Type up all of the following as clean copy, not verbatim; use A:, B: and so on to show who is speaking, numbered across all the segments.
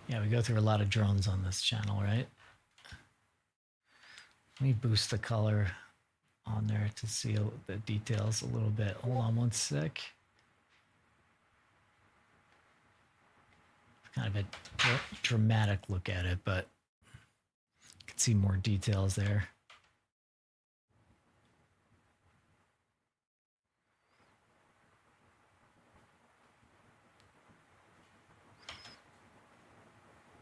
A: Yeah, we go through a lot of drones on this channel, right? Let me boost the color on there to see the details a little bit. Hold on one sec. Kind of a dramatic look at it, but you can see more details there.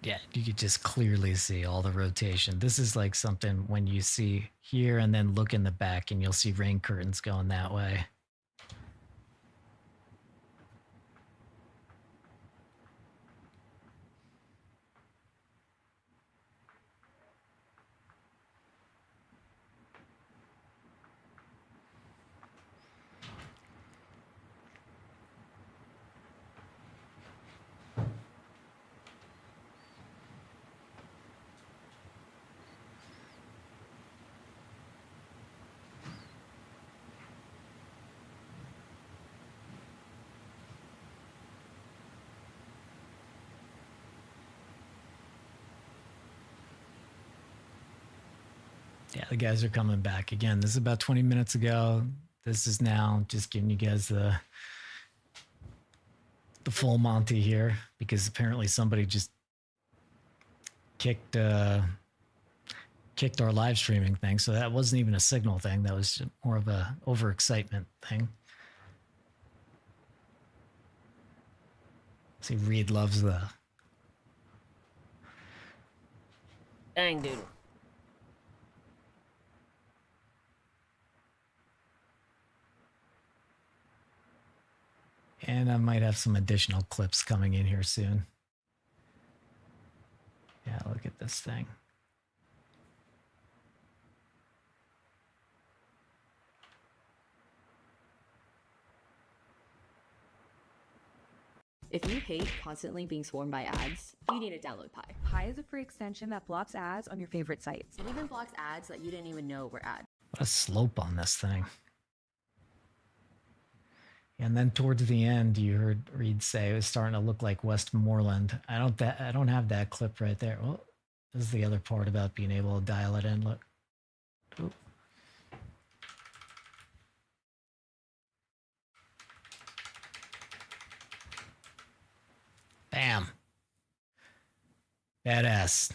A: Yeah, you could just clearly see all the rotation. This is like something when you see here and then look in the back and you'll see rain curtains going that way. Yeah, the guys are coming back again. This is about 20 minutes ago. This is now just giving you guys the full Monty here because apparently somebody just kicked our live streaming thing. So that wasn't even a signal thing. That was more of a overexcitement thing. See, Reed loves the
B: dang dude.
A: And I might have some additional clips coming in here soon. Yeah, look at this thing.
C: If you hate constantly being swarmed by ads, you need to download Pi.
D: Pi is a free extension that blocks ads on your favorite sites.
C: It even blocks ads that you didn't even know were ads.
A: What a slope on this thing. And then towards the end, you heard Reed say it was starting to look like Westmoreland. I don't have that clip right there. Well, this is the other part about being able to dial it in. Look. Ooh. Bam. Badass.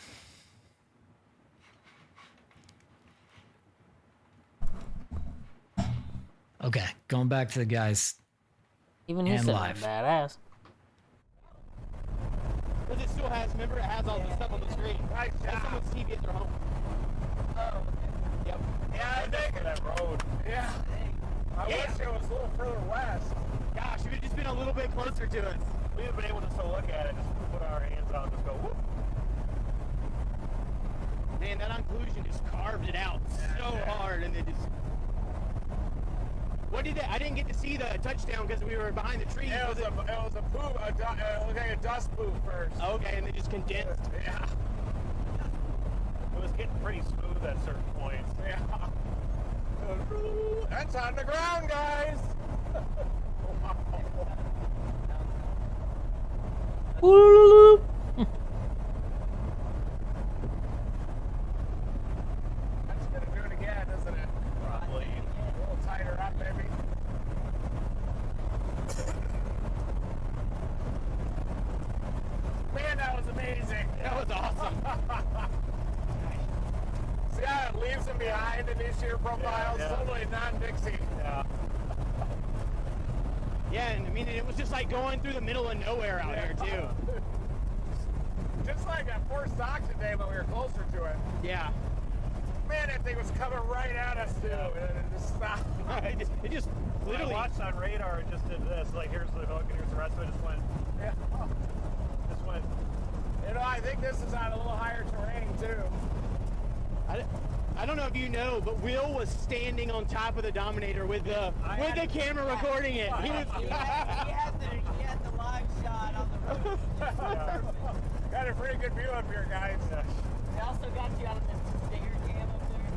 A: Okay, going back to the guys.
B: Even he
A: and
B: said
A: live.
B: Badass.
E: Because it still has, remember, it has all the stuff on the screen. Right, yeah. Someone's TV at their home. Oh, okay. Yep. Yeah, I think that road. Yeah. I wish it was a little further west. Gosh, if it had just been a little bit closer to us, we would have been able to still look at it, just put our hands on it, just go, whoop. Man, that occlusion just carved it out so hard, and then just... What did I didn't get to see the touchdown because we were behind the trees. It was a poof. It looked like a dust poof first. Okay, and then just condensed. Yeah. It was getting pretty smooth at certain points. Yeah. That's on the ground, guys.
B: Woo!
E: That's gonna do it again, isn't it? Probably. A little tighter up, maybe. Man, that was amazing. That was awesome. See how it leaves them behind in these sheer profiles? Yeah. Totally non-Dixie. Yeah. Yeah, and I mean, it was just like going through the middle of nowhere out here, too. Just like that Fort Stock today, but we were closer to it. Yeah. Man, that thing was coming right at us, too. And it just stopped. it just literally... When I watched on radar, it just did this. Like, here's the hook, and here's the rest of it. Just went... Yeah. Just went... You know, I think this is on a little higher terrain, too. I don't know if you know, but Will was standing on top of the Dominator with the camera recording it. He had the live shot on the road. Got a pretty good view up here, guys. They also got you out of the stinger cam up there.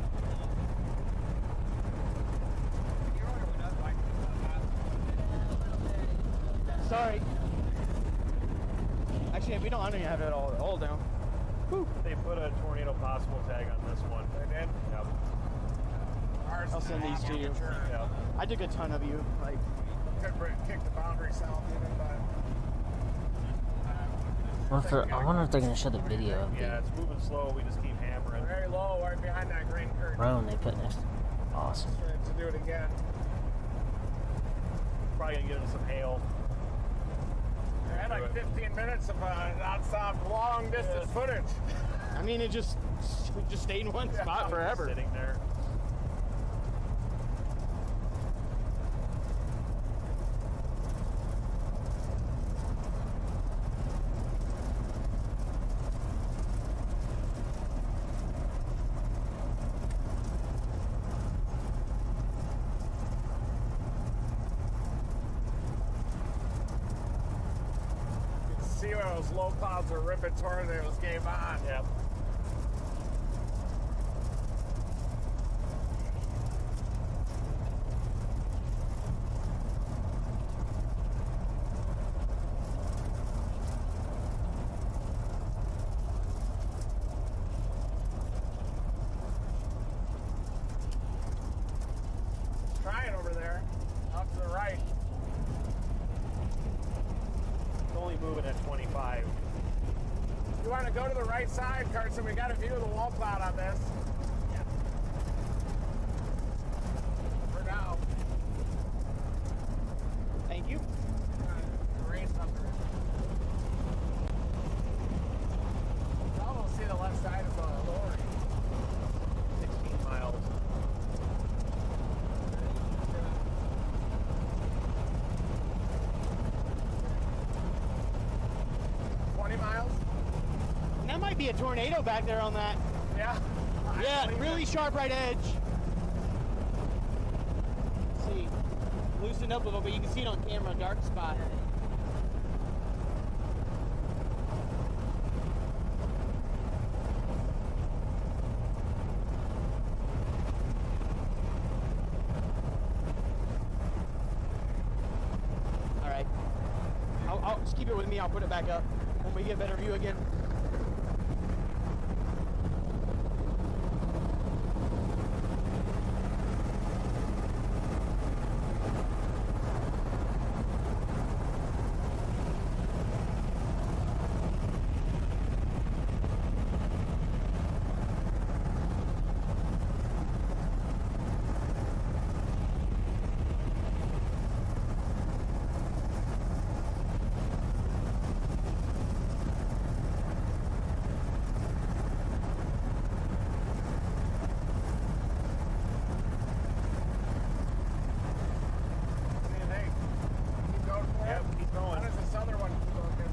E: Your order went up like a little bit. Sorry. Actually,
F: Okay, we don't have it all down. Whew.
G: They put a tornado possible tag on this one.
E: They did?
G: Yep.
E: Ours
F: I'll
E: is
F: send these to you.
G: Yep.
F: I took a ton of you. Like,
E: could kick the boundary south even, but
B: I wonder if they're gonna show the video of
G: Yeah,
B: the
G: it's moving slow. We just keep hammering.
E: very low, right behind that green curtain.
B: drone they put next. Awesome.
E: To do it again.
G: Probably gonna get into some hail.
E: I had like 15 minutes of non-stop long distance footage.
F: I mean, we just stayed in one spot forever.
G: Sitting there.
E: You can see where those low clouds are ripping tornadoes game on.
G: Yep.
E: Trying over there, up to the right.
G: It's only moving at 25.
E: You want to go to the right side, Carson? We got a view of the wall cloud on this. For now.
F: Thank you.
E: Raise up there. You can almost see the left side of the lorry.
G: 16 miles.
F: And that might be a tornado back there on that.
E: Yeah.
F: Yeah, really sharp right edge. Let's see, loosened up a little bit. You can see it on camera, dark spot. All right, I'll just keep it with me. I'll put it back up when we get a better view again.
E: What do you think? Keep going for
G: Yep,
E: it?
G: keep going.
E: How does this other one keep looking?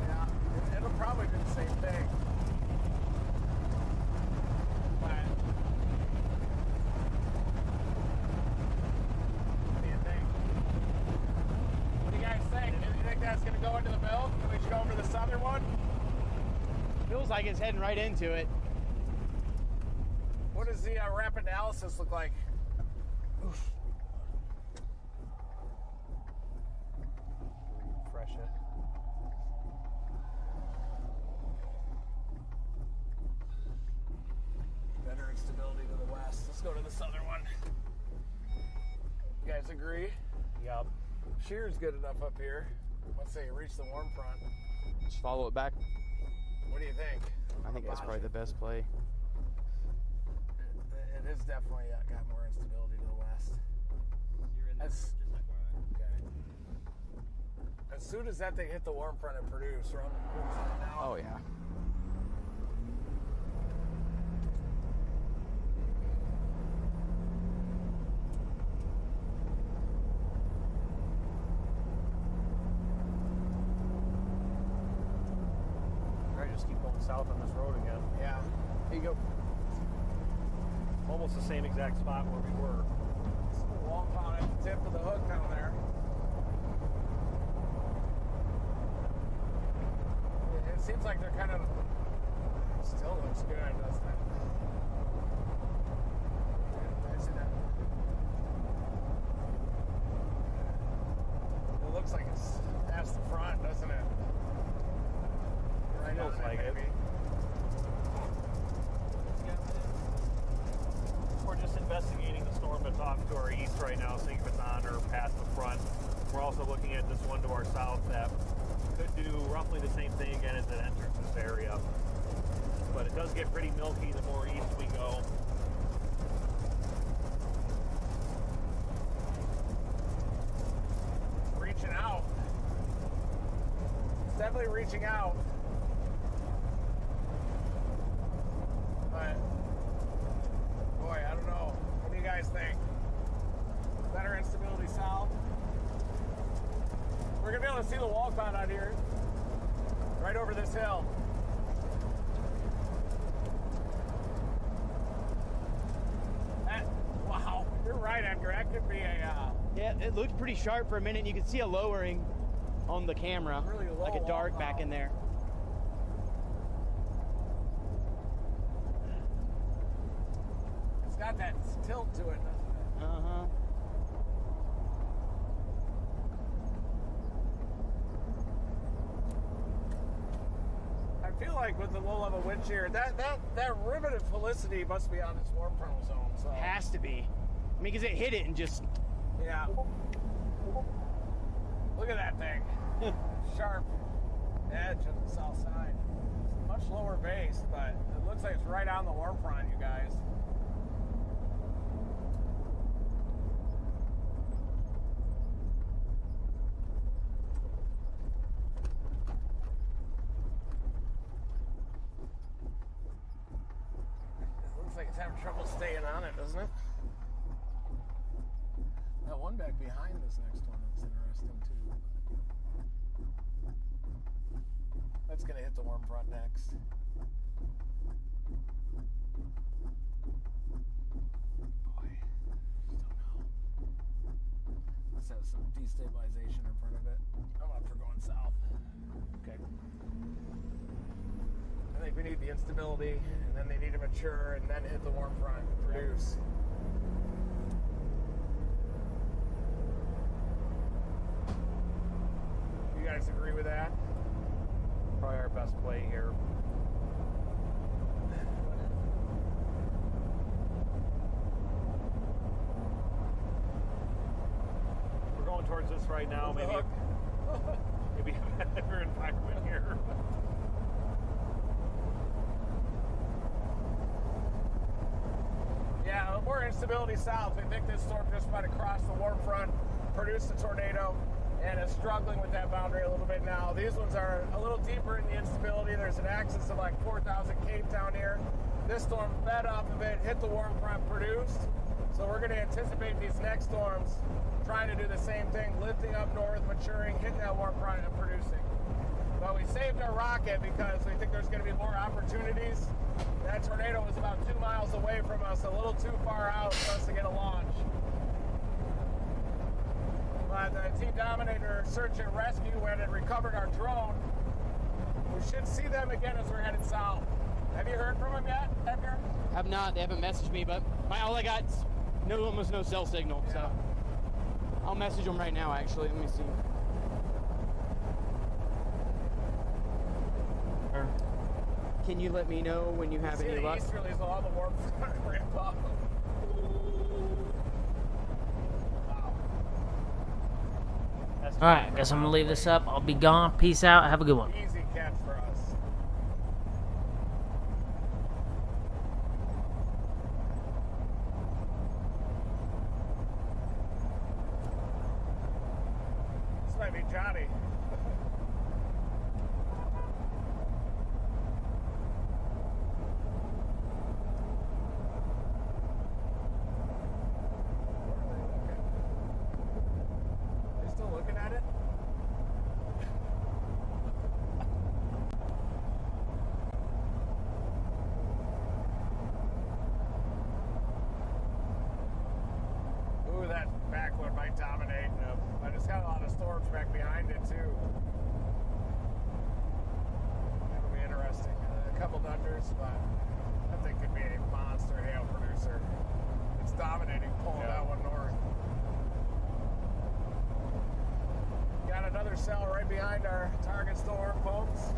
E: Yeah, it'll probably do the same thing. But what do you think? What do you guys think? Do you think that's going to go into the mill? Can we just go over the southern one?
F: Feels like it's heading right into it.
E: What does the rapid analysis look like?
G: Refresh it.
E: Better instability to the west. Let's go to the southern one. You guys agree?
G: Yep.
E: Shear's good enough up here. Once they reach the warm front.
F: Just follow it back.
E: What do you think?
F: I think that's probably the best play.
E: It is definitely got more instability to the west. Okay. As soon as that thing hit the warm front and produce, we're on the cool side now.
F: Oh yeah.
G: Alright, just keep going south on this road again.
E: Yeah.
F: Here you go.
G: Almost the same exact spot where we were.
E: It's the wall cloud at the tip of the hook down there. It seems like they're kind of still looks good, doesn't it? Isn't it? It looks like it's past the front, doesn't it?
G: right now, seeing if it's on or past the front. We're also looking at this one to our south that could do roughly the same thing again as it enters this area. But it does get pretty milky the more east we go.
E: Reaching out. It's definitely reaching out. But, boy, I don't know. What do you guys think? Better instability south. We're going to be able to see the Walcott out here. Right over this hill. Wow, you're right, Edgar. That could be a...
F: Yeah, it looked pretty sharp for a minute. You could see a lowering on the camera,
E: Really low
F: like a dart back in there.
E: It's got that tilt to it, doesn't it?
F: Uh-huh.
E: I feel like with the low level wind shear, that rivet of Felicity must be on its warm frontal zone. So
F: Has to be. I mean, because it hit it and just...
E: yeah. Look at that thing. Sharp edge on the south side. It's much lower base, but it looks like it's right on the warm front, you guys. It looks like it's having trouble staying on it, doesn't it? That one back behind this next one is interesting too. That's gonna hit the warm front next. Boy, just don't know. This has some destabilization in front of it. I'm up for going south.
F: Okay.
E: I think we need the instability, and then they need to mature, and then hit the warm front and produce. You guys agree with that?
G: Probably our best play here. We're going towards this right now.
E: The
G: Maybe
E: hook.
G: maybe a better environment here.
E: Yeah, more instability south. We think this storm just might have crossed the warm front, produced a tornado, and is struggling with that boundary a little bit now. These ones are a little deeper in the instability. There's an axis of like 4,000 Cape down here. This storm fed off of it, hit the warm front, produced. So we're going to anticipate these next storms trying to do the same thing, lifting up north, maturing, hitting that warm front, and producing. But we saved our rocket because we think there's going to be more opportunities. That tornado was about 2 miles away from us, a little too far out for us to get a launch. But the Team Dominator search and rescue went and recovered our drone. We should see them again as we're headed south. Have you heard from them yet, Edgar?
F: Have not. They haven't messaged me, but all I got is almost no cell signal.
E: Yeah.
F: So I'll message them right now, actually. Let me see. Can you let me know when you have
E: See
F: any
E: the
F: luck?
E: easterlies along the warm front ramp up. Wow.
B: All right, I guess I'm gonna leave this up. I'll be gone. Peace out. Have a good one.
E: Easy catch for us. This might be Johnny. Are they still looking at it? Ooh, that back one might dominate. But it's got a lot of storms back behind it, too. That'll be interesting. A couple thunders, but that thing could be a monster hail producer. It's dominating, pulling that one north. Got another cell right behind our target storm, folks.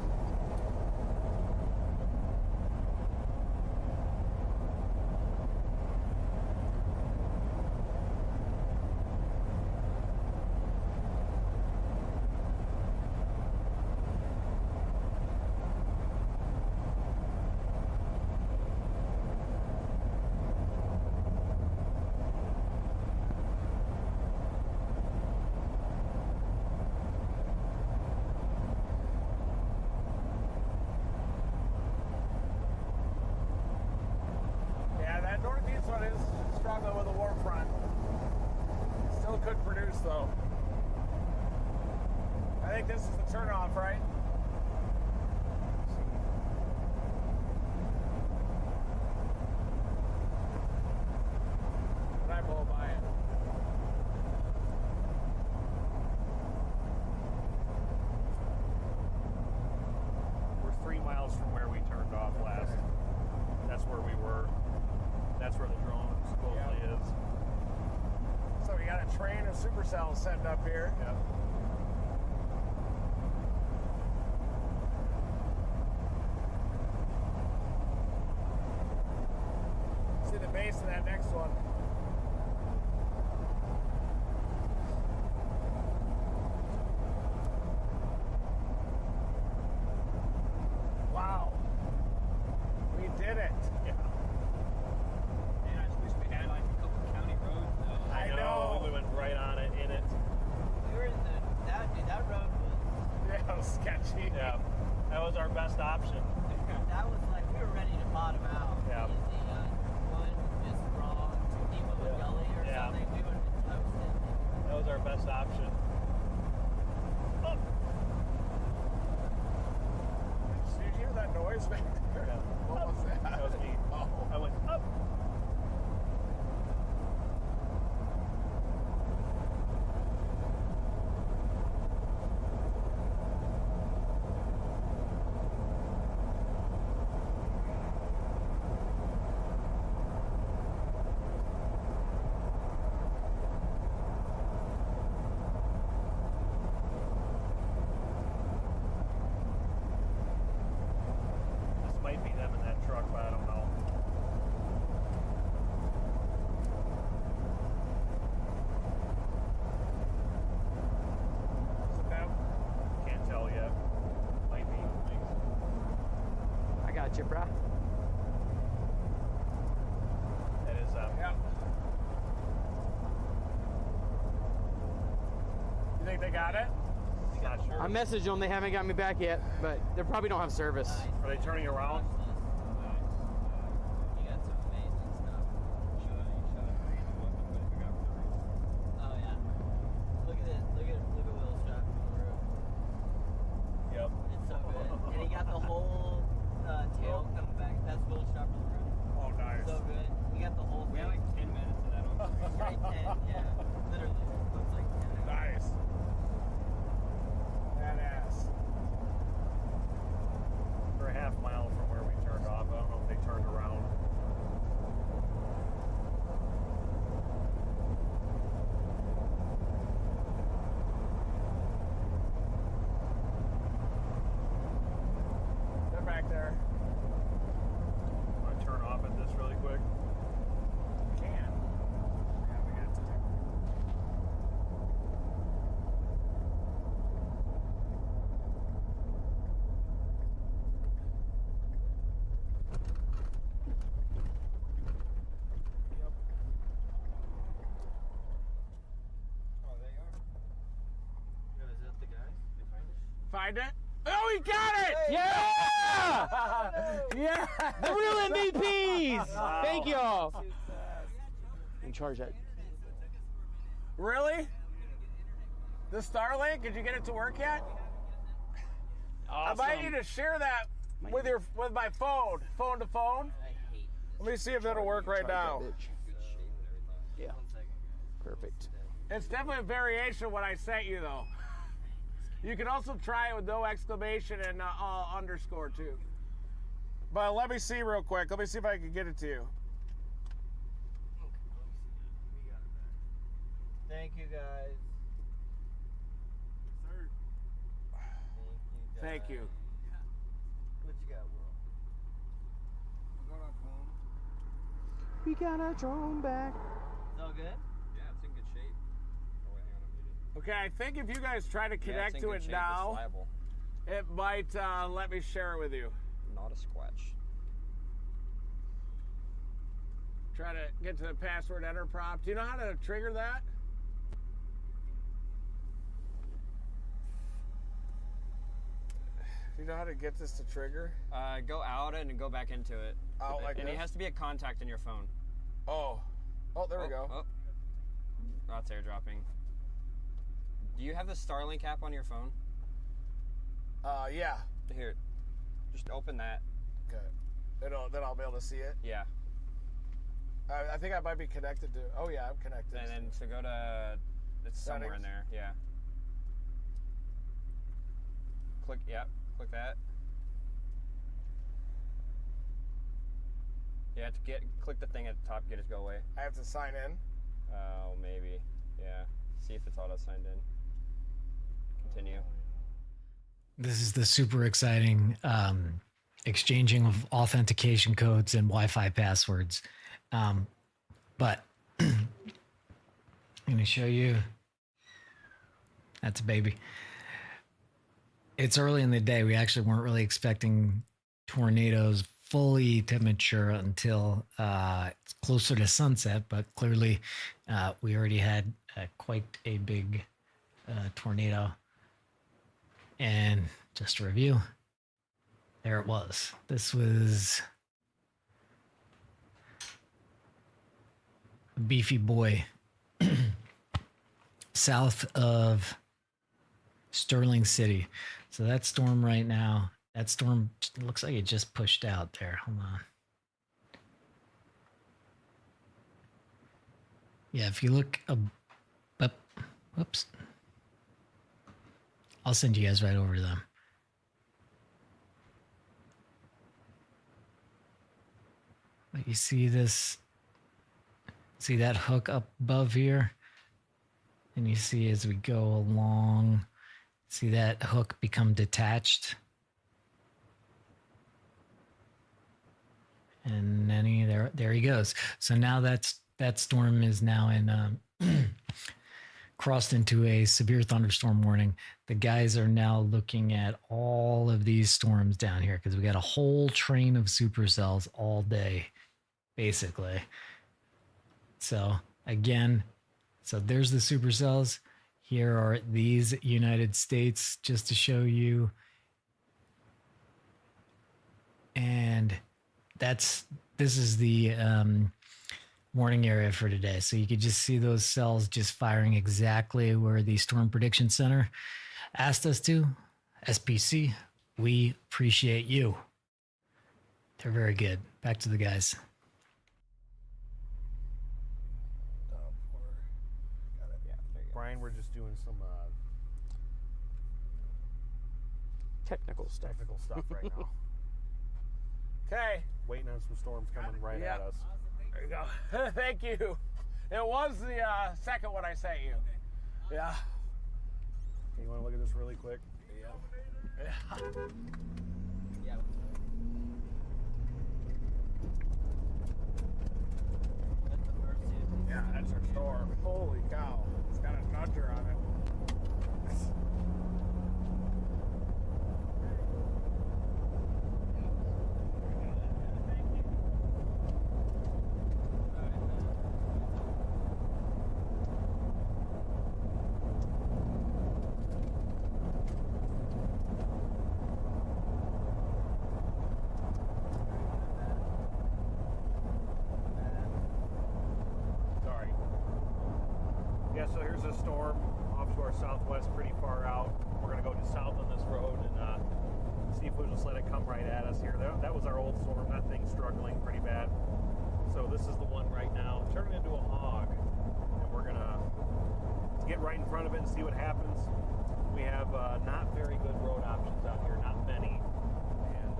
E: right? When I blow by it.
G: We're 3 miles from where we turned off last. That's where we were. That's where the drone supposedly is.
E: So we got a train of supercells setting up here.
G: Yep.
E: See the base of that next one. Wow. We did it.
G: Yeah.
F: Man, I just wish we had like a couple county roads though.
E: I know.
G: We went right on it, in it.
H: We were in that road was,
E: Yeah, it was sketchy.
G: Yeah. That was our best option.
H: that was like, we were ready to bottom out.
G: Yeah.
H: One just wrong, too deep of a gully or
G: Yeah.
H: something, we would have been toasted.
G: That was our best option. Oh.
E: Did you hear that noise back there?
G: Yeah.
E: What was that?
G: That was me.
E: Oh.
G: I went up. This might be them in that truck, but I don't know.
E: Is it them?
G: Can't tell yet. Might be.
F: I got you, bruh.
G: That is
E: Yeah. You think they got it?
G: Not sure.
F: I messaged them. They haven't got me back yet, but they probably don't have service.
G: Are they turning around?
H: You got some amazing stuff. Oh yeah. Look at this. Look at Will's shot from the roof.
G: Yep.
H: It's so good. And he got the whole tail coming back. That's Will's shot from the roof.
E: Oh, nice.
H: So good. He got the whole thing.
F: We had like 10 minutes of that on screen.
H: Right 10, yeah. Literally. Looks like 10.
E: Nice. Badass.
G: We're a half mile from where we turned off. I don't know if they turned around.
E: They're back there.
G: Want to turn off at this really quick?
E: Can. Yeah, we got time.
H: Is that the guys?
E: Find it? Oh, we got it!
F: Yeah!
E: Yeah!
F: The real MVPs! Thank y'all. And charge that.
E: Really? The Starlink? Did you get it to work yet?
F: Awesome.
E: I might need to share that with my phone to phone. Let me see if that'll work right now.
F: Yeah. Perfect.
E: It's definitely a variation of what I sent you, though. You can also try it with no exclamation and underscore, too. But let me see real quick. Let me see if I can get it to you.
H: Thank you guys.
E: Thank you.
H: What you got, Will?
F: We got our drone back.
H: It's all good?
I: Yeah, it's in good shape. Oh, wait, hang on, I'm muted.
E: Okay, I think if you guys try to
I: Yeah,
E: connect
I: it's in
E: to
I: good
E: it
I: shape.
E: now,
I: It's viable.
E: it might let me share it with you.
I: Not a squatch.
E: Try to get to the password enter prompt. Do you know how to trigger that? Do you know how to get this to trigger?
I: Go out and go back into it.
E: Out like
I: and
E: this?
I: it has to be a contact in your phone.
E: Oh. Oh, there we go.
I: Oh. That's airdropping. Do you have the Starlink app on your phone?
E: Yeah.
I: Here, just open that.
E: Okay. Then I'll be able to see it.
I: Yeah.
E: I think I might be connected to. Oh yeah, I'm connected.
I: And then so go to. It's somewhere in there. Yeah. Click. Yeah. Click that. You have to click the thing at the top. Get it to go away.
E: I have to sign in.
I: Oh, maybe. Yeah. See if it's auto signed in. Continue.
A: This is the super exciting exchanging of authentication codes and Wi-Fi passwords. But I'm going to show you. That's a baby. It's early in the day. We actually weren't really expecting tornadoes fully to mature until it's closer to sunset, but clearly we already had quite a big tornado. And just to review, there it was. This was a beefy boy south of Sterling City. So that storm right now, that storm looks like it just pushed out there. Hold on. Yeah, if you look up, whoops. I'll send you guys right over to them. But you see this, see that hook up above here? And you see as we go along, see that hook become detached? And then there he goes. So now that storm is now in crossed into a severe thunderstorm warning. The guys are now looking at all of these storms down here because we got a whole train of supercells all day, basically. So again, so there's the supercells. Here are these United States, just to show you. And this is the warning area for today. So you could just see those cells just firing exactly where the Storm Prediction Center asked us to. SPC, we appreciate you. They're very good. Back to the guys.
G: Brian, we're just doing some
F: Technical stuff.
G: technical stuff right now.
E: Okay.
G: Waiting on some storms coming right at us.
E: There you go. Thank you. It was the second one I sent you. Yeah.
G: Okay, you want to look at this really quick?
E: Yeah.
H: Yeah. That's the first season.
E: Yeah, that's our storm. Holy cow. It's got a nudger on it.
G: Sorry. Yeah, so here's a storm off to our southwest, pretty far out. We're going to go just south on this road and see if we'll just let it come right at us here. That was our old storm. That thing's struggling pretty bad. So this is the one right now, turning into a hog. And we're going to get right in front of it and see what happens. We have not very good road options out here, not many. And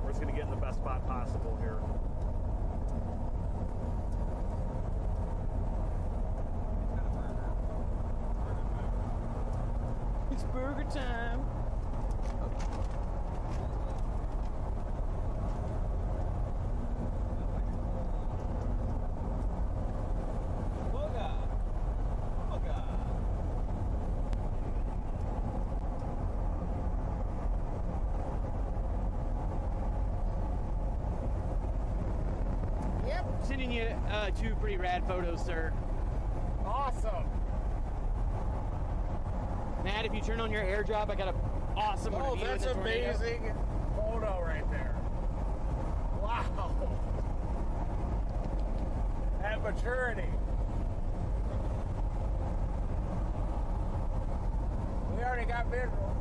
G: we're just going to get in the best spot possible here.
F: It's burger time.
H: Booga. Booga.
E: Yep.
F: Sending you two pretty rad photos, sir.
E: Awesome.
F: Matt, if you turn on your airdrop, I got an awesome one
E: Oh,
F: of you in
E: that's
F: the tornado.
E: amazing photo right there. Wow. At maturity. We already got visual.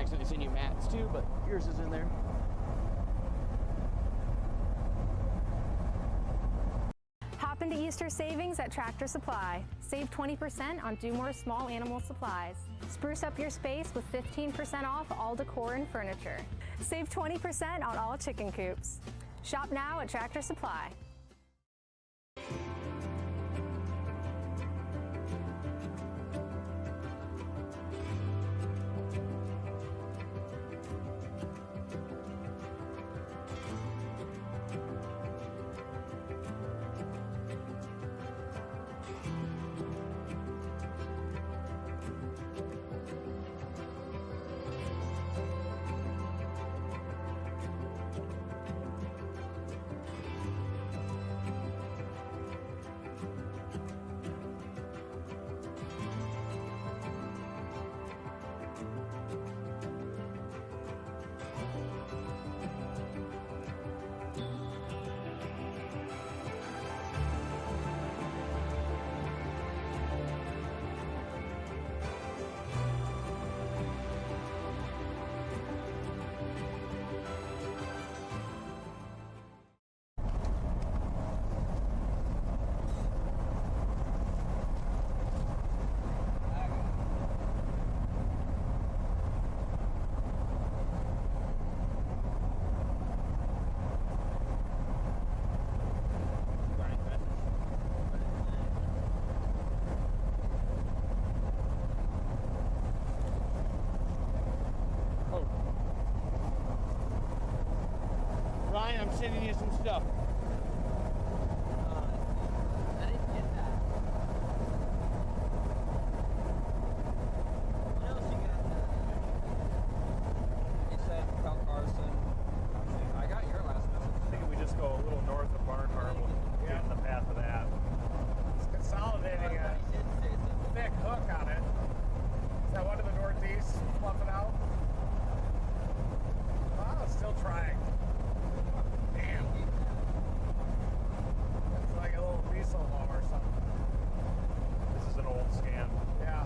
F: accidentally send you Matt's too, but yours is in there.
J: Hop into Easter savings at Tractor Supply. Save 20% on Do More small animal supplies. Spruce up your space with 15% off all decor and furniture. Save 20% on all chicken coops. Shop now at Tractor Supply.
F: Ryan, I'm sending you some stuff.
H: I didn't get that. What else you got? He said Cal Carson. I got your last message.
G: I think if we just go a little north of Barnhart, we'll get in the path of that.
E: It's consolidating a
H: He did say something.
E: thick hook on it. Is that one to the northeast, fluffing out? Oh, it's still trying. Damn. It's like a little diesel mow or something.
G: This is an old scan.
E: Yeah.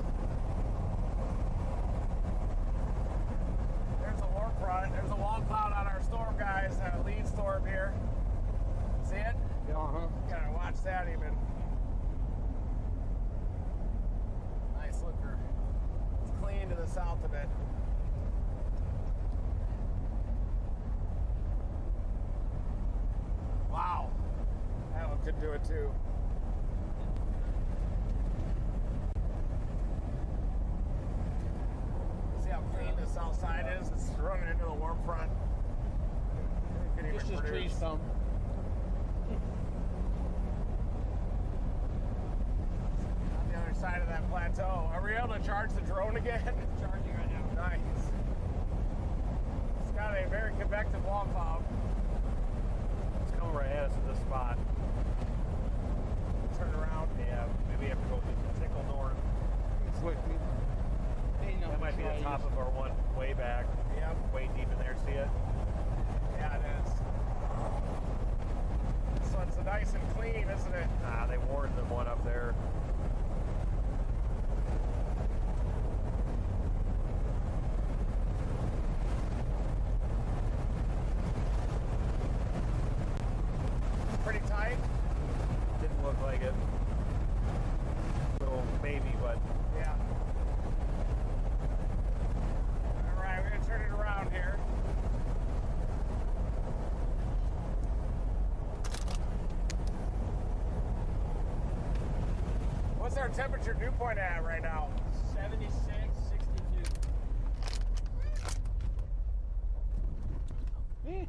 E: There's a warm front. There's a wall cloud on our storm, guys. A lead storm here. See it?
F: Uh-huh.
E: Gotta watch that even. Nice looker. It's clean to the south of it. Wow. That one could do it too. See how clean the south side is? It's running into the warm front. It could even
F: Just as
E: produce.
F: trees come.
E: On the other side of that plateau. Are we able to charge the drone again? It's charging right now. Nice. It's got a very convective wall cloud.
G: It's coming right at us at this spot.
E: Turn around.
G: Yeah, maybe we have to go just tickle north.
F: It's with me. Ain't
G: That might be the top of our one way back.
E: Yep.
G: Way deep in there, see it?
E: Yeah, it is. This one's nice and clean, isn't it?
G: Ah, they warned them one up there.
E: It's pretty tight.
G: Didn't look like it. Little maybe, but
E: Yeah. All right, we're gonna turn it around here. What's our temperature dew point at right now?
F: 76, 62. Eh.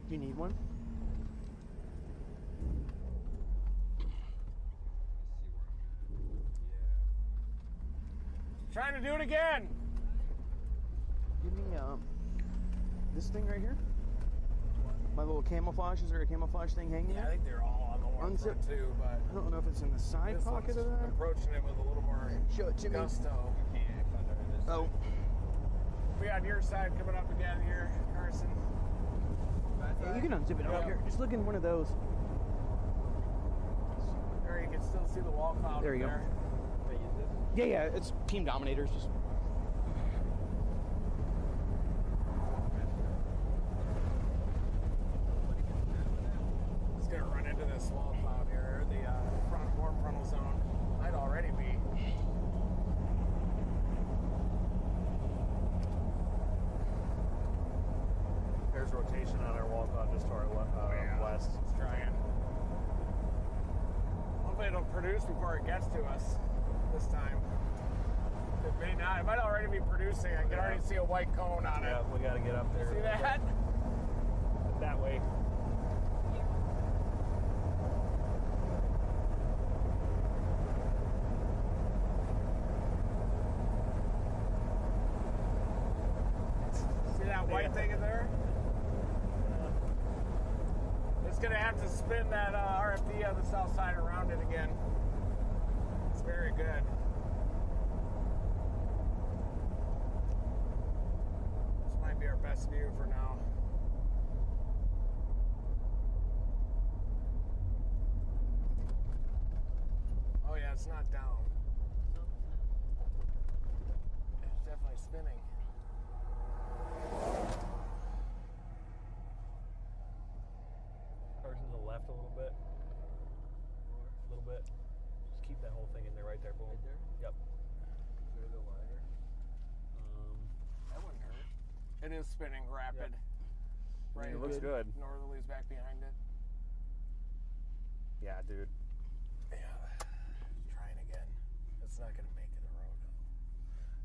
F: Do you need one?
E: Trying to do it again.
F: Give me this thing right here. My little camouflage. Is there a camouflage thing hanging
E: Yeah, I
F: there?
E: think they're all on the warm
F: Unzip.
E: front too, but
F: I don't know if it's in the side
E: this
F: pocket
E: one's
F: of that.
E: approaching it with a little more
F: Show it to me.
E: gusto.
F: Oh,
E: We on your side coming up again here, Carson.
F: yeah, you can unzip it out
E: Yep.
F: here. Just look in one of those.
E: there. You can still see the wall cloud.
F: There you go. Yeah, yeah, it's Team Dominators. Just
E: it's gonna run into this wall cloud here, the warm frontal zone. Might already be.
G: There's rotation on our wall cloud just to our west.
E: It's trying. Hopefully it'll produce before it gets to us this time. It may not. It might already be producing. I can already see a white cone on
G: Yeah,
E: it.
G: we got to get up there.
E: See that?
G: That way.
E: See that white thing in there? It's gonna have to spin that RFD on the south side around it again. It's very good. This might be our best view for now. Oh yeah, it's not down. It's definitely spinning.
G: Or to the left a little bit. A little bit. Just keep that whole thing in there right there. Boom. Right there? Yep.
E: There the wider. That wouldn't hurt. It is spinning rapid. Right.
G: It looks good.
E: Northerly's back behind it.
G: Yeah, dude.
E: Yeah. Trying again. It's not going to make it the road.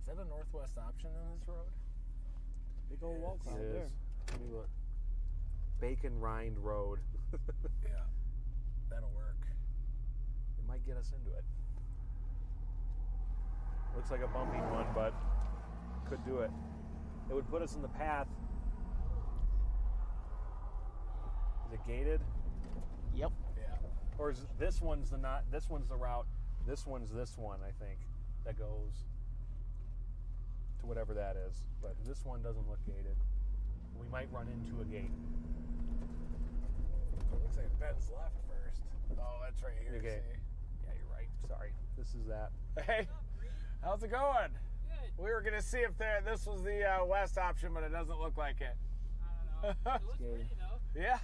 E: Is that a northwest option on this road?
F: big old wall cloud
G: It
F: there.
G: is. Let me look. Bacon Rind Road.
E: Yeah. That'll work.
G: It might get us into it. Looks like a bumpy one, but could do it. It would put us in the path. Is it gated?
F: Yep.
E: Yeah.
G: Or is this one's the not? This one's the route. This one's this one, I think, that goes to whatever that is. But this one doesn't look gated. We might run into a gate.
E: It looks like it bends left first. Oh, that's right here.
G: Okay.
E: See?
G: Yeah, you're right. Sorry. This is that.
E: Hey, how's it going?
B: Good.
E: We were gonna see if this was the west option, but it doesn't look like it.
B: I don't know. It looks pretty though.
E: Yeah,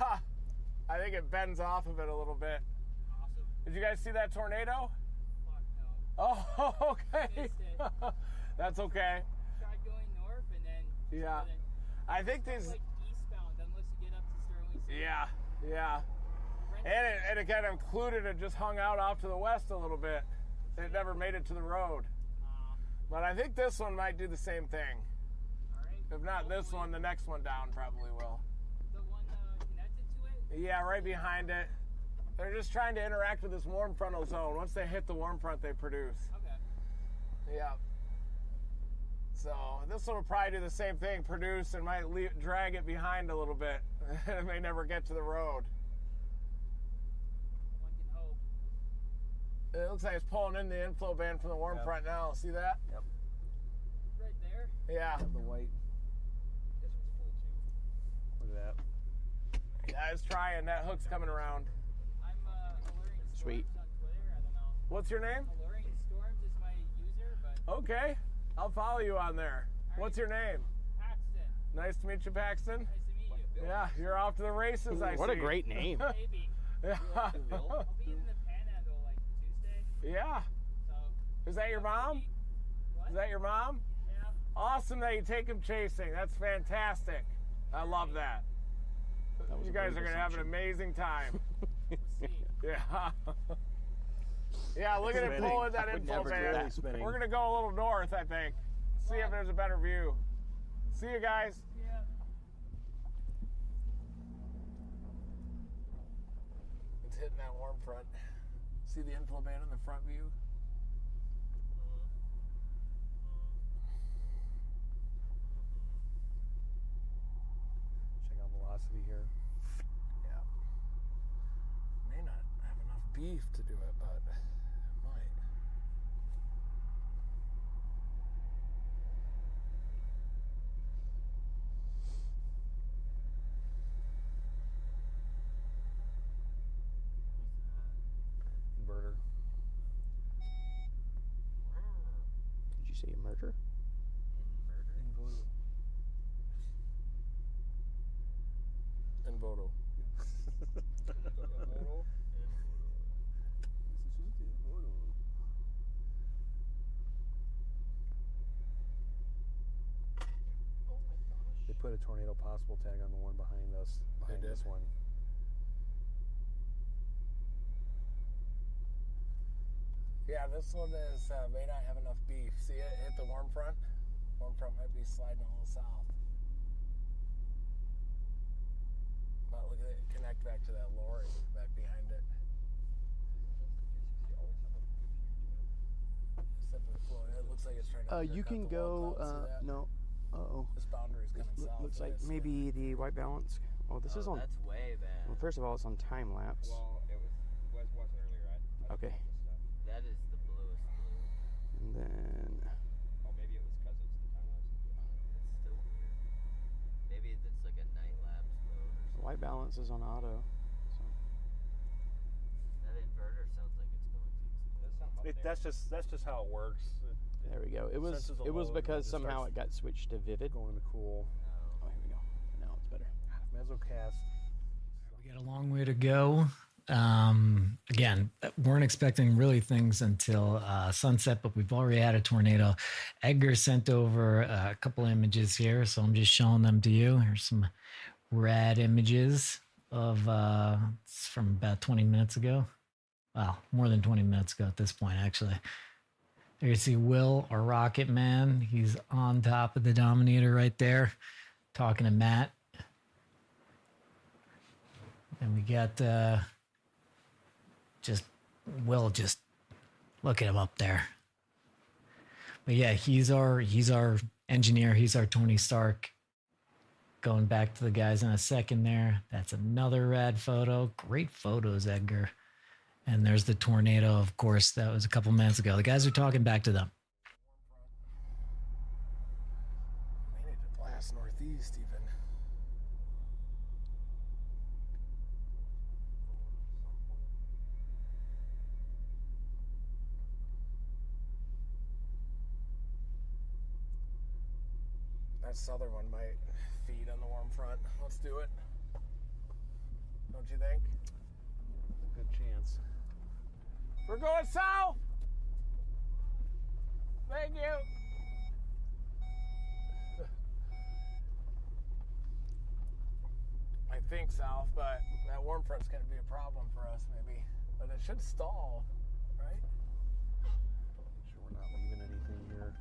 E: I think it bends off of it a little bit.
B: Awesome.
E: Did you guys see that tornado?
B: Fuck no.
E: Oh, okay.
B: Missed it.
E: That's okay.
B: Tried going north and then.
E: Yeah.
B: Then
E: I think these.
B: like eastbound unless you get up to Sterling City.
E: Yeah, yeah. And it kind of included it, just hung out off to the west a little bit. It never made it to the road. But I think this one might do the same thing.
B: All right.
E: If not this one, the next one down probably will.
B: The one connected to it.
E: Yeah, right behind it. They're just trying to interact with this warm frontal zone. Once they hit the warm front, they produce.
B: Okay.
E: Yeah. So this one will probably do the same thing, produce, and might drag it behind a little bit. It may never get to the road.
B: One can hope.
E: It looks like it's pulling in the inflow band from the warm front now. See that?
G: Yep.
B: Right there.
E: Yeah.
G: The white. This one's full too. Look at that.
E: Yeah, it's trying. That hook's coming around.
B: I'm Alluring Storms
F: Sweet.
B: on Twitter. I don't know.
E: What's your name?
B: Alluring Storms is my user, but
E: Okay. I'll follow you on there. What's your name?
B: Paxton.
E: Nice to meet you, Paxton.
B: Nice to meet you.
E: Yeah, you're off to the races, I see.
F: What a great name.
B: Maybe.
E: Yeah.
B: I'll be in the Panhandle like Tuesday.
E: Yeah.
B: So.
E: Is that your mom?
B: What?
E: Is that your mom?
B: Yeah.
E: Awesome that you take him chasing. That's fantastic. I love that.
F: was
E: You
F: a
E: guys
F: brave
E: are going to have an
F: assumption.
E: amazing time.
B: We'll see.
E: Yeah. Yeah, look at it
G: Spinning.
E: pulling that
F: I would
E: info
F: never do
E: band.
F: that.
G: Spinning.
E: We're going to go a little north, I think. See if there's a better view. See you guys.
B: Yeah.
E: It's hitting that warm front. See the inflow band in the front view?
G: Check out velocity here.
E: Yeah. May not have enough beef to do it, but it might.
G: Inverter.
F: see, murder.
E: In Vodo.
F: They put a tornado possible tag on the one behind us, behind this one.
E: Yeah, this one is may not have enough beef. See it hit the warm front? Warm front might be sliding a little south. But look at it connect back to that lorry back behind it. Except for the floor. It looks like it's trying to
F: You can go. No. Uh-oh.
E: This boundary's coming south.
F: Looks like maybe the white balance. Oh, this is on.
H: That's way bad.
F: Well, first of all, it's on time lapse.
I: Well, it was earlier. I
F: Okay.
H: That is the bluest blue.
F: And then.
I: Oh, maybe it was because it's the time lapse.
H: It's still weird. Maybe it's like a night lapse mode or something.
F: White balance is on auto. So.
H: That inverter sounds like it's going to explode.
G: That's just how it works.
F: There we go. It was
G: senses a
F: it was
G: load and
F: because
G: it
F: somehow
G: starts
F: it got switched to vivid.
G: going to cool.
F: Oh, here we go. Now it's better.
G: Mesocast.
A: We got a long way to go. Again, weren't expecting really things until sunset, but we've already had a tornado. Edgar sent over a couple images here, so I'm just showing them to you. Here's some rad images of it's from about 20 minutes ago. Wow, more than 20 minutes ago at this point, actually. There you see Will, our rocket man. He's on top of the Dominator right there, talking to Matt. And we got just Will, just look at him up there. But yeah, he's our engineer. He's our Tony Stark. Going back to the guys in a second there. That's another rad photo. Great photos, Edgar. And there's the tornado, of course. That was a couple minutes ago. The guys are talking back to them.
E: We need to blast northeast even. That southern one might feed on the warm front. Let's do it. Don't you think?
G: Good chance.
E: We're going south! Thank you! I think south, but that warm front's gonna be a problem for us maybe. But it should stall, right?
F: Make sure we're not leaving anything here.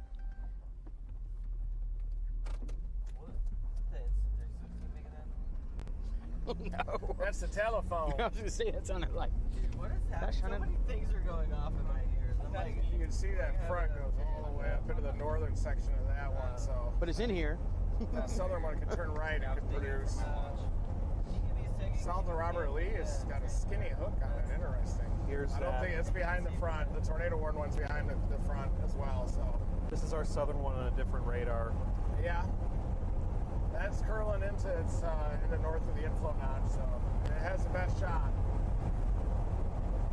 F: No.
E: That's the telephone.
F: I was gonna say that sounded like.
H: Dude, what is happening? So many things are going off in my ears. I'm like,
E: You can see that front goes all the way up into the northern section of that one, so
F: But it's in here.
E: that southern one could turn right and could produce. South of Robert Lee has got a skinny hook on it. Interesting.
G: Here's
E: I don't
G: that.
E: think it's behind the front. The tornado warning one's behind the front as well. So
G: This is our southern one on a different radar.
E: yeah, that's curling into its in the north of the inflow notch. So it has the best shot.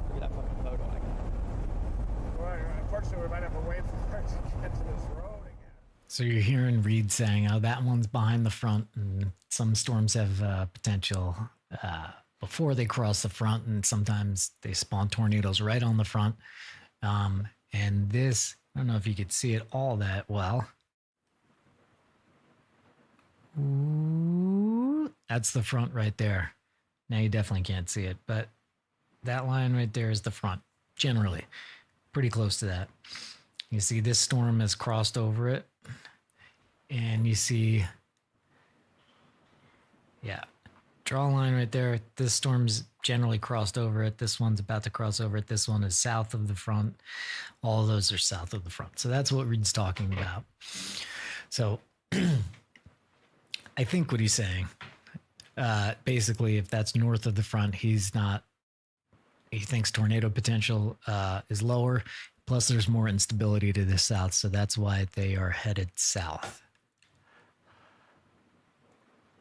F: Look at that fucking photo I got.
E: Well, unfortunately, we might have to wait for it to get to this road again.
A: So you're hearing Reed saying, "Oh, that one's behind the front," and some storms have potential before they cross the front, and sometimes they spawn tornadoes right on the front. And this, I don't know if you could see it all that well. Ooh, that's the front right there. Now you definitely can't see it, but that line right there is the front, generally. Pretty close to that. You see this storm has crossed over it. And you see, yeah, draw a line right there. This storm's generally crossed over it. This one's about to cross over it. This one is south of the front. All of those are south of the front. So that's what Reed's talking about. So I think what he's saying, basically, if that's north of the front, he thinks tornado potential is lower. Plus, there's more instability to the south. So that's why they are headed south.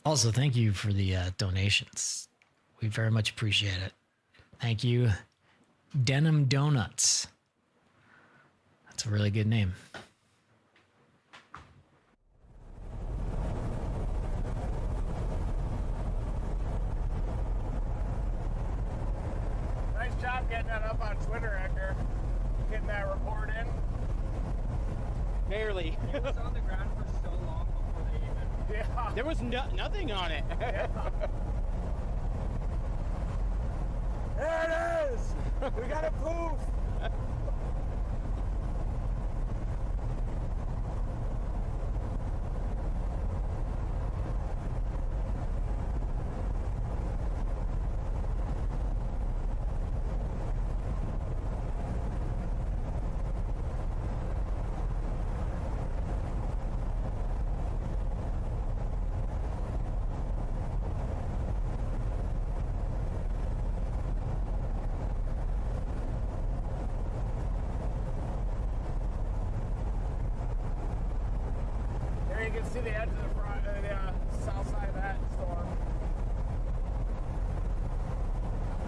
A: Also, thank you for the donations. We very much appreciate it. Thank you, Denim Donuts. That's a really good name.
E: job getting that up on Twitter, Edgar. Getting that report in.
F: Barely.
H: It was on the ground for so long before they even.
E: Yeah.
F: There was nothing on it.
E: There it is! We got a poof! There you can see the edge of the front, the south side of that storm.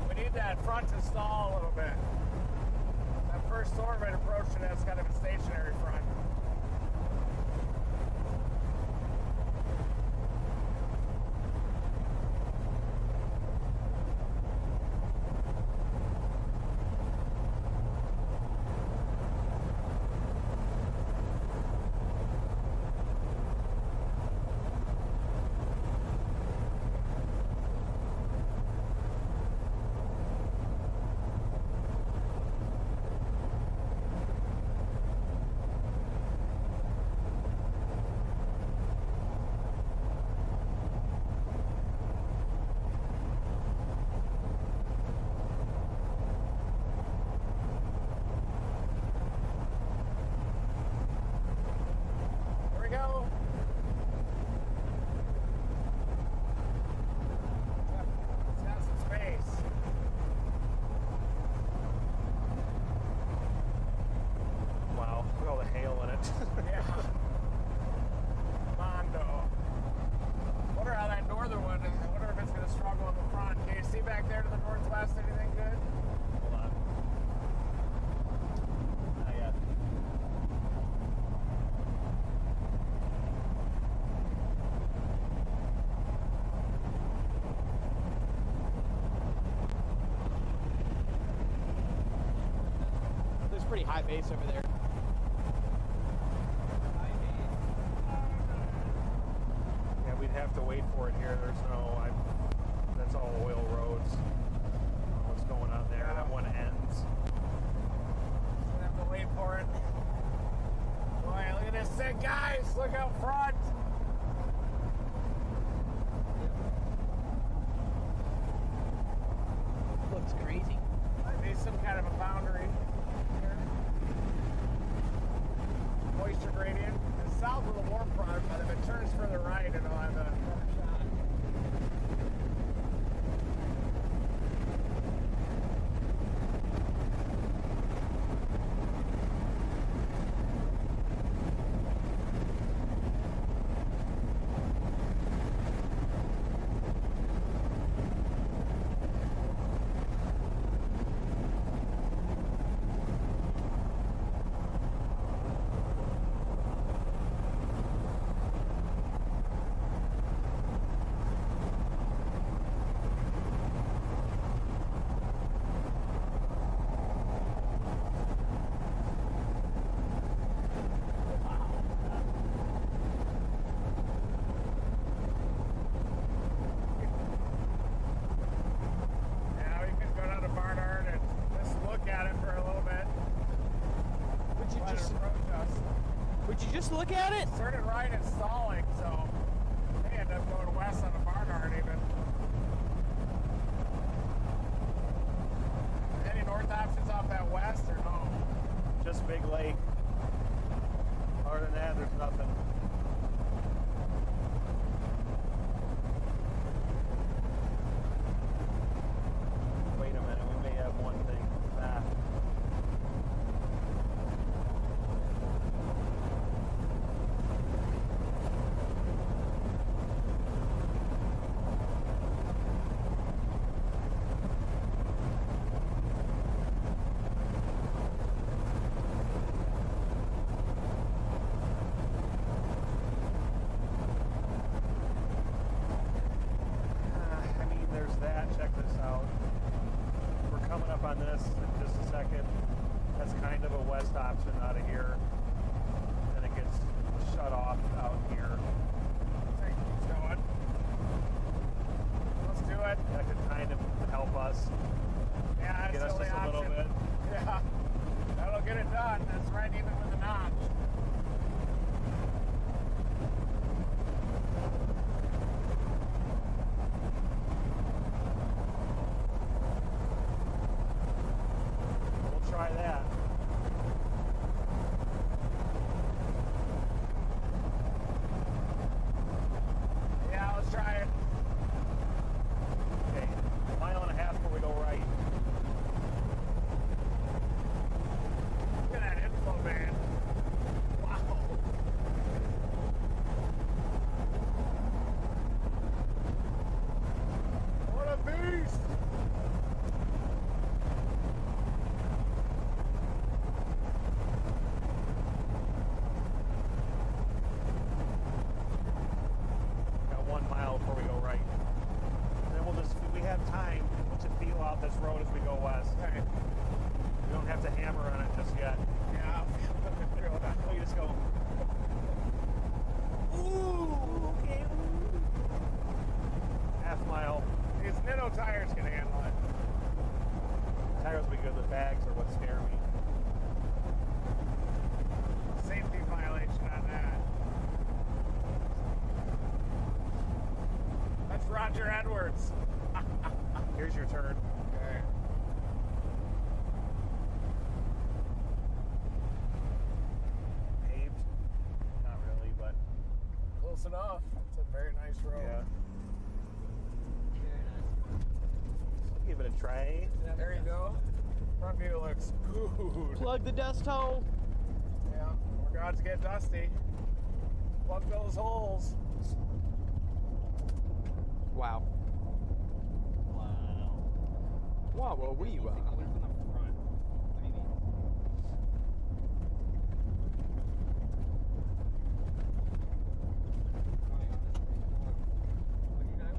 E: We need that front to stall a little bit. That first storm had approached and that's kind of a stationary front. Here we go. It's got some space.
G: Wow, look at all the hail in it.
E: Yeah. Mondo. Wonder how that northern one is. I wonder if it's going to struggle in the front. Can you see back there to the northwest anything good?
G: Hold on. Not yet.
F: There's pretty high base over there.
G: Yeah, we'd have to wait for it here. There's no, that's all oil roads. I don't know what's going on there? That one ends.
E: Gonna have to wait for it. Boy, look at this thing, guys! Look out front!
F: Looks crazy.
E: Might be some kind of a boundary here. Moisture gradient. It's south of the warm front, but if it turns further right, it'll have a better shot. Yeah, we could go down to Barnard and just look at it for a little bit.
F: Would you
E: Let it
F: just
E: approach us.
F: would you just look at it?
E: Started right and stalling, so they end up going west on the Barnard even. Any north options off that west or no?
G: Just Big Lake. Other than that, there's nothing. Wait a minute, we may have one thing. Ah. try that.
E: Yeah, let's try it.
G: Okay, a mile and a half before we go right.
E: Look at that info, man. Wow. What a beast!
G: Got 1 mile before we go right. And then we'll just, we have time to feel out this road as we go west.
E: Okay.
G: We don't have to hammer on it just yet.
E: Yeah,
G: We just go.
E: Ooh, okay.
G: Half mile.
E: These Nitto tires can handle it.
G: Tires will be good. The bags are what scare me.
E: Safety violation on that. That's Roger Edwards.
G: Here's your turn.
E: Okay.
G: Paved? Not really, but
E: Close enough. It's a very nice road.
G: yeah.
H: Very nice.
G: Give it a try.
E: There you go. Front view looks good.
F: Plug the dust hole.
E: Yeah, we're about to get dusty. Plug those holes.
F: Wow.
H: Wow.
F: Wow, well, we
H: From the front. What do you mean?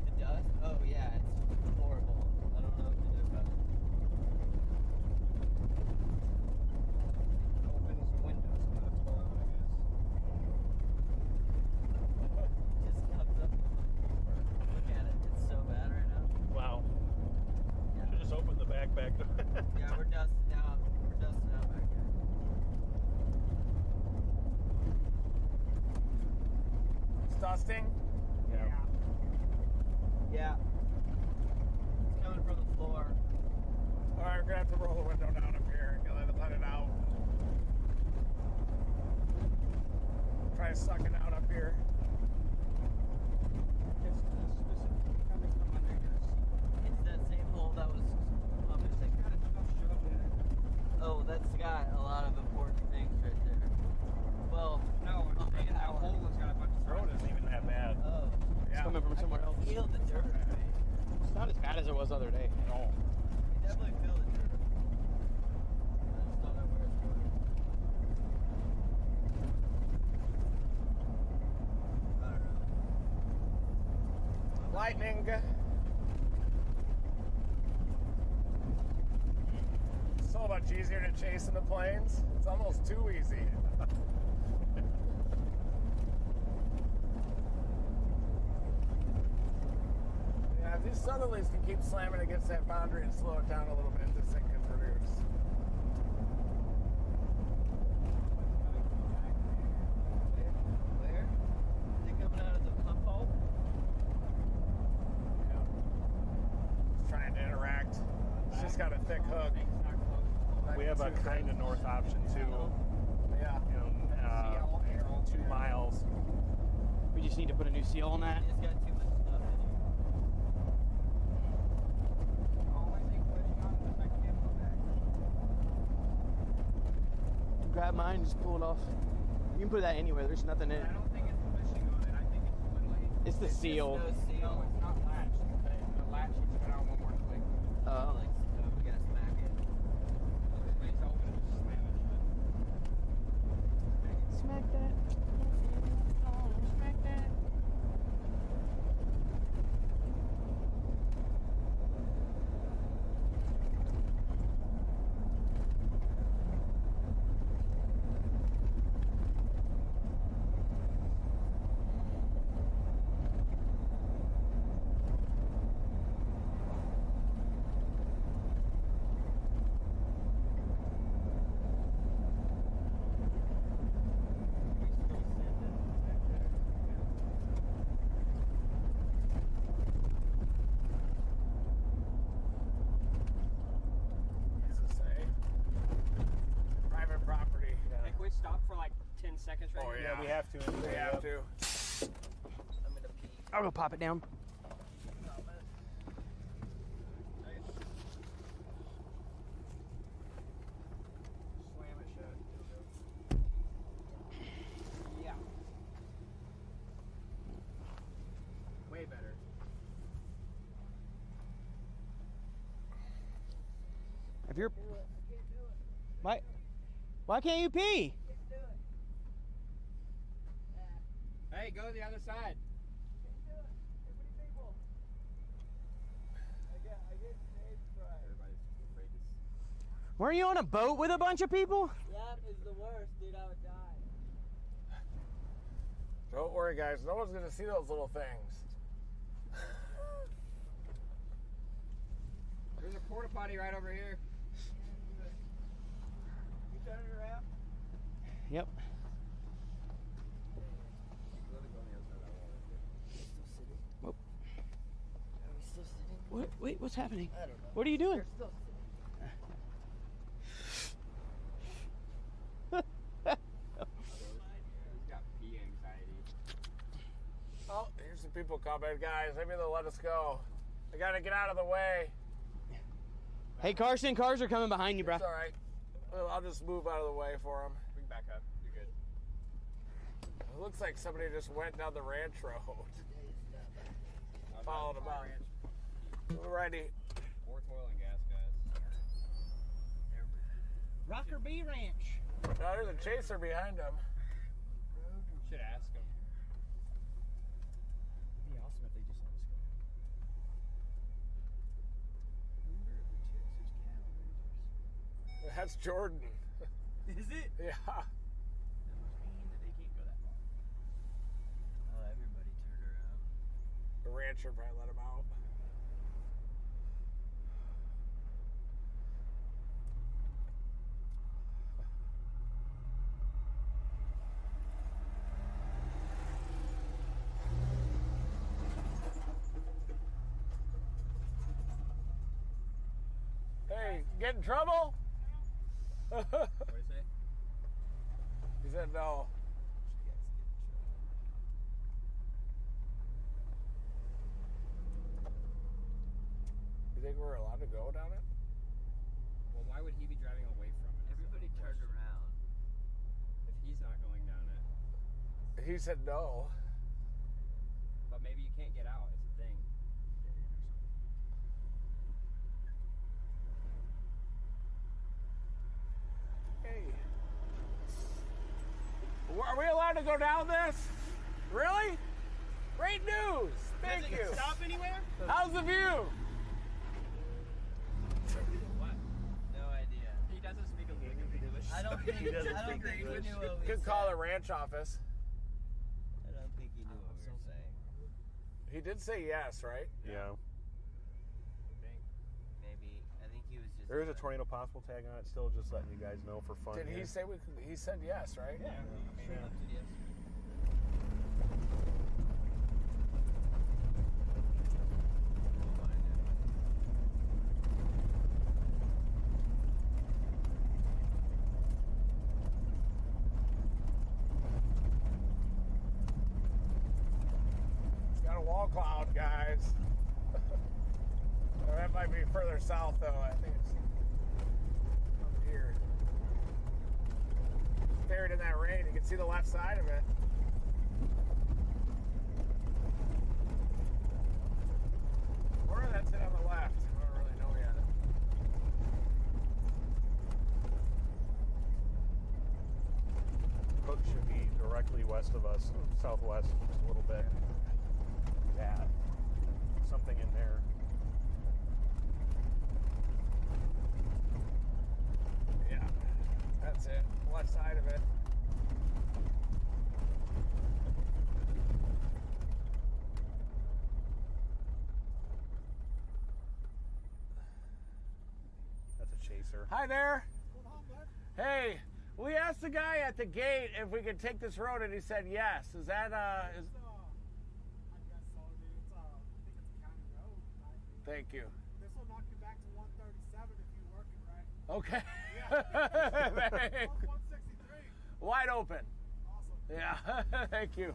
H: The dust? Oh yeah, it's horrible. I don't know what to do about it. Open some windows and let it blow out, I guess. Just comes up. Look at it. It's so bad right now.
G: Wow.
H: Yeah.
G: Should just open the back door.
H: Yeah, we're dusting out. We're dusting out back here.
E: It's dusting.
G: Yeah.
H: Yeah. It's coming from the floor.
E: All right, we're gonna have to roll the window down up here and let it out. Try sucking out up here.
H: It's that same hole that was up in Oh, that's got a lot of important things right there. Well, no, that hole has got a bunch
G: This road isn't even that bad.
H: Oh,
F: It's coming from somewhere else.
H: feel the dirt.
F: It's not as bad as it was the other day.
G: No.
H: You definitely feel the dirt. I just don't know where it's going. I don't know.
E: Lightning. So much easier to chase in the plains. It's almost too easy. Yeah, if these southerlies can keep slamming against that boundary and slow it down a little bit, this thing can produce.
H: Where? Is it coming out of the pump hole?
E: Yeah. It's trying to interact. It's just got a thick hook.
G: We have a kind of north option too.
E: Yeah.
G: In 2 miles.
F: We just need to put a new seal on that.
H: It's got too much stuff in here.
F: Grab mine, just pull it off. You can put that anywhere. There's nothing in it. It's the seal.
H: No seal.
E: It's not latched. The latch needs to go down one more click.
F: Oh.
H: Like, we gotta smack it.
E: It's open and just slam it shut.
F: Smack that. Smack that.
I: 10 seconds right
E: Oh,
I: here?
E: yeah.
G: We have to.
E: We have to.
H: I'm gonna pee.
F: I'll go pop it down.
I: Slam it shut.
H: Yeah.
I: Way better.
F: If you're... Why can't you pee?
I: Hey, go to the other side. Everybody's afraid to.
F: Weren't you on a boat with a bunch of people?
H: Yep, it's the worst, dude. I would die.
E: Don't worry, guys. No one's gonna see those little things.
I: There's a porta potty right over here.
H: You turn it around?
F: Yep. Whoop.
H: Are we still sitting?
F: What? Wait, what's happening?
H: I don't know.
F: What are you doing?
H: We're still sitting.
I: He's got pee anxiety.
E: Oh, here's some people coming, guys. Maybe they'll let us go. I gotta get out of the way.
F: Hey, Carson, cars are coming behind you, bro.
E: It's all right. Well, I'll just move out of the way for them.
I: Bring back up. You're good.
E: It looks like somebody just went down the ranch road. Followed them out. Alrighty.
I: Fourth oil and gas, guys.
H: Rocker B Ranch.
E: Now there's a chaser behind them.
I: Should ask him.
H: It'd be awesome if they just let us go.
E: That's Jordan.
H: Is it?
E: Yeah.
H: That must mean that they can't go that far. Oh, everybody turned around.
E: The rancher probably let him out. Hey, get in trouble?
I: What do you say?
E: He said no. You think we're allowed to go down it?
I: Well, why would he be driving away from it?
H: Everybody turned around.
I: If he's not going down it.
E: He said no.
I: But maybe you can't get out. It's a thing.
E: Hey. Are we allowed to go down this? Really? Great news. Thank you.
H: Stop anywhere?
E: How's the view?
I: What?
H: No idea.
I: He doesn't speak a lick of English.
H: I don't think he knew what we
E: Could call
H: said.
E: the ranch office.
H: I don't think he knew what we were saying.
E: He did say yes, right?
G: Yeah.
H: Maybe. I think he was just.
G: There is a tornado possible tag on it. Still just letting you guys know for fun.
E: Did he
G: here.
E: say we could? He said yes, right?
G: Yeah.
H: Yes.
E: Got a wall cloud, guys. That might be further south, though. I think it's up here. Buried in that rain. You can see the left side of it. Or that's it on the left. I don't really know yet.
G: Hook should be directly west of us, southwest, just a little bit. Yeah. Something in there.
E: Yeah, that's it. Left side of it.
G: That's a chaser.
E: Hi there. Hey, we asked the guy at the gate if we could take this road, and he said yes. Is that
K: I guess so, dude. I think it's a county road.
E: Thank you.
K: This will knock you back to 137 if you're working right.
E: Okay.
K: Yeah.
E: Thanks.
K: 163.
E: Wide open. Yeah, thank you.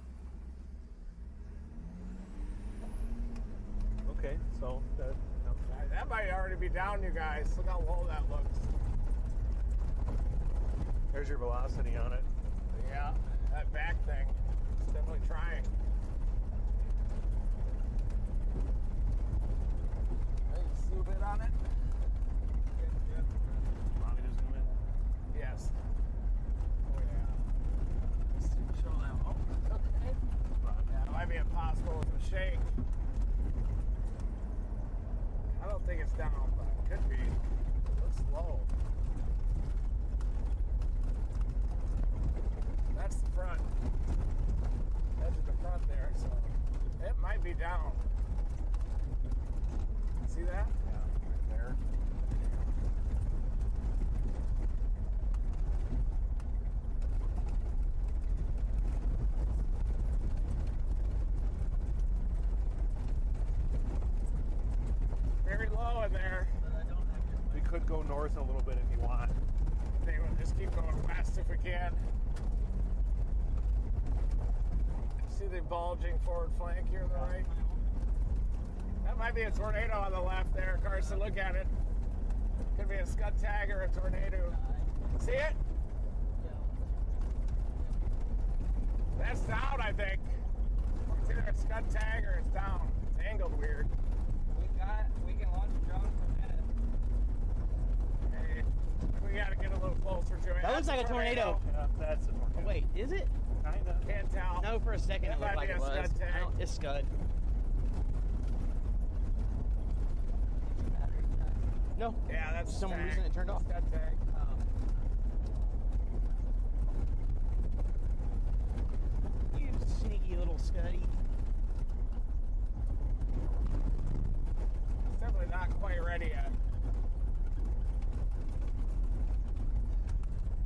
G: Okay, so
E: That might already be down, you guys. Look how low that looks.
G: there's your velocity on it.
E: Yeah, that back thing. It's definitely trying. Hey, zoom in on it.
G: Want me to zoom in?
E: Yes. Oh yeah. Just to show them. Oh, okay. Yeah, it might be impossible with the shake. I don't think it's down, but it could be. It looks low. That's the front. Edge of the front there, so it might be down. See that?
G: Yeah, right there.
E: Very low in there.
G: We could go north a little bit if you want.
E: I think we'll just keep going west if we can. See the bulging forward flank here on the right? That might be a tornado on the left there, Carson. Look at it. Could be a scud tag or a tornado. See it? That's down, I think. It's either a scud tag or it's down. It's angled weird.
H: We can launch a drone from that.
E: Hey, we gotta get a little closer to it.
H: That looks
E: That's
H: like a tornado.
G: Yeah, that's a tornado.
H: Oh, wait, is it?
G: Kinda.
E: Can't tell.
H: No, for a second
E: That
H: it looked
E: might
H: like
E: be
H: it
E: a
H: was.
E: scud tag.
H: I don't- It's Scud. No.
E: Yeah, that's
H: For some
E: tag.
H: reason it turned off.
E: Scud tag.
H: You sneaky little Scuddy.
E: It's definitely not quite ready yet.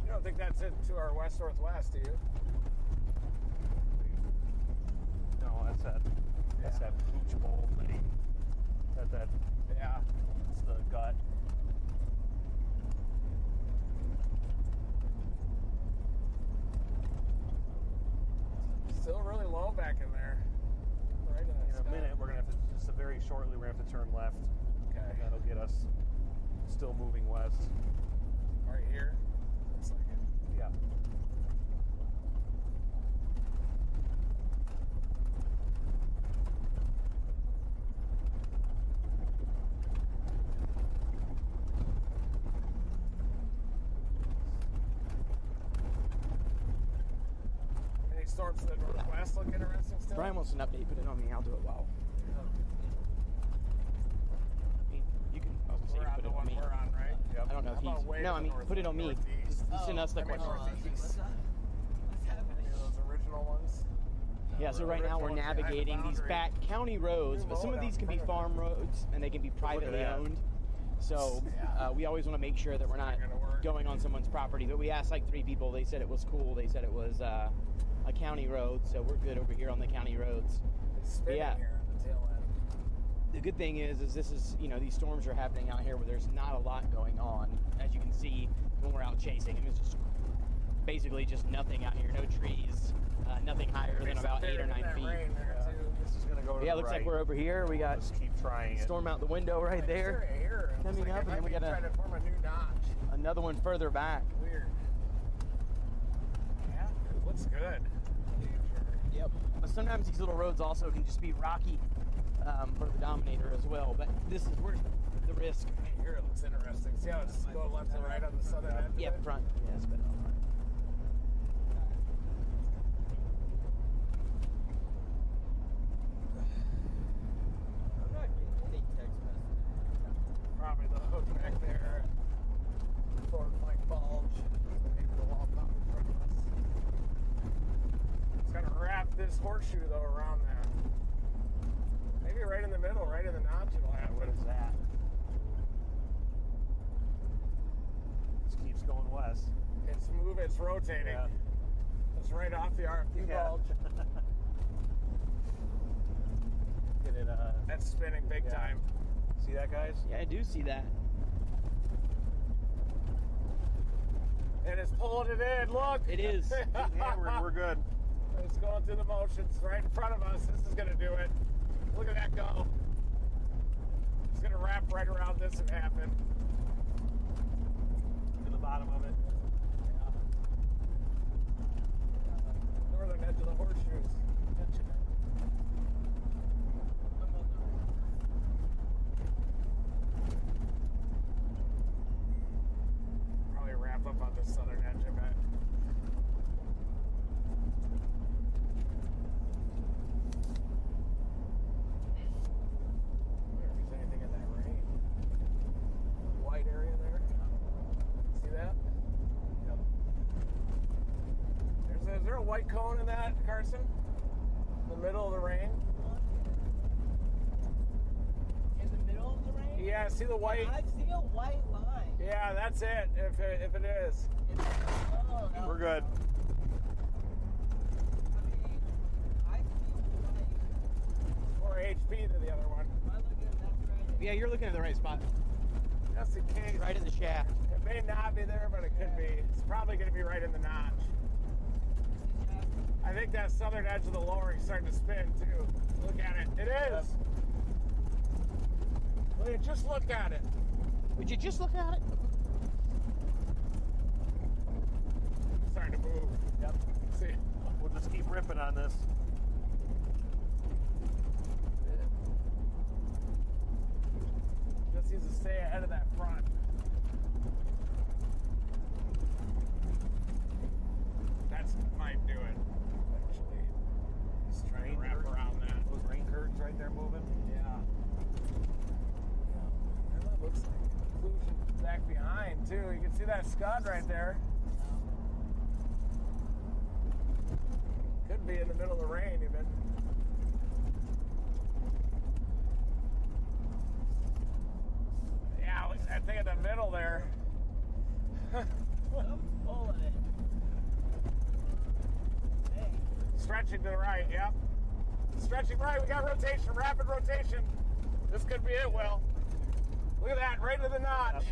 E: You don't think that's it to our west-northwest, do you?
G: No, that's that pooch bowl thing. That
E: Yeah.
G: it's the gut.
E: Still really low back in there. Right in that
G: In a
E: sky.
G: minute, we're gonna have to just very shortly. We're gonna have to turn left.
E: Okay.
G: And that'll get us still moving west.
E: Right here. Looks like it.
G: Yeah.
E: Any storms to the northwest look interesting still?
H: Brian wants an update. Put it on me. I'll do it well. I mean, you can. I was gonna say
E: We're
H: you
E: on
H: put
E: the
H: it on
E: one
H: me.
E: we're on, right?
G: Yep.
H: I don't know if
E: How about
H: he's.
E: way
H: No,
E: to
H: I
E: the
H: mean,
E: north,
H: put it on me.
E: northeast?
H: You send us the
E: I mean,
H: question.
E: northeast. Any of those original ones?
H: Yeah, so right now we're
E: Original ones behind the
H: navigating these
E: boundary.
H: back county roads, but some of these can be farm roads and they can be privately
G: that.
H: owned. So we always want to make sure that we're not
E: Not gonna work.
H: going on someone's property. But we asked like 3 people. They said it was cool. They said it was a county road, so we're good over here on the county roads.
E: It's spinning
H: Yeah.
E: here on the tail end.
H: The good thing is this is, you know, these storms are happening out here where there's not a lot going on. As you can see when we're out chasing, it's just basically just nothing out here. No trees, nothing higher than about 8 or 9 feet.
E: Rain there too.
G: This is gonna go to
H: Yeah,
G: the
H: looks
G: right.
H: like we're over here. We got
G: Let's keep trying it.
H: storm out the window right there.
E: Here, it looks
H: Coming
E: like
H: up,
E: it
H: and then
E: might
H: we
E: be
H: got
E: trying to form a new notch.
H: another one further back.
E: Weird. Yeah, it looks good.
H: Yep. But sometimes these little roads also can just be rocky for the Dominator as well. But this is where's the risk.
E: Here it looks interesting. See how it's going left and right on the southern end? of
H: Yep,
E: it?
H: front. Yeah, it's better.
L: I'm not getting any text messages.
E: Probably the hook back there. Forward flank bulge. Maybe the wall pump in front of us. It's gonna wrap this horseshoe though around that. Maybe right in the middle, right in the notch it'll happen.
G: What is that? This keeps going west.
E: It's moving, it's rotating.
G: Yeah.
E: It's right off the RFP
G: Yeah.
E: bulge.
G: Get it.
E: That's spinning big
G: Yeah.
E: time.
G: See that, guys?
H: Yeah, I do see that.
E: And it's pulling it in. Look.
H: It is.
G: Hammered, we're good.
E: It's going through the motions right in front of us. This is going to do it. Look at that go. It's going to wrap right around this and happen.
G: To the bottom of it.
E: Northern edge of the horseshoes. Probably wrap up on the southern edge of it. Wonder if there's anything in that rain. White area there. See that? Yep. Is there a white cone in that, Carson? In the middle of the rain?
L: In the middle of the rain?
E: Yeah, see the white?
L: I see a white line.
E: Yeah, that's it, if it is.
L: Oh, no.
G: We're good.
L: I see
E: More HP than the other one.
H: Yeah, you're looking at the right spot.
E: Just in case.
H: Right in the shaft.
E: It may not be there, but it could be. It's probably going to be right in the notch. I think that southern edge of the lowering's starting to spin too. Look at it. It is. Will you just look at it?
H: Would you just look at it?
E: It's starting to move.
G: Yep.
E: See?
G: We'll just keep ripping on this.
E: Just needs to stay ahead of that front. That might do it. Actually, just trying to wrap around that.
G: Those rain curtains right there moving.
E: Yeah. And that looks like conclusion back behind too. You can see that scud right there. Could be in the middle of the rain even. Yeah, look at that thing in the middle there.
L: I'm full of it. Hey.
E: Stretching to the right, yep. Stretching right, we got rotation, rapid rotation. This could be it, Will. Look at that, right to the notch.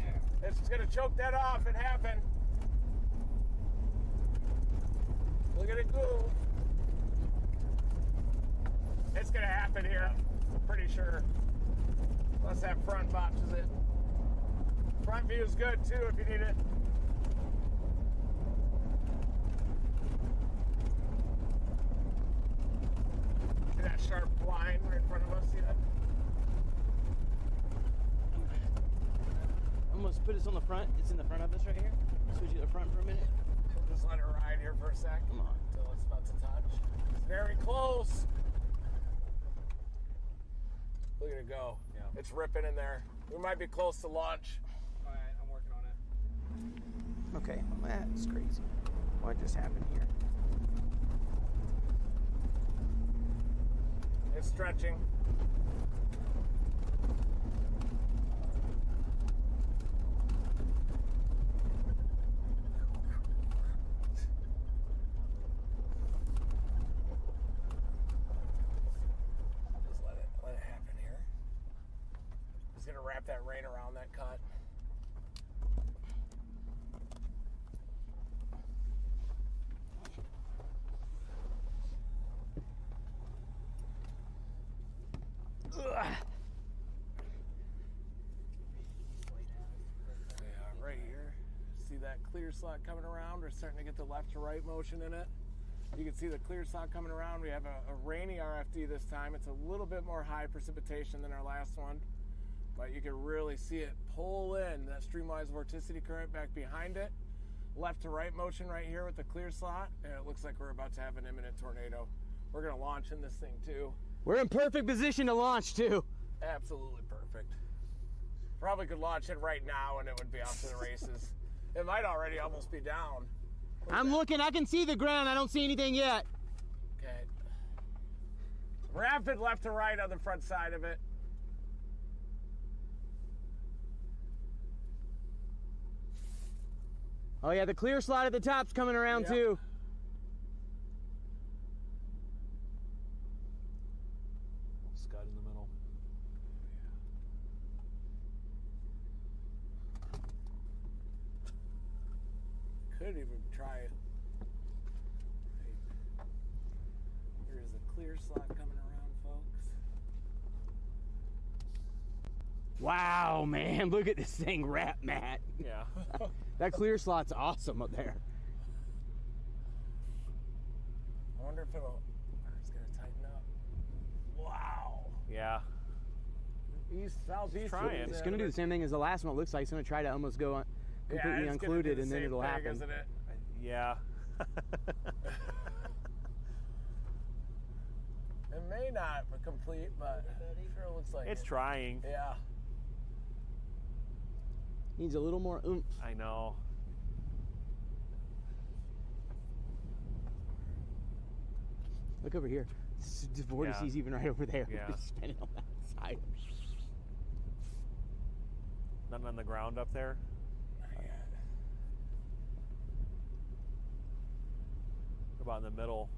E: It's gonna choke that off, it happened. Look at it go. It's gonna happen here, I'm pretty sure. Unless that front botches it. Front view is good too if you need it. See that sharp line right in front of us, see that?
H: Almost put us on the front. It's in the front of us right here. Switch to the front for a minute.
E: We'll just let it ride here for a sec.
H: Come on.
E: Until it's about to touch. It's very close. Look at it go.
G: Yeah.
E: It's ripping in there. We might be close to launch.
L: Alright, I'm working on it.
H: Okay, well, that's crazy. What just happened here?
E: It's stretching. Just let it happen here. Just gonna wrap that rain around that cut. Yeah, right here. See that clear slot coming around? We're starting to get the left to right motion in it. You can see the clear slot coming around. We have a rainy RFD this time. It's a little bit more high precipitation than our last one, but you can really see it pull in that streamwise vorticity current back behind it. Left to right motion right here with the clear slot, and it looks like we're about to have an imminent tornado. We're gonna launch in this thing too.
H: We're in perfect position to launch too.
E: Absolutely perfect. Probably could launch it right now and it would be off to the races. It might already almost be down.
H: I'm looking. I can see the ground. I don't see anything yet.
E: Okay. Rapid left to right on the front side of it.
H: Oh yeah, the clear slot at the top's coming around
E: Yep.
H: too.
G: Scud in the middle.
E: Could
K: clear slot coming around, folks.
H: Wow, man, look at this thing wrap, Matt.
G: Yeah.
H: That clear slot's awesome up there.
K: I wonder if it's gonna tighten up. Wow.
G: Yeah.
K: East, southeast.
G: trying.
H: It's gonna do the same thing as the last one. It looks like it's gonna try to almost go completely uncluded, and then it'll happen.
K: Isn't it?
G: Yeah.
K: It may not be complete, but it sure looks like
G: It's
K: it.
G: trying.
K: Yeah.
H: Needs a little more oomph.
G: I know.
H: Look over here. The vortices even right over there.
G: Yeah.
H: It's spinning on that side.
G: Nothing on the ground up there. What about in the middle?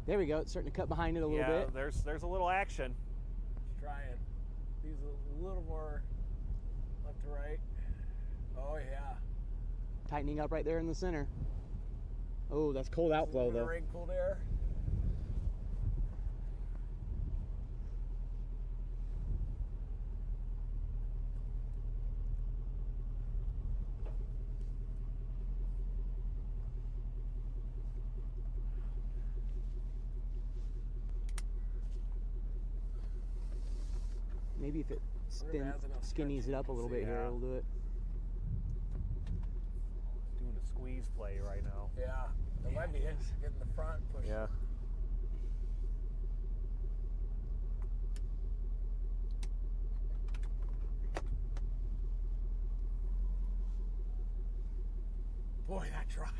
H: There we go. It's starting to cut behind it a little bit.
G: There's a little action.
K: Trying. These a little more left to right. Oh yeah.
H: Tightening up right there in the center. Oh, that's cold outflow though.
K: Rig cold air.
H: Maybe if it
K: has enough
H: skinnies it up a little bit here,
G: Yeah.
H: it'll do it.
G: Doing a squeeze play right now.
K: Yeah. It might be getting the front push.
G: Yeah.
K: Boy, that tried.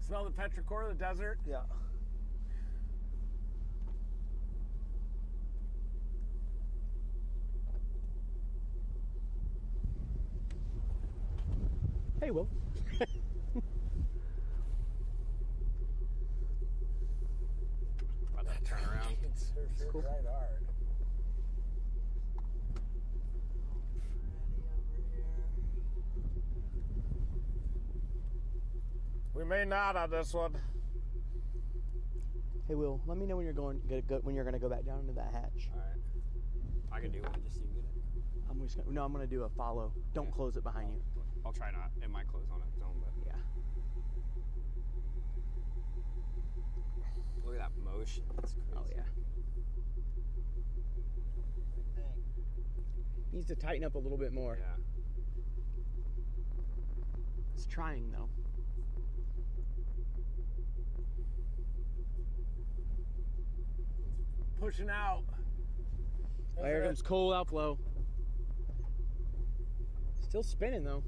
K: Smell the petrichor, the desert?
F: Yeah.
H: Hey, Will.
I: About that turnaround.
K: It's sure
H: Cool.
K: tried hard. We may not on this one.
H: Hey, Will. Let me know when you're going to go back down into that hatch.
I: All right. I can do it. Just so you get it.
H: I'm gonna do a follow. Don't close it behind you.
I: I'll try not. It might close on its own, but
H: Yeah.
I: look at that motion. It's crazy.
H: Oh yeah. Needs to tighten up a little bit more.
I: Yeah.
H: It's trying though.
K: Pushing out.
H: There comes cold outflow. Still spinning though.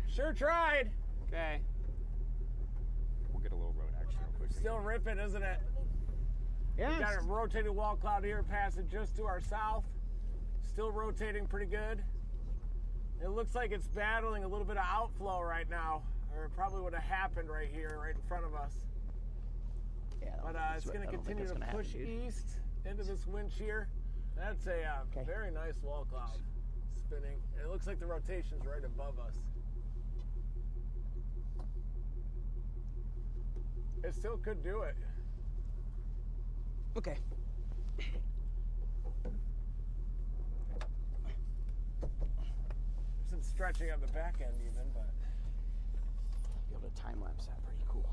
K: Sure tried.
I: Okay. We'll get a little road action real quick.
K: Still ripping, isn't it?
H: Yeah.
K: We got a rotating wall cloud here passing just to our south. Still rotating pretty good. It looks like it's battling a little bit of outflow right now, or it probably would have happened right here, right in front of us.
H: Yeah.
K: But it's going to continue to push east into this wind shear. That's a very nice wall cloud spinning. And it looks like the rotation's right above us. It still could do it.
H: Okay.
K: Some stretching on the back end even, but
H: Be able to time lapse that pretty cool.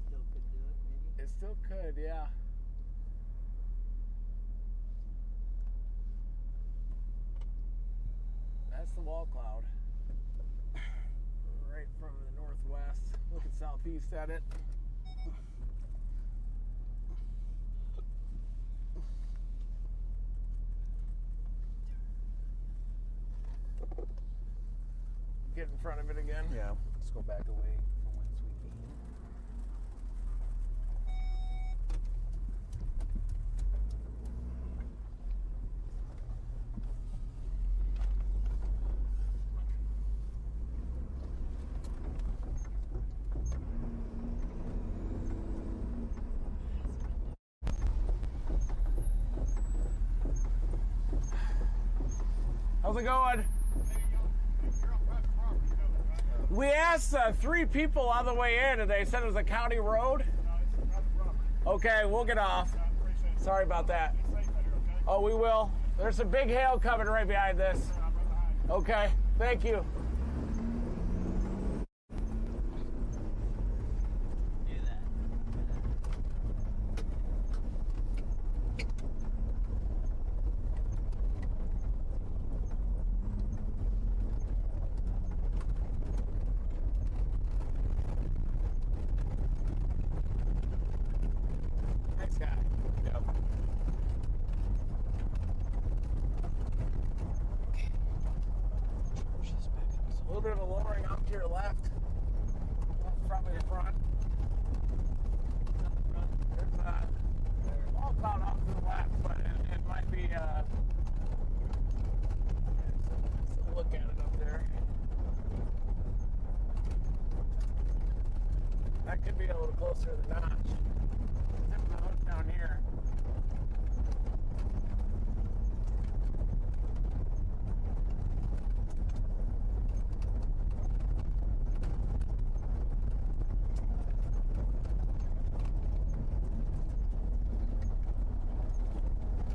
L: Still could do it, maybe.
K: it still could, yeah. That's the wall cloud. Right from the northwest, looking southeast at it. Get in front of it again.
G: Yeah. Let's go back away from wind sweeping.
K: How's it going? We asked 3 people on the way in, and they said it was a county road. Okay, we'll get off. Sorry about that. Oh, we will. There's some big hail coming right behind this. Okay, thank you. Nice guy. Yep. A little bit of a lowering up to your left. Probably your front. There's a wall cloud off to the left, but it might be let's look at it up there. That could be a little closer to the notch. Tip of the hook down here.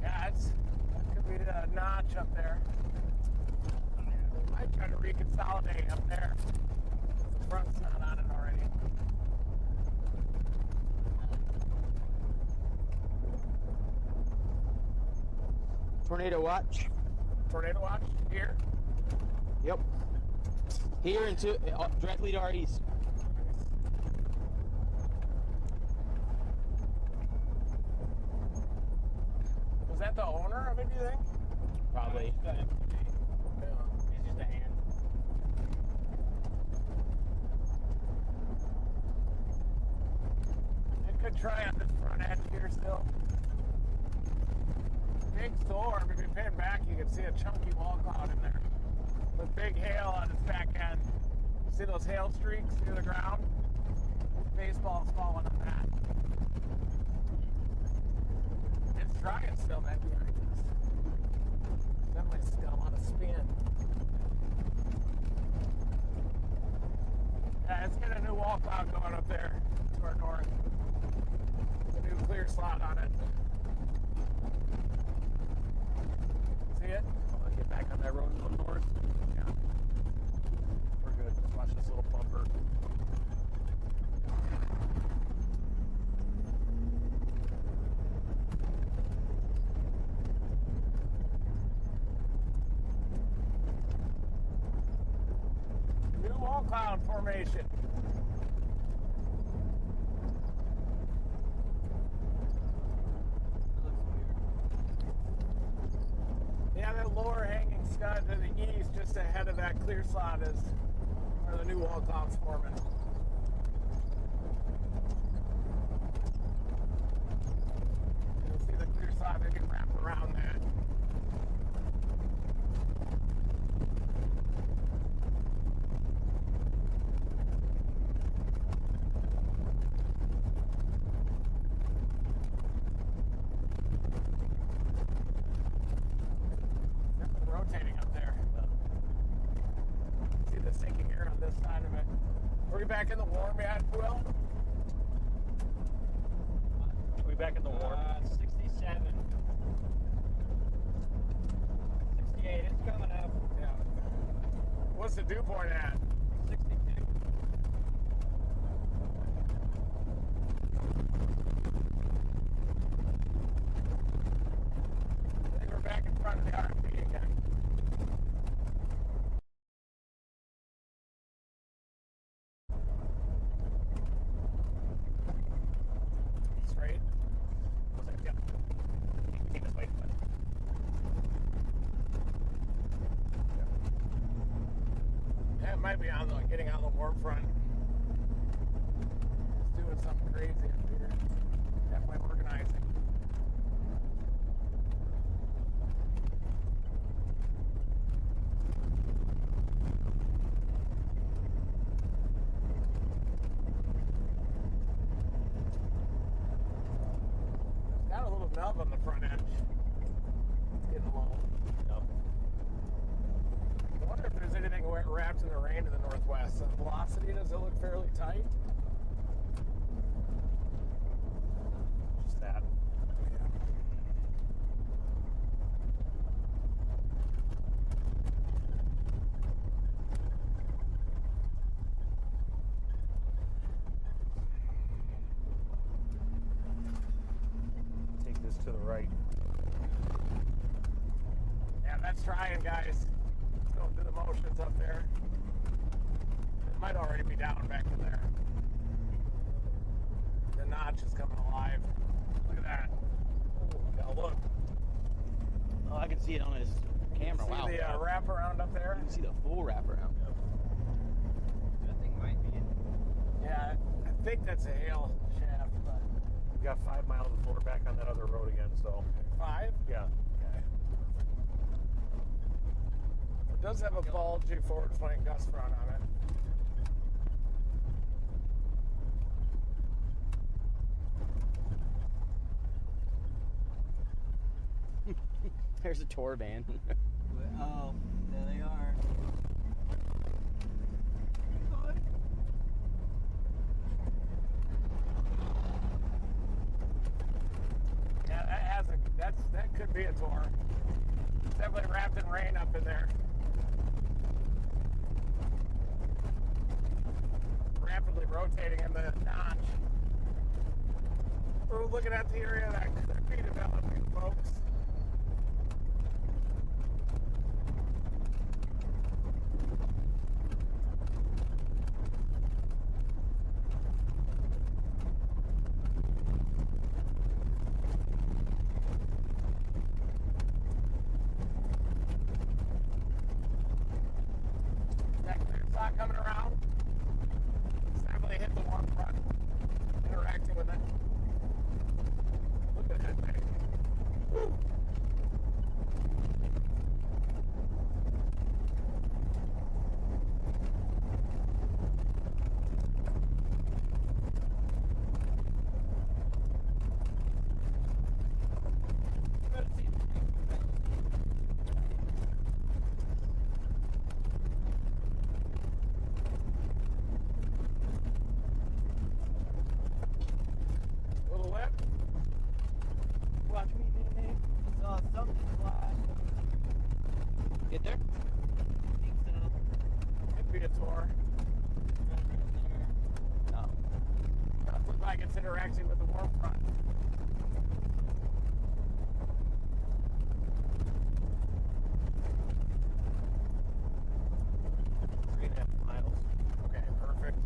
K: Yeah, that could be a notch up there. I might try to reconsolidate up there. The front's not on it already.
H: Tornado watch.
K: Tornado watch here.
H: Yep. Here and directly to our east.
K: Was that the owner of it, do you think?
H: Probably.
K: Yeah.
H: It's just a hand.
K: It could try on this front edge here still. Big storm. If you pan back, you can see a chunky wall cloud in there. With big hail on its back end. See those hail streaks near the ground? Baseball's falling on that. It's drying still back behind us. Definitely still on a spin. Yeah, it's got a new wall cloud going up there to our north. A new clear slot on it. See it? I'll get back on that road and go north. Yeah. We're good. Just watch this little bumper. New wall cloud formation. Yeah, that lower hanging scud to the east, just ahead of that clear slot, is where the new wall cloud's forming. You'll see the clear slot maybe wrap around that. Rotating up there. See the sinking air on this side of it. Are we back in the warm yet, Will?
G: Are we back in the warm?
L: 67. 68, it's coming up.
K: Yeah. What's the dew point at?
L: 62.
K: I think we're back in front of the RFP again. Straight.
G: Yeah. Keep this way, but
K: Yeah, it might be on the getting on the warm front. It's doing something crazy up here. Definitely organizing. It's got a little nub on the front edge. It's getting low.
G: Yep.
K: wonder if there's anything wrapped in the rain to the northwest. The velocity, does it look fairly tight?
G: Just that. Take this to the right.
K: Yeah, that's trying, guys. It's going through the motions up there. It might already be down back in there. The notch is coming alive. Look at that. Oh, God, look.
H: Oh, I can see it on his camera.
K: See
H: Wow.
K: the wraparound up there?
H: You can see the full wraparound.
L: That thing might be in.
K: Yeah, I think that's a hail shaft, but
G: We got 5 miles of floor back on that other road again, so
K: 5?
G: yeah.
K: Okay. It does have a bulgy forward flank gust front on it.
H: There's a tour van.
L: Oh, there they are.
K: Yeah, that has a that could be a tour. It's definitely wrapped in rain up in there. Rapidly rotating in the notch. We're looking at the area that could be developing, folks. That clear shot coming around. It's definitely hit the warm front. Interacting with it. Look at that thing. Woo. Little lip.
H: Watch me, man.
L: Saw something flash.
H: Get there?
L: I think so.
K: Could be a tour.
H: No.
K: Does look like it's interacting with the warm front.
G: Three and a half miles.
K: Okay, perfect.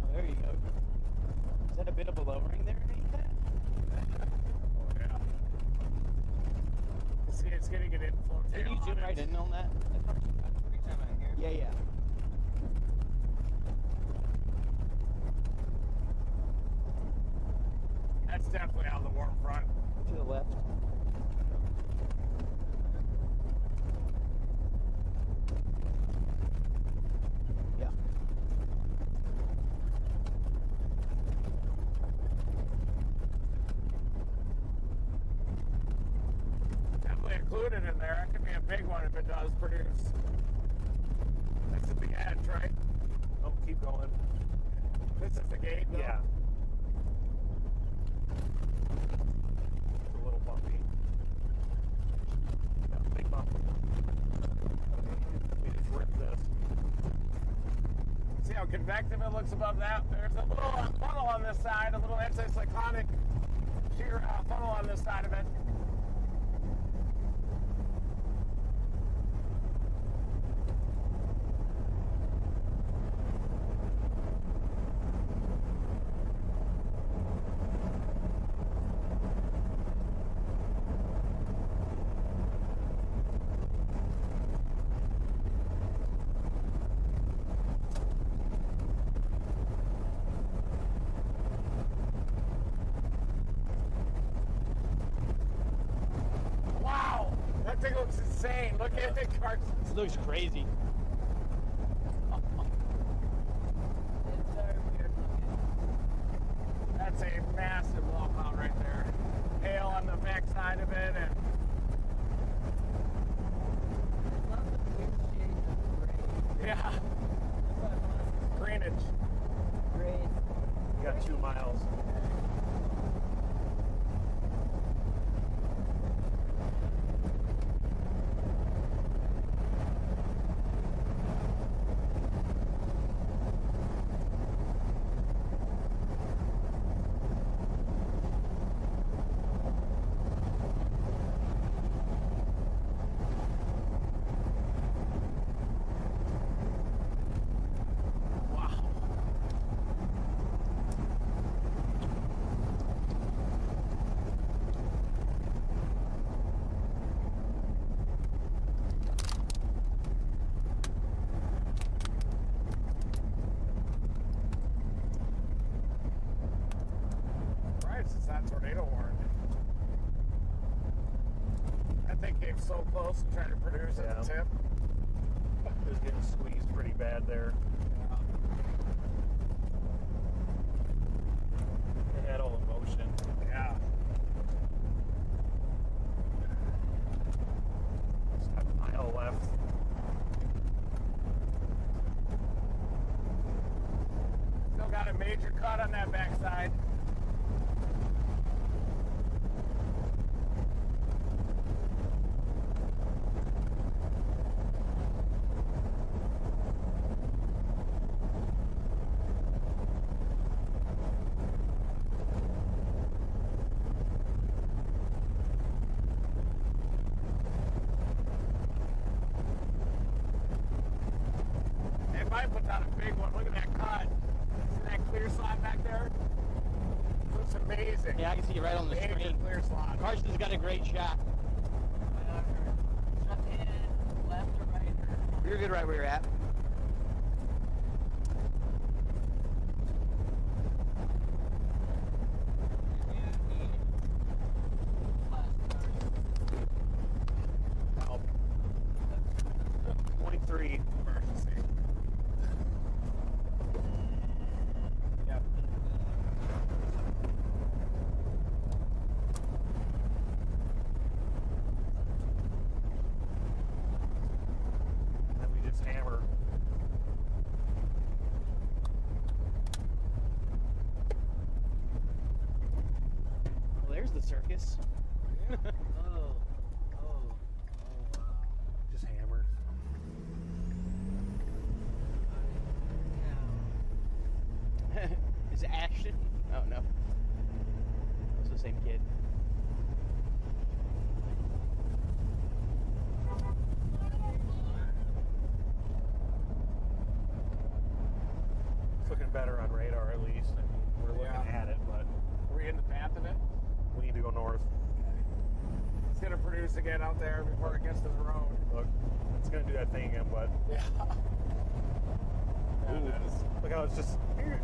H: Oh, there you go. Is that a bit of a lowering there?
K: Oh, yeah. See, it's getting an inflow
H: Can
K: tail
H: you zoom
K: on
H: right
K: it.
H: in on that?
L: Every time I hear.
H: Yeah, yeah.
K: That's definitely on the warm front.
H: To the left. Yeah.
K: Definitely included in there. It could be a big one if it does produce. That's the big edge, right?
G: Oh, keep going.
K: This is the gate, though.
G: Yeah. It's a little bumpy. Yeah, big bump. We just ripped this.
K: See how convective it looks above that? There's a little funnel on this side, a little anticyclonic shear funnel on this side of it. Wow, that thing looks insane. Look at it, Carson.
H: This looks crazy.
K: That's a massive walkout right there. Hail on the backside so close and trying to produce at the tip.
G: It was getting squeezed pretty bad there. It had all the motion.
K: Yeah.
G: Just got a mile left.
K: Still got a major cut on that backside. If I put down a big one, look at that cut. See that clear slot back there? Looks amazing.
H: Yeah, I can see you right on the
K: Major
H: screen.
K: clear slot.
H: Carson's got a great shot.
L: Left or right?
H: You're good right where you're at.
K: Help.
G: 23.
K: Emergency. Yep.
G: And then we just hammer.
H: Well, there's the circus.
G: Just hammer.
H: Is it Ashton? Oh, no. It's the same kid.
G: It's looking better on radar at least. I mean, we're looking
K: Yeah.
G: at it, but
K: Are we in the path of it?
G: we need to go north.
K: It's gonna produce again out there before it gets to the road.
G: Look, it's gonna do that thing again, but
K: Yeah.
G: ooh, look how it's just here.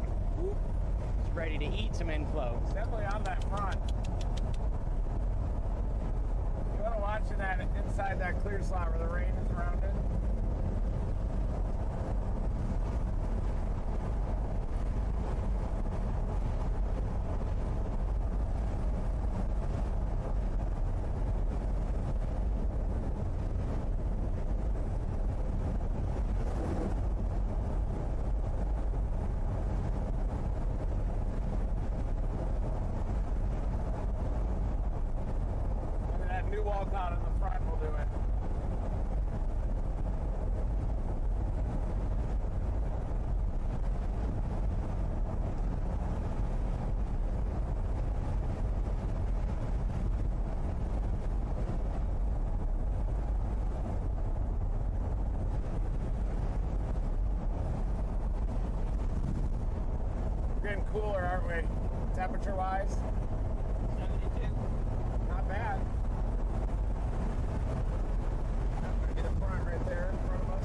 H: It's ready to eat some inflow.
K: It's definitely on that front. You want to watch that inside that clear slot where the rain is around it? Maybe that new wall cloud in the front will do it. We're getting cooler, aren't we? Temperature-wise?
L: 72.
K: Not bad. Look at the front right there in front of us.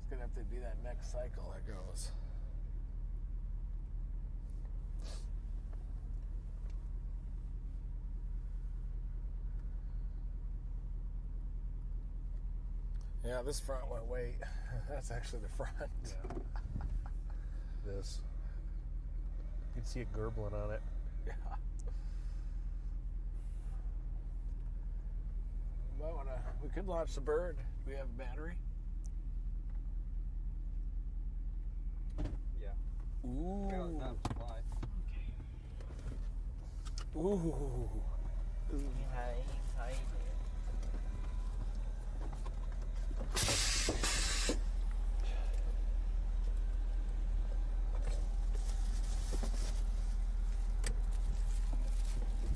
K: It's gonna have to be that next cycle that goes. Yeah, this front went way. That's actually the front.
G: This. You can see it gurgling on it.
K: Yeah. Might wanna. We could launch the bird. Do we have a battery?
I: Yeah.
K: Ooh. Ooh. Ooh.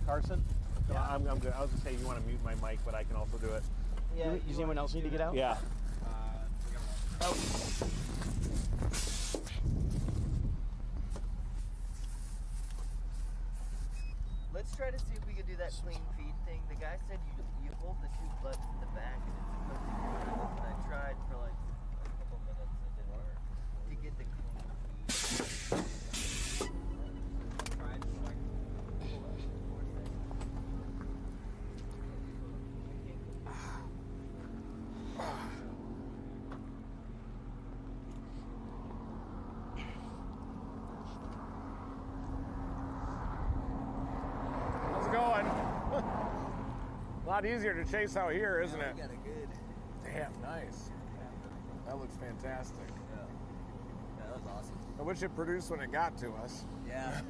G: Carson? Yeah. I'm good. I was gonna say you want to mute my mic, but I can also do it.
H: Yeah. Does anyone else need to get out?
G: Yeah.
L: Let's try to see if we can do that clean feed thing. The guy said you hold the two buttons in the back and it's supposed to do it. And I tried for like a couple minutes and it didn't work. To get the clean feed. Tried for like 4 seconds.
K: How's it going? A lot easier to chase out here, isn't it?
L: We got a good.
K: Damn, nice. That looks fantastic.
L: Yeah. That was awesome.
K: I wish it produced when it got to us.
L: Yeah.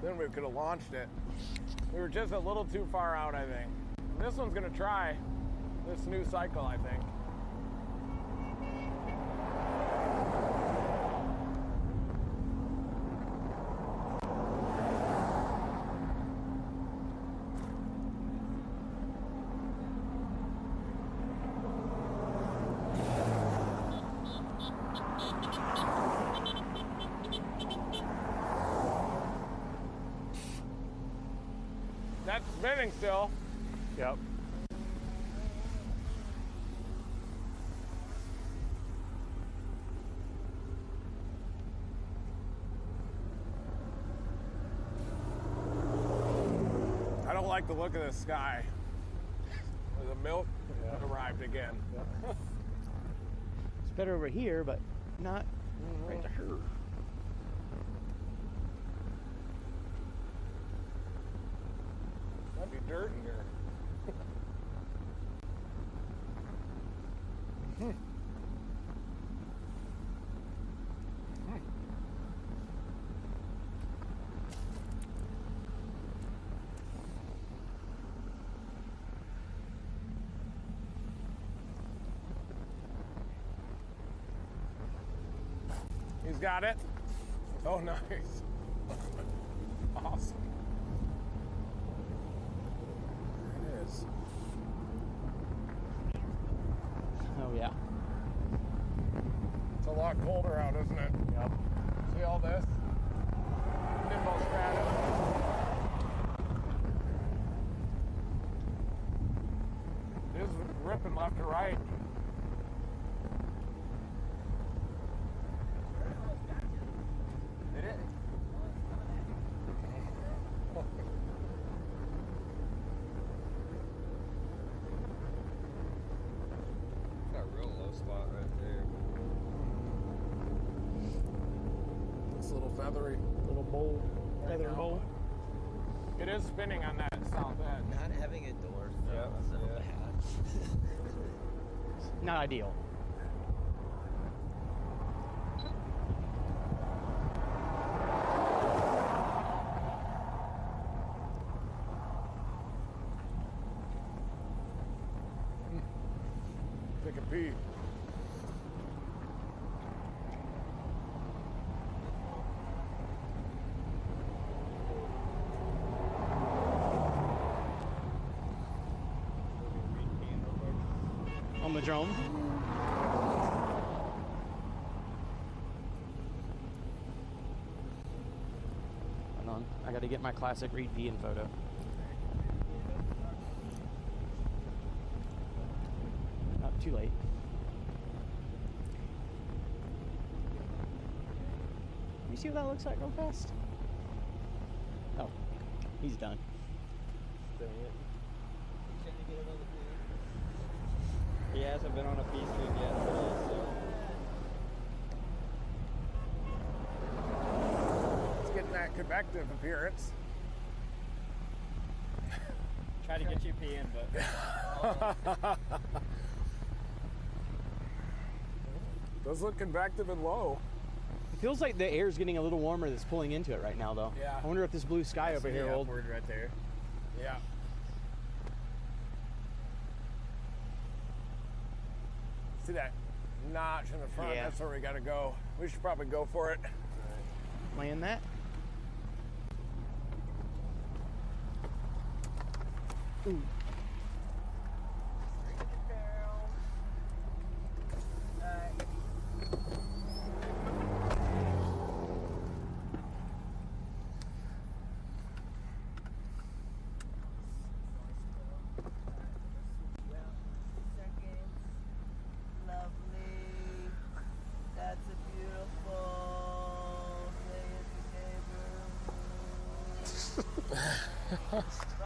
K: Then we could have launched it. We were just a little too far out, I think. And this one's gonna try this new cycle, I think. That's spinning still.
G: Yep.
K: I don't like the look of the sky. The milk arrived again.
H: It's better over here, but not right to her.
K: Might be dirt in here. He's got it. Oh, nice. Awesome. There it is.
H: Oh yeah.
K: It's a lot colder out, isn't it?
G: Yep.
K: See all this? Nimbostratus. It is ripping left to right. Did it?
I: Got a real low spot right there.
K: This little feathery
H: Little bowl, feather
K: now.
H: bowl.
K: It is spinning on that south end.
L: Not having a door so bad.
H: Not ideal.
K: Take a pee.
H: On the drone. Hold on. I got to get my classic Reed P in photo. Not too late. Let me see what that looks like real fast. Oh, he's done.
I: He hasn't been on a pea streak yet today, so.
K: It's getting that convective appearance.
I: Try to get you peeing, but.
K: Does look convective and low.
F: feels like the air's getting a little warmer that's pulling into it right now, though.
K: Yeah.
F: I wonder if this blue sky over here will.
K: Upward right there. Yeah. See that notch in the front?
F: Yeah.
K: That's where we got to go. We should probably go for it.
F: Land that. Ooh.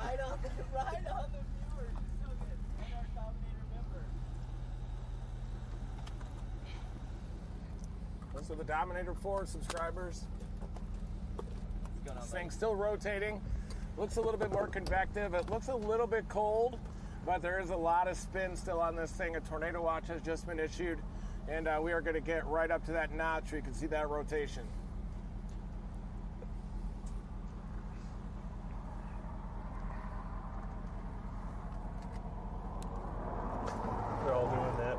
L: Right on the viewers. So good. And our Dominator member.
K: Those are the Dominator 4 subscribers. This thing's still rotating. Looks a little bit more convective. It looks a little bit cold, but there is a lot of spin still on this thing. A tornado watch has just been issued, and we are going to get right up to that notch so you can see that rotation.
G: They're all doing that.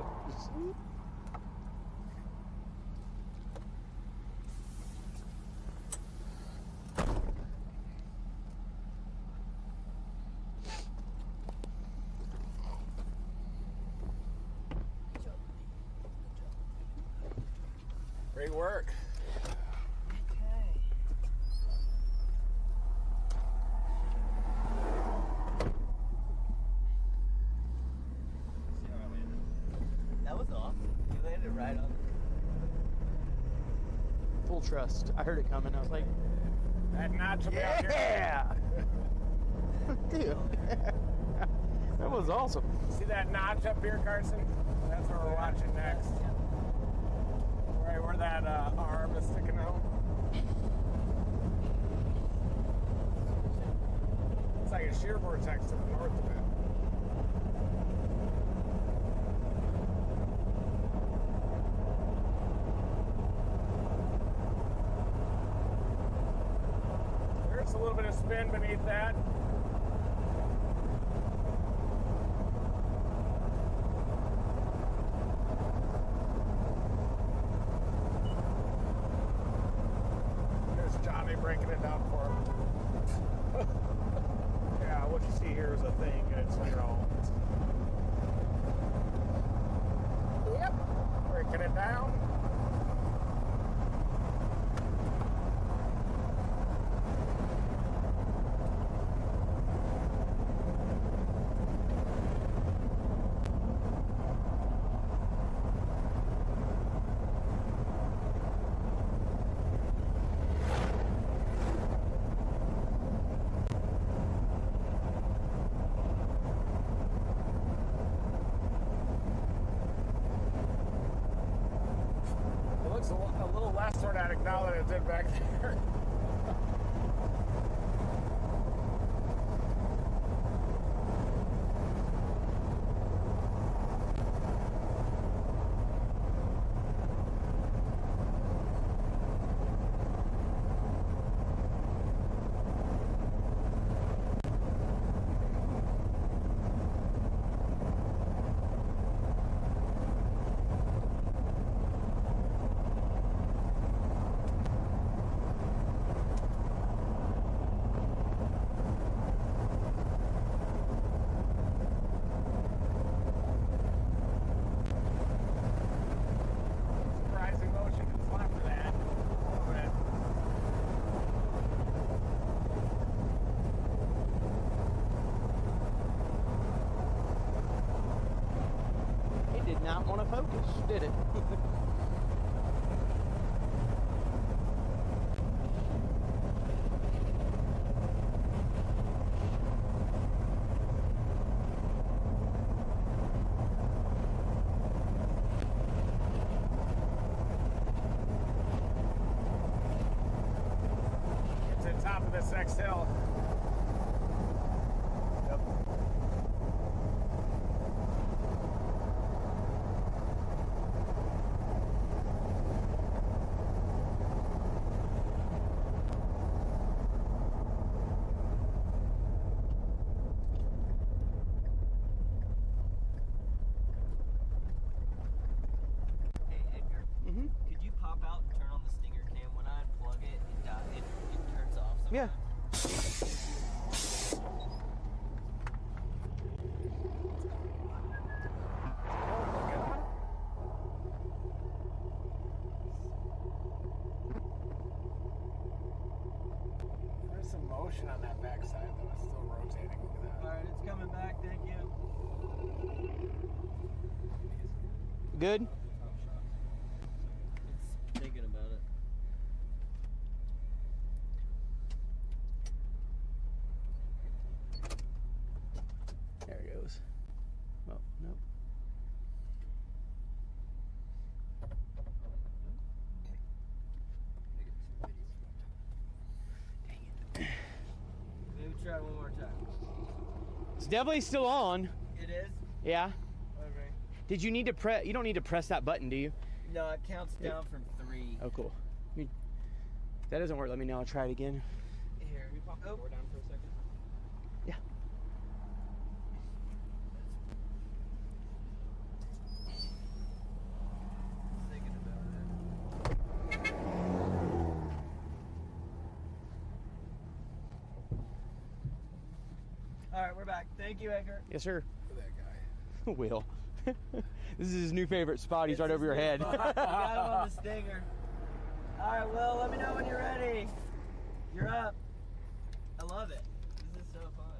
K: Great work.
L: That was awesome. You landed right on.
F: Full trust. I heard it coming. I was like,
K: That notch will be out here.
F: yeah! Dude. That was awesome.
K: See that notch up here, Carson? That's where we're watching next. Right where that arm is sticking out. It's like a shear vortex to the north of it. There's a little bit of spin beneath that. There's Johnny breaking it down for him.
G: Yeah, what you see here is a thing, and it's, you know,
K: Yep. Breaking it down. It looks a little less tornadic now than it did back there. Surprising motion to the left of that. A little bit.
F: It did not want to focus, did it?
K: It's at top of this next hill. Yep.
F: Yeah.
K: There's some motion on that backside though. It's still rotating. Look at that.
L: All right, it's coming back. Thank you.
F: Good?
L: It's thinking about it.
F: There it goes. Well, nope.
L: Maybe try one more time.
F: It's definitely still on.
L: It is?
F: Yeah.
L: Okay.
F: Did you need to press? You don't need to press that button, do you?
L: No, it counts down from 3.
F: Oh, cool. If that doesn't work, let me know. I'll try it again.
L: Here.
I: Can we pop the door down for a second?
F: Yeah.
L: Thinking about it. All right, we're back. Thank you, Edgar.
F: Yes, sir.
K: Look at that guy.
F: Will. This is his new favorite spot. He's right over your head.
L: You got him on the stinger. All right, Will, let me know when you're ready. You're up. I love it. This is so fun.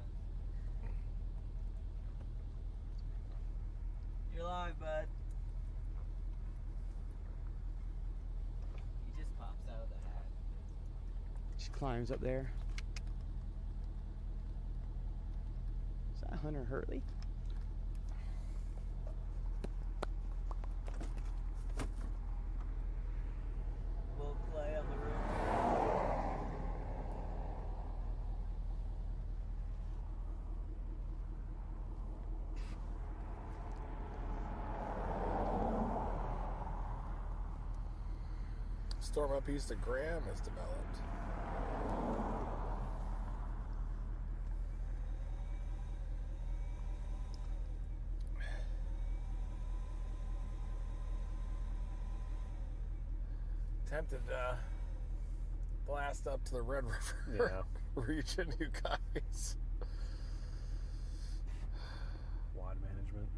L: You're live, bud. He just pops out of the hat.
F: She climbs up there. Is that Hunter Hurley?
L: Will Clay on the roof.
K: Storm up east of Graham has developed. Tempted to blast up to the Red River region, you guys.
G: Wad management.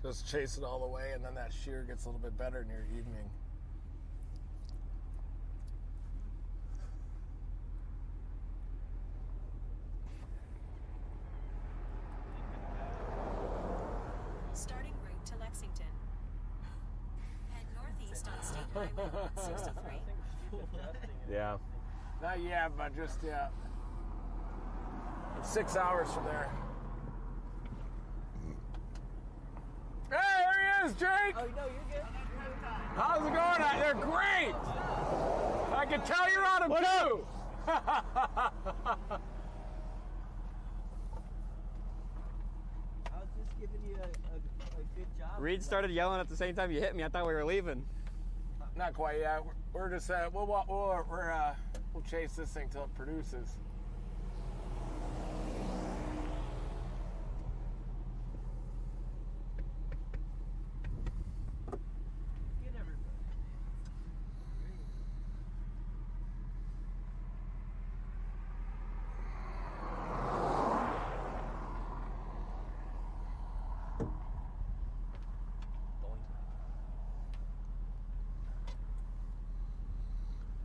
K: Just chase it all the way, and then that shear gets a little bit better near evening.
M: Starting route to Lexington. Head northeast on State Highway 163.
K: Yeah. Not yet, but just yet. 6 hours from there. Hey, there he is, Jake!
L: Oh, no, you're good.
K: How's it going out there? Great! I can tell you're on him, too!
L: I was just giving you a good job.
I: Reed started yelling at the same time you hit me. I thought we were leaving.
K: Not quite yet. We're just we'll chase this thing till it produces.
L: Get everybody.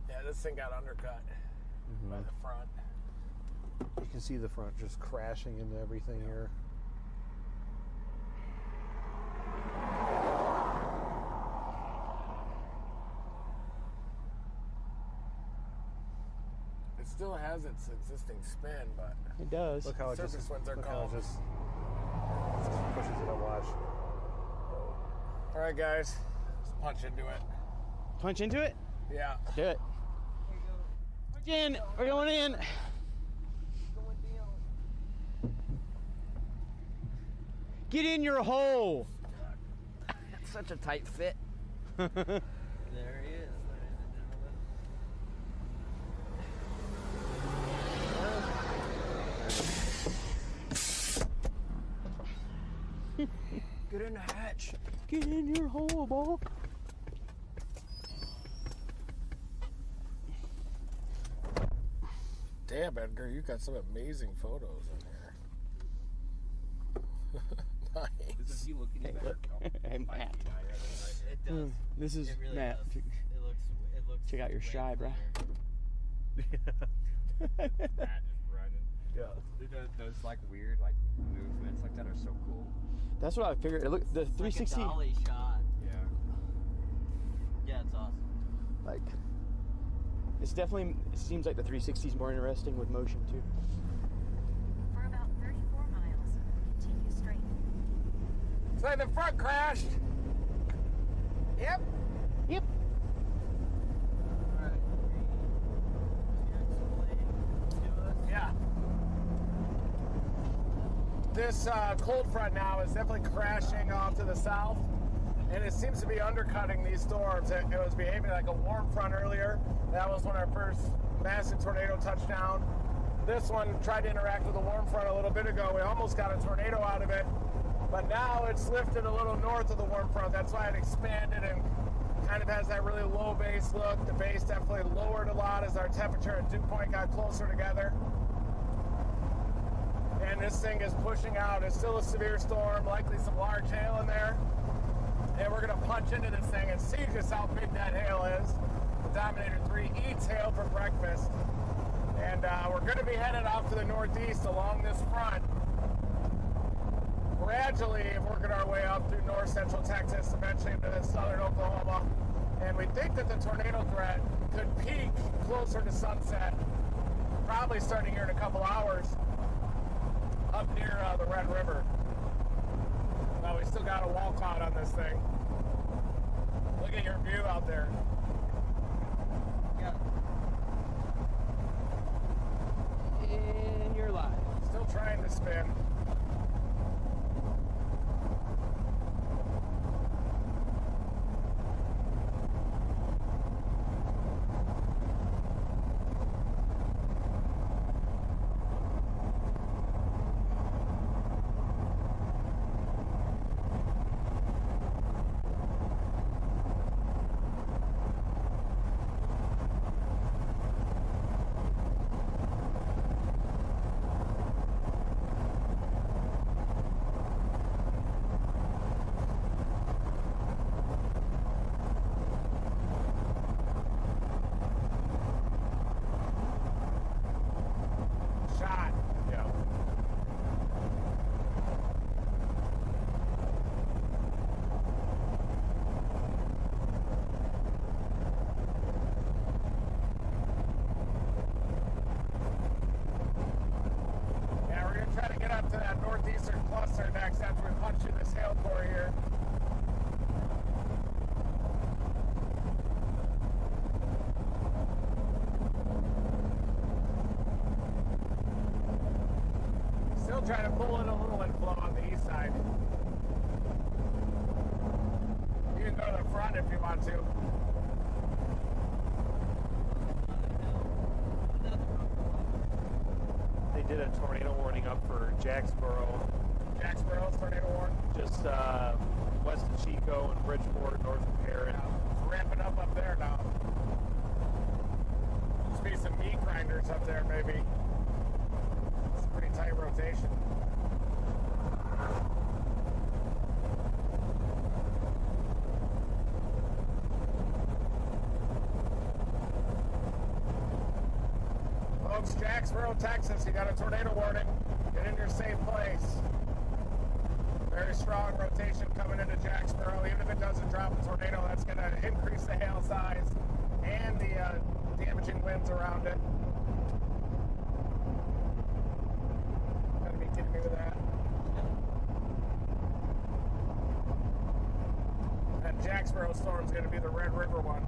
K: Yeah, this thing got undercut by the front.
G: You can see the front just crashing into everything here.
K: It still has its existing spin, but
F: It does.
G: Look how it
K: surface
G: just
K: winds are
G: look how
K: called.
G: it just pushes it up. Watch.
K: All right, guys, let's punch into it.
F: Punch into it?
K: Yeah.
F: Do it. Punch in. We're going in. Get in your hole.
I: It's such a tight fit.
L: There he is, ladies and gentlemen.
F: Get in the hatch. Get in your hole, ball.
K: Damn, Edgar, you got some amazing photos in here. Nice.
L: This is you looking
H: Hey,
L: better.
H: look. Hey, Matt.
L: It does.
H: This is
L: It really
H: Matt.
L: does. It looks.
H: Check out your
L: way
H: shy, bro.
I: Matt just running.
K: Yeah.
I: Those like weird like movements like that are so cool.
H: That's what I figured. Look, the
L: It's
H: 360.
L: Like a dolly shot.
I: Yeah.
L: Yeah, it's awesome.
H: Like, it's definitely. It seems like the 360 is more interesting with motion too.
M: For about 34 miles, continue straight.
K: So the front crashed. Yep.
H: Yep.
L: Alright. Can you explain to us?
K: Yeah. This cold front now is definitely crashing off to the south, and it seems to be undercutting these storms. It was behaving like a warm front earlier. That was when our first massive tornado touched down. This one tried to interact with the warm front a little bit ago. We almost got a tornado out of it, but now it's lifted a little north of the warm front. That's why it expanded and kind of has that really low base look. The base definitely lowered a lot as our temperature and dew point got closer together. And this thing is pushing out. It's still a severe storm, likely some large hail in there. And we're gonna punch into this thing and see just how big that hail is. The Dominator 3 eats hail for breakfast. And we're gonna be headed off to the northeast along this front. Gradually working our way up through north central Texas, eventually into southern Oklahoma. And we think that the tornado threat could peak closer to sunset, probably starting here in a couple hours, up near the Red River. Well, we still got a wall cloud on this thing. Look at your view out there.
L: Yeah.
H: And you're live.
K: Still trying to spin. Shot. Yeah. Yeah, we're gonna try to get up to that northeastern cluster next after we punch in this hail core here. Still trying to pull in a little inflow on the east side. You can go to the front if you want to.
G: They did a tornado warning up for Jacksboro,
K: Jacksboro's tornado warning.
G: just west of Chico and Bridgeport, north of Perrin.
K: It's ramping up there now. Just be some meat grinders up there, maybe. It's a pretty tight rotation. Folks, Jacksboro, Texas, you got a tornado warning. Get in your safe place. Very strong rotation coming into Jacksboro. Even if it doesn't drop a tornado, that's going to increase the hail size and the damaging winds around it. Gotta be kidding me with that. That Jacksboro storm's going to be the Red River one.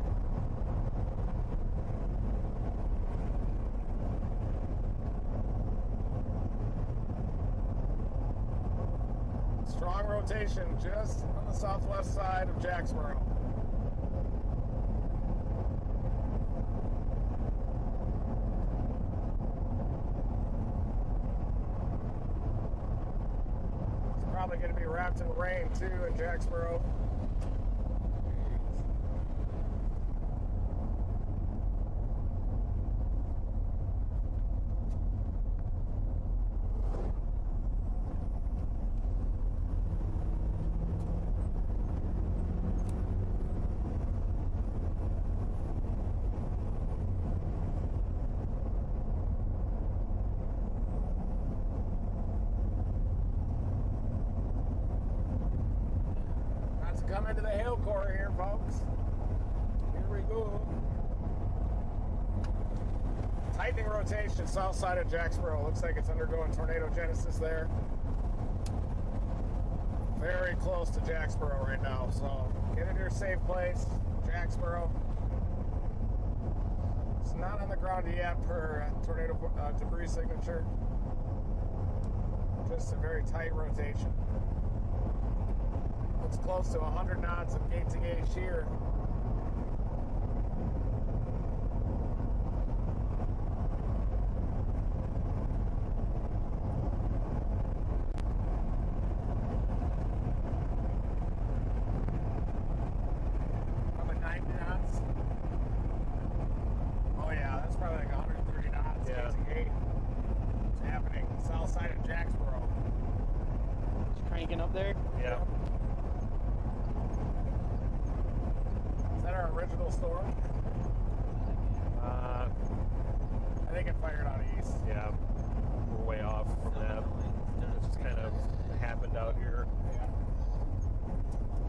K: Strong rotation just on the southwest side of Jacksboro. It's probably going to be wrapped in rain too in Jacksboro. into the hail core here, folks. Here we go. Tightening rotation south side of Jacksboro. Looks like it's undergoing tornado genesis there. Very close to Jacksboro right now, so get in your safe place, Jacksboro. It's not on the ground yet per tornado debris signature. Just a very tight rotation. Looks close to 100 knots of gate to gauge here. Probably 90 knots. Oh yeah, that's probably like 130 knots gate to gate. What's happening? South side of Jacksboro.
H: It's cranking up there.
G: Yeah.
K: Is that our original storm? I think it fired out east.
G: Yeah. We're way off from that. It just kind of happened out here.
K: Yeah.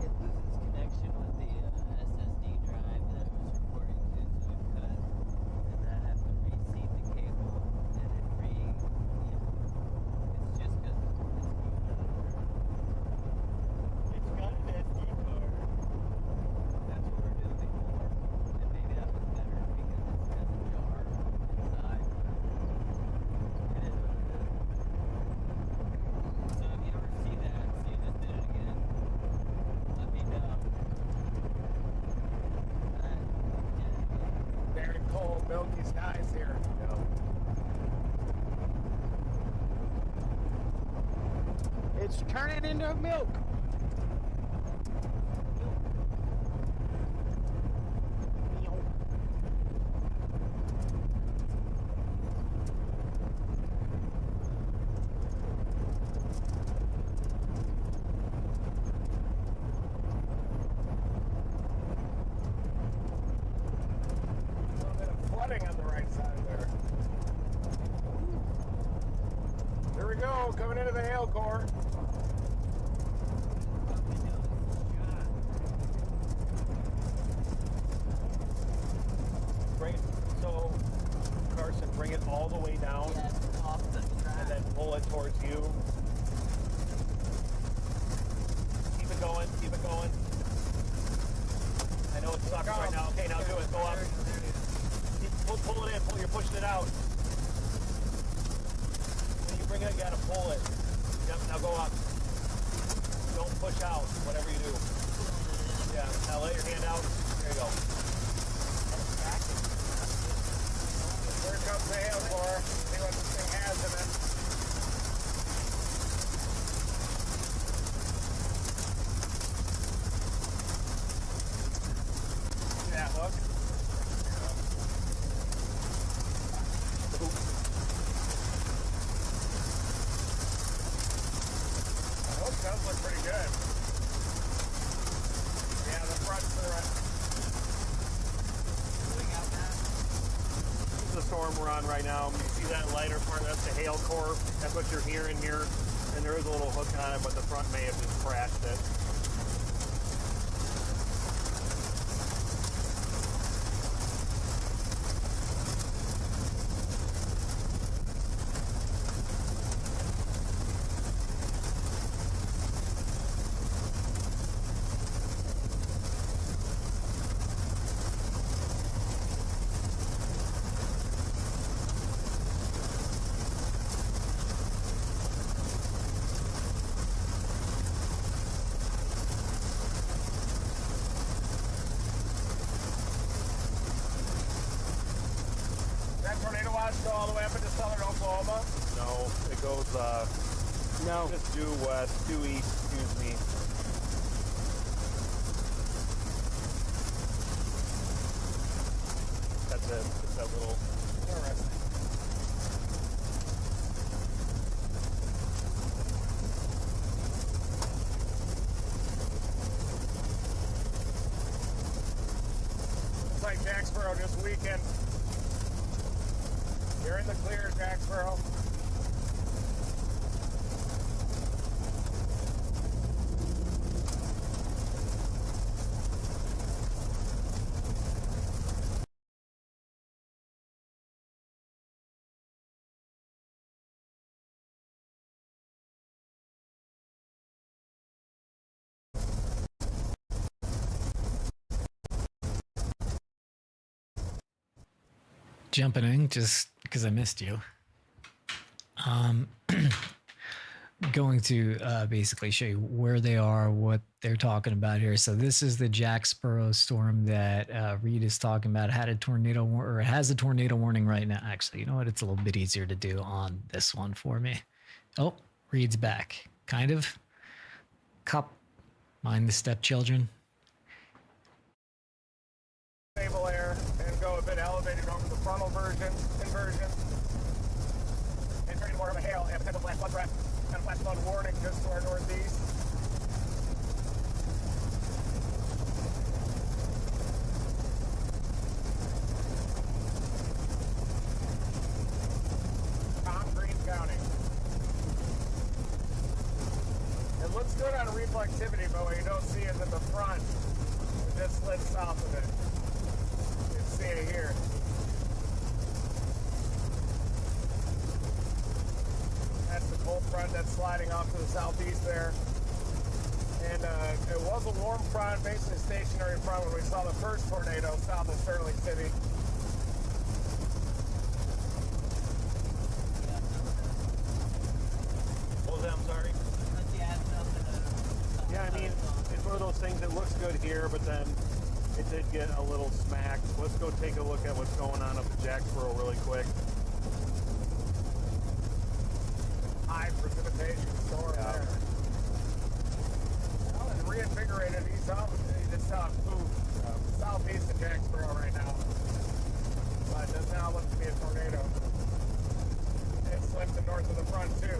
L: It loses connection with the SSD drive that it was recording to, so it cut. And then I have to reseat the cable and it it's just because it's got an SD card. That's what we're doing before. And maybe that was better because it doesn't jar inside. It is what it is. So if you ever see that, see you just did it again, let me know.
K: Very cold, milky skies here.
F: It's turning into milk.
K: A little bit of flooding on the right side there. Here we go, coming into the hail core.
G: Bring it, so Carson, bring it all the way down
L: Off the track.
G: and then pull it towards you. Keep it going, keep it going. I know it sucks right now. Okay, now do it. Go up. Pull it in. You're pushing it out. When you bring it, you gotta pull it. Yep, now go up. Don't push out, whatever you do. Yeah, now let your hand out. There you go.
K: Here comes the hail core. See what this thing has in it. Yeah, look. Those does look pretty good. Yeah, the front's the right.
G: This is the storm we're on right now. You see that lighter part? That's the hail core. That's what you're hearing here. And there is a little hook on it, but the front may have just crashed it.
K: That tornado watch go all the way up into southern Oklahoma?
G: No, it goes,
F: No.
G: just due west, due east, excuse me. That's it. Just that little.
K: Interesting. Looks like Jacksboro this weekend. You're in the clear, Jacksboro.
A: jumping in just because I missed you. Going to basically show you where they are, what they're talking about here. So this is the Jacksboro storm that Reed is talking about. Had a tornado or it has a tornado warning right now. Actually, you know what? It's a little bit easier to do on this one for me. Oh, Reed's back. Kind of. Cup. Mind the stepchildren.
E: Stable air and go a bit elevated over the frontal inversion. Entering more of a hail and potential flash flood threat. And a flash flood warning just to our northeast. Greene County. It looks good on reflectivity, but what you don't see is at the front. It just slid south of it. You can see it here. That's the cold front that's sliding off to the southeast there. And it was a warm front, basically stationary front when we saw the first tornado south of Sterling City.
G: What was that? I'm sorry. Yeah, I mean, it's one of those things that looks good here, but then it did get a little smacked. Let's go take a look at what's going on up at Jacksboro really quick.
E: High precipitation storm there. Well, it's reinvigorated east out. It's southeast of Jacksboro right now. But it does now look to be a tornado. It slipped to north of the front too.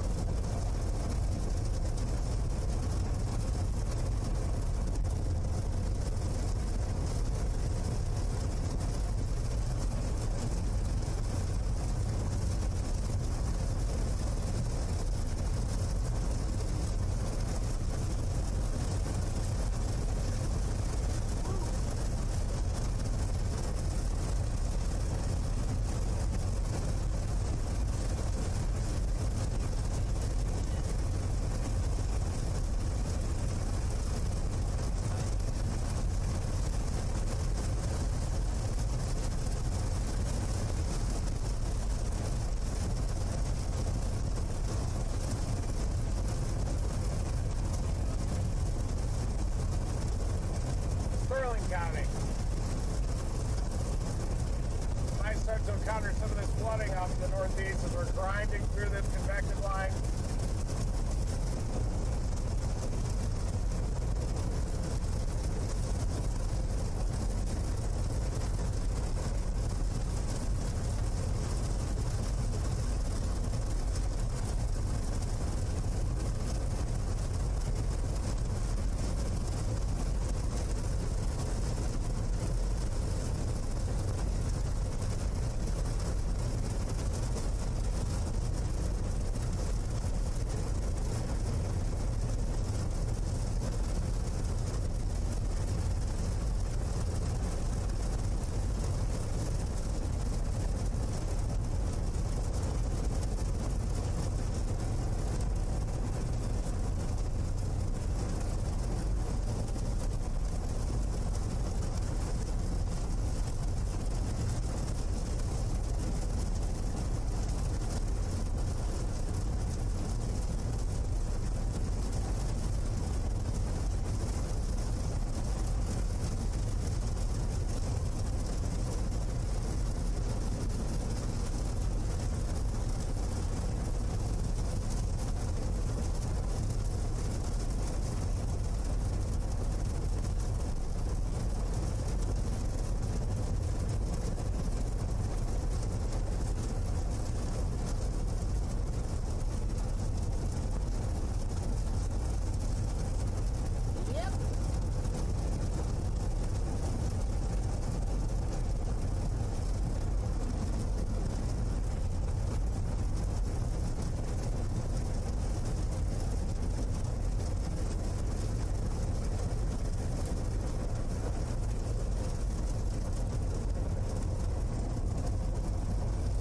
E: Sterling County. Might start to encounter some of this flooding off to the northeast as we're grinding through this convective line.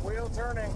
E: Wheel turning.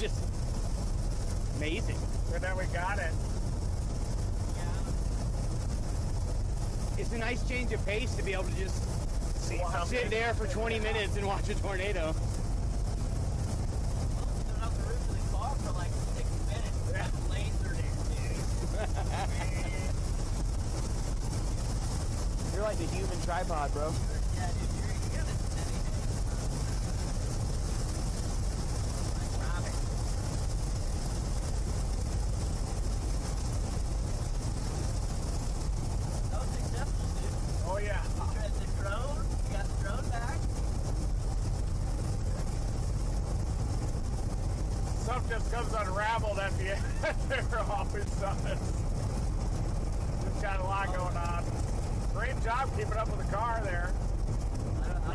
H: just amazing.
E: And then we got it.
H: It's a nice change of pace to be able to just sit there for 20 minutes and watch a tornado.
F: You're like the human tripod, bro.
L: Yeah, dude, you're gonna send That was successful, dude.
E: Oh yeah.
L: You had the drone, you got the drone back.
E: Stuff just comes unraveled at the end. There always does. Just got a lot going on. Great job keeping up with the car there.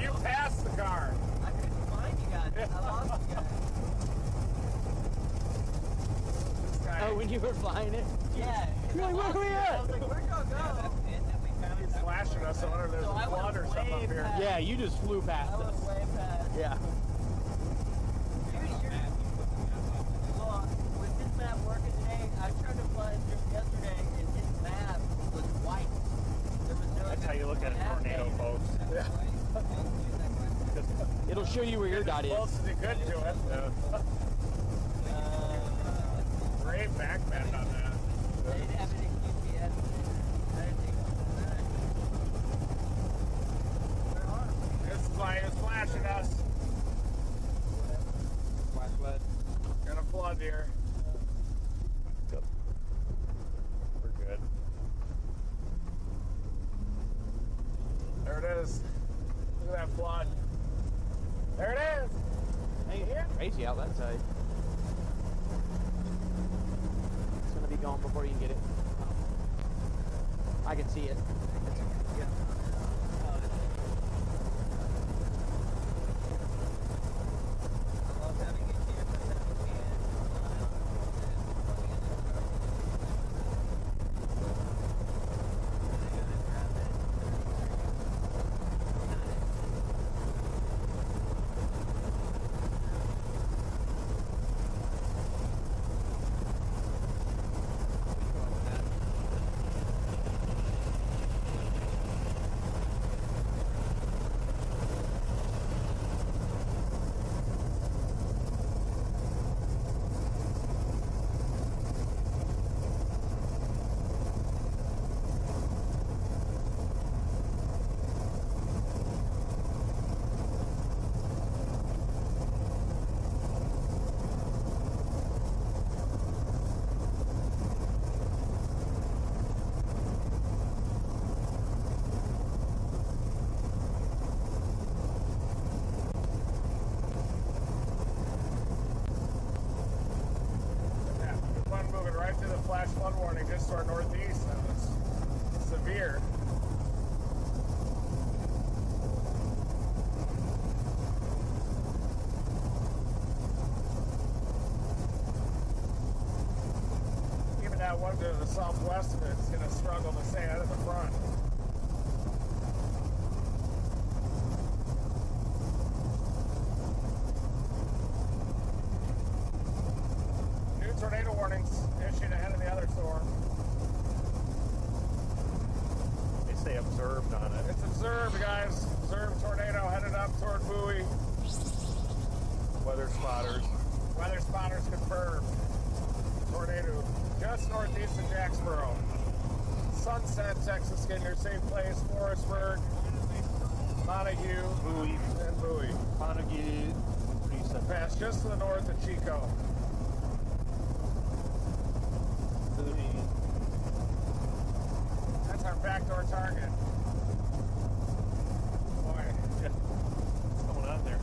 E: You passed the car.
L: I couldn't find you guys. I lost you guys.
E: This guy,
H: Oh, when you were flying it?
L: Yeah.
H: You're like, where are we at?
L: I was like, where'd y'all go?
E: he's flashing us. I wonder if there's
L: So I
E: a flood or
L: went
E: something
L: way
E: up here.
L: past-
H: Yeah, you just flew past
L: I was
H: us.
L: way past.
H: Yeah.
L: Well, with this map working today, I tried to fly through yesterday, and his map was white. There was no.
G: That's how you look at a tornado, folks.
H: It'll show you where your dot is.
E: Close as he could to it. Great back bend on that.
L: They didn't have any GPS. I didn't think about that. Where are we?
E: This is why he was flashing us.
F: Flash flood.
E: Gonna flood here.
G: We're good.
E: There it is. Look at that flood. There it is.
F: Hey, crazy out that side. It's gonna be gone before you can get it. I can see it.
L: I love having a camera that we can
E: Yeah, the one moving right through the flash flood warning just to our northeast. That was severe. Even that one to the southwest of it is going to struggle to stay out of the front. New tornado warnings issued ahead of the other storm.
G: They say observed on it.
E: It's observed, guys. Observed tornado headed up toward Bowie.
G: Weather spotters.
E: Weather spotters confirmed. Tornado just northeast of Jacksboro. Sunset, Texas, getting your safe place. Forestburg, Montague,
G: Bowie.
E: and Bowie.
G: Montague.
E: Passed just to the north of Chico. That's our backdoor target. Boy,
G: What's going on there?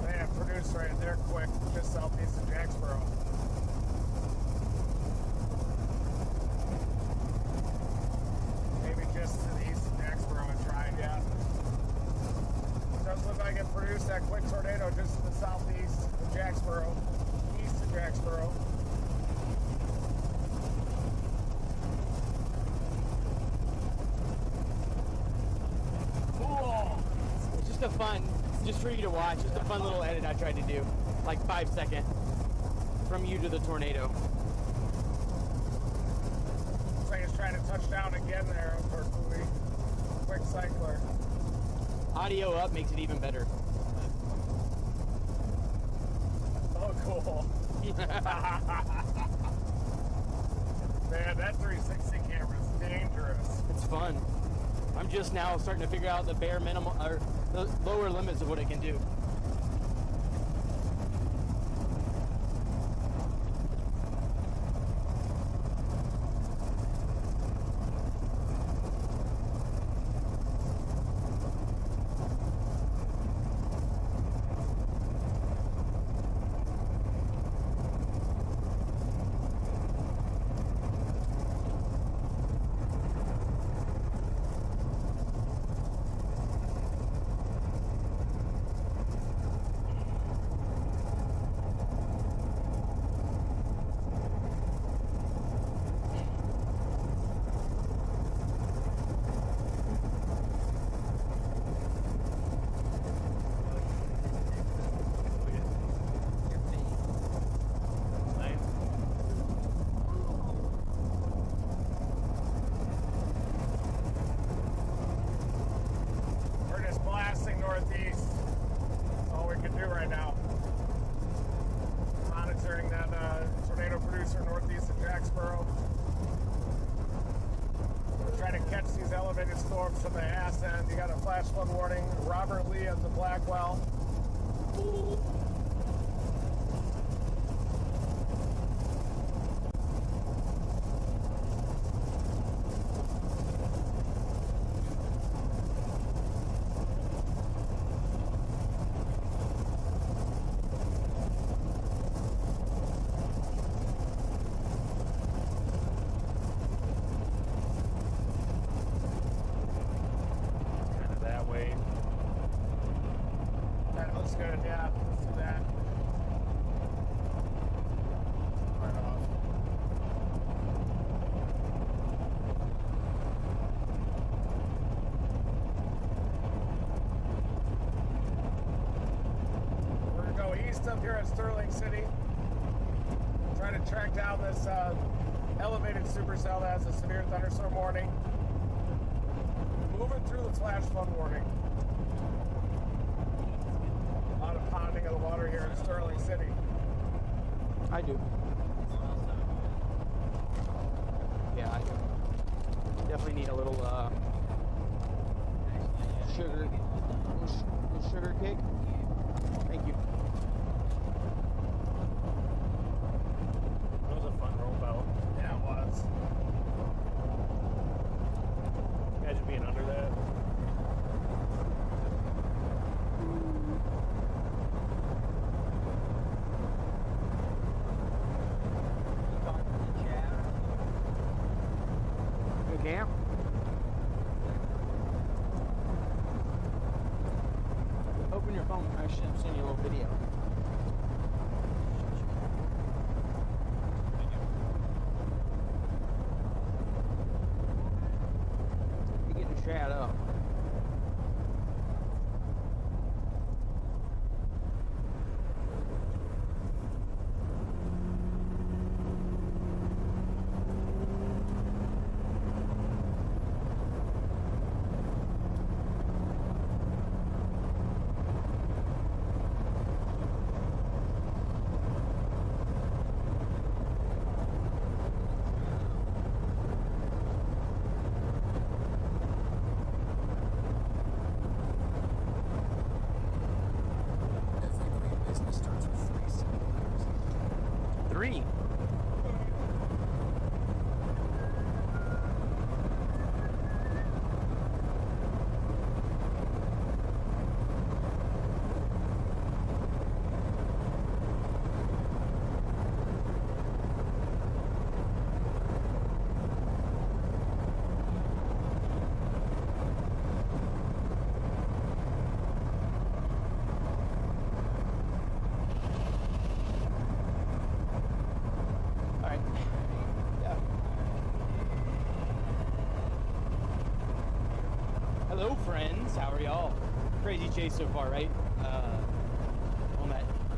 E: man, produced right there quick, just southeast of Jacksboro. Maybe just to the east of Jacksboro and tried, yeah. Does look like it produced that quick tornado just to the southeast of Jacksboro, east of Jacksboro.
H: Cool. It's just a fun just for you to watch. Just a fun little edit I tried to do, like 5-second from you to the tornado.
K: Looks like it's trying to touch down again there, unfortunately. Quick cycler.
H: Audio up makes it even better.
K: Oh, cool. Man, that 360 camera is dangerous.
H: It's fun. I'm just now starting to figure out the bare minimum, or the lower limits of what it can do.
K: We're just blasting northeast. That's all we can do right now. Monitoring that tornado producer northeast of Jacksboro. We're trying to catch these elevated storms from the ass end. You got a flash flood warning. Robert Lee of the Blackwell.
G: Kind of that way.
K: That looks good, yeah. Let's do that. Right off. We're gonna go east up here at Sterling City. Try to track down this elevated supercell that has a severe thunderstorm warning. Moving through the flash flood warning. A lot of ponding of the water here in Sterling City.
H: I do. Yeah, I do. Definitely need a little sugar, little sugar cake. Thank you.
G: That was a fun roll belt.
K: Yeah, it was.
G: Imagine being under that.
H: Good camp. Open your phone. I should have sent you a little video. You're getting shot up. Three. All right. Yeah. Hello, friends. How are y'all? Crazy chase so far, right?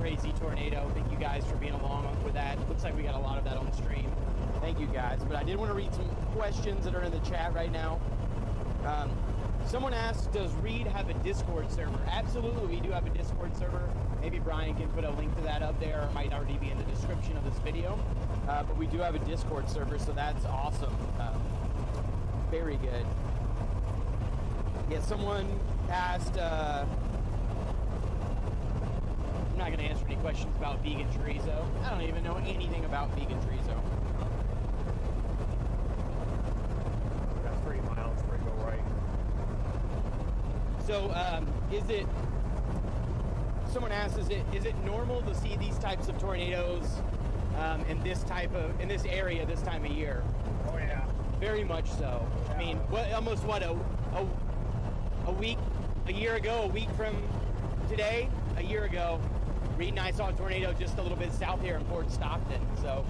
H: crazy tornado. Thank you guys for being along with that. Looks like we got a lot of that on the stream. Thank you guys. But I did want to read some questions that are in the chat right now. Someone asked, does Reed have a Discord server? Absolutely, we do have a Discord server. Maybe Brian can put a link to that up there. It might already be in the description of this video. But we do have a Discord server, so that's awesome. Very good. Yeah, someone asked, I'm not going to answer any questions about vegan chorizo. I don't even know anything about vegan chorizo.
G: Got 3 miles for go right.
H: So, someone asked, is it normal to see these types of tornadoes in this area this time of year?
K: Oh yeah.
H: Very much so.
K: Yeah.
H: I mean, a year ago, a week from today, a year ago, Reed and I saw a tornado just a little bit south here in Fort Stockton. So,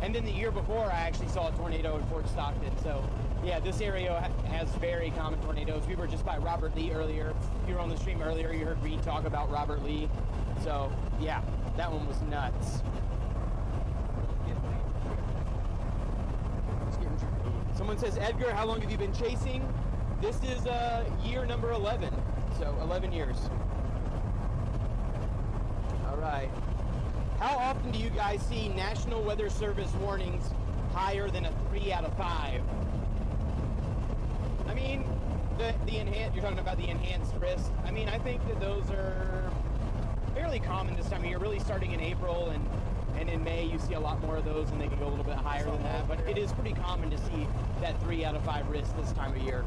H: and then the year before, I actually saw a tornado in Fort Stockton. So, yeah, this area has very common tornadoes. We were just by Robert Lee earlier. If you were on the stream earlier, you heard Reed talk about Robert Lee. So, yeah, that one was nuts. Someone says, Edgar, how long have you been chasing? This is year number 11, so 11 years. All right. How often do you guys see National Weather Service warnings higher than a 3 out of 5? I mean, you're talking about the enhanced risk. I mean, I think that those are fairly common this time of year, really starting in April and in May you see a lot more of those, and they can go a little bit higher than that, but it is pretty common to see that 3 out of 5 risk this time of year.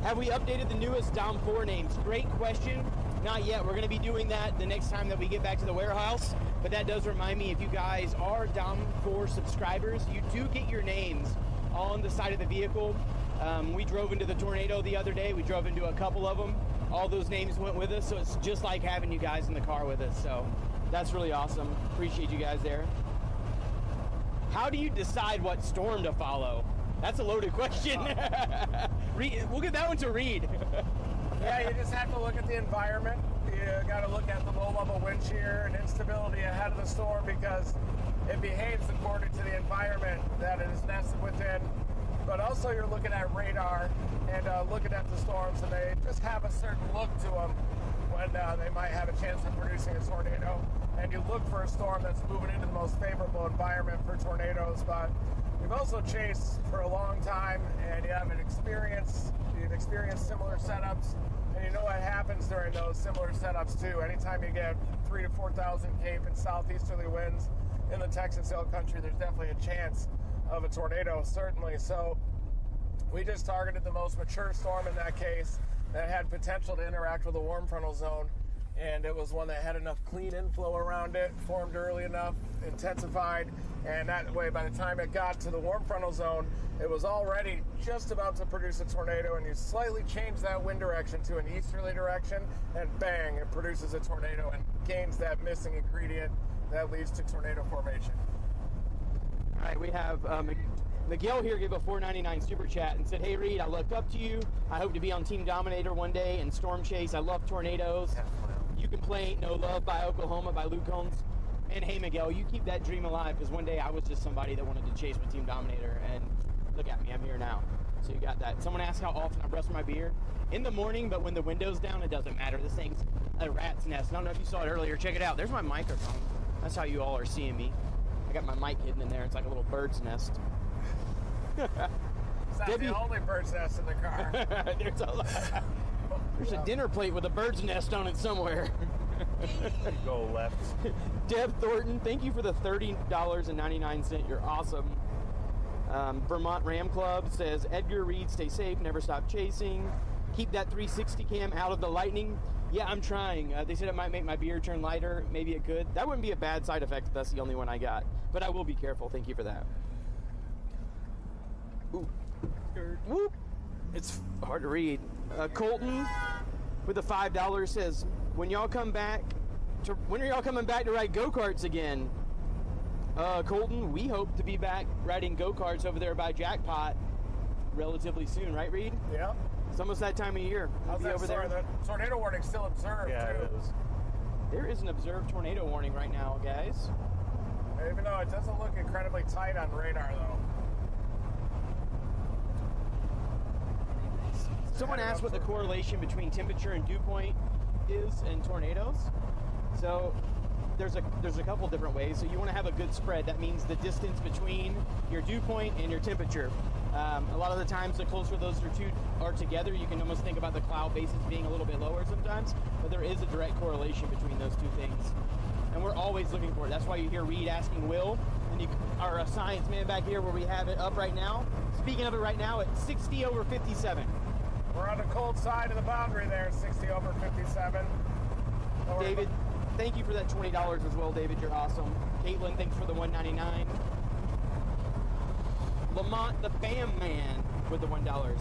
H: Have we updated the newest Dom 4 names? Great question. Not yet. We're going to be doing that the next time that we get back to the warehouse, but that does remind me, if you guys are Dom 4 subscribers, you do get your names on the side of the vehicle. We drove into the tornado the other day. We drove into a couple of them. All those names went with us, so it's just like having you guys in the car with us. So that's really awesome. Appreciate you guys there. How do you decide what storm to follow? That's a loaded question. We'll get that one to Reed.
K: Yeah, you just have to look at the environment. You got to look at the low-level wind shear and instability ahead of the storm, because it behaves according to the environment that it is nested within. But also you're looking at radar and looking at the storms, and they just have a certain look to them when they might have a chance of producing a tornado. And you look for a storm that's moving into the most favorable environment for tornadoes. But you've also chased for a long time, and you've experienced similar setups, and you know what happens during those similar setups too. Anytime you get 3,000 to 4,000 Cape and southeasterly winds in the Texas Hill Country, there's definitely a chance of a tornado, certainly. So we just targeted the most mature storm in that case that had potential to interact with a warm frontal zone, and it was one that had enough clean inflow around it, formed early enough, intensified, and that way by the time it got to the warm frontal zone, it was already just about to produce a tornado, and you slightly change that wind direction to an easterly direction, and bang, it produces a tornado and gains that missing ingredient that leads to tornado formation.
H: All right, we have Miguel here gave a $4.99 super chat and said, "Hey Reed, I looked up to you. I hope to be on Team Dominator one day and Storm Chase. I love tornadoes. You Can Play Ain't No Love by Oklahoma by Luke Combs." And hey Miguel, you keep that dream alive, because one day I was just somebody that wanted to chase with Team Dominator, and look at me, I'm here now. So you got that. Someone asked how often I brush my beard. In the morning, but when the window's down, it doesn't matter. This thing's a rat's nest. I don't know if you saw it earlier. Check it out. There's my microphone. That's how you all are seeing me. I got my mic hidden in there. It's like a little bird's nest.
K: It's not the only bird's nest in the car.
H: There's a dinner plate with a bird's nest on it somewhere.
G: Go left.
H: Deb Thornton, thank you for the $30.99. You're awesome. Vermont Ram Club says, Edgar Reed, stay safe, never stop chasing. Keep that 360 cam out of the lightning. Yeah, I'm trying. They said it might make my beard turn lighter. Maybe it could. That wouldn't be a bad side effect if that's the only one I got. But I will be careful. Thank you for that. Ooh. Whoop. It's hard to read. Colton with a $5 says, when are y'all coming back to ride go-karts again? Colton, we hope to be back riding go-karts over there by Jackpot relatively soon, right, Reed?
K: Yeah.
H: It's almost that time of year. We'll
K: How's
H: be
K: that
H: over
K: story?
H: there.
K: The tornado warning still observed,
G: Yeah,
K: too.
G: it is.
H: There is an observed tornado warning right now, guys.
K: Even though it doesn't look incredibly tight on radar, though.
H: Someone asked what the correlation between temperature and dew point is in tornadoes. So there's a couple different ways. So you want to have a good spread. That means the distance between your dew point and your temperature. A lot of the times, the closer those two are together, you can almost think about the cloud bases being a little bit lower sometimes. But there is a direct correlation between those two things. And we're always looking for it. That's why you hear Reed asking Will, and our science man back here where we have it up right now. Speaking of it right now, it's 60 over 57.
K: We're on the cold side of the boundary there, 60 over 57.
H: David, thank you for that $20 as well, David. You're awesome. Caitlin, thanks for the $1.99. Lamont, the Bam Man, with the $1.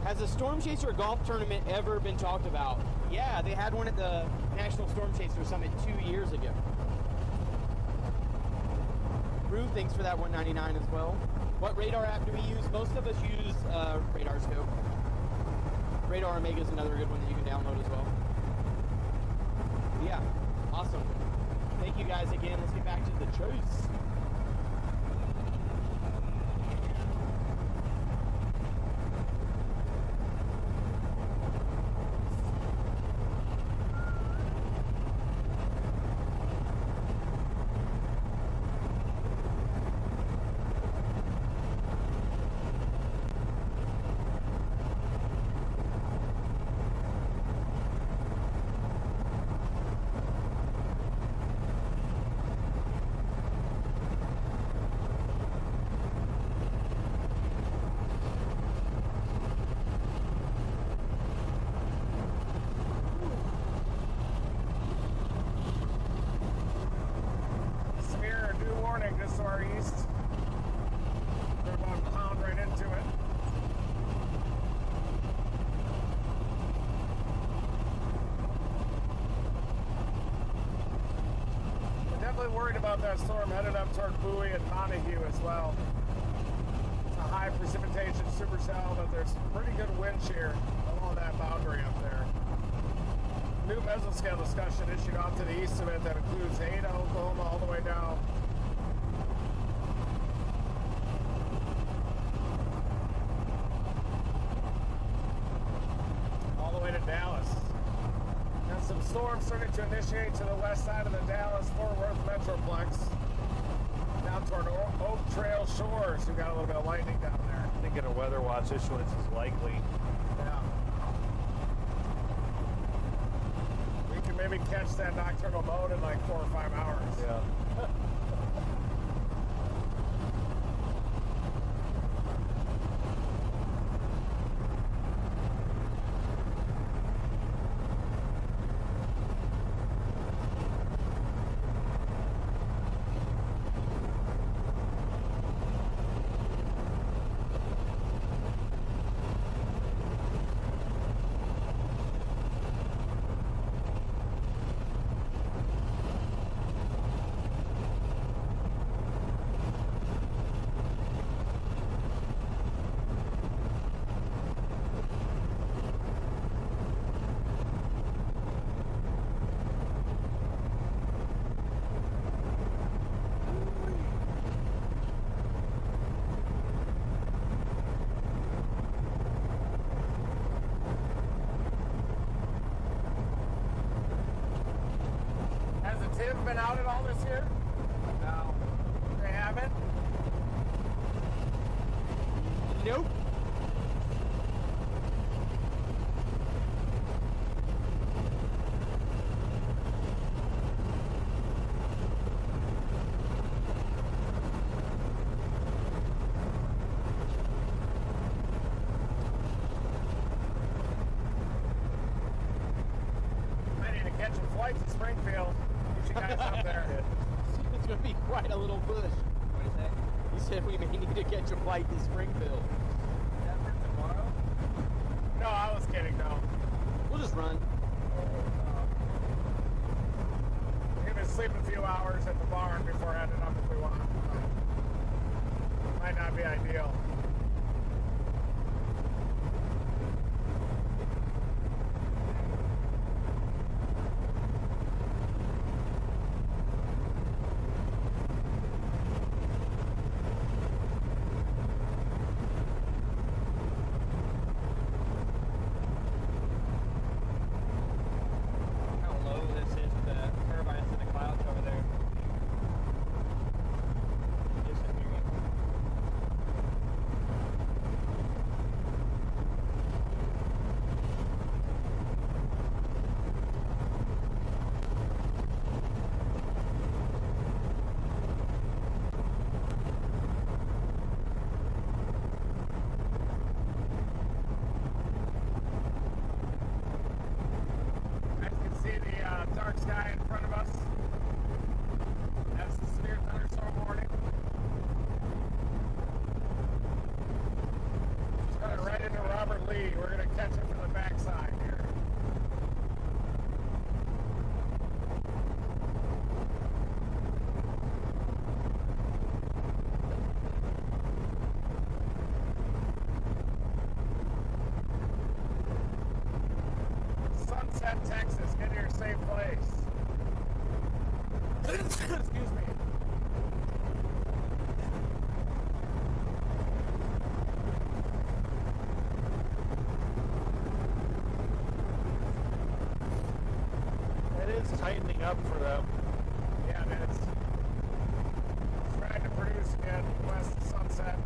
H: Has a Storm Chaser golf tournament ever been talked about? Yeah, they had one at the National Storm Chaser Summit 2 years ago. Rue, thanks for that $1.99 as well. What radar app do we use? Most of us use Radar Scope. Radar Omega is another good one that you can download as well. Yeah, awesome. Thank you guys again. Let's get back to the chase.
K: Worried about that storm headed up toward Bowie and Montague as well. It's a high precipitation supercell, but there's pretty good wind shear along that boundary up there. New mesoscale discussion issued off to the east of it that includes Ada, Oklahoma, all the way down. All the way to Dallas. And some storms starting to initiate to the west side of the Dallas-Fort Worth Metroplex. Down toward Oak Trail Shores, who got a little bit of lightning down there.
G: I think a weather watch issuance is likely.
K: Yeah. We can maybe catch that nocturnal mode in like 4 or 5 hours.
G: Yeah.
K: TIV been out at all this year? No. They haven't?
H: Nope.
K: I need to catch some flights in Springfield. Get you guys up there.
H: It's going to be quite a little push. What did he say? He said we may need to catch a flight to Springfield.
L: Is that for tomorrow?
K: No, I was kidding, no.
H: We'll just run.
K: We're going to sleep a few hours at the barn before heading up if we want. Might not be ideal. got dark sky in front of us. That's the severe thunderstorm warning. It's coming right into Robert Lee. We're going to catch it from the backside here. Sunset, Texas. Get to your safe place. Excuse me.
G: It is tightening up for them.
K: Yeah, it is. Trying to produce again west of Sunset.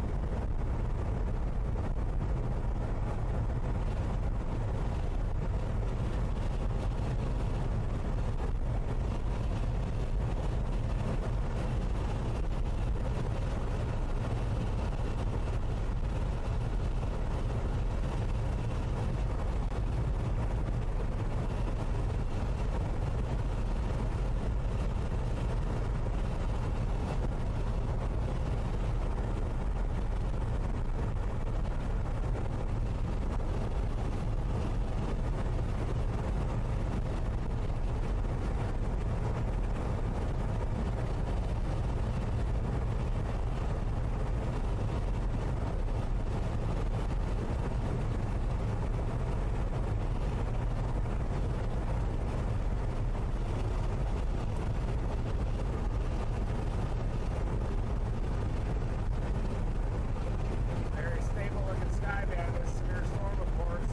K: Very stable looking sky band. This severe storm, of course.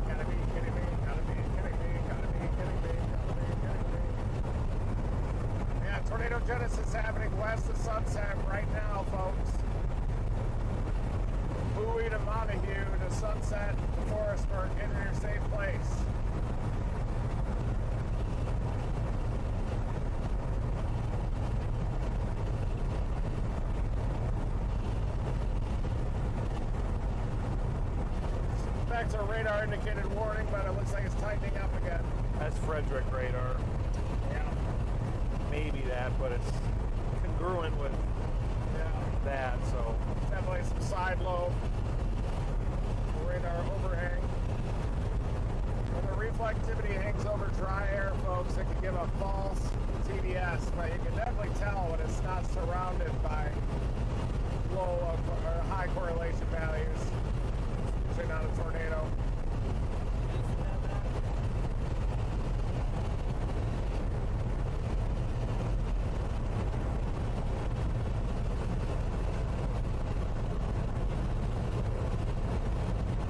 K: Gotta be kidding me, gotta be kidding me, gotta be kidding me, gotta be kidding me. Yeah, tornado genesis happening west of Sunset right now, folks. Bowie to Montague to Sunset to Forestburg, get in your safe place. Back to radar indicated warning, but it looks like it's tightening up again.
G: That's Frederick radar.
K: Yeah.
G: Maybe that, but it's congruent with that, so.
K: Definitely some side lobe. Radar overhang. When the reflectivity hangs over dry air, folks, it can give a false TDS, but you can definitely tell when it's not surrounded by low or high correlation values. Usually not a tornado.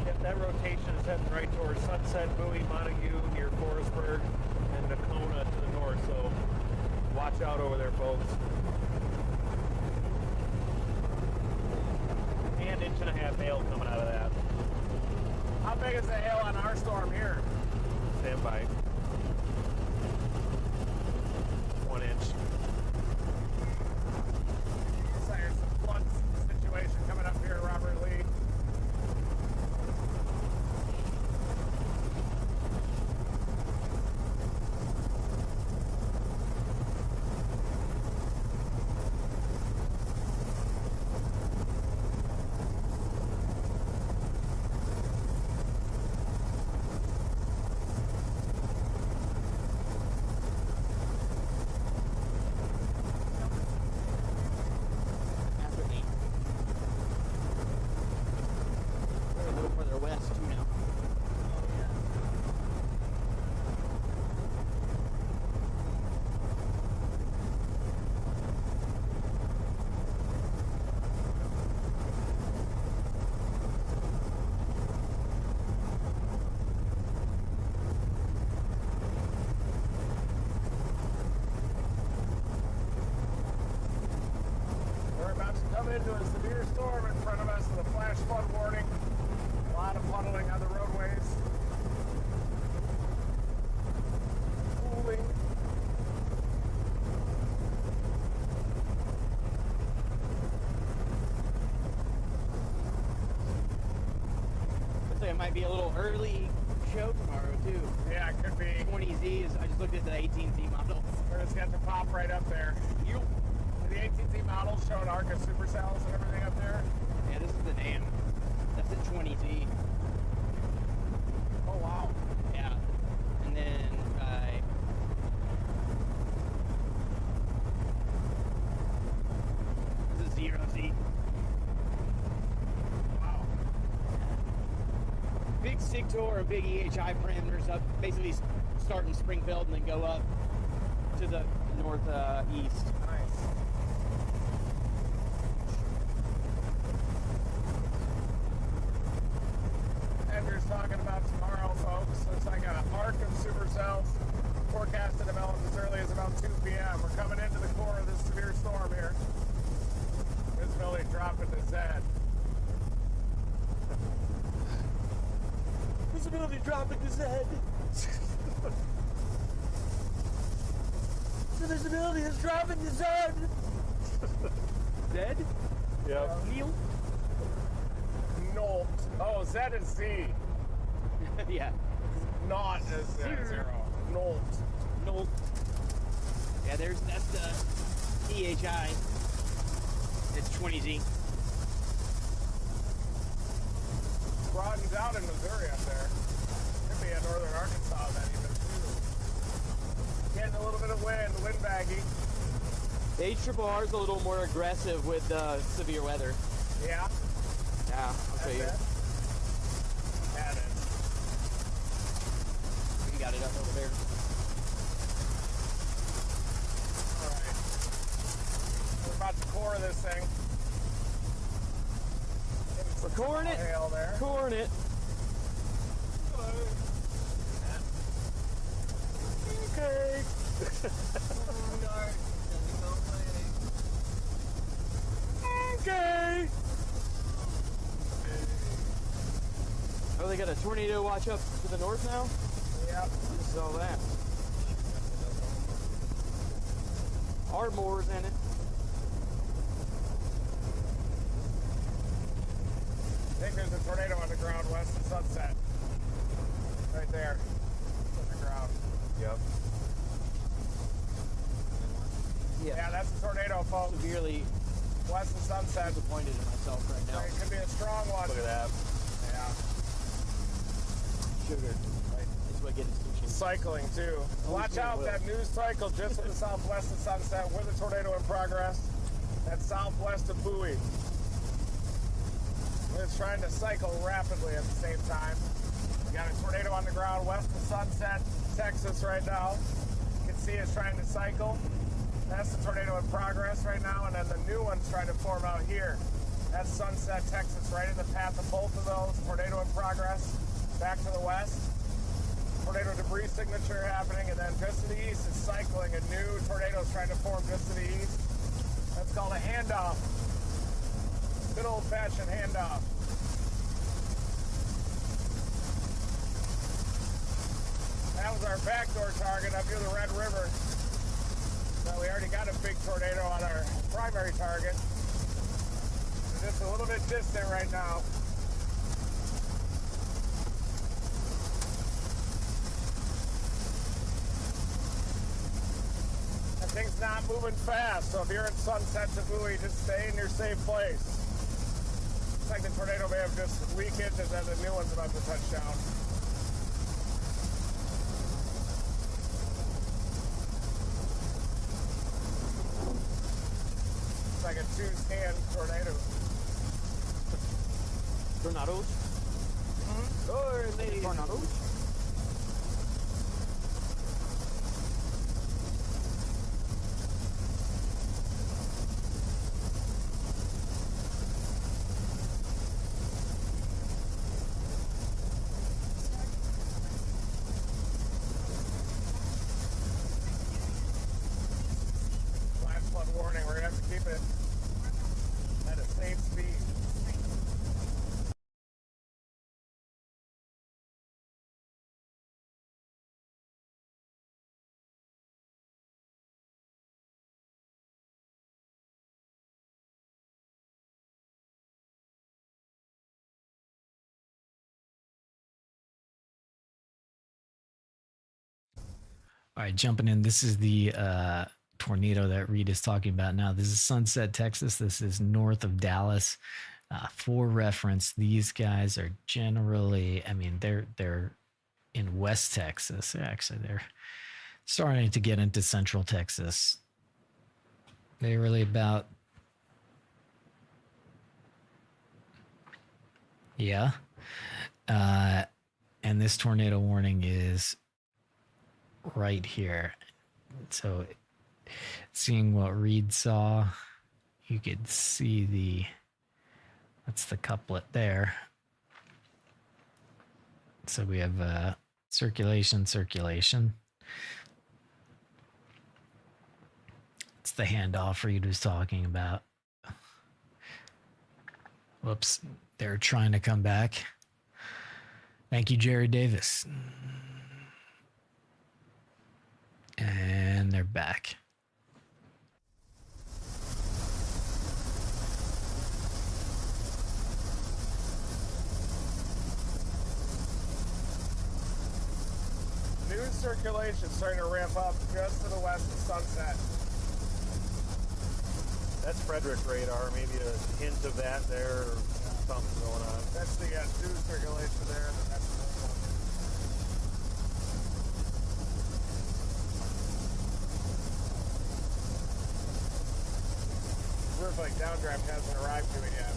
G: Yep, that rotation is heading right towards Sunset, Bowie, Montague, near Forestburg, and Nakona to the north, so watch out over there, folks. And inch and a half hail coming out of that.
K: How big is the hail on our storm here?
G: Stand by. 1 inch.
K: Looks like there's some flood situation coming up here, Robert Lee.
E: into a severe storm in front of us with a flash flood warning. A lot of puddling on the roadways. Cooling.
H: Looks like it might be a little early show tomorrow too.
E: Yeah, it could be.
H: 20Z is. I just looked at the 18Z models.
E: We're just got the pop right up there.
H: You.
E: The 18Z models showing ARCA supercells and everything up there.
H: Yeah, this is the NAM. That's the 20Z.
E: Oh wow.
H: Yeah. And then this is 0Z.
E: Wow.
H: Big SIG-TOR and big EHI parameters up, basically start in Springfield and then go up to the northeast.
E: Nice. Andrew's talking about tomorrow, folks. Looks like an arc of supercells forecast to develop as early as about 2 p.m. We're coming into the core of this severe storm here. Visibility dropping to Z. Visibility dropping to Z. The visibility is dropping to Z.
H: Zed?
E: Yeah.
H: Neil?
E: Nolt. Oh, Z is Z.
H: Yeah.
E: Not as zero. Nolt.
H: Nolt. Yeah, that's the EHI. It's 20Z.
E: Broadens out in Missouri up there. Could be in northern Arkansas then even too. Getting a little bit of wind baggy.
H: The HRRR is a little more aggressive with severe weather.
E: Yeah.
H: Yeah, I'll show you.
E: Had it.
H: We got it up over there.
E: Alright. We're about to core this thing.
H: We're coring it.
E: Hail there.
H: Coring it.
E: Okay. Okay.
H: Oh, they got a tornado watch up to the north now?
E: Yep.
H: I saw that. Ardmore's in it.
E: I think there's a tornado on the ground west of Sunset. Right there. On the ground.
I: Yep.
E: Yeah, that's a tornado, folks.
H: Severely
E: West of Sunset.
H: disappointed in myself right now.
E: It could be a strong one.
I: Look at that.
E: Yeah.
H: Sugar. Right. That's what gets attention.
E: Cycling too. Watch out, that news cycle just to the southwest of Sunset with a tornado in progress. That's southwest of Bowie. It's trying to cycle rapidly at the same time. We got a tornado on the ground west of Sunset, Texas right now. You can see it's trying to cycle. That's the tornado in progress right now, and then the new one's trying to form out here. That's Sunset, Texas, right in the path of both of those. Tornado in progress, back to the west. Tornado debris signature happening, and then just to the east is cycling. A new tornado is trying to form just to the east. That's called a handoff. Good old-fashioned handoff. That was our backdoor target up near the Red River. So we already got a big tornado on our primary target. We're just a little bit distant right now. That thing's not moving fast, so if you're in Sunset to Bowie, just stay in your safe place. Looks like the tornado may have just weakened and then the new one's about to touch down. It's like a two-stand tornado.
H: Tornadoes? Tornadoes?
E: Flash flood warning, we're gonna have to keep it. That is
A: All right, jumping in. This is the tornado that Reed is talking about now. This is Sunset, Texas. This is north of Dallas. For reference, these guys are generally, I mean, they're in West Texas. Actually, they're starting to get into Central Texas. They're really about, yeah. And this tornado warning is right here. So seeing what Reed saw, you could see that's the couplet there. So we have circulation. It's the handoff Reed was talking about. Whoops, they're trying to come back. Thank you, Jerry Davis. And they're back.
K: New circulation starting to ramp up just to the west of Sunset.
G: That's Frederick radar, maybe a hint of that there, or something going on.
K: That's the new circulation there. And that's the old one. Looks like downdraft hasn't arrived to it yet.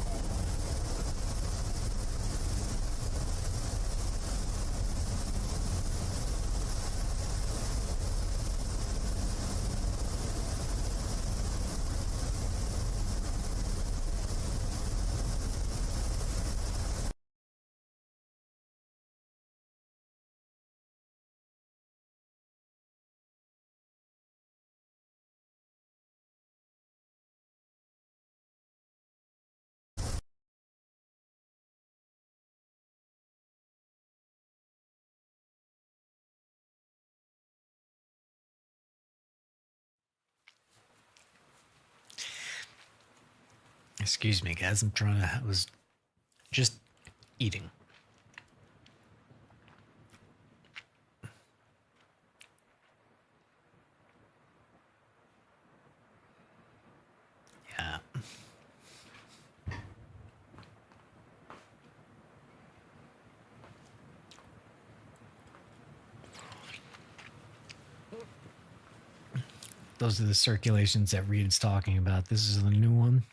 A: Excuse me, guys. I was just eating. Yeah. Those are the circulations that Reed's talking about. This is the new one.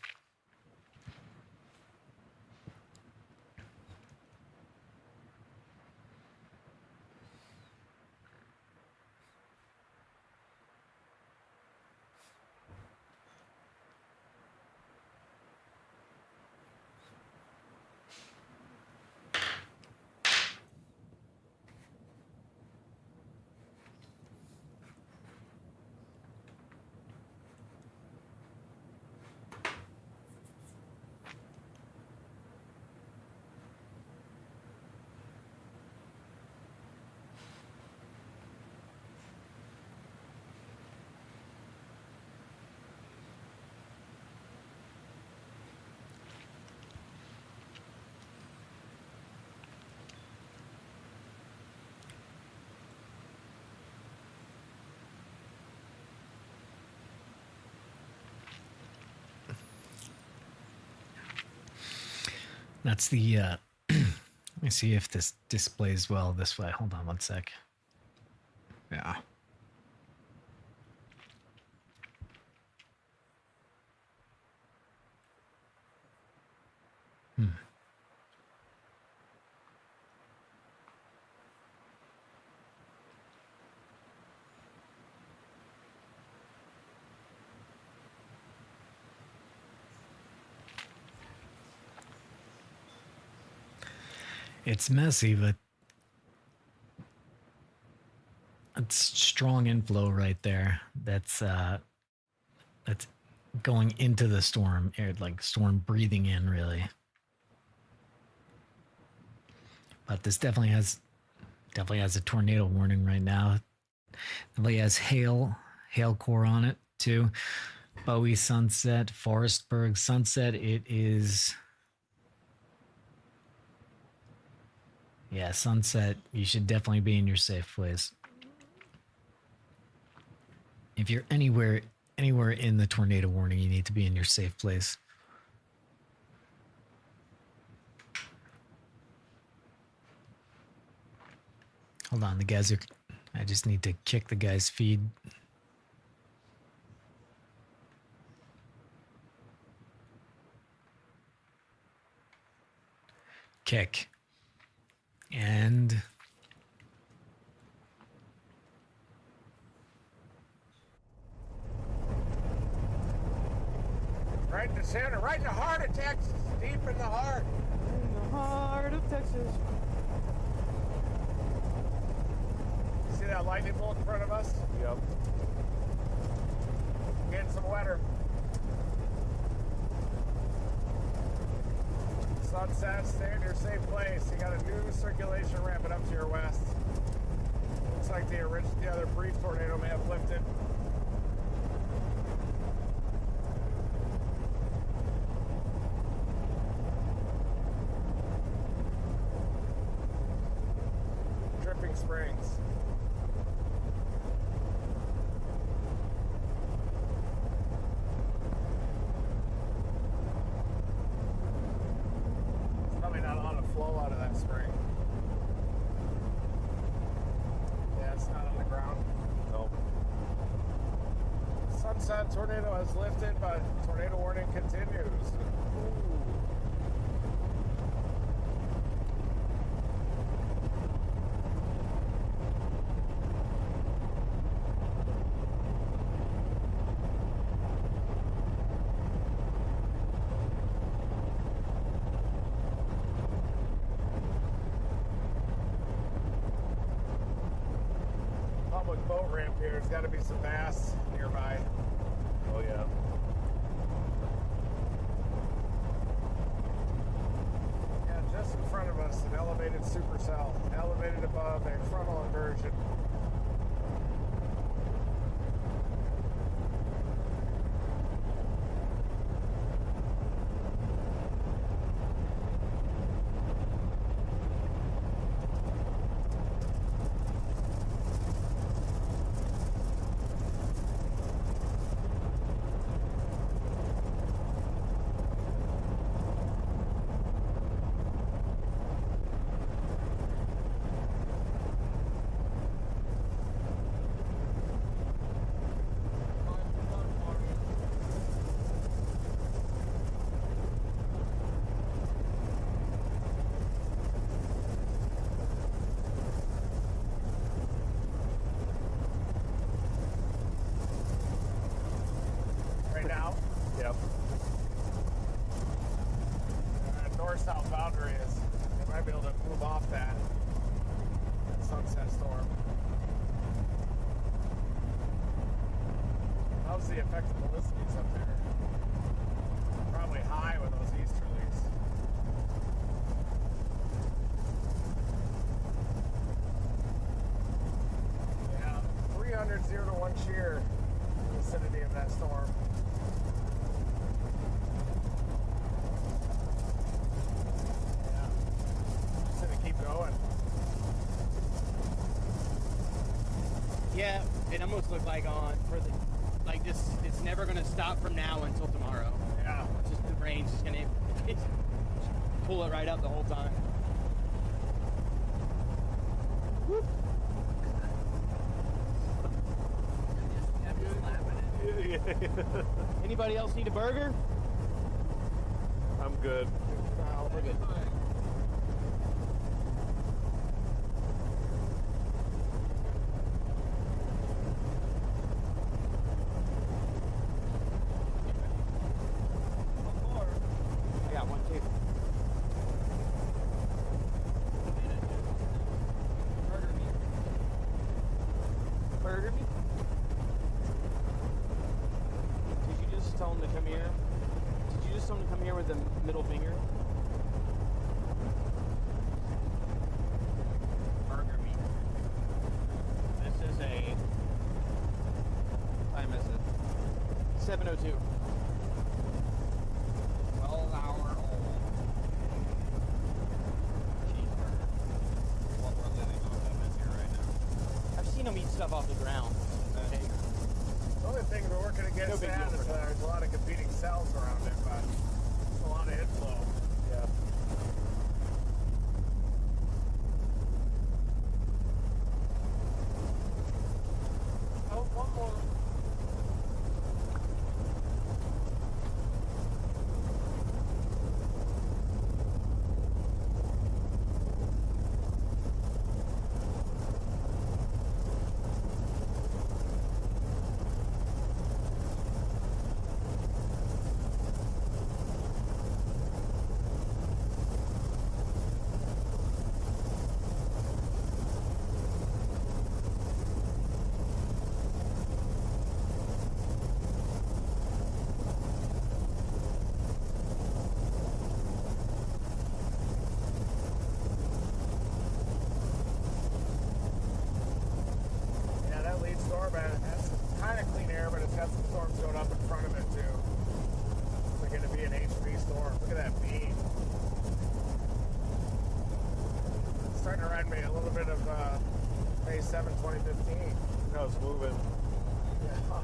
A: That's the, let me see if this displays well this way. Hold on one sec. Yeah. It's messy, but it's strong inflow right there. That's going into the storm, like storm breathing in, really. But this definitely has a tornado warning right now. Definitely has hail core on it too. Bowie, Sunset, Forestburg, Sunset. It is. Yeah, Sunset, you should definitely be in your safe place. If you're anywhere in the tornado warning, you need to be in your safe place. Hold on, the guys are... I just need to kick the guy's feed. Kick. And...
K: Right in the center, right in the heart of Texas, deep in the heart.
F: In the heart of Texas.
K: See that lightning bolt in front of us?
G: Yep.
K: Getting some wetter. Sunset, stay in your safe place. You got a new circulation ramping up to your west. Looks like the other brief tornado may have lifted. Dripping Springs. It's probably not a lot of flow out of that spring. Yeah, it's not on the ground.
G: Nope.
K: Sunset tornado has lifted, but tornado warning continues. Ooh. Public boat ramp here. There's got to be some bass nearby.
G: Oh yeah.
K: Yeah, just in front of us, an elevated supercell, elevated above a frontal inversion. Right now?
G: Yep.
K: North-south boundary is, they might be able to move off that sunset storm. How's the effective velocities up there? Probably high with those easterlies. Yeah, 300 0-to-1 shear in the vicinity of that storm. Keep going.
H: Yeah, it almost looked like this. It's never gonna stop from now until tomorrow.
K: Yeah.
H: It's just the rain's just gonna pull it right up the whole time. Woo. Anybody else need a burger?
G: I'm good.
H: No, we're good. I got one too. Burger meat? Did you just tell him to come here? Did you just tell him to come here with the middle finger? Burger meat. This is a... time is it? 7:02. 12-hour-old cheeseburger. What we're living off of is here right now. I've seen them eat stuff off the ground. Okay.
K: The only thing we're working against
H: big
K: that
H: deal
K: is
H: for
K: there's a lot of competing cells around it, but it's a lot of inflow.
G: Yeah.
K: Oh, one more. Yeah, that lead storm, man, that's kind of clean air, but it's got some storms going up in front of it too. It's going to be an H3 storm. Look at that beam. It's starting to remind me a little bit of May 7, 2015.
G: No, it's moving.
K: Yeah.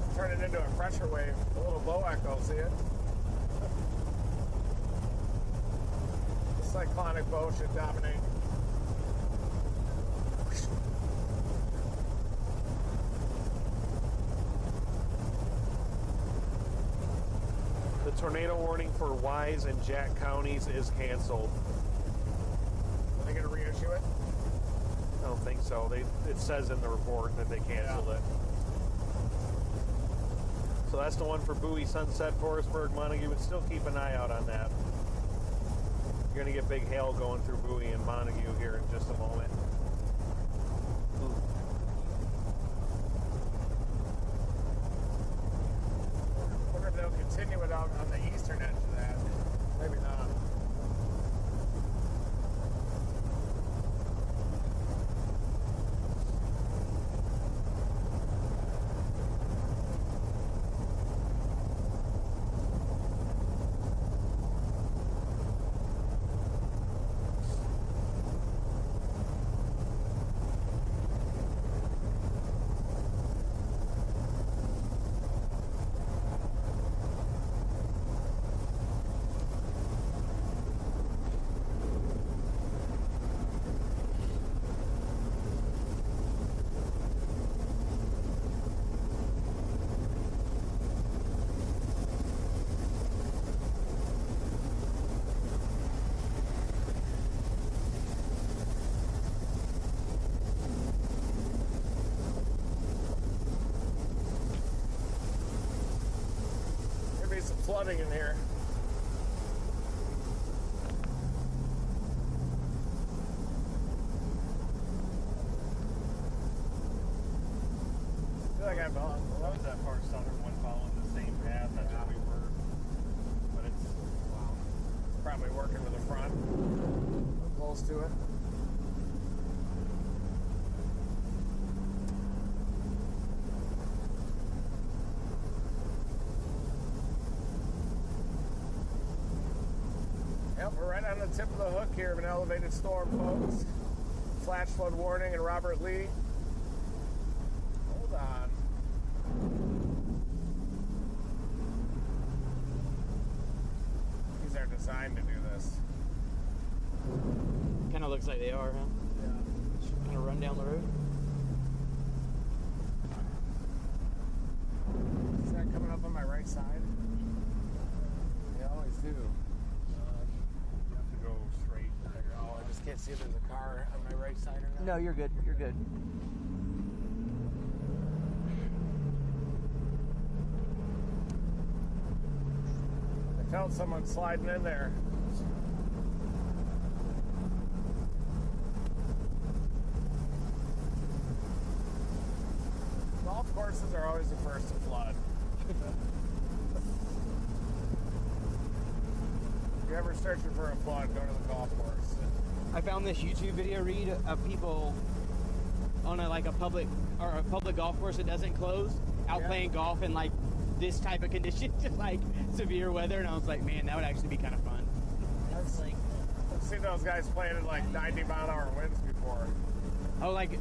K: It's turning into a pressure wave, a little low echo, see it? The cyclonic bow should dominate.
G: The tornado warning for Wise and Jack counties is canceled.
K: Are they going to reissue it?
G: I don't think so. It says in the report that they canceled it. So that's the one for Bowie, Sunset, Forestburg, Montague, but still keep an eye out on that. You're going to get big hail going through Bowie and Montague here in just a moment.
K: I wonder if they'll continue it out on the eastern edge of that. Maybe not. There'll be some flooding in here. I feel like I'm on.
G: That was that far southern one following the same path. That's where we were. But it's
K: Probably working with the front. We're close to it. Yep, we're right on the tip of the hook here of an elevated storm, folks. Flash flood warning in Robert Lee. Hold on. These are designed to do this.
H: Kind of looks like they are, huh?
K: Yeah.
H: Kind of run down the road.
K: Is that coming up on my right side? They always do.
G: you have to go straight.
K: Oh, I just can't see if there's a car on my right side or not.
H: No, you're good. You're good.
K: I felt someone sliding in there. Golf courses are always the first to flood. If you're ever searching for a flood, go to the golf course.
H: I found this YouTube video read of people on a public golf course that doesn't close out playing golf in like this type of conditions, just like severe weather, and I was like, man, that would actually be kind of fun.
K: I've seen those guys playing in like 90-mile-an-hour winds before.
H: Oh, like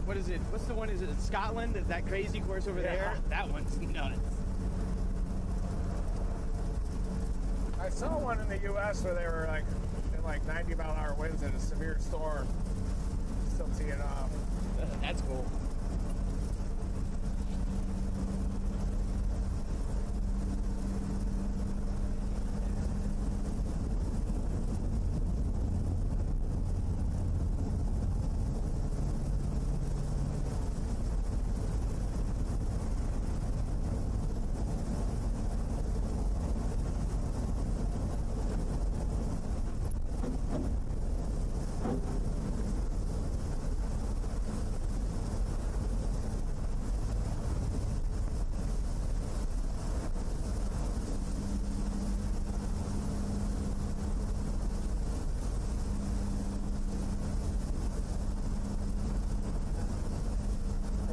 H: what is it? What's the one? Is it Scotland? Is that crazy course over there? That one's nuts.
K: I saw one in the U.S. where they were like in like 90-mile-an-hour winds in a severe storm. Still teeing off.
H: That's cool.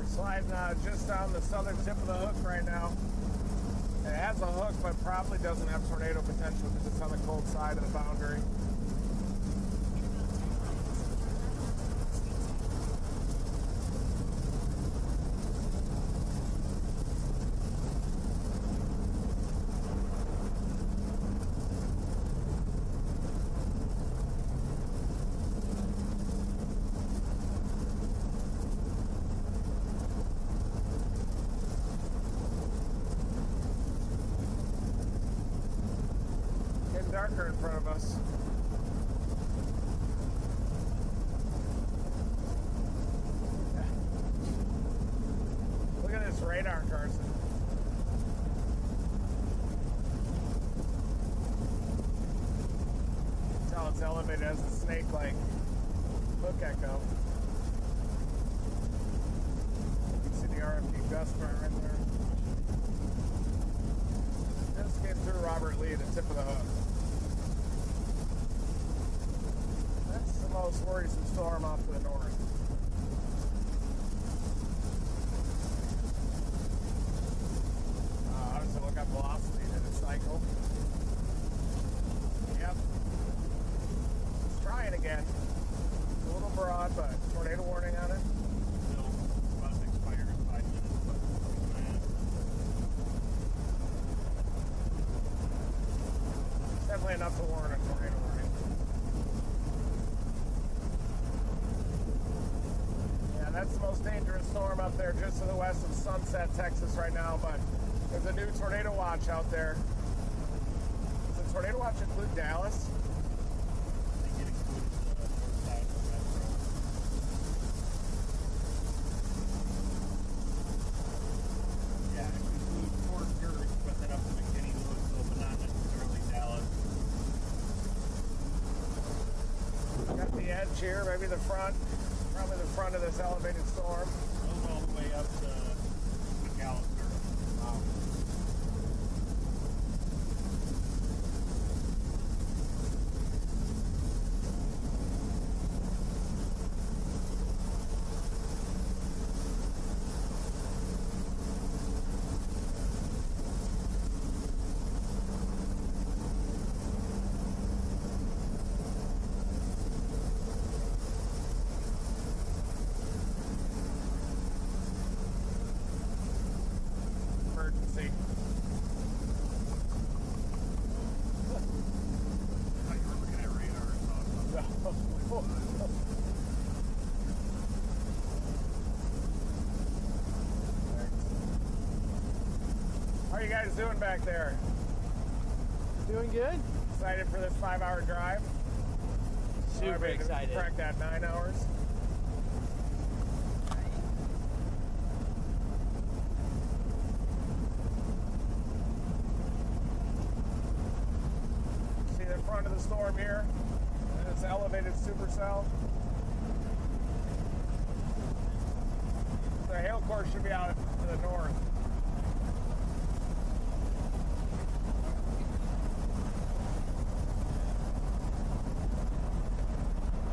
K: Sliding just on the southern tip of the hook right now. It has a hook, but probably doesn't have tornado potential because it's on the cold side of the boundary. Darker in front of us. Look at this radar, Carson. That's how it's elevated as a snake-like hook echo. You can see the RFD gust burn right there. Just came through Robert Lee, the tip of the hook. That's the most worrisome storm off to the north. Obviously look at velocity in its cycle. Yep. It's trying again. It's a little broad, but tornado warning on it.
G: No, bus expires in 5 minutes, but
K: definitely enough to warrant a tornado warning. That's the most dangerous storm up there just to the west of Sunset, Texas right now, but there's a new tornado watch out there. Does the tornado watch include Dallas?
G: I think it includes the north side of the metro. Yeah, it includes Fort Worth, but then up to McKinney, Louisville, but not necessarily Dallas.
K: Got the edge here, maybe the front. Probably the front of this elevated storm.
G: Goes all the way up to McAllister.
K: Wow. Emergency.
G: I thought you were looking at radar or something.
K: How are you guys doing back there?
H: Doing good.
K: Excited for this 5-hour drive?
H: Super excited.
K: Crack that 9 hours. See the front of the storm here? And it's elevated supercell. The hail course should be out to the north.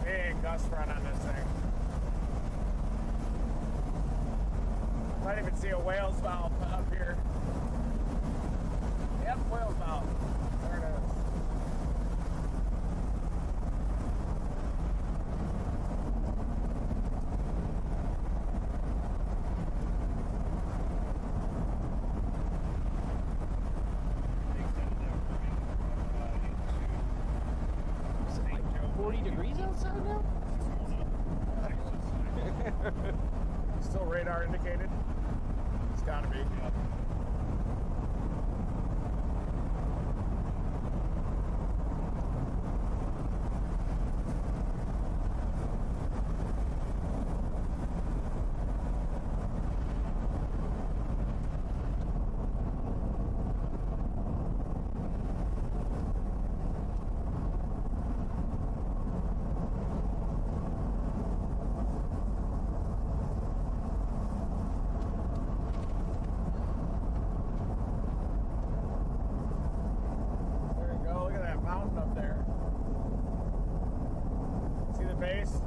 K: Big gust front on this thing. Might even see a whale's mouth up here. Yep, whale's mouth. There it is.
E: outside now? Still radar indicated? It's gotta be. There you go. Look at that mountain up there. See the base?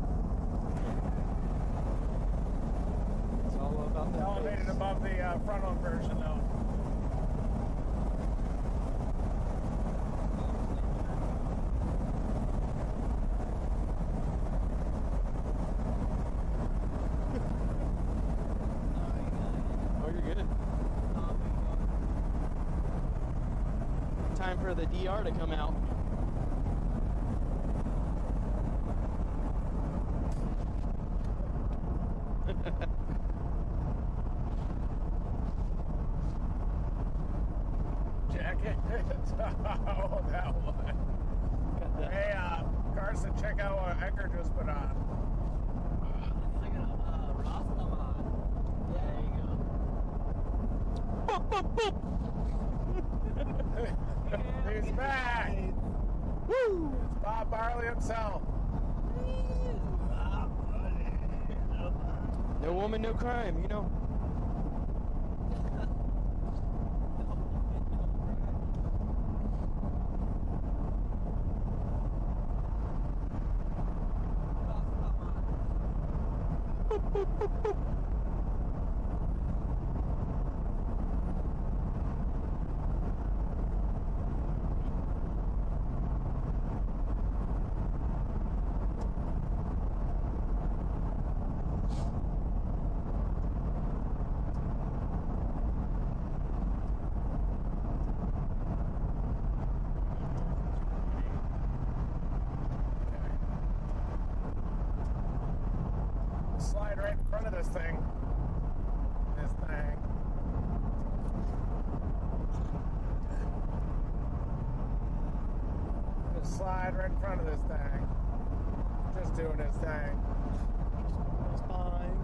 F: It's all about the
E: Elevated above the front-on version, though.
F: Oh, you're good. Time for the DR to come out.
E: Jacket? Oh, that one. Hey, Carson, check out what Edgar just put on.
L: It's like a Rastaman. There you go.
E: He's back! Woo! It's Bob Barley himself.
F: No woman, no crime, you know.
E: Slide right in front of this thing. This thing. Just slide right in front of this thing. Just doing his thing. It's fine.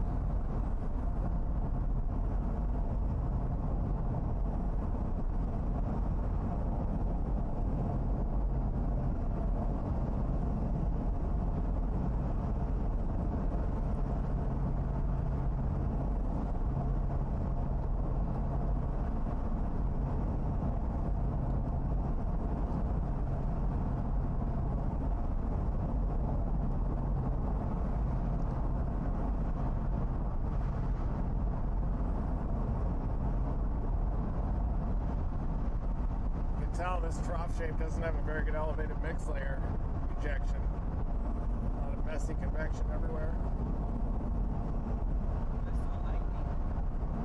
E: Tell this trough shape doesn't have a very good elevated mix layer ejection. A lot of messy convection everywhere.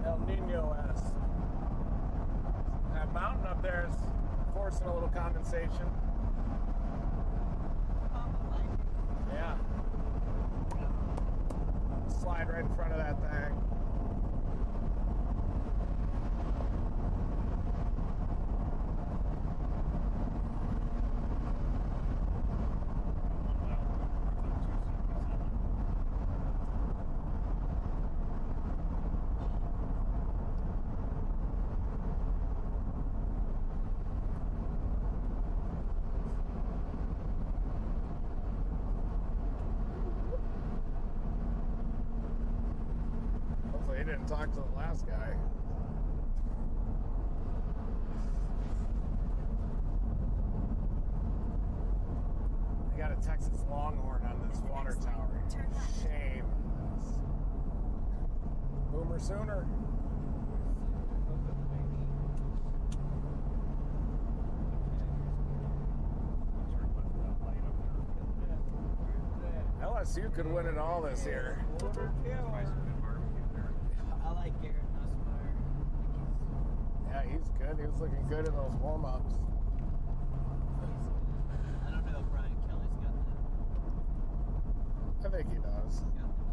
E: El Nino-esque. That mountain up there is forcing a little condensation. Yeah. Slide right in front of that thing. Hopefully he didn't talk to the last guy. They got a Texas Longhorn on this water tower. Shame. Boomer Sooner. LSU could win it all this year.
L: I like Garrett Nussmeyer.
E: Yeah, he's good. He was looking good in those warm-ups.
L: I don't know if Brian Kelly's got that.
K: think he does.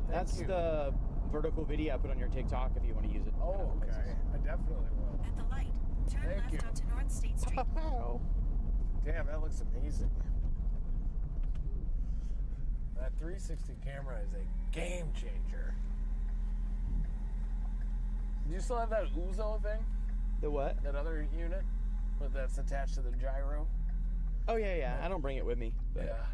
H: That's
K: you.
H: the vertical video I put on your TikTok if you want to use it.
K: Oh, okay. I definitely will.
M: At the light, turn
K: Thank
M: left
K: you.
M: onto North State Street.
K: Damn, that looks amazing. That 360 camera is a game changer. Do you still have that Uzo thing?
H: The what?
K: That other unit that's attached to the gyro?
H: Oh yeah. I don't bring it with me. But
K: Yeah.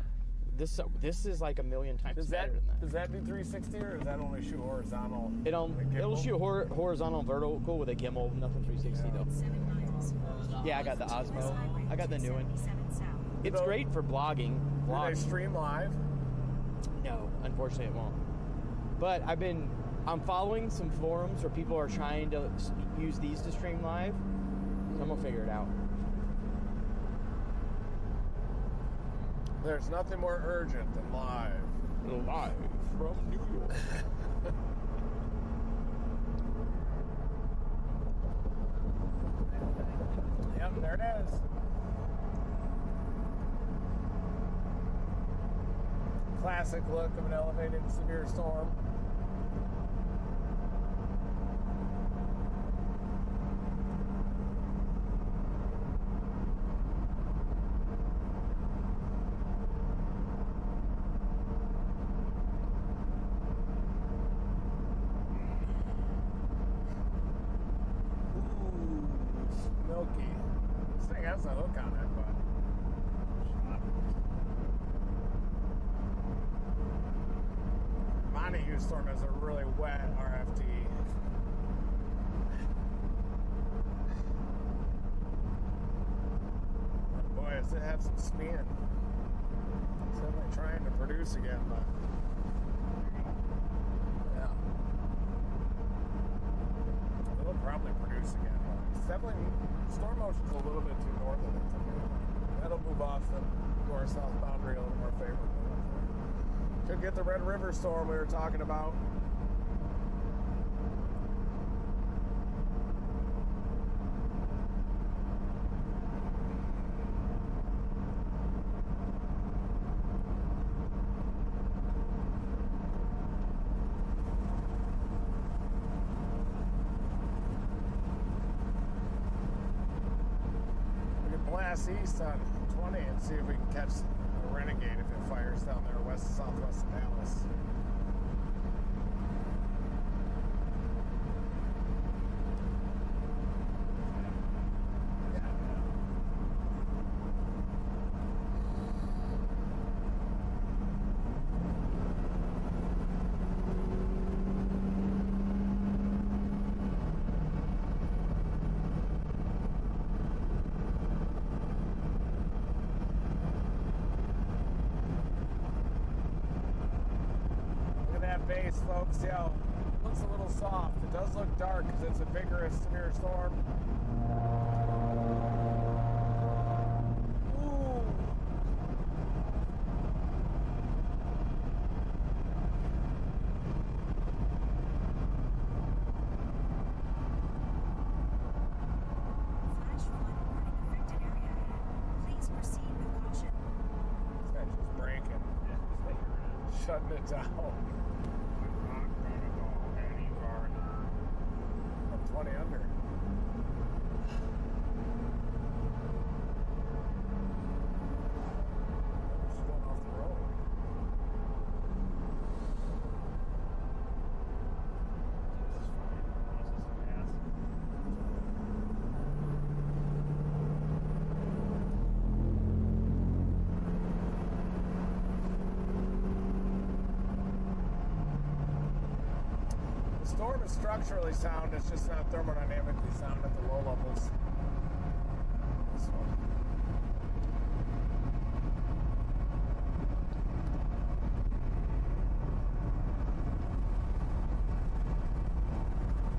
H: This is like a million times better than that.
K: Does that do 360 or does that only shoot horizontal?
H: It'll shoot horizontal and vertical with a gimbal, nothing 360 though.
M: 7 miles.
H: Yeah, I got the Osmo. I got the new one.
M: 77 south.
H: It's great for blogging.
K: Do they stream live?
H: No, unfortunately it won't. But I'm following some forums where people are trying to use these to stream live. So I'm gonna figure it out.
K: There's nothing more urgent than live.
H: Live from New York.
K: Yep, there it is. Classic look of an elevated severe storm. Milky. This thing has a hook on it, but Montague Storm has a really wet RFT. Oh boy, does it have some spin? It's definitely trying to produce again, but yeah. It'll probably produce again, but it's definitely, storm motion's a little bit too north of it to me. That'll move off the north-south boundary a little more favorably. Could get the Red River storm we were talking about. We could blast east on 20 and see if we can catch a Renegade if it fires down there southwest of Dallas. Base, folks. Yeah, it looks a little soft. It does look dark because it's a vigorous, severe storm. Ooh.
M: Flash flood warning affected area ahead. Please proceed with caution.
K: This guy's just breaking. Shutting it down. 20 under. She's going off the road. The storm is structurally sound, it's just not thermodynamically sound at the low levels. This one.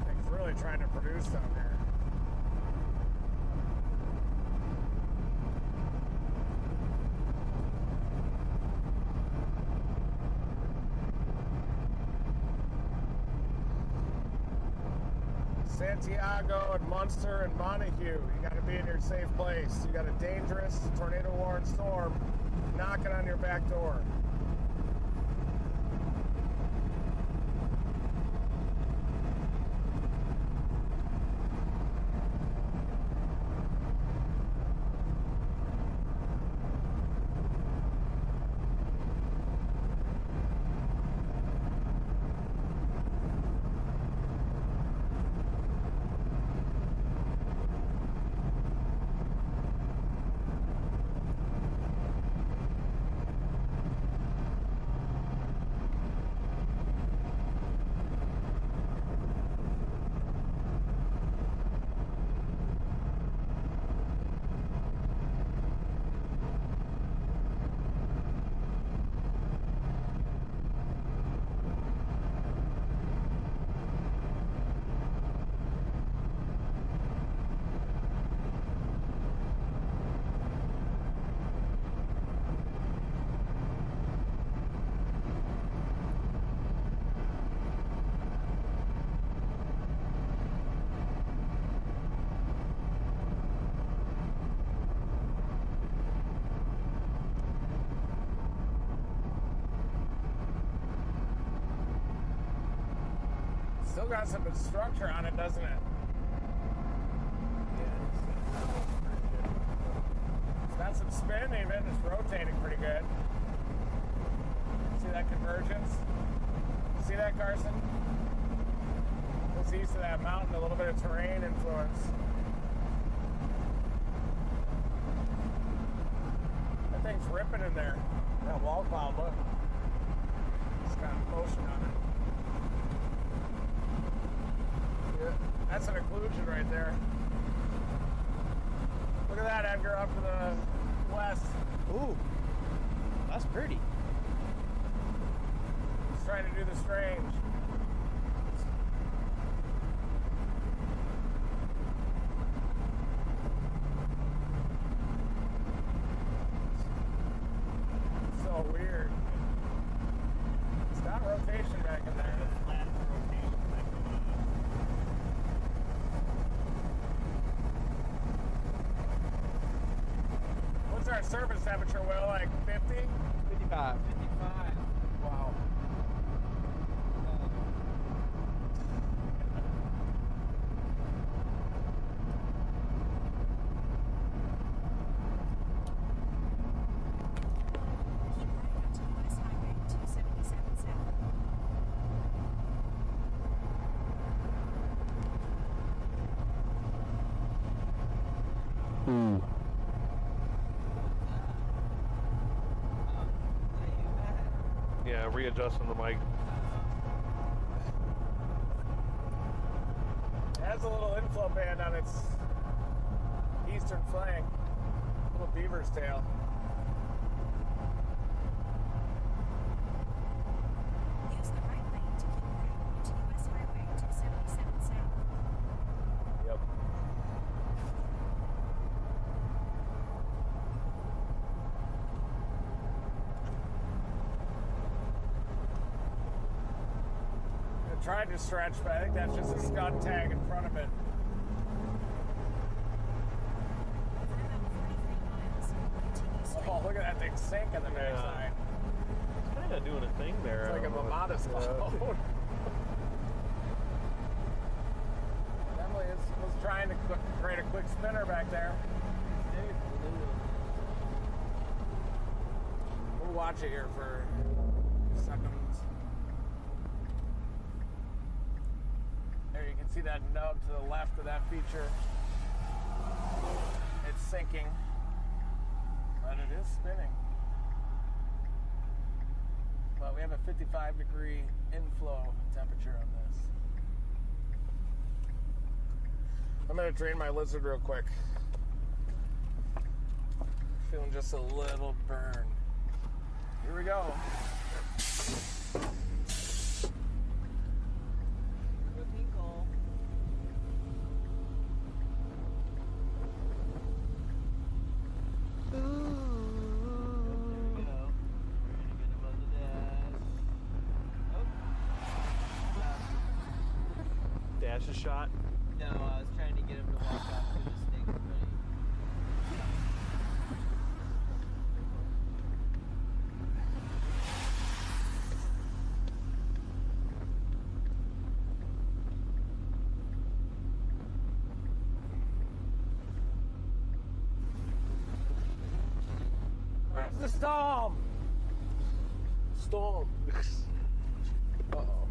K: Thing's really trying to produce down there. Santiago and Munster and Montague, you got to be in your safe place. You got a dangerous tornado warned storm knocking on your back door. Still got some structure on it, doesn't it? It's got some spin even. It's rotating pretty good. See that convergence? See that, Carson? It's east of that mountain, a little bit of terrain influence. That thing's ripping in there. That wall cloud, look. It's got motion on it. Yeah, that's an occlusion right there. Look at that, Edgar, up to the west.
H: Ooh, that's pretty.
K: He's trying to do the strange. So weird. It's got rotation back in there. What's our surface temperature, Will? Like 50?
H: 55.
K: 55. Wow.
M: Keep right onto US Highway 277 South.
H: Ooh.
G: Yeah, readjusting the mic.
K: It has a little inflow band on its eastern flank. Little beaver's tail.
M: Use the right lane to keep right to US Highway 277 South.
G: Yep.
K: I tried to stretch, but I think that's just a scud tag in front of it. Oh, look at that thing sink in the near
G: Yeah.
K: side.
G: It's kind of doing a thing there.
K: It's like a modest cloud. Emily was trying to create a quick spinner back there. We'll watch it here for seconds. There you can see that nub to the left of that feature. It's sinking, but it is spinning. But we have a 55-degree inflow temperature on this. I'm gonna drain my lizard real quick. Feeling just a little burn. Here we go.
G: Dash a shot.
L: No, I was trying to get him to walk off to the snake already.
K: Where's the storm? Storm. Uh-oh.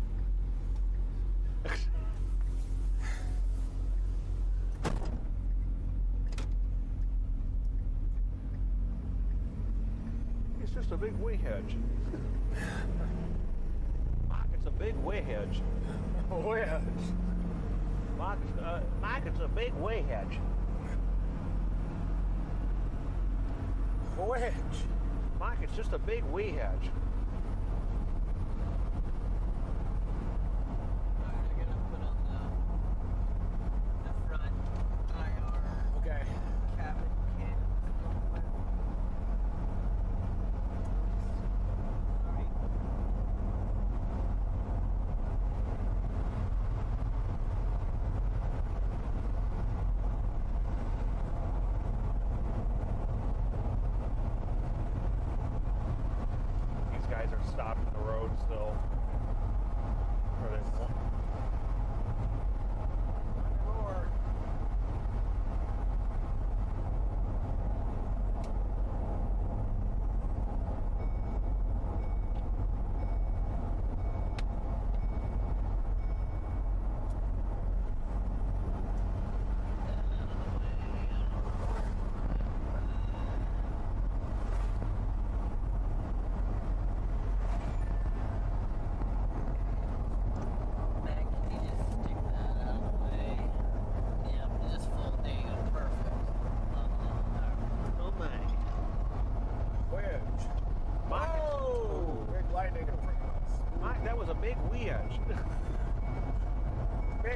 G: It's just a big way hedge. Mark, it's a big way hedge.
K: Wedge.
G: Mark, it's a big way hedge.
K: Wedge.
G: Mark, it's just a big way hedge.
L: Alright, I'm gonna put on the front IR
K: Okay.
L: cabin cam. Alright.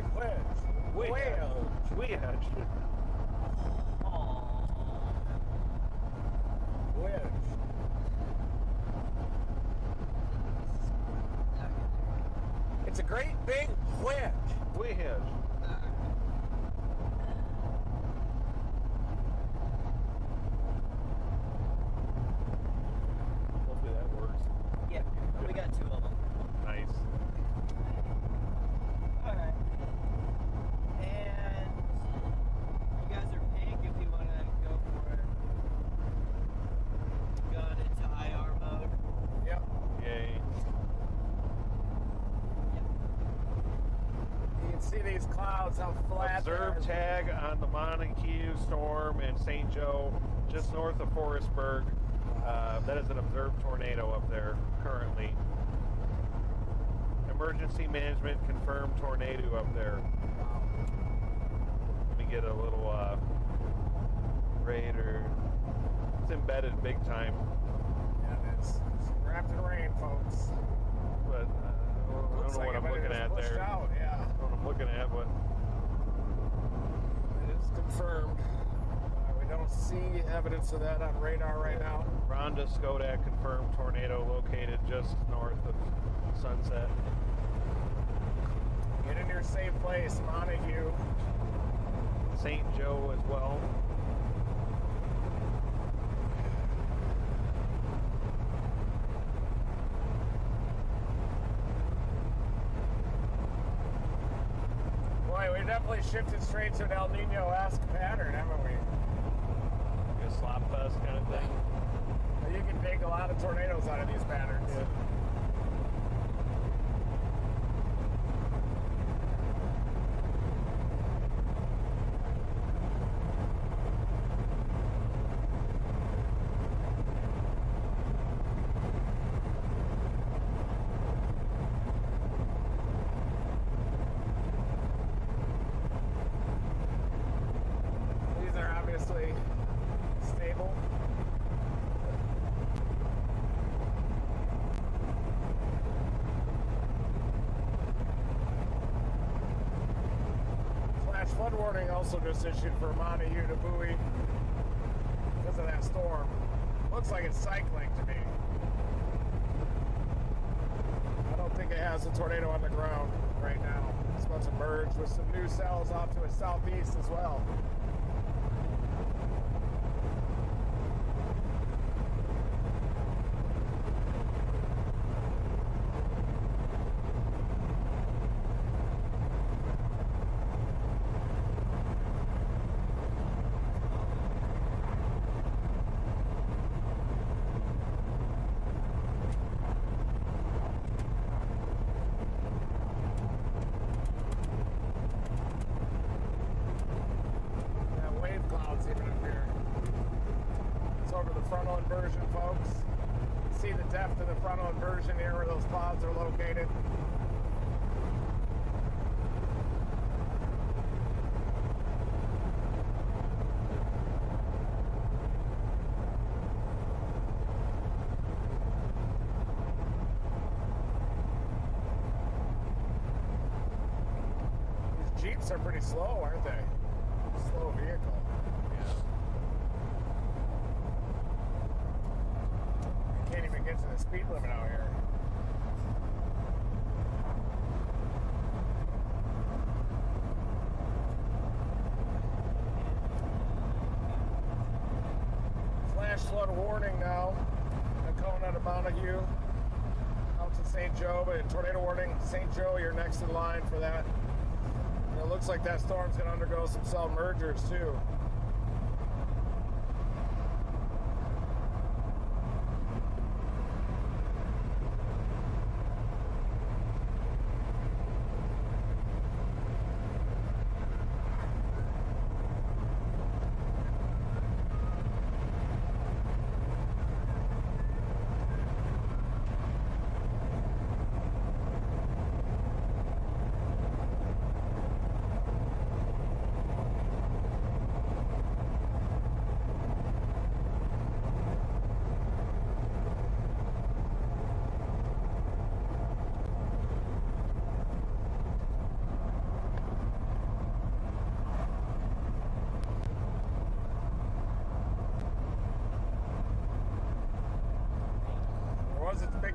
K: big wedge. Wedge.
G: Wedge.
K: Wedge. It's a great big wedge.
G: Wedge. Hopefully that works.
L: Yeah, we got 2 of them.
G: Nice.
L: Alright. And you guys are pink if you want to go for it. Going into IR mode.
K: Yep.
G: Yay.
K: You can see these clouds, how flat they
G: Observe
K: are.
G: tag on the Montague storm in St. Joe, just north of Forestburg. That is an observed tornado up there currently. Emergency management confirmed tornado up there. Let me get a little radar. It's embedded big time.
K: Yeah, it's wrapped in rain, folks.
G: But I don't
K: Looks
G: know
K: like
G: what I'm
K: it, but
G: looking
K: it was
G: at
K: pushed
G: there.
K: out, yeah.
G: I don't know what I'm looking at, but
K: It is confirmed. We don't see evidence of that on radar right now.
G: Rhonda Skodak confirmed tornado located just north of Sunset.
K: Get in your safe place, Montague.
G: St. Joe as well.
K: Boy, we definitely shifted straight to an El Nino-esque pattern, haven't we?
G: Like a slop fest kind of thing.
K: You can take a lot of tornadoes out of these patterns.
G: Yeah.
K: These are obviously stable. Flash flood warning also just issued for Montague to Bowie because of that storm. Looks like it's cycling to me. I don't think it has a tornado on the ground right now. It's about to merge with some new cells off to its southeast as well. That wave cloud's even up here. It's over the frontal inversion, folks. You see the depth of the frontal inversion here where those clouds are located. These Jeeps are pretty slow, aren't they? Slow vehicle. You can't even get to the speed limit out here. Flash flood warning now. Coming out of Montague out to St. Joe, but tornado warning. St. Joe, you're next in line for that. And it looks like that storm's going to undergo some cell mergers too.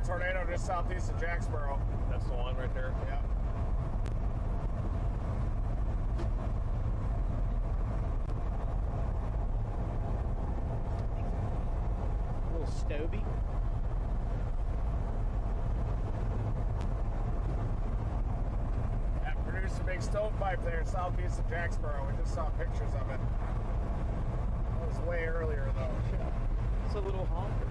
E: tornado just southeast of Jacksboro.
G: That's the one right there.
E: Yeah.
H: A little Stoby.
E: Yeah, produced a big stovepipe there southeast of Jacksboro. We just saw pictures of it. That was way earlier though.
H: It's a little honker.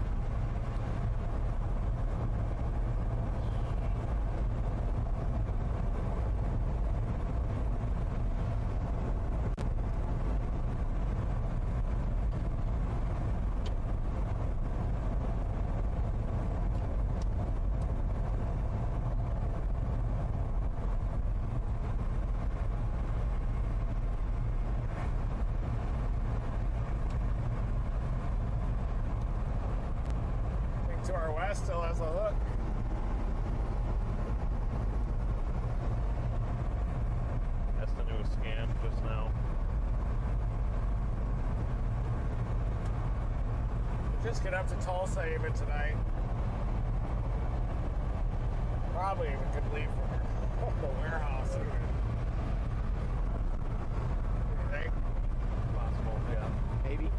E: To our west still has a hook.
G: That's the newest scan just now.
E: Just get up to Tulsa even tonight. Probably even could leave from the warehouse even. What do you think?
G: Possible, yeah.
H: Maybe.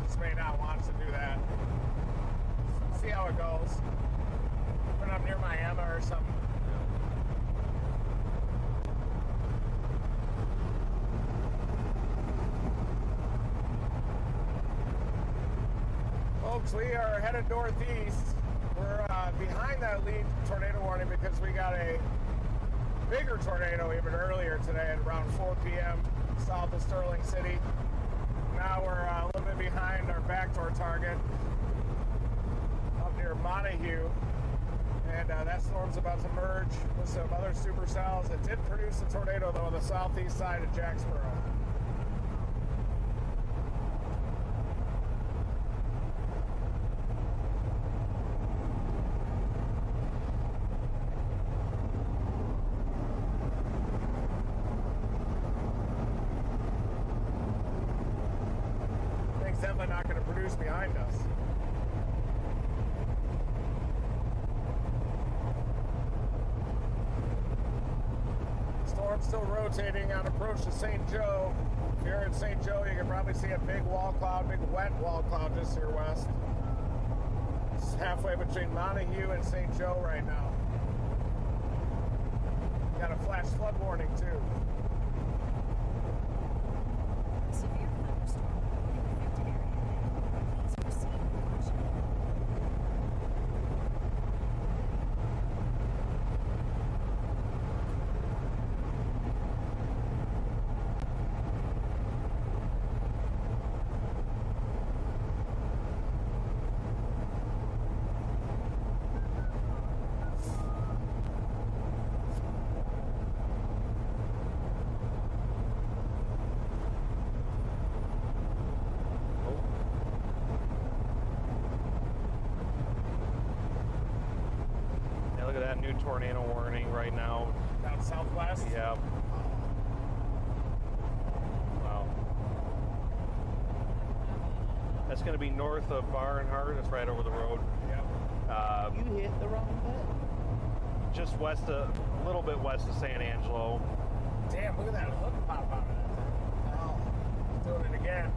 E: Just may not want to do that. See how it goes. When I'm near Miami or something. Folks, we are headed northeast. We're behind that lead tornado warning because we got a bigger tornado even earlier today at around 4 p.m. south of Sterling City. Now we're a little bit behind our backdoor target up near Montague. And that storm's about to merge with some other supercells. It did produce a tornado, though, on the southeast side of Jacksboro. Thing's definitely not going to produce behind us. Storm still rotating on approach to St. Joe. If you're in St. Joe, you can probably see a big wall cloud, big wet wall cloud just to your west. It's halfway between Montague and St. Joe right now. Got a flash flood warning too.
M: Severe thunderstorm in affected area ahead. Please proceed with caution.
G: Yeah, look at that new tornado warning right now.
E: Down southwest?
G: Yeah. Wow. That's going to be north of Barnhart. That's right over the road.
E: Yep.
H: You hit the wrong button.
G: Just west of, a little bit west of San Angelo.
E: Damn, look at that hook pop out of it. Oh, it's doing it again.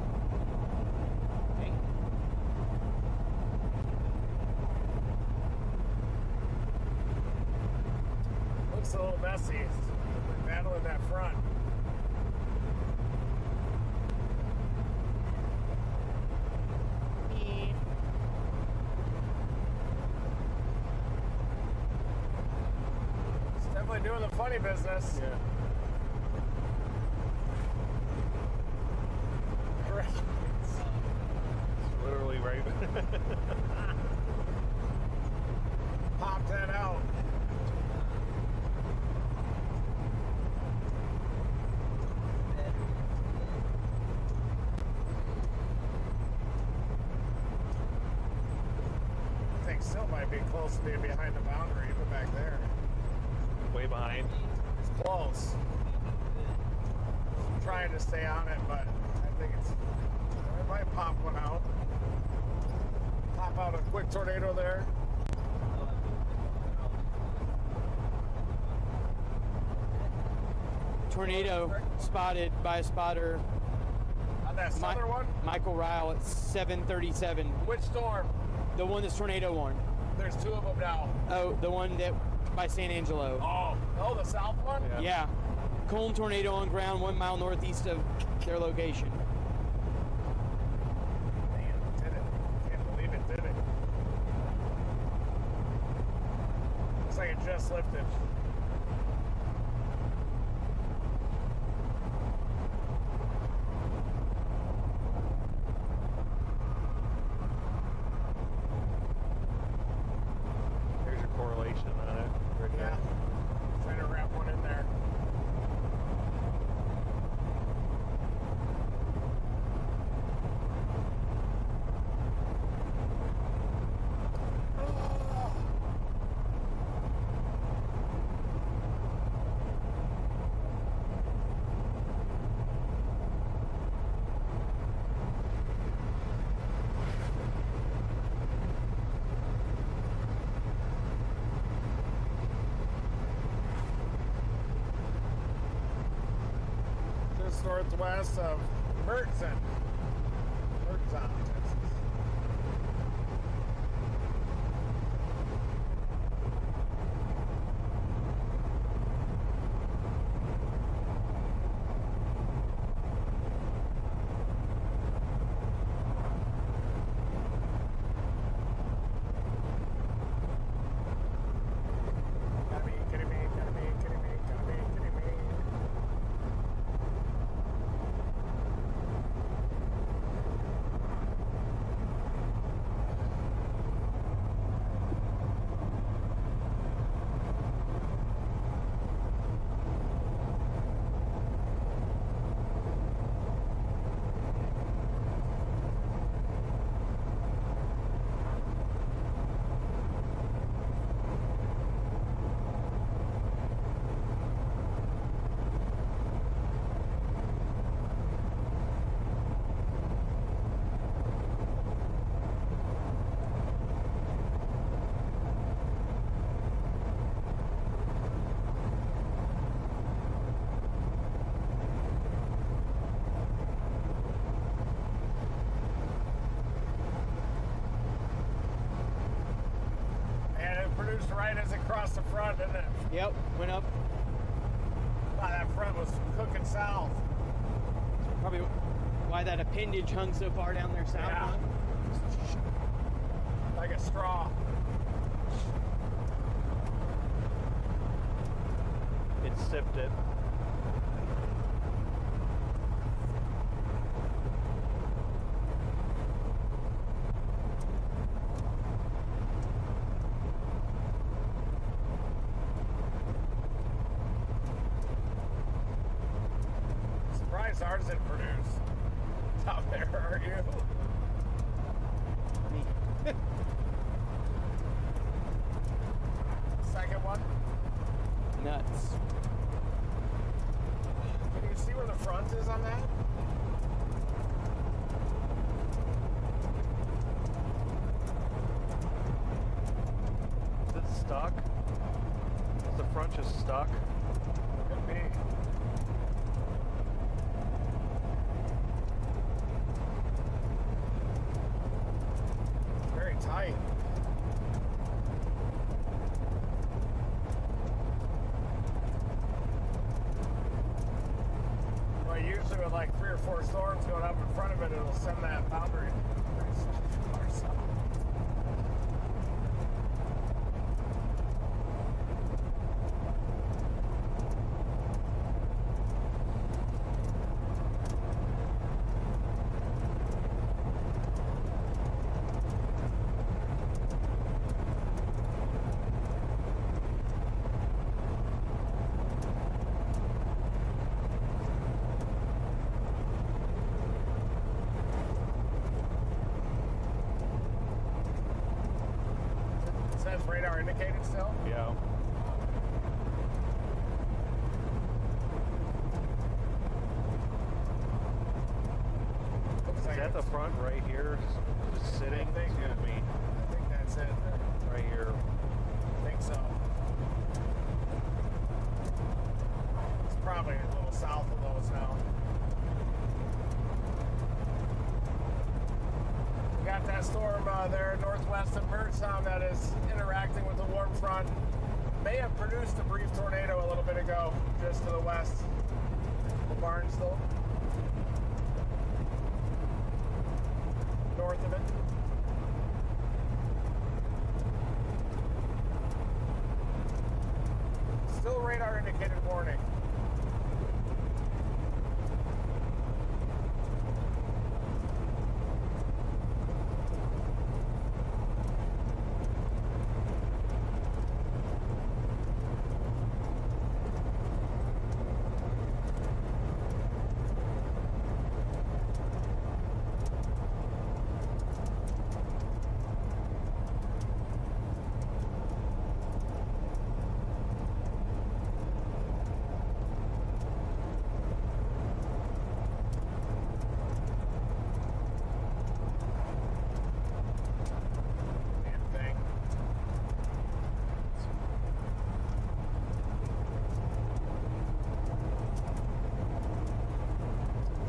E: Looks a little messy. We're battling that front. It's definitely doing the funny business.
G: Yeah. It's literally right.
E: Pop that out. I think still might be close to being behind the boundary, even back there.
G: Way behind.
E: It's close. I'm trying to stay on it, but I think it might pop one out.
K: pop out a quick tornado there.
H: Tornado spotted by a spotter.
K: On that southern one?
H: Michael Ryle at 7:37.
K: Which storm?
H: The one that's tornado warned.
K: There's two of them now.
H: Oh, the one that by San Angelo.
K: Oh, the south one?
H: Yeah. Cone tornado on ground 1 mile northeast of their location.
K: Man, it did it. Can't believe it did it. Looks like it just lifted.
G: There's your correlation on it right there.
K: Trying to wrap one in there. Just northwest of Mertzon, Texas. Gotta be kidding me, gotta be kidding me, gotta be kidding me. And it produced right as it crossed the front, didn't it?
H: Yep, went up.
K: Wow, that front was cooking south.
H: Probably why that appendage hung so far down there south.
K: Yeah. Like a straw.
G: It sipped it.
K: Surprised ours didn't produce. Out there, are you? Second one.
H: Nuts.
K: Can you see where the front is on that?
G: Is it stuck? Is the front just stuck?
K: Could be. Very tight. Well, usually with like 3 or 4 storms going up in front of it, it'll send that boundary pretty far south. It says radar indicated still?
G: Yeah.
K: Looks
G: Is
K: like
G: that the front right here? sitting. Excuse me.
K: I think that's it.
G: Right here.
K: I think so. It's probably a little south of those now. We got that storm there northwest of Birdstown that is interacting with the warm front. May have produced a brief tornado a little bit ago, just to the west of Barnesville. North of it. Still radar indicated warning.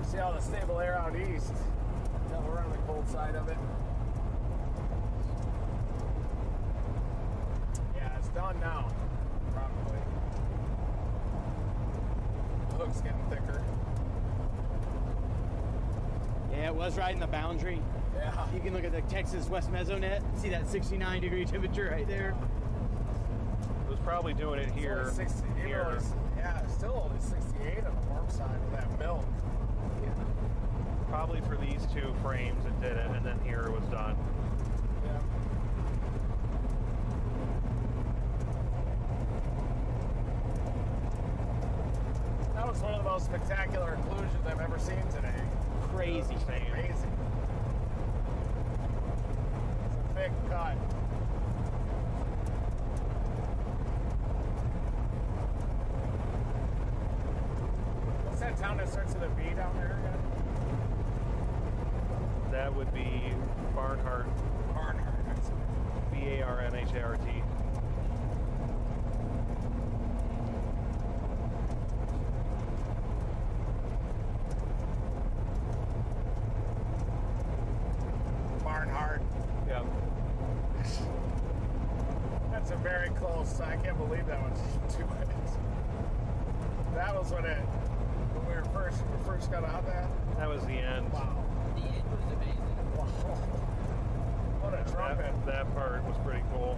K: See all the stable air out east. Tell we're on the cold side of it. Yeah, it's done now. Probably. The hook's getting thicker.
H: Yeah, it was right in the boundary.
K: Yeah.
H: You can look at the Texas West Mesonet. See that 69-degree temperature right there?
G: It was probably doing it here.
K: It's only 60,
G: here.
K: yeah, it's still only 68 on the warm side with that milk.
G: Probably for these two frames it did it, and then here it was done.
K: Yeah. That was one of the most spectacular occlusions I've ever seen today.
H: Crazy.
K: Crazy. It's a big cut. What's that town that starts with a B down there again?
G: That would be Barnhart.
K: Barnhart.
G: Barnhart.
K: Barnhart.
G: Yep.
K: That's a very close. I can't believe that was 2 minutes. That was when we first got out there.
G: That was the end.
K: Wow.
L: The end was amazing.
K: Wow. What a trumpet.
G: That part was pretty cool.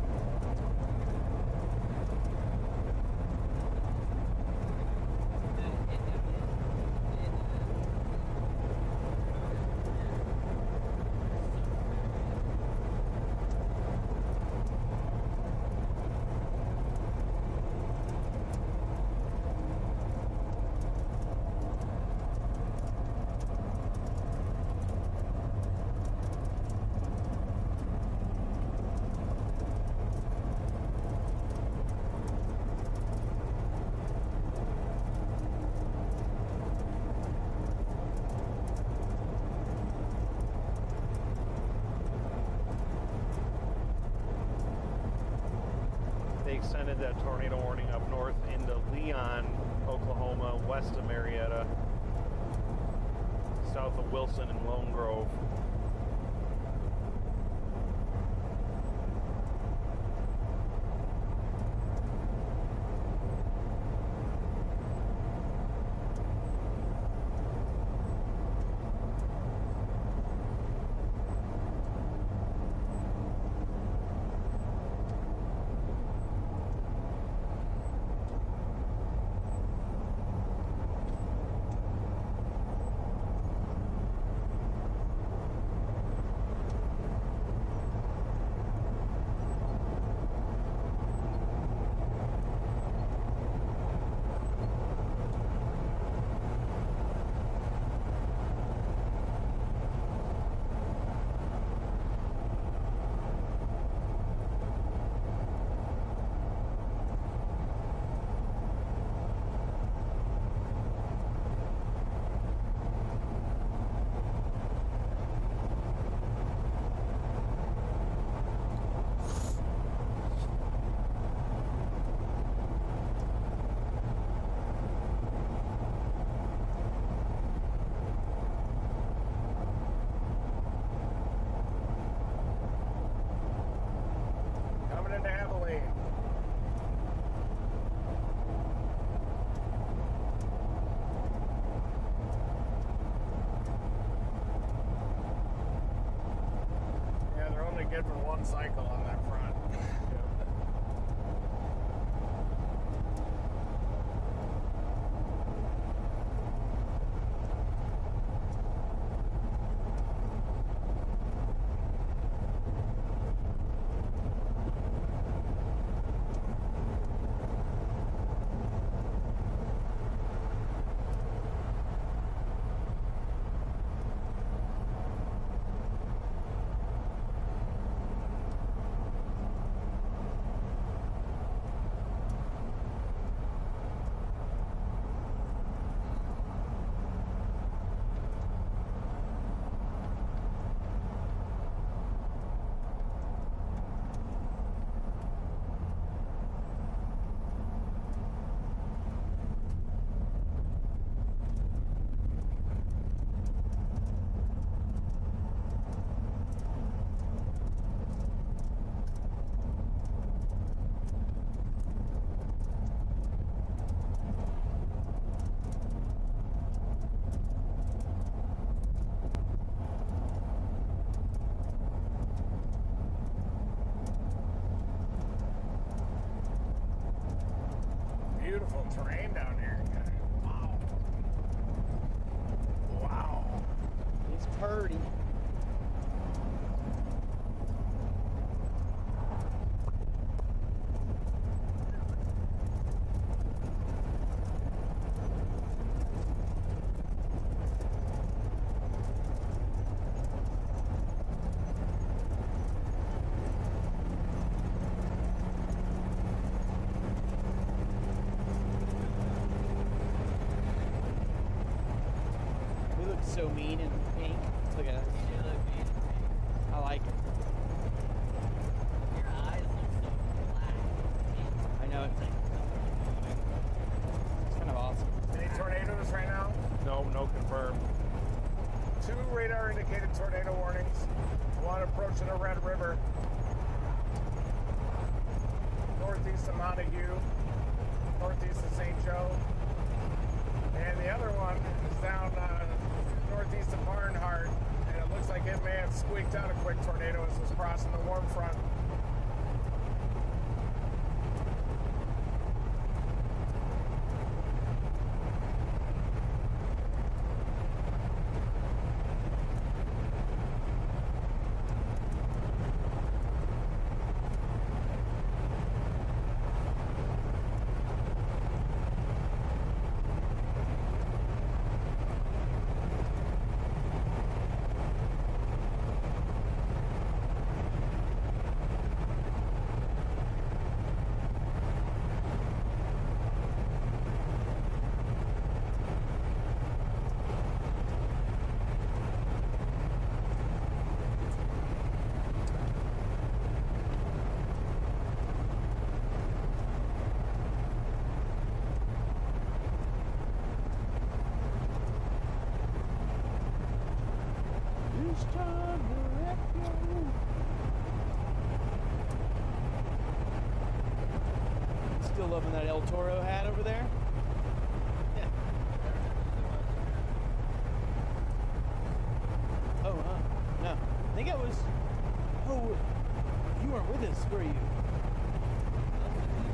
G: They extended that tornado warning up north into Leon, Oklahoma, west of Marietta, south of Wilson and Lone Grove.
K: one cycle on that front. Beautiful terrain down here. Wow. Wow.
H: It's purty. We look so mean in pink. Look at us.
L: You look mean.
H: I like it.
L: Your eyes look so black.
H: I know it's kind of awesome.
K: Any tornadoes right now?
G: No, no confirmed.
K: 2 radar indicated tornado warnings. One approaching the Red River. Northeast of Montague. Northeast of St. Joe. And the other one is down northeast of Barnhart. And it looks like it may have squeaked out a quick tornado as it was crossing the warm front.
H: Still loving that El Toro hat over there. Yeah. Oh, no. I think I was. Oh, you weren't with us, were you?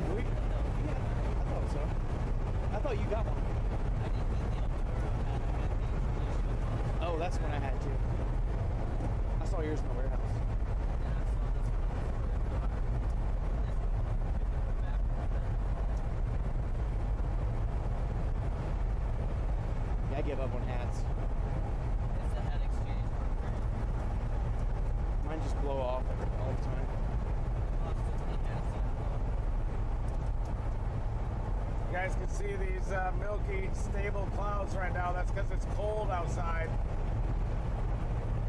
H: Were you? Yeah, I thought so. I thought you got one. Oh, that's when I had to. I saw yours in the warehouse. Yeah, I give up on hats.
L: It's a hat exchange program.
H: Mine just blow off all the time.
K: You guys can see these milky, stable clouds right now. That's because it's cold outside.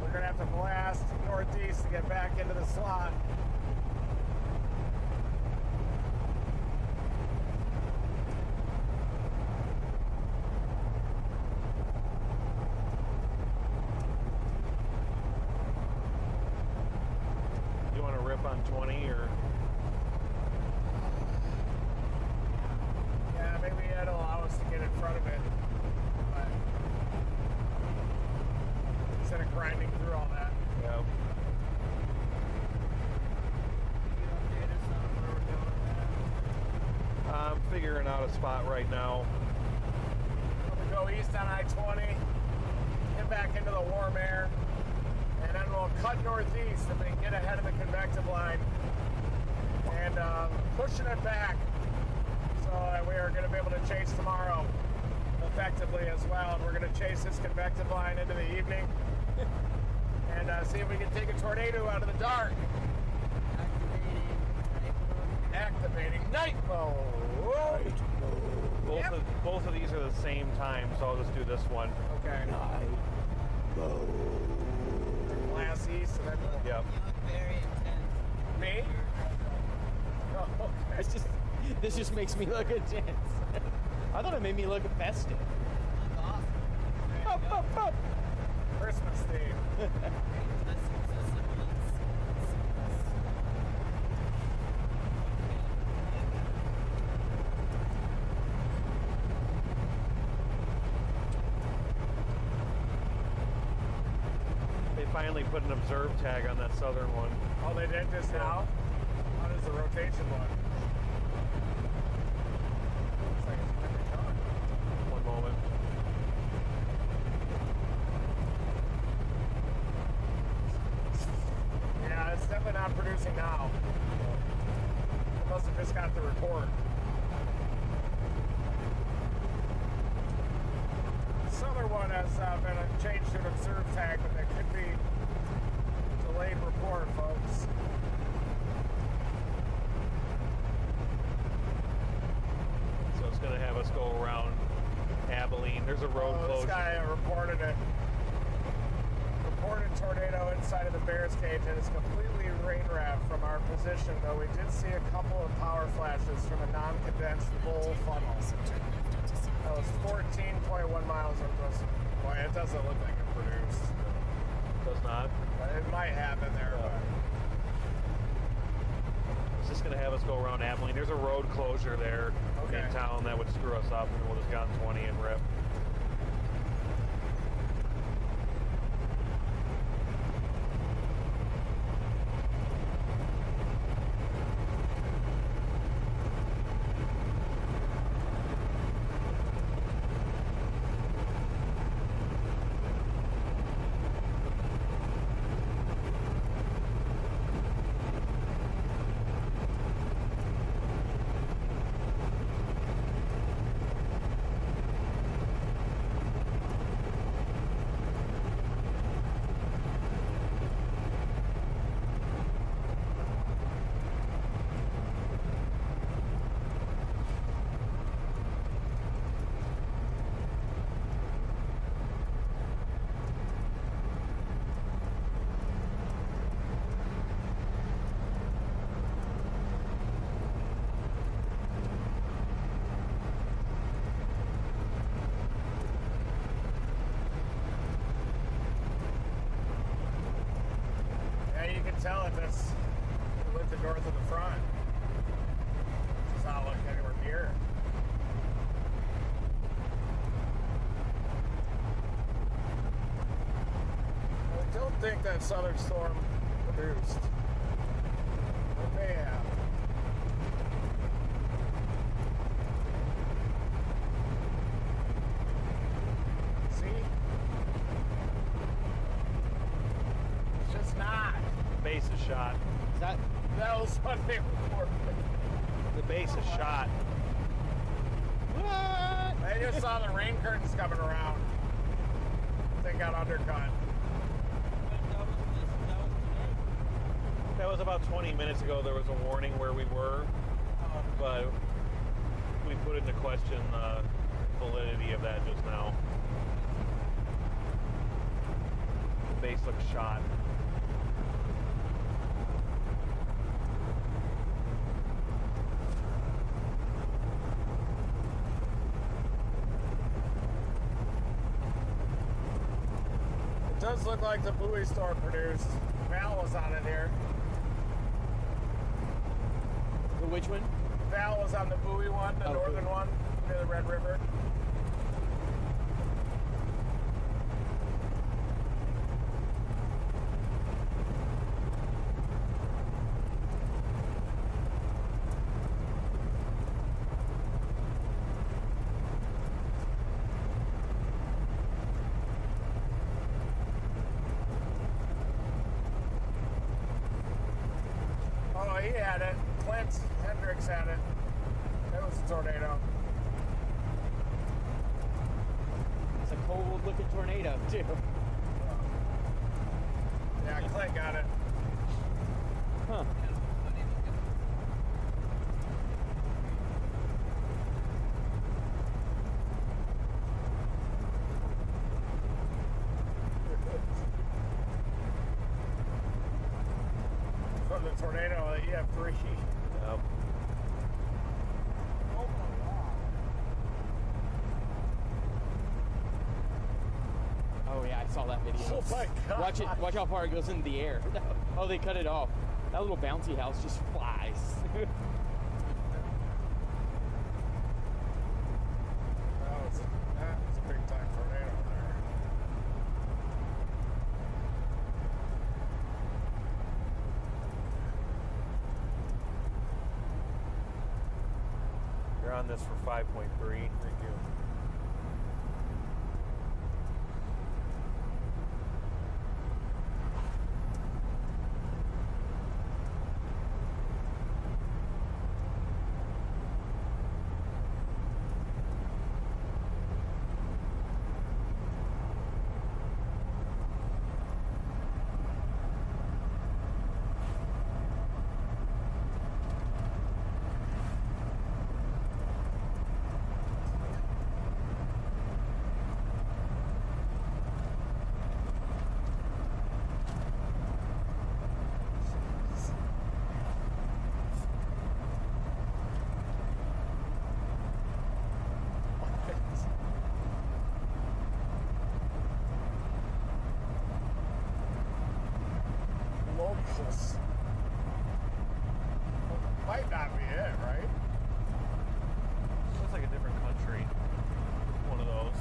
K: We're going to have to blast northeast to get back into the slot.
G: You want to rip on 20 or?
K: Yeah, maybe it'll allow us to get in front of it. But instead of grinding through all that.
G: Yeah. figuring out a spot right now.
K: We'll go east on I-20, get back into the warm air, and then we'll cut northeast if we can get ahead of the convective line and pushing it back so that we are going to be able to chase tomorrow effectively as well. And we're going to chase this convective line into the evening and see if we can take a tornado out of the dark. Activating night mode.
G: Both of these are the same time, so I'll just do this one.
K: Okay. Glass east and then.
G: Yep.
L: You look very intense.
K: Me? Oh, okay.
H: This just makes me look intense. I thought it made me look festive.
L: You look awesome. There you go.
K: Christmas theme.
G: They finally put an observe tag on that southern one.
K: Oh, they did just now? How does the rotation look? Looks like it's going to be gone.
G: One moment.
K: Yeah, it's definitely not producing now. It must have just got the report. This other one has been changed to an observe tag, but there could be delayed report, folks.
G: So it's going to have us go around Abilene. There's a road
K: This
G: closed.
K: guy reported it. Reported tornado inside of the Bears cage, and it's completely rain wrapped from our position, though we did see a couple of power flashes from a non-condensed bull funnel. That was 14.1 miles of this. Boy, it doesn't look like it produced.
G: Does not.
K: It might have in there, but
G: It's just going to have us go around Abilene. There's a road closure there in town that would screw us up, and we'll just get on 20 and rip.
K: tell if it's lifted north of the front. It's not looking anywhere near. I don't think that southern storm produced. It may have. See? It's just not.
G: Base is shot.
K: That was what they reported.
G: The base is shot.
K: What? I just saw the rain curtains coming around. They got undercut.
G: That was about 20 minutes ago. There was a warning where we were, but we put into question the validity of that just now. The base looks shot.
K: It does look like the buoy storm produced. Val was on it here.
H: The which one?
K: Val was on the buoy one, the northern one, near the Red River. he had it. Clint Hendricks had it. It was a tornado.
H: It's a cold-looking tornado, too.
K: Yeah, Clint got it.
H: Huh.
K: From the tornado, you have 3.
G: Yep.
H: Oh yeah, I saw that video.
K: Oh my god!
H: Watch it. Watch how far it goes into the air. Oh, they cut it off. That little bouncy house just flies.
K: That was a big time tornado there.
G: You're on this for 5.3. Thank you.
K: Locals. Might not be it, right?
G: Looks like a different country. One of those.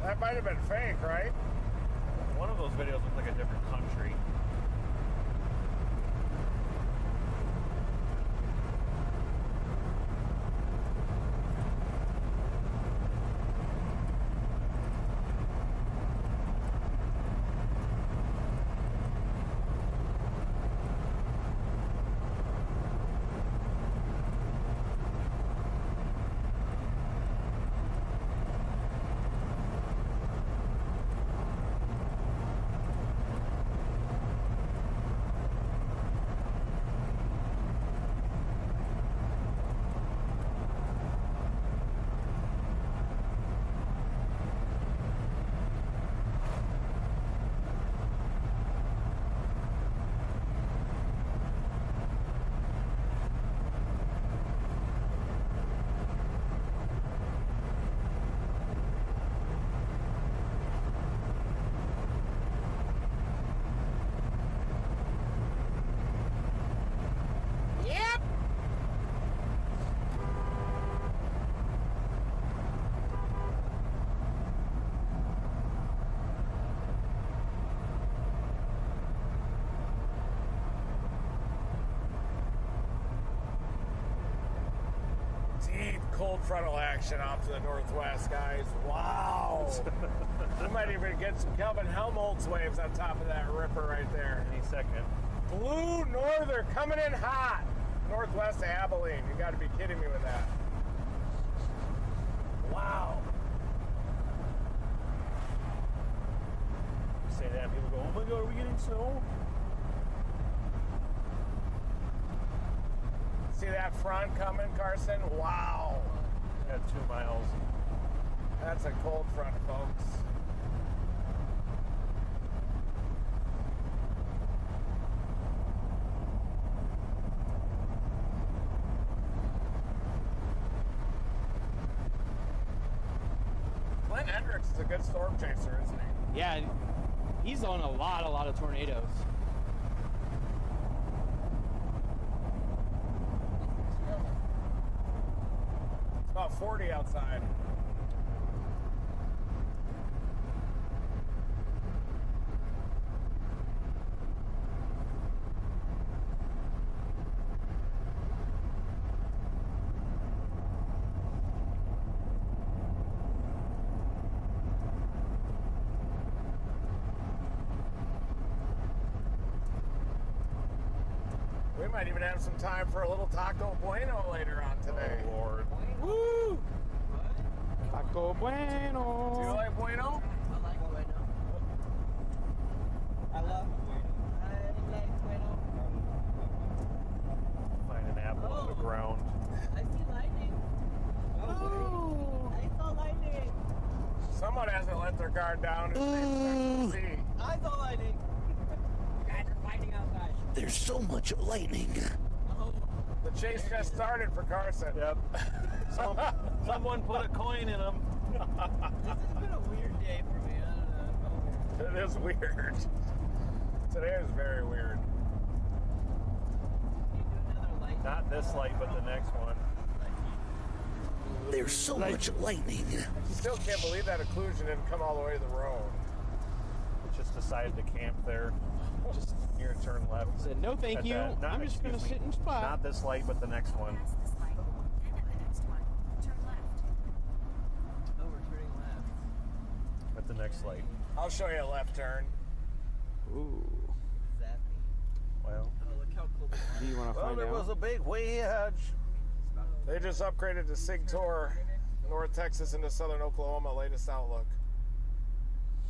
K: That might have been fake, right?
G: One of those videos looks like a different country.
K: Deep cold frontal action off to the northwest, guys. Wow. We might even get some Kelvin Helmholtz waves on top of that ripper right there.
G: Any second.
K: Blue norther coming in hot. Northwest of Abilene. You got to be kidding me with that. Wow.
G: You say that and people go, oh my god, are we getting snow?
K: See that front coming, Carson? Wow.
G: Yeah, 2 miles.
K: That's a cold front, folks. Clint Hendricks is a good storm chaser, isn't he?
H: Yeah, he's on a lot of tornadoes.
K: It's about 40 outside.
E: We might even have some time for a little Taco Bueno later on today.
G: Oh, Lord.
E: Woo!
F: Taco Bueno.
E: Do you like Bueno?
L: I like Bueno. I love Bueno. I like Bueno.
G: Find an apple on the ground.
L: I see lightning. Oh, I saw lightning.
E: Someone hasn't let their guard down and they see.
L: I saw lightning. Guys are fighting outside.
N: There's so much lightning.
L: Oh.
E: The chase just started for Carson.
G: Yep. Someone put a coin in him.
L: This has been a weird day for me. I don't know.
E: It is weird. Today is very weird.
L: You do another light.
G: Not this light, but the next one.
N: There's so much lightning.
E: Still can't believe that occlusion didn't come all the way to the road.
G: Just decided to camp there. Just here and turn left.
F: Said no, thank
G: At
F: you.
G: that- not-
F: I'm just gonna
G: excuse me,
F: sit in spot.
G: Not this light, but the next one.
M: Pass this light, then at the next one, turn left.
L: Oh, we're turning left.
G: At the next light.
E: I'll show you a left turn.
F: Ooh.
L: What does that mean?
G: Well.
L: Oh, look how cool.
F: Do you want to find out?
G: a big wedge.
E: They just upgraded to SIG Tour, North Texas into Southern Oklahoma, latest outlook.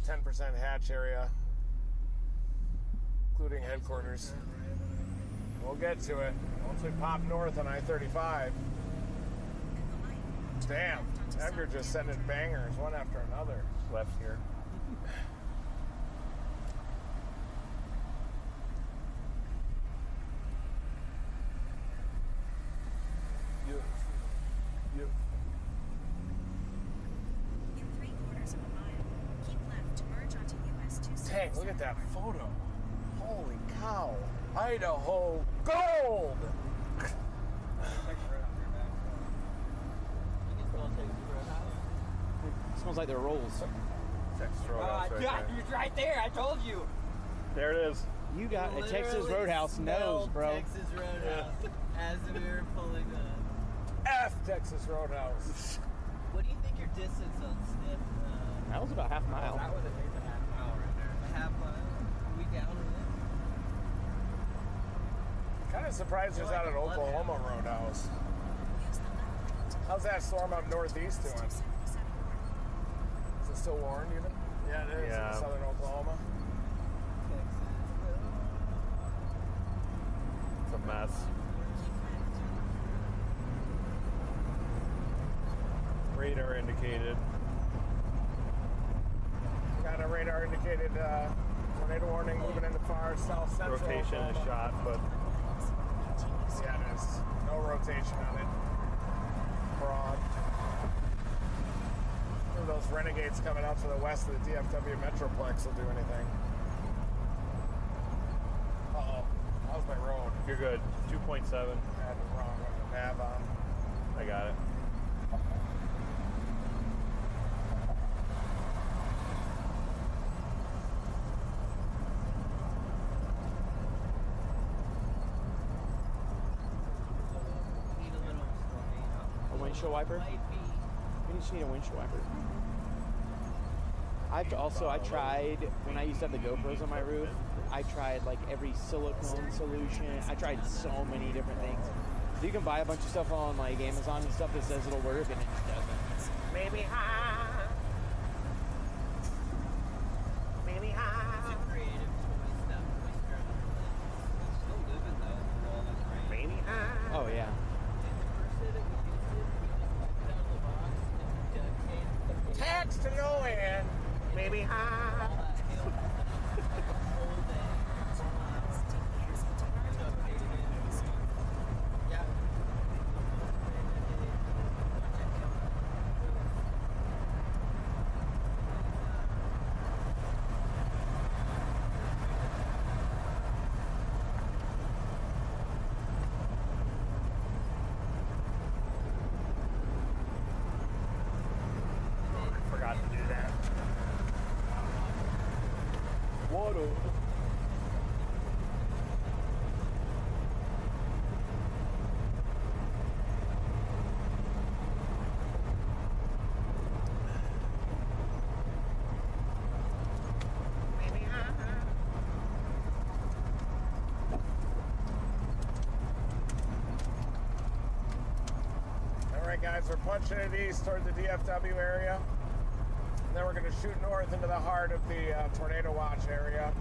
E: 10% hatch area, including headquarters. We'll get to it once we pop north on I-35. Damn, Edgar just sending bangers one after another.
G: Left here.
M: In 3/4 of a mile, keep left to merge onto US 270.
E: Dang, look at that photo. Holy cow. Idaho gold!
F: It smells like their rolls.
G: Texas Roadhouse right there.
L: You're right there. I told you.
G: There it is.
F: You got a Texas
L: Literally
F: Roadhouse nose,
L: smelled
F: bro.
L: Texas Roadhouse as we were pulling up.
E: F Texas Roadhouse.
L: What do you think your distance on Sniff?
F: That was about half a mile.
L: That was at least a half mile right there. A half mile? Are we down in it?
E: Kind of surprised there's not an Oklahoma Roadhouse. How's that storm up northeast doing? Is it still warned even? Yeah, it is.
G: Yeah.
E: In southern Oklahoma.
G: It's a mess. Radar indicated.
E: Got a radar indicated tornado warning moving into far south central.
G: Rotation is shot, but
E: Yeah, it is. No rotation on it. Broad. None of those renegades coming out to the west of the DFW Metroplex will do anything. Uh-oh. How's my road?
G: you're good. 2.7.
E: I had it wrong with the nav on.
G: I got it.
L: Need a little,
F: A windshield wiper? We just need a windshield wiper. I tried, when I used to have the GoPros on my roof, I tried like every silicone solution. I tried so many different things. So you can buy a bunch of stuff on like Amazon and stuff that says it'll work and it just doesn't.
E: Maybe high. Maybe high.
L: It's a creative choice that winter. Still living though through all this rain.
E: Maybe high.
F: Oh yeah.
L: And the first day that we used it, we just took it out of the box and we duct taped it.
E: Tax to no end. Maybe high.
L: All that hail the whole day. Duct taped it. Yeah.
K: as we're punching it east toward the DFW area. And then we're going to shoot north into the heart of the tornado watch area.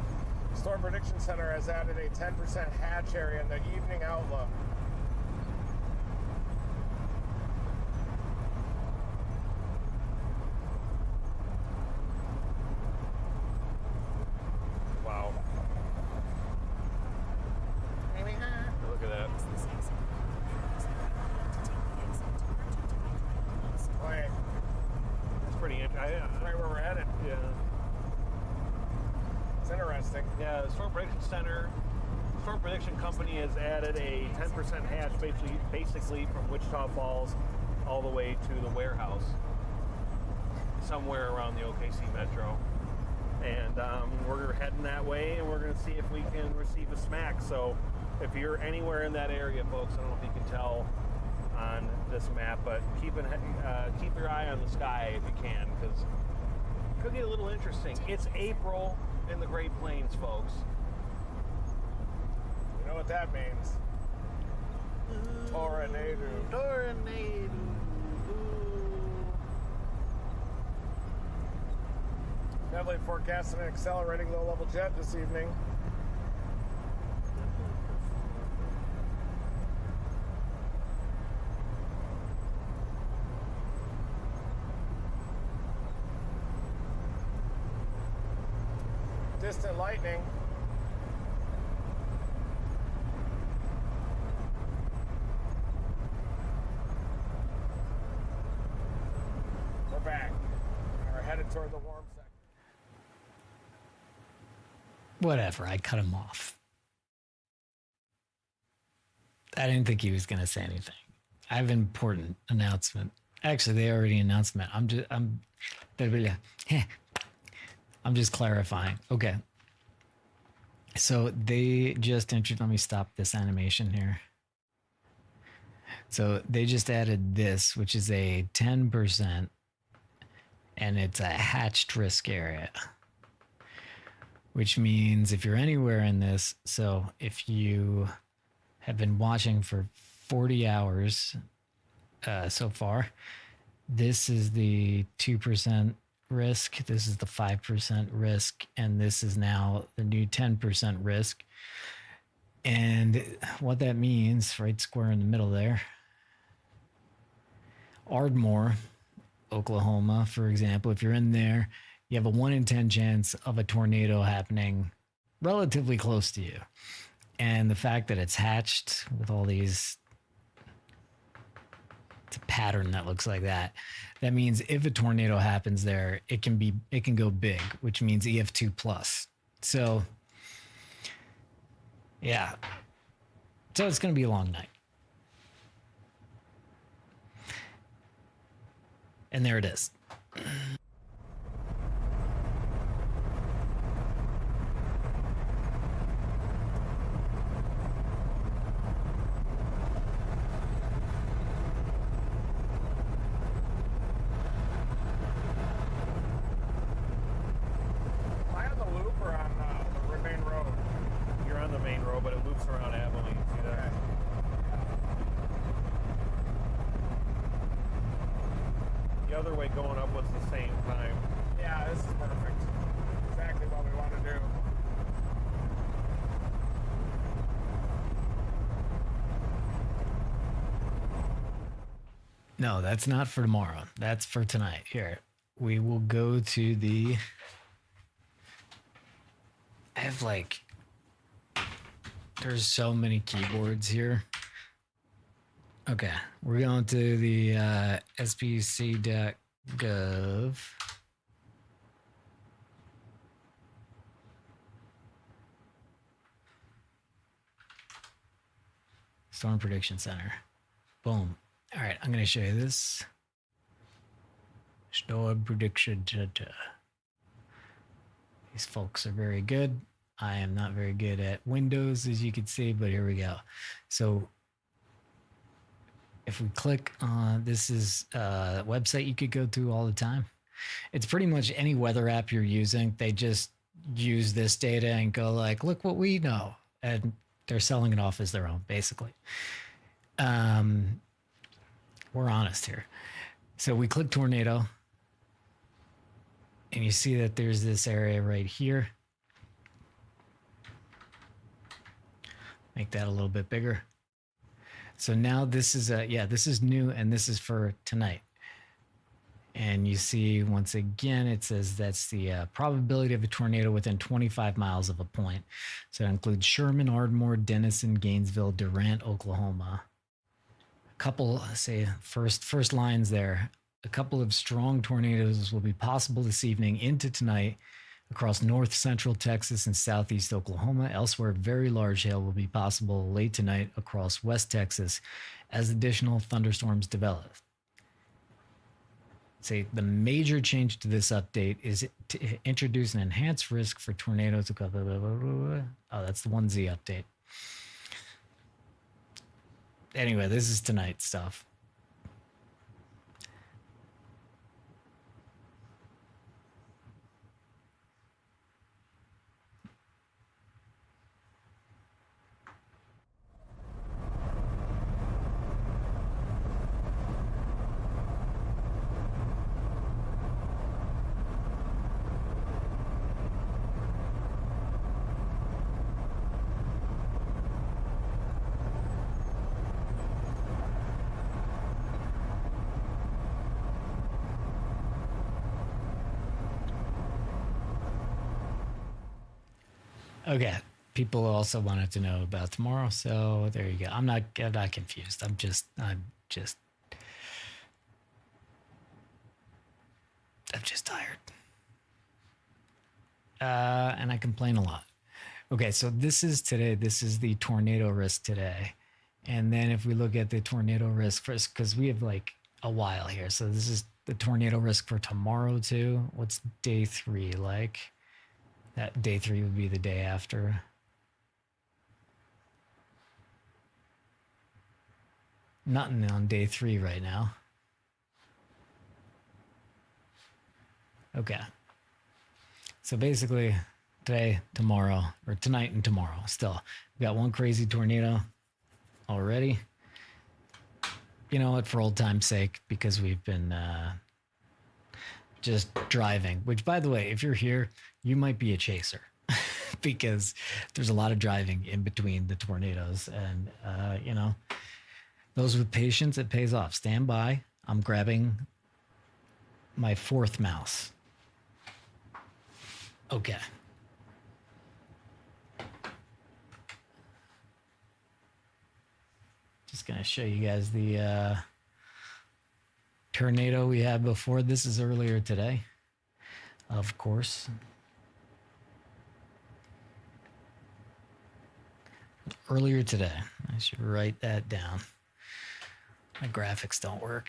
K: Storm Prediction Center has added a 10% hatch area in the evening outlook.
G: Wow. Look at that.
K: Right.
G: That's pretty interesting.
K: Right where we're headed.
G: Yeah.
K: It's interesting.
G: Yeah, the Storm Prediction Center, Storm Prediction Company has added a 10% hatch basically from Wichita Falls all the way to the warehouse, somewhere around the OKC Metro. And we're heading that way, and we're going to see if we can receive a smack. So if you're anywhere in that area, folks, I don't know if you can tell on this map, but keep your eye on the sky if you can, because it could get a little interesting. It's April in the Great Plains, folks.
K: You know what that means? Tornado.
G: Tornado.
K: Definitely forecasting an accelerating low-level jet this evening. Distant lightning. We're back. We're headed toward the warm section.
A: Whatever, I cut him off. I didn't think he was going to say anything. I have an important announcement. Actually, they already announced it. I'm just clarifying. Okay. So they just introduced, let me stop this animation here. So they just added this, which is a 10%, and it's a hatched risk area, which means if you're anywhere in this, so if you have been watching for 40 hours so far, this is the 2% risk, this is the 5% risk, and this is now the new 10% risk. And what that means, right square in the middle there, Ardmore, Oklahoma, for example, if you're in there, you have a 1 in 10 chance of a tornado happening relatively close to you. And the fact that it's hatched with all these, it's a pattern that looks like that. That means if a tornado happens there, it can go big, which means EF2 plus. So yeah. So it's going to be a long night. And there it is. No, that's not for tomorrow. That's for tonight. Here, we will go to the... I have like... There's so many keyboards here. Okay, we're going to the spc.gov. Storm Prediction Center. Boom. All right, I'm going to show you this. Storm Prediction Center. These folks are very good. I am not very good at Windows, as you can see, but here we go. So if we click on, this is a website you could go to all the time. It's pretty much any weather app you're using. They just use this data and go like, look what we know. And they're selling it off as their own, basically. we're honest here. So we click tornado, and you see that there's this area right here. Make that a little bit bigger. So now this is this is new, and this is for tonight. And you see, once again, it says that's the probability of a tornado within 25 miles of a point. So that includes Sherman, Ardmore, Denison, Gainesville, Durant, Oklahoma. A couple, say, first lines there. A couple of strong tornadoes will be possible this evening into tonight across north central Texas and southeast Oklahoma. Elsewhere, very large hail will be possible late tonight across west Texas as additional thunderstorms develop. Say the major change to this update is to introduce an enhanced risk for tornadoes. Oh, that's the 1Z update. Anyway, this is tonight's stuff. Okay. People also wanted to know about tomorrow, so there you go. I'm not confused. I'm just tired. And I complain a lot. Okay, so this is today. This is the tornado risk today. And then if we look at the tornado risk first, because we have like a while here. So this is the tornado risk for tomorrow too. What's day 3 like? That day 3 would be the day after. Nothing on day 3 right now. Okay. So basically today, tomorrow, or tonight and tomorrow still. We got one crazy tornado already. You know what, for old time's sake, because we've been just driving, which by the way, if you're here, you might be a chaser because there's a lot of driving in between the tornadoes. And, you know, those with patience, it pays off. Stand by. I'm grabbing my 4th mouse. Okay. Just going to show you guys the tornado we had before. This is earlier today, of course. Earlier today. I should write that down. My graphics don't work.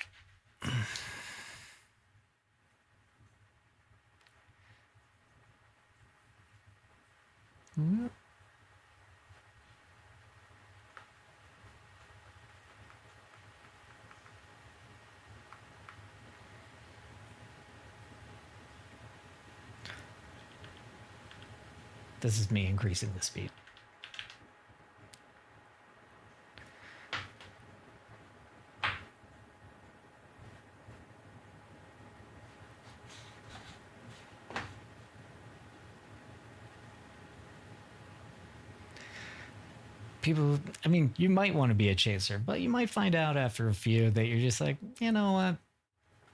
A: This is me increasing the speed. People, I mean, you might want to be a chaser, but you might find out after a few that you're just like, you know what?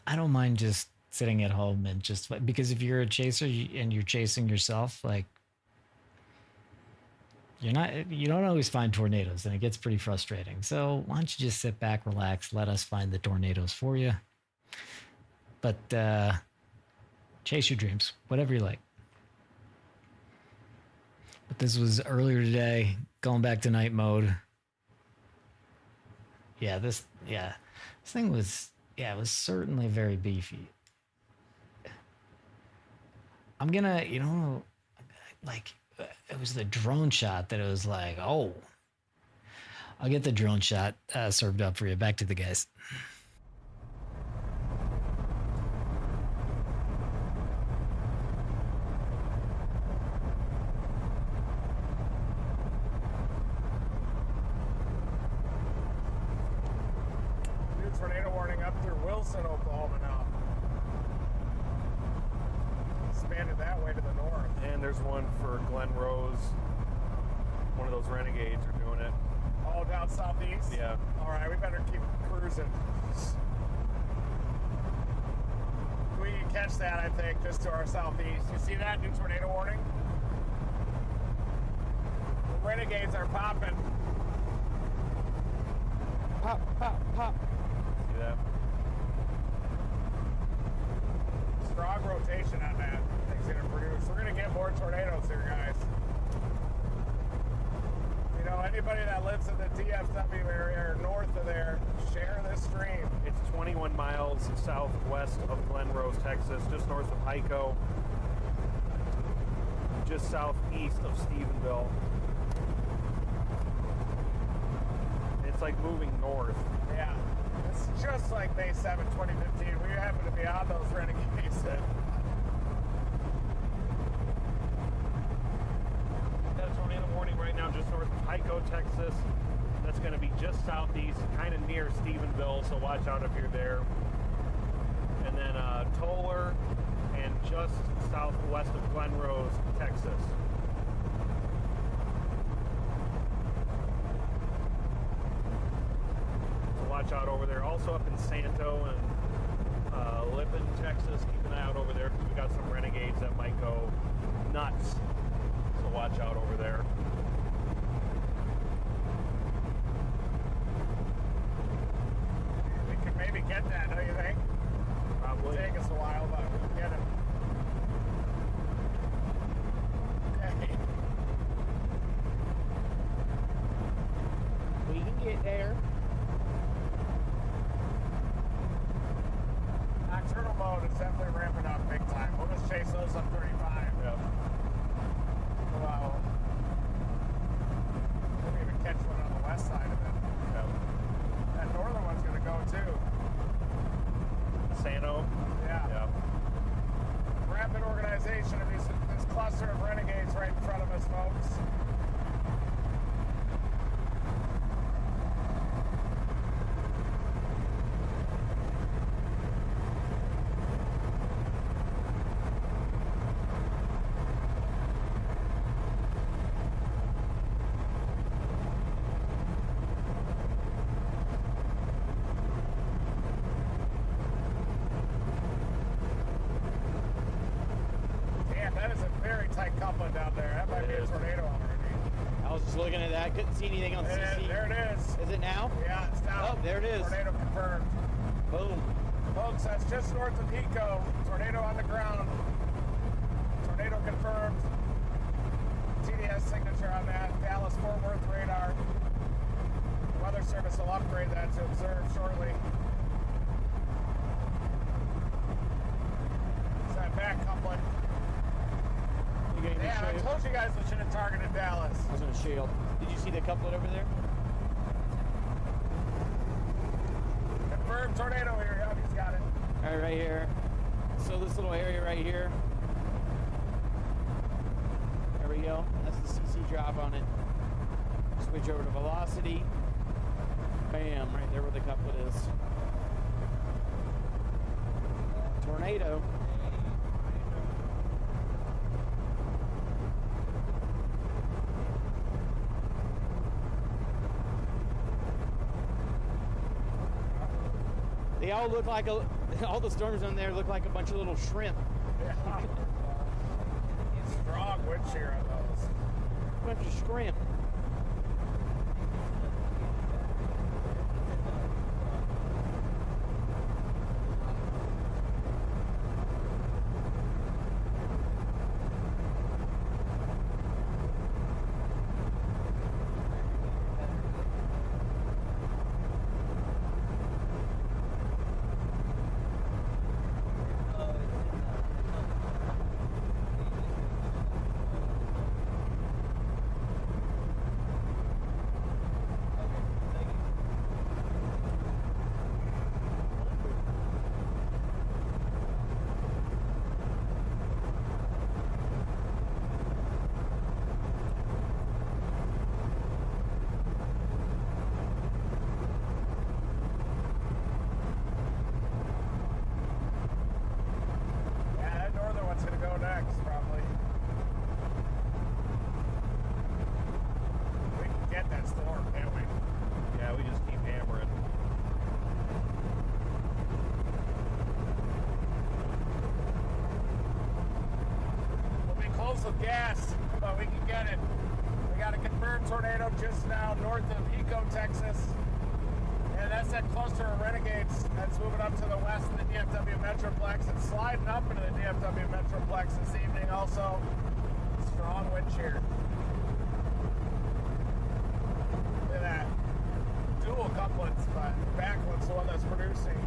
A: I don't mind just sitting at home and just, because if you're a chaser and you're chasing yourself, like, you don't always find tornadoes, and it gets pretty frustrating. So why don't you just sit back, relax, let us find the tornadoes for you. But chase your dreams, whatever you like. But this was earlier today, going back to night mode. Yeah, this thing was, it was certainly very beefy. I'm gonna, you know, like, it was the drone shot that it was like, oh, I'll get the drone shot served up for you. Back to the guys.
K: New tornado warning Gilson, Oklahoma now. Expanded that way to the north.
G: And there's one for Glen Rose. One of those Renegades are doing it.
K: Oh, down southeast?
G: Yeah.
K: All right, we better keep cruising. We can catch that, I think, just to our southeast. You see that? New tornado warning? The Renegades are popping.
F: Pop, pop, pop.
G: See that?
K: Strong rotation on that. Thing's gonna produce. We're gonna get more tornadoes here, guys. You know, anybody that lives in the DFW area or north of there, share this stream.
G: It's 21 miles southwest of Glen Rose, Texas, just north of Hyco, just southeast of Stephenville. It's like moving north.
K: Yeah. It's just like May 7, 2015. We happen to be on those Renegades then.
G: Got a tornado warning right now just north of Hyco, Texas. That's going to be just southeast, kind of near Stephenville, so watch out if you're there. And then Toller and just southwest of Glen Rose, Texas. So watch out over there. Also up in Santo and Lippin, Texas. Keep an eye out over there because we got some Renegades that might go nuts. So watch out over there.
K: We could maybe get that, don't you think?
G: Probably.
K: It'll take us a while, but we'll get it. Okay.
F: We can get there.
K: Nocturnal mode is definitely ramping up big time. We'll just chase those up 35.
G: Yep.
K: Wow. We'll even catch one on the west side of it.
G: Yep.
K: That northern one's going to go too.
G: Sano.
K: Yeah.
G: Yep.
K: Rapid organization of this cluster of Renegades right in front of us, folks. Damn, that is a very tight coupling down there. That might be a tornado already.
F: I was just looking at that. Couldn't see anything on CC.
K: There it is.
F: Is it now?
K: Yeah, it's down.
F: Oh, there it is.
K: Tornado confirmed.
F: Boom.
K: Folks, that's just north of Pico. Tornado on the ground. Tornado confirmed. TDS signature on that. Dallas Fort Worth radar. The Weather Service will upgrade that to observe shortly. It's that back coupling. Yeah, I told you guys we should have targeted Dallas.
F: I was going to shield. Did you see the couplet over there?
K: Confirmed tornado here. Yep, he's got it.
F: All right, right here. So this little area right here. There we go. That's the CC drop on it. Switch over to velocity. Bam, right there where the couplet is. Tornado. They all look like all the storms on there look like a bunch of little shrimp.
K: Yeah. Strong wind shear on those.
F: Bunch of shrimp.
K: diesel gas, but we can get it. We got a confirmed tornado just now north of Eco, Texas. And that's that cluster of renegades that's moving up to the west of the DFW Metroplex and sliding up into the DFW Metroplex this evening. Also, strong wind shear. Look at that. Dual couplets, but backlift's the one that's producing.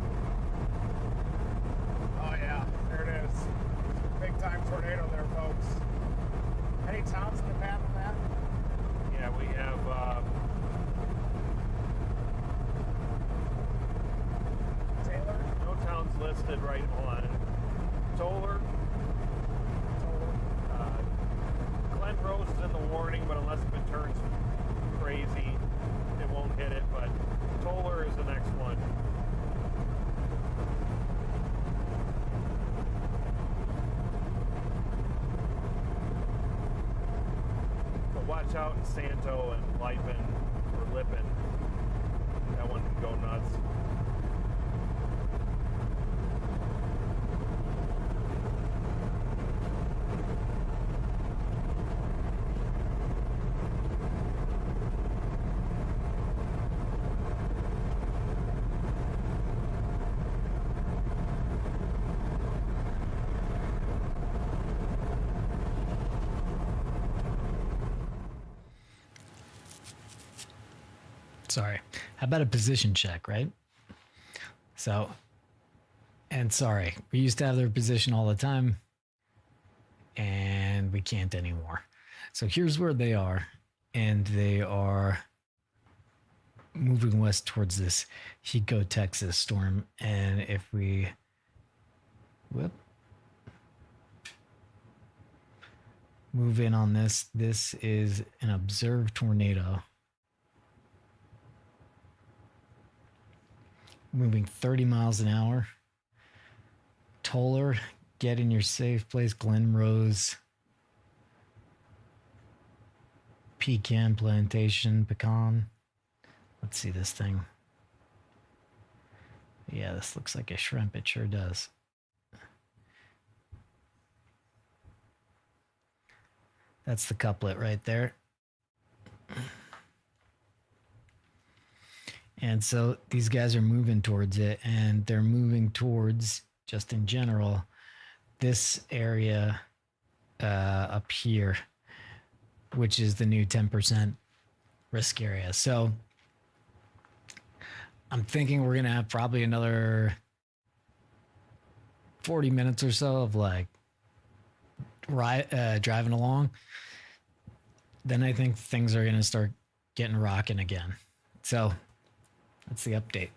K: Oh yeah, there it is. Big time tornado there, folks. Any towns in the path of that?
G: Yeah, we have
K: Taylor?
G: no towns listed right on. Toller. Glen Rose is in the warning, but unless if it turns crazy, it won't hit it. But Toller is the next one. But watch out in Santo and Lipen or Lippen. That one can go nuts.
A: Sorry. How about a position check, right? So, and sorry, we used to have their position all the time, and we can't anymore. So here's where they are, and they are moving west towards this Hico, Texas storm. And if we, move in on this, this is an observed tornado. Moving 30 miles an hour. Toller, get in your safe place. Glen Rose, pecan plantation, pecan. Let's see this thing. Yeah, this looks like a shrimp. It sure does. That's the couplet right there. And so these guys are moving towards it, and they're moving towards, just in general, this area up here, which is the new 10% risk area. So I'm thinking we're going to have probably another 40 minutes or so of like driving along. Then I think things are going to start getting rocking again. So that's the update.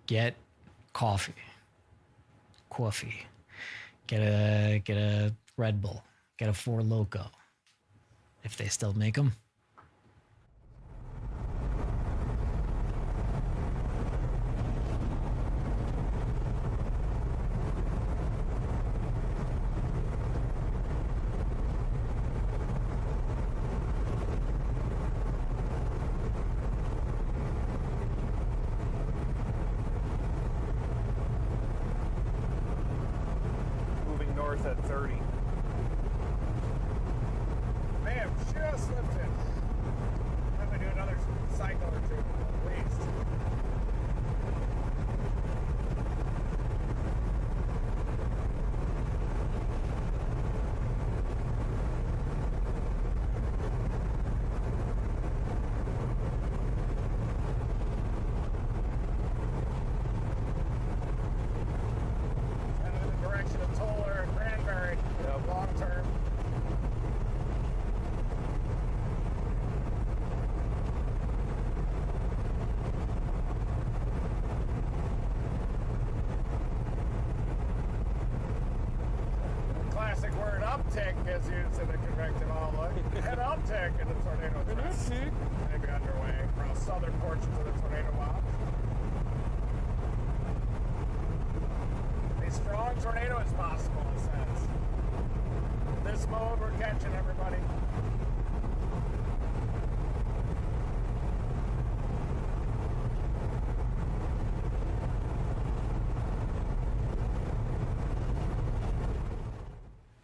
A: Get coffee. Get a Red Bull. Get a Four Loko, if they still make them.
G: At 30.
K: May have just lifted. I'm going to do another cycle or two, at least. Uptick is used in the convective outlook. An uptick in the tornado threat. Maybe underway across southern portions of the tornado watch. A strong tornado is possible, it says. This mode, we're catching everybody.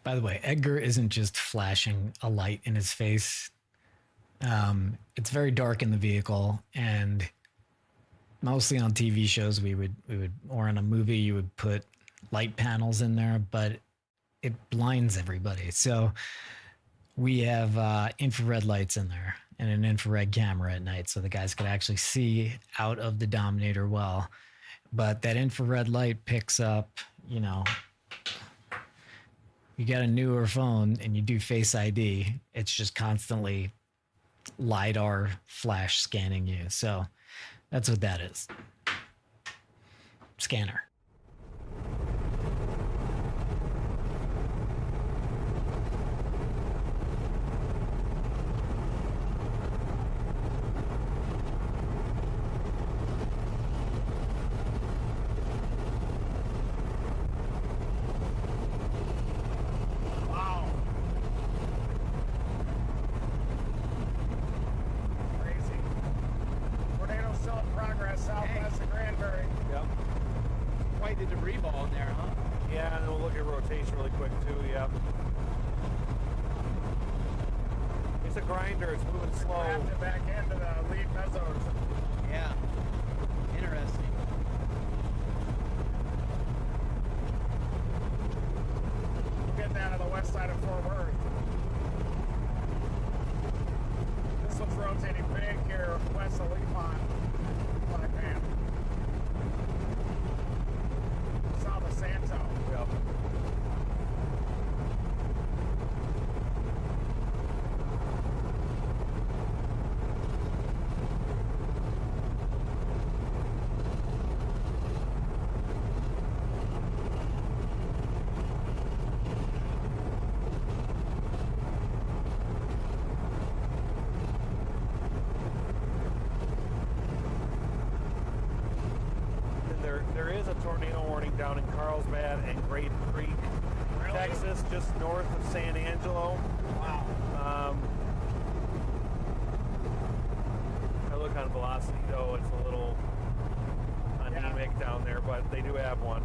A: By the way, Edgar isn't just flashing a light in his face. It's very dark in the vehicle, and mostly on TV shows we would or in a movie you would put light panels in there, but it blinds everybody. So we have infrared lights in there and an infrared camera at night, so the guys could actually see out of the Dominator well. But that infrared light picks up, you know, you got a newer phone and you do Face ID, it's just constantly LiDAR flash scanning you. So that's what that is. Scanner.
K: Wow. Crazy. Tornado still in progress southwest of Granbury.
F: Yep. Quite the debris ball in there, huh?
G: Yeah, and we'll look at rotation really quick too. Yep. It's a grinder. It's moving slow.
K: Wrapped it back into the lead mezzos.
F: Yeah. Interesting.
K: We'll get that on the west side of Fort Worth. This one's rotating big here west of Lepont. Black man. South of Santo.
G: Yep. There is a tornado warning down in Carlsbad and Great Creek, Texas, just north of San Angelo.
K: Wow.
G: I look on Velocity though, it's a little anemic down there, but they do have one.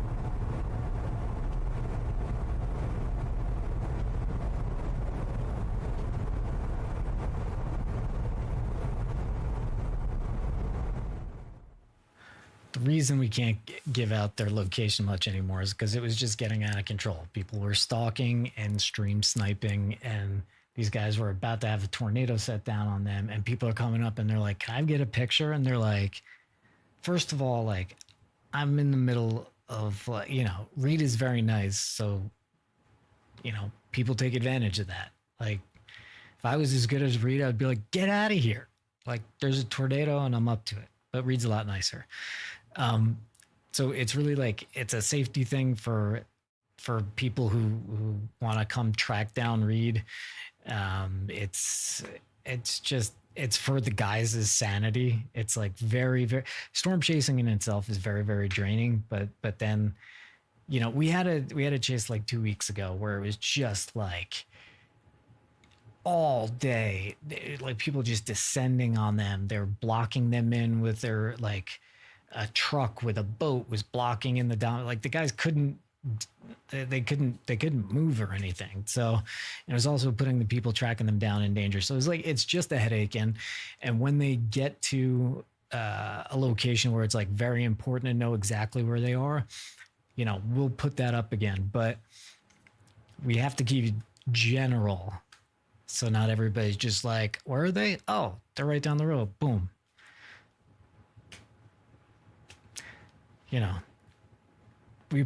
A: The reason we can't give out their location much anymore is because it was just getting out of control. People were stalking and stream sniping, and these guys were about to have a tornado set down on them, and people are coming up and they're like, can I get a picture? And they're like, first of all, like, I'm in the middle of, you know, Reed is very nice. So, you know, people take advantage of that. Like, if I was as good as Reed, I'd be like, get out of here. Like, there's a tornado and I'm up to it. But Reed's a lot nicer. So it's really like, it's a safety thing for people who want to come track down Reed. It's for the guys' sanity. It's like very, very, storm chasing in itself is very, very draining. But then, you know, we had a chase like 2 weeks ago where it was just like all day, like people just descending on them. They're blocking them in with their, like, a truck with a boat was blocking in the down. Like the guys couldn't move or anything. So it was also putting the people tracking them down in danger. So it was like, it's just a headache. And when they get to a location where it's like very important to know exactly where they are, you know, we'll put that up again, but we have to keep it general. So not everybody's just like, where are they? Oh, they're right down the road. Boom. You know, we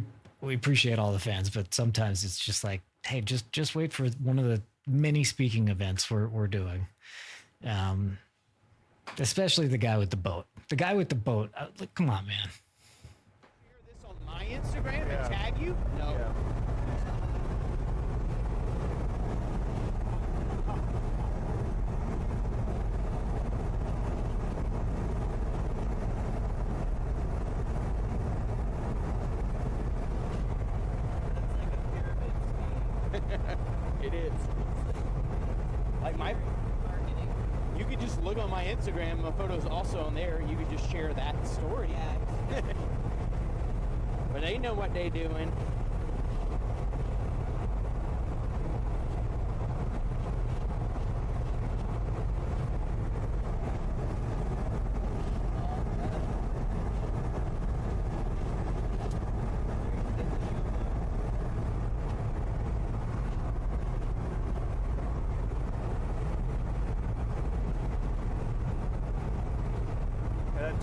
A: appreciate all the fans, but sometimes it's just like, hey, just wait for one of the many speaking events we're doing. Especially the guy with the boat. The guy with the boat. Like, come on, man.
F: Share this on my Instagram and tag you? No.
G: Yeah.
F: It is. Like you could just look on my Instagram. My photo's also on there. You could just share that story. Yeah. But they know what they doing.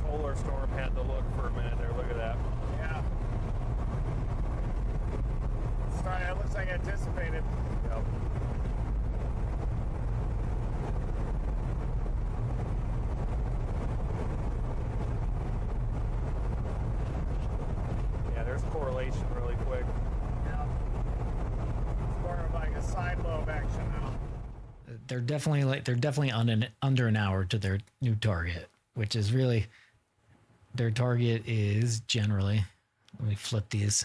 G: Toller storm had to look for a minute there. Look at that.
K: Yeah. Sorry, it looks like it dissipated.
G: Yep. Yeah, there's correlation really quick.
K: Yeah. It's more of like a side lobe action now.
A: They're definitely under an hour to their new target, which is really their target is generally. Let me flip these.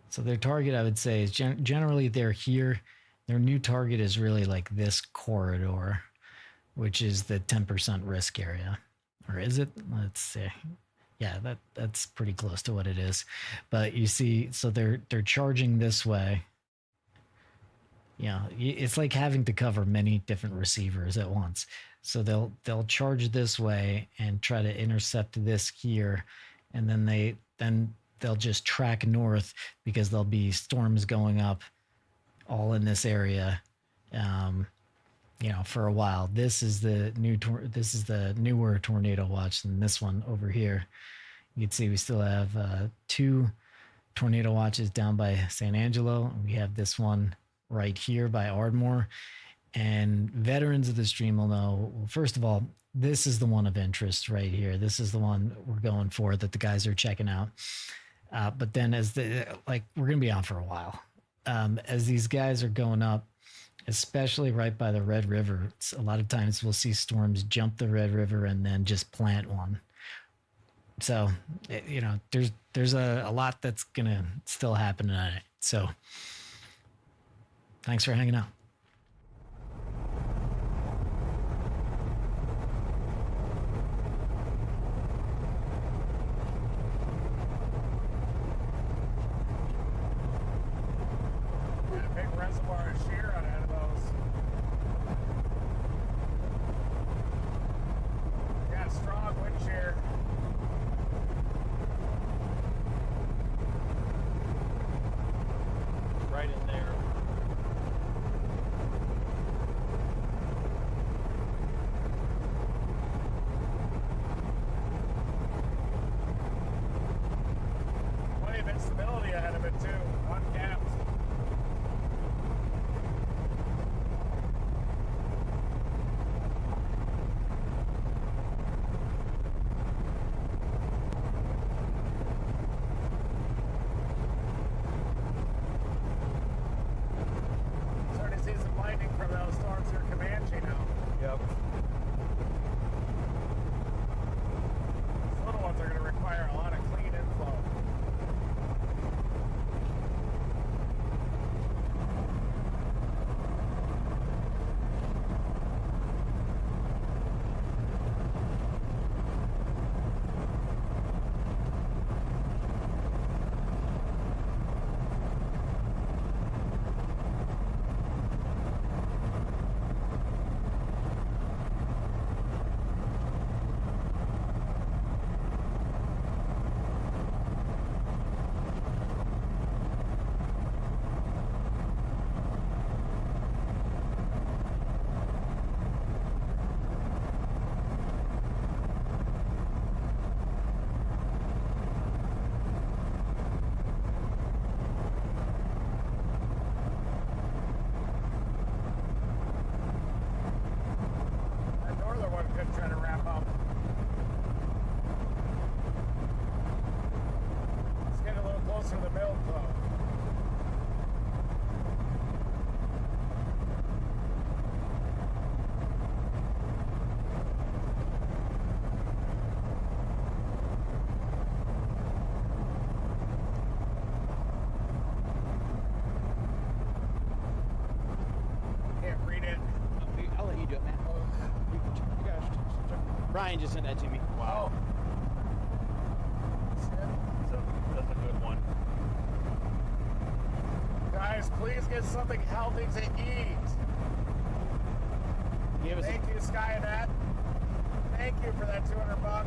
A: So their target, I would say, is generally they're here. Their new target is really like this corridor, which is the 10% risk area. Or is it? Let's see. Yeah, that's pretty close to what it is. But you see, so they're charging this way. Yeah, it's like having to cover many different receivers at once. So they'll charge this way and try to intercept this here, and then they'll just track north because there'll be storms going up all in this area, for a while. This is the newer tornado watch than this one over here. You can see we still have 2 tornado watches down by San Angelo. We have this one right here by Ardmore. And veterans of the stream will know, well, first of all, this is the one of interest right here. This is the one we're going for that the guys are checking out. But then we're going to be on for a while. As these guys are going up, especially right by the Red River, a lot of times we'll see storms jump the Red River and then just plant one. So, there's a lot that's going to still happen tonight. So, thanks for hanging out.
K: Reservoir of shear on out of those. Got strong wind shear.
G: Right in there.
K: Plenty of instability ahead of it too. Uncapped. Starting to see some lightning from those storms through Comanche now.
G: Yep.
K: These little ones are going to require a lot of clean inflow. That northern one could try to wrap up. Let's get a little closer to the middle though. Can't read it.
H: I'll let you do it, man. Brian just sent that to me.
K: Wow.
G: That's a good one.
K: Guys, please get something healthy to eat. Thank you, Skynet. Thank you for that $200.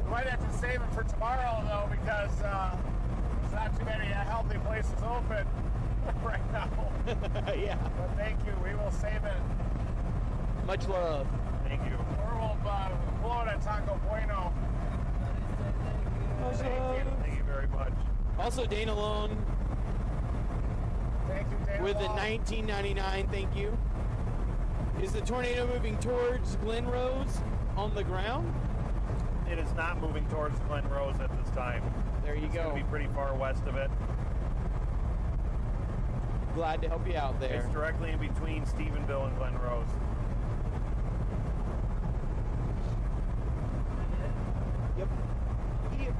K: We might have to save it for tomorrow, though, because there's not too many healthy places open right now.
H: Yeah.
K: But thank you. We will save it.
H: Much love.
G: Thank you.
K: Or we'll blow it at Taco Bueno.
G: Thank you very much.
H: Also, Dana Lone
K: Thank you, Dana.
H: with the
K: Long.
H: 1999 thank you. Is the tornado moving towards Glen Rose on the ground?
G: It is not moving towards Glen Rose at this time.
H: There you
G: It's
H: go.
G: going to be pretty far west of it.
H: Glad to help you out there.
G: It's directly in between Stephenville and Glen Rose.
H: Yep. Yep.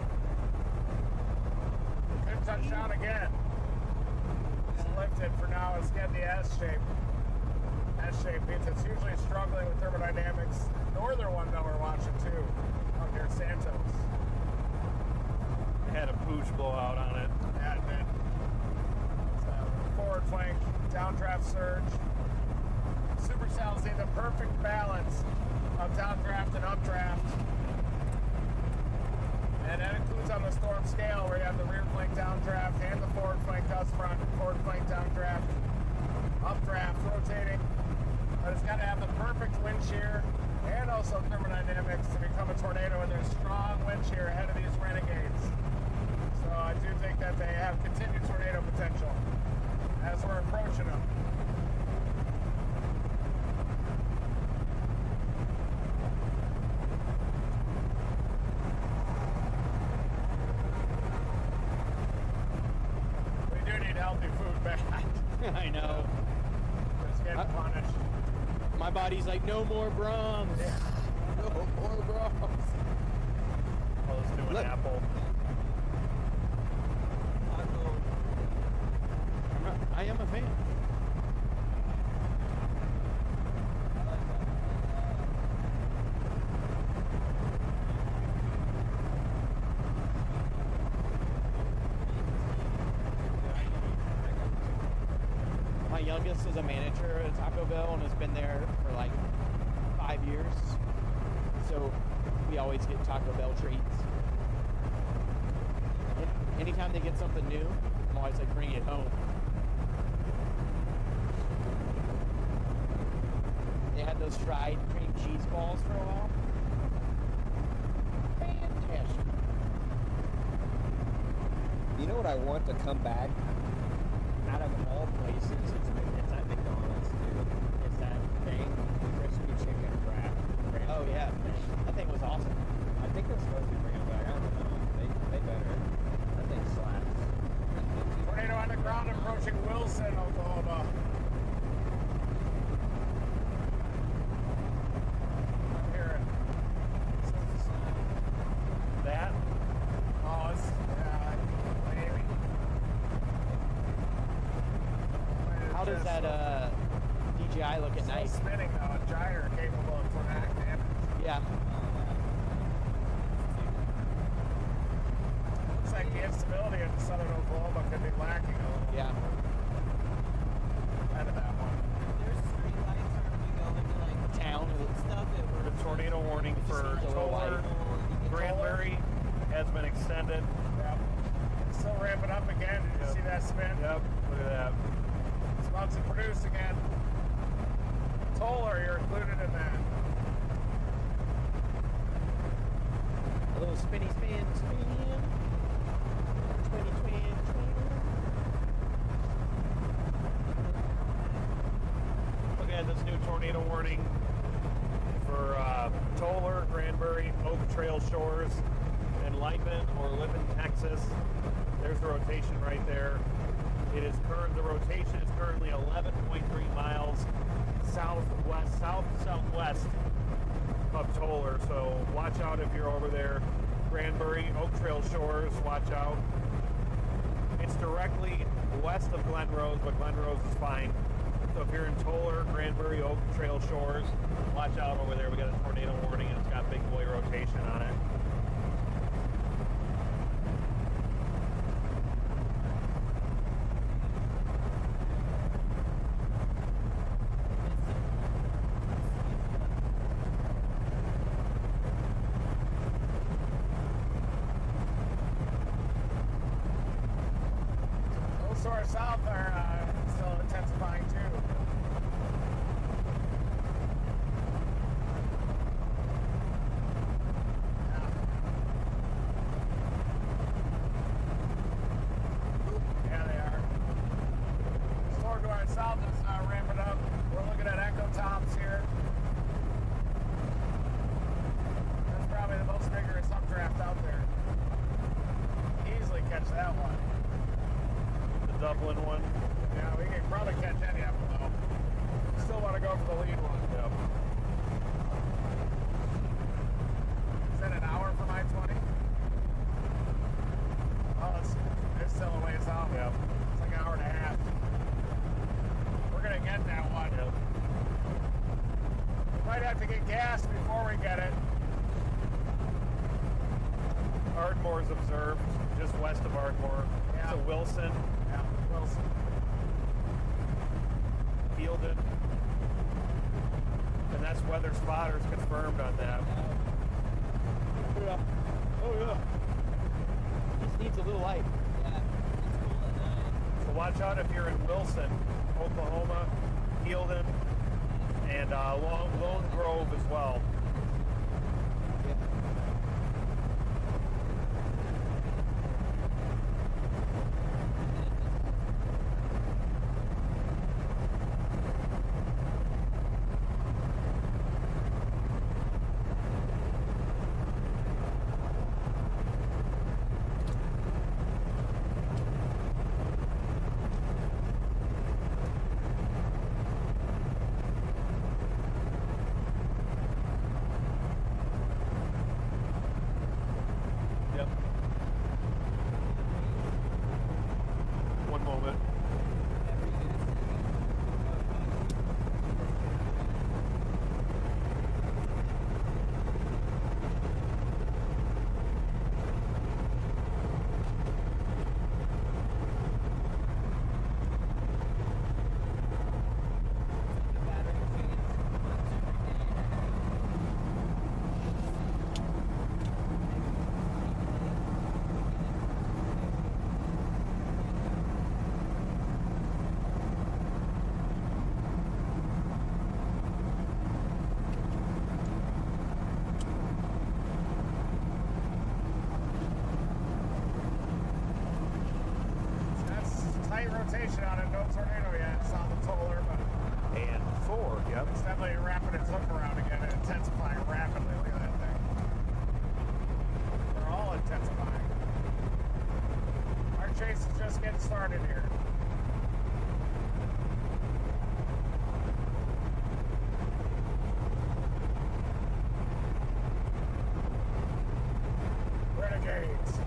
K: Good touchdown again. It's lifted for now. It's getting the S shape. S shape means it's usually struggling with thermodynamics. Northern one though we're watching too. Out near Santos.
G: It had a pooch blowout on it.
K: Yeah, it did. Forward flank, downdraft surge. Supercells need the perfect balance of downdraft and updraft. And that includes on the storm scale where you have the rear flank downdraft and the forward flank gust front, forward flank downdraft, updraft, rotating. But it's got to have the perfect wind shear and also thermodynamics to become a tornado, and there's strong wind shear ahead of these renegades. So I do think that they have continued tornado potential as we're approaching them. We do need healthy food back.
H: I know.
K: Just getting punished.
H: My body's like, no more Brahms.
K: Yeah.
H: No more Brahms.
G: Oh, let's do an apple.
H: I am a fan. My youngest is a manager at Taco Bell and has been there for like 5 years. So we always get Taco Bell treats. Anytime they get something new, I'm always like, bring it home. They had those fried cream cheese balls for a while. Fantastic.
O: You know what I want to come back?
L: Out of all places, it's at McDonald's, dude. It's that thing, crispy chicken wrap.
H: Oh yeah, that thing was awesome.
L: I think they're supposed to bring it back. I don't know. They better. That thing slaps.
K: Tornado on the ground approaching Wilson, Oklahoma. I'm hearing.
G: That?
K: Oh, it's, yeah, maybe.
H: How does that DJI look at night?
K: Still spinning though, a gyre capable of tornadic damage.
H: Yeah.
K: Looks like the instability in southern Oklahoma could be lacking a little.
H: Yeah.
K: Out of that one.
L: There's street lights or if you go into like
H: Town.
L: stuff, it
G: The
L: works.
G: tornado warning for Toller, Granbury has been extended.
K: Yep. It's still ramping up again. Did you see that spin?
G: Yep, look at that.
K: It's about to produce again. Toller, you're included in that.
H: A little spinny spin, spin. Twinny twin, twin.
G: Look at this new tornado warning for Toller, Granbury, Oak Trail Shores, and Lightman or Lippin, Texas. There's the rotation right there. It is the rotation is currently 11.3 miles southwest of Toller. So watch out if you're over there. Granbury, Oak Trail Shores, watch out. It's directly west of Glen Rose, but Glen Rose is fine. So if you're in Toller, Granbury, Oak Trail Shores, watch out over there. We got a tornado warning and it's got big boy rotation on it.
K: Those to our south are still intensifying. south is ramping up. We're looking at echo tops here. That's probably the most vigorous updraft out there. Easily catch that one.
G: The Dublin one.
K: Yeah, we can probably catch any of them though. Still want to go for the lead one.
G: Yep.
K: Is that an hour from I-20? Oh, it's still a ways out.
G: Yep.
K: It's like an hour and a half. We're gonna get that one.
G: Yep.
K: Might have to get gas before we get it.
G: Ardmore's observed, just west of Ardmore.
K: Yeah.
G: So Wilson,
K: Yeah, Wilson.
G: Fielded. And that's weather spotters confirmed on that.
H: Yeah. Oh yeah. Just needs a little light.
L: Yeah, it's cool at night.
G: So watch out if you're in Wilson, Oklahoma, Fielded, and Lone Grove as well. Yep. One moment.
K: That's tight rotation on it. No tornado yet. South of Toller, but
G: And 4, yep.
K: it's definitely wrapping its hook around again and intensifying rapidly. Look at that thing. They're all intensifying. Our chase is just getting started here. Renegades.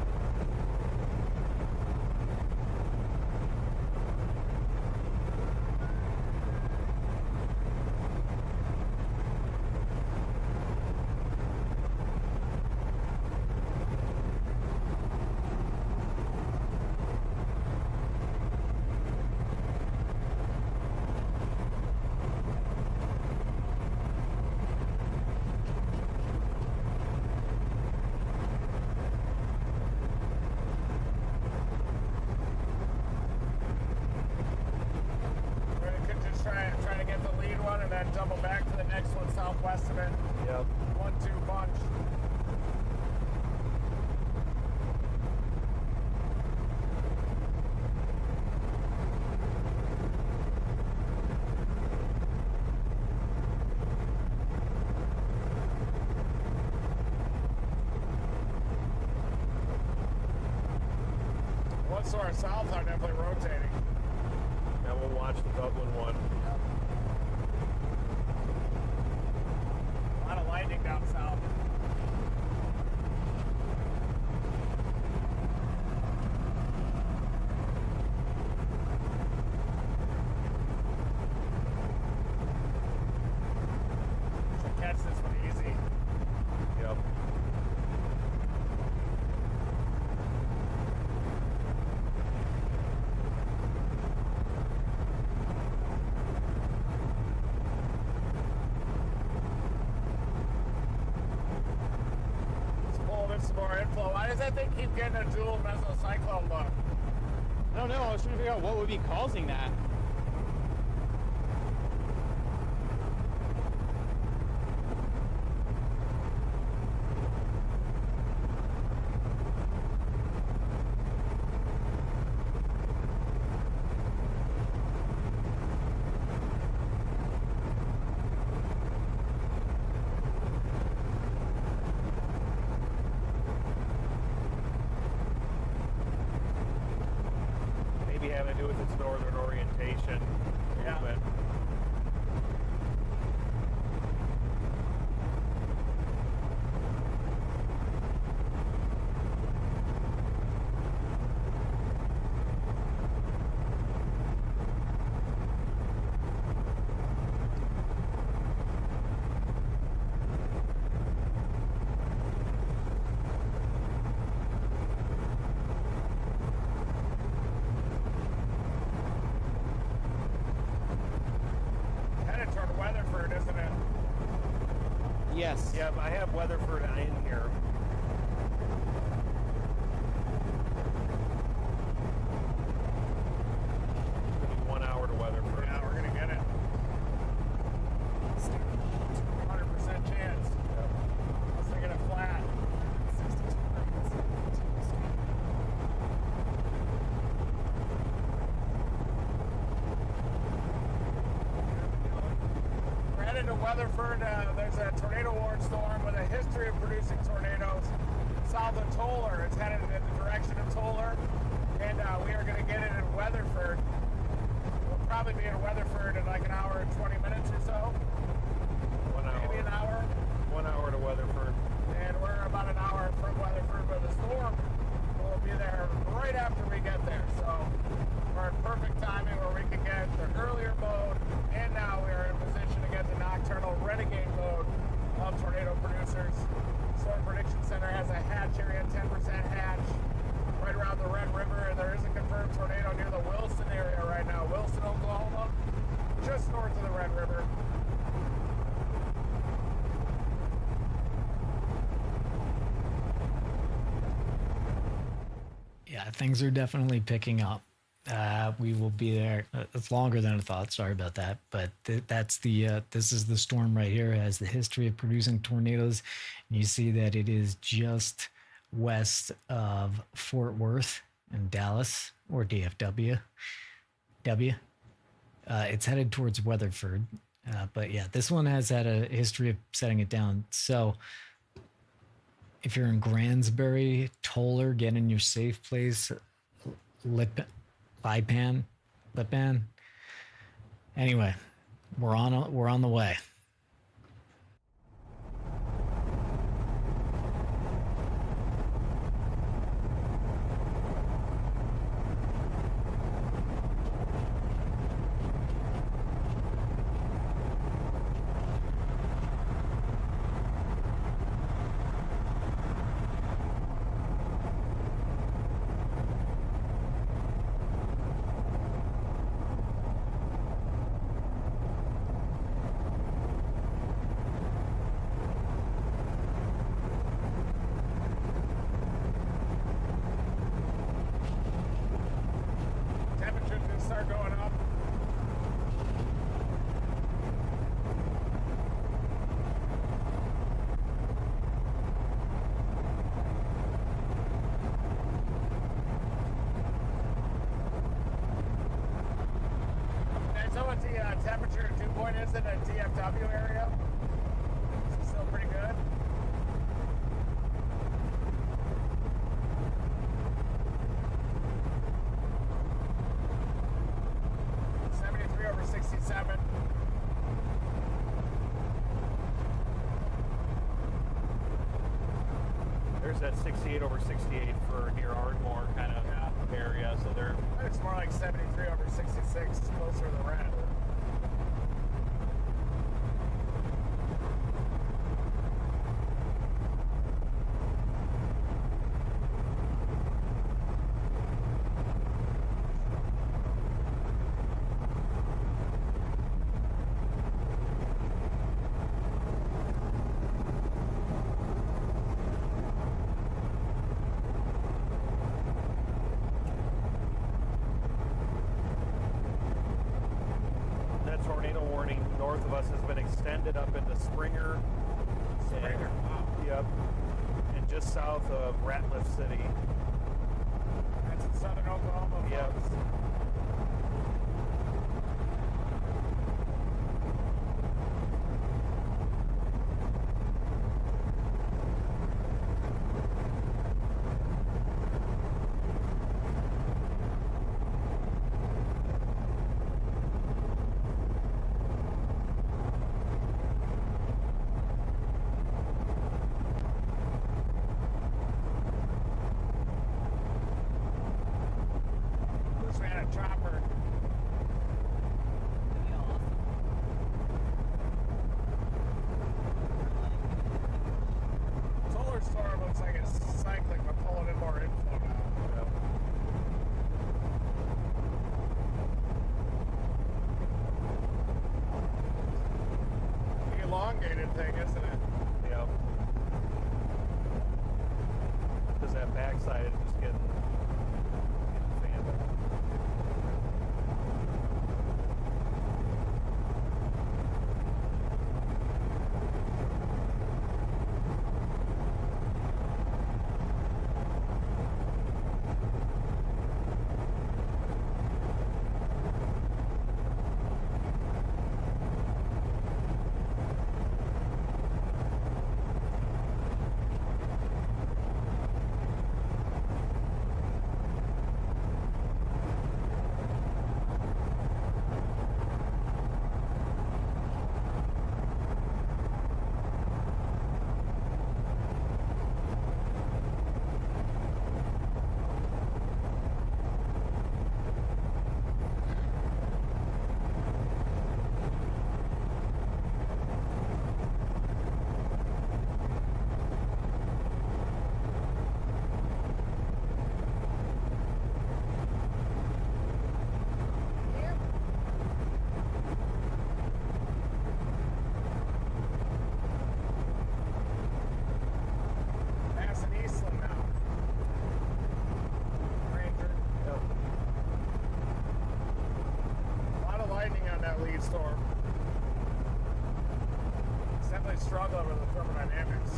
K: We could just try to get the lead one and then double back to the next one southwest of it.
G: Yep.
K: 1-2 bunch. One to our south are definitely rotating.
G: Now we'll watch the Dublin one.
K: A lot of lightning down south. Should catch this one easy.
G: Yep.
K: Let's pull in some more inflow. Why does that thing keep getting a dual mesocyclone look?
H: I don't know. I was trying to figure out what would be causing that. Yes.
G: Yeah, I have Weatherford in here. It's gonna be 1 hour to Weatherford.
K: Yeah, we're gonna get it. 100% chance. Unless they get it flat. We're headed to Weatherford. There's a tornado warning storm with a history of producing tornadoes south of Toller. It's headed in the direction of Toller, and we are going to get it in Weatherford. We'll probably be in Weatherford in like an hour and 20 minutes or so.
G: 1 hour.
K: Maybe an hour.
G: 1 hour to Weatherford.
K: And we're about an hour from Weatherford, but the storm will be there right after we get there. So we're in perfect timing where we can get the earlier mode, and now we are in position to get the nocturnal renegade mode of tornado producers. Storm Prediction Center has a hatch area, 10% hatch, right around the Red River, and there is a confirmed tornado near the Wilson area right now. Wilson, Oklahoma, just north of the Red River.
A: Yeah, things are definitely picking up. We will be there. It's longer than I thought. Sorry about that. But that's the this is the storm right here. It has the history of producing tornadoes. And you see that it is just west of Fort Worth in Dallas, or DFW. It's headed towards Weatherford. But yeah, this one has had a history of setting it down. So if you're in Gransbury, Toller, get in your safe place. Lipan. Anyway, we're on the way.
K: Temperatures gonna start going up. That's what the temperature dew point is in the DFW area. It's still pretty good. Over 67.
G: There's that 68 over 68 for near Ardmore kind of area. So they're.
K: It's more like 73 over 66, closer to the red.
G: That tornado warning north of us has been extended up into Springer.
K: Springer, wow.
G: Yep. And just south of Ratliff City.
K: That's in southern Oklahoma.
G: Yep.
K: Folks. Wish we had a chopper. Solar storm looks like it's cycling, but pulling in more info now. The elongated thing, isn't it?
G: backside and just getting fanned out.
K: Passing Eastland now. Ranger.
G: Yep.
K: A lot of lightning on that lead storm. It's definitely a struggle over the thermodynamics.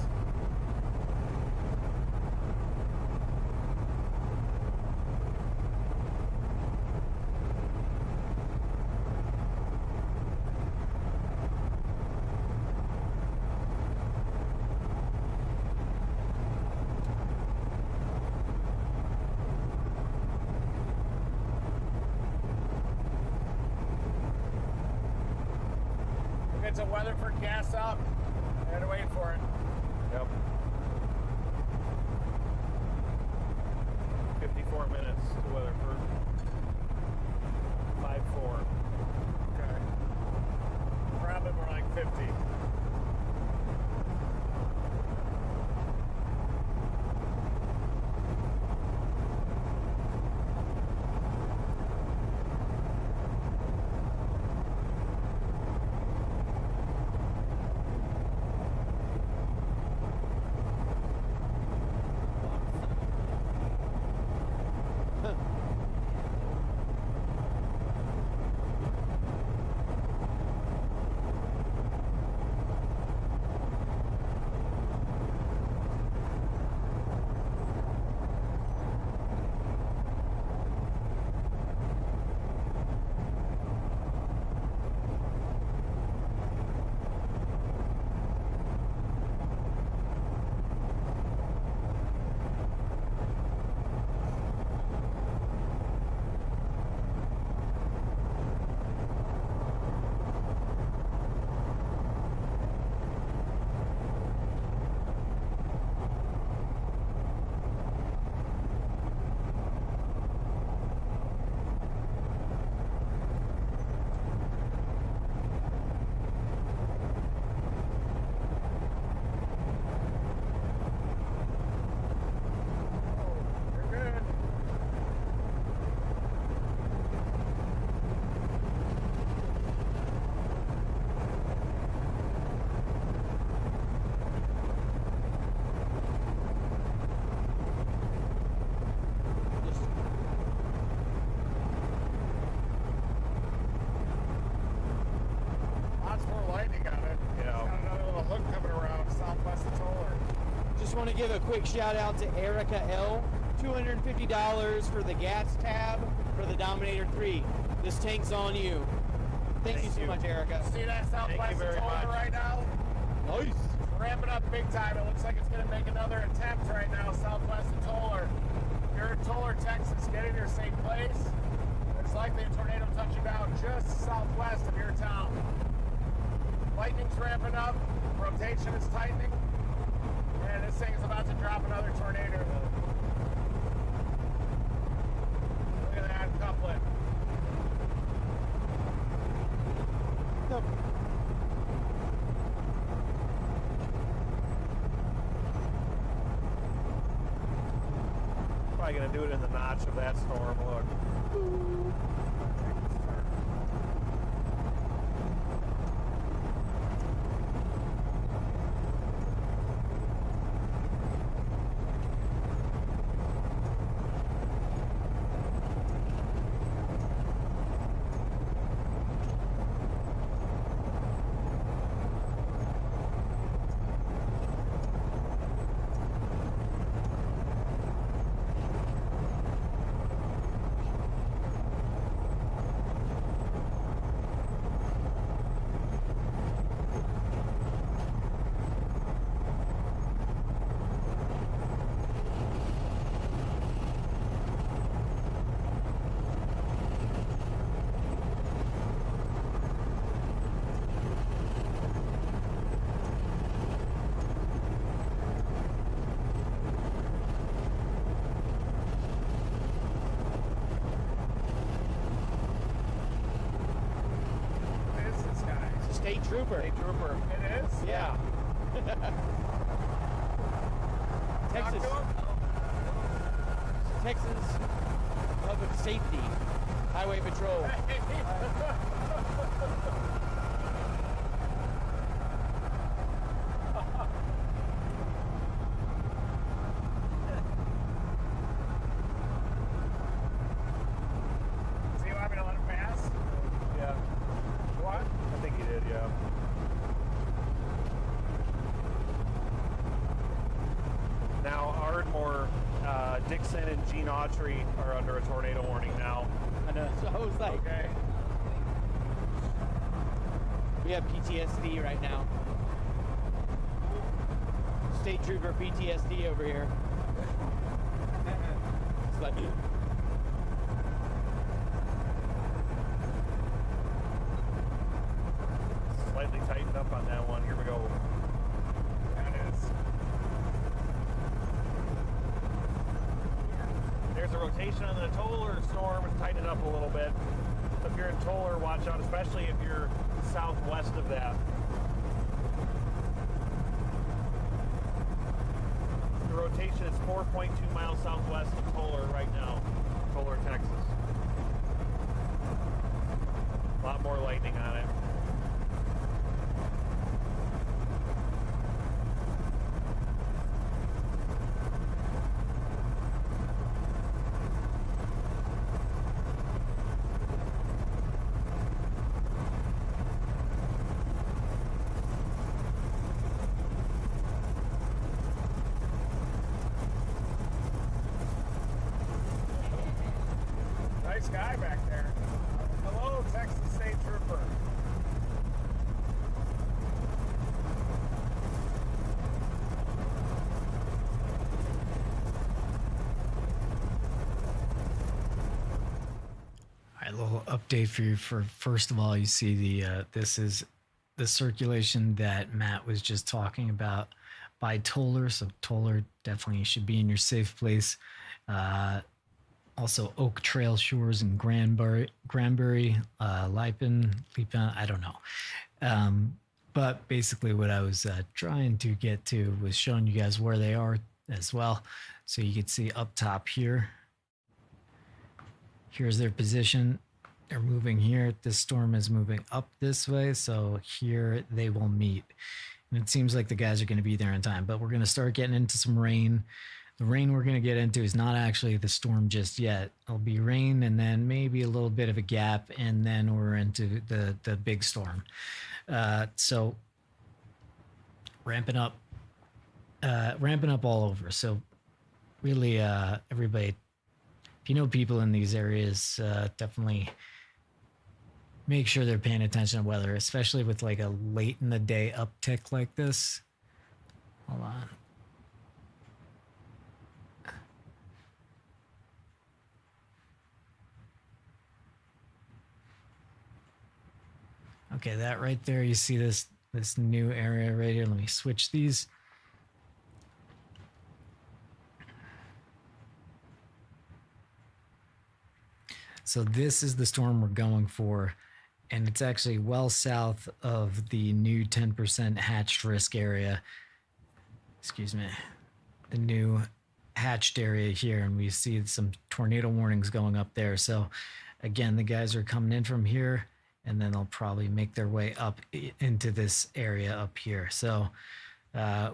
K: We'll get to Weatherford, gas up, and wait for it.
G: Yep. 54 minutes to Weatherford. 5-4.
K: Okay. Probably more like 50.
H: Want to give a quick shout out to Erica L. $250 for the gas tab for the Dominator 3. This tank's on you. Thank you so much, Erica.
K: See that Southwest Toller right now?
H: Nice.
K: Ramping up big time. It looks like it's going to make another attempt right now, Southwest Toller. If you're in Toller, Texas, get in your safe place. There's likely a tornado touching down just southwest of your town. Lightning's ramping up. Rotation is tightening. And this thing is about to drop another tornado. Look at that couplet.
H: Nope.
G: Probably gonna do it in the notch of that storm. Look.
H: State trooper.
E: State trooper. It is?
H: Yeah. Texas. Texas Public Safety Highway Patrol.
E: So you want me to let him pass?
G: Yeah.
E: What?
G: I think he did, yeah. Now, Ardmore, Dixon, and Gene Autry are under a tornado warning now.
H: I know. So I was like,
E: Okay.
H: we have PTSD right now. State trooper PTSD over here. It's like,
G: Slightly tightened up on that one. Here we go.
E: That is.
G: There's a rotation on the Toller storm. It's tightened up a little bit. So if you're in Toller, watch out, especially if you're southwest of that. The rotation is 4.2 miles southwest of Toller right now. Toller, Texas. A lot more lightning on it.
E: Nice guy back there. Hello, Texas State Trooper.
A: All right, little update for you. For first of all, you see the this is the circulation that Matt was just talking about by Toller. So Toller definitely should be in your safe place. Also Oak Trail Shores and Granbury, Lipen, I don't know. But basically what I was trying to get to was showing you guys where they are as well. So you can see up top here. Here's their position. They're moving here. This storm is moving up this way. So here they will meet. And it seems like the guys are going to be there in time, but we're going to start getting into some rain. The rain we're going to get into is not actually the storm just yet. It'll be rain and then maybe a little bit of a gap, and then we're into the big storm. So ramping up all over. So really, everybody, if you know people in these areas, definitely make sure they're paying attention to weather, especially with like a late in the day uptick like this. Hold on. Okay, that right there, you see this new area right here. Let me switch these. So this is the storm we're going for, and it's actually well south of the new 10% hatched risk area. Excuse me. The new hatched area here, and we see some tornado warnings going up there. So again, the guys are coming in from here, and then they'll probably make their way up into this area up here. So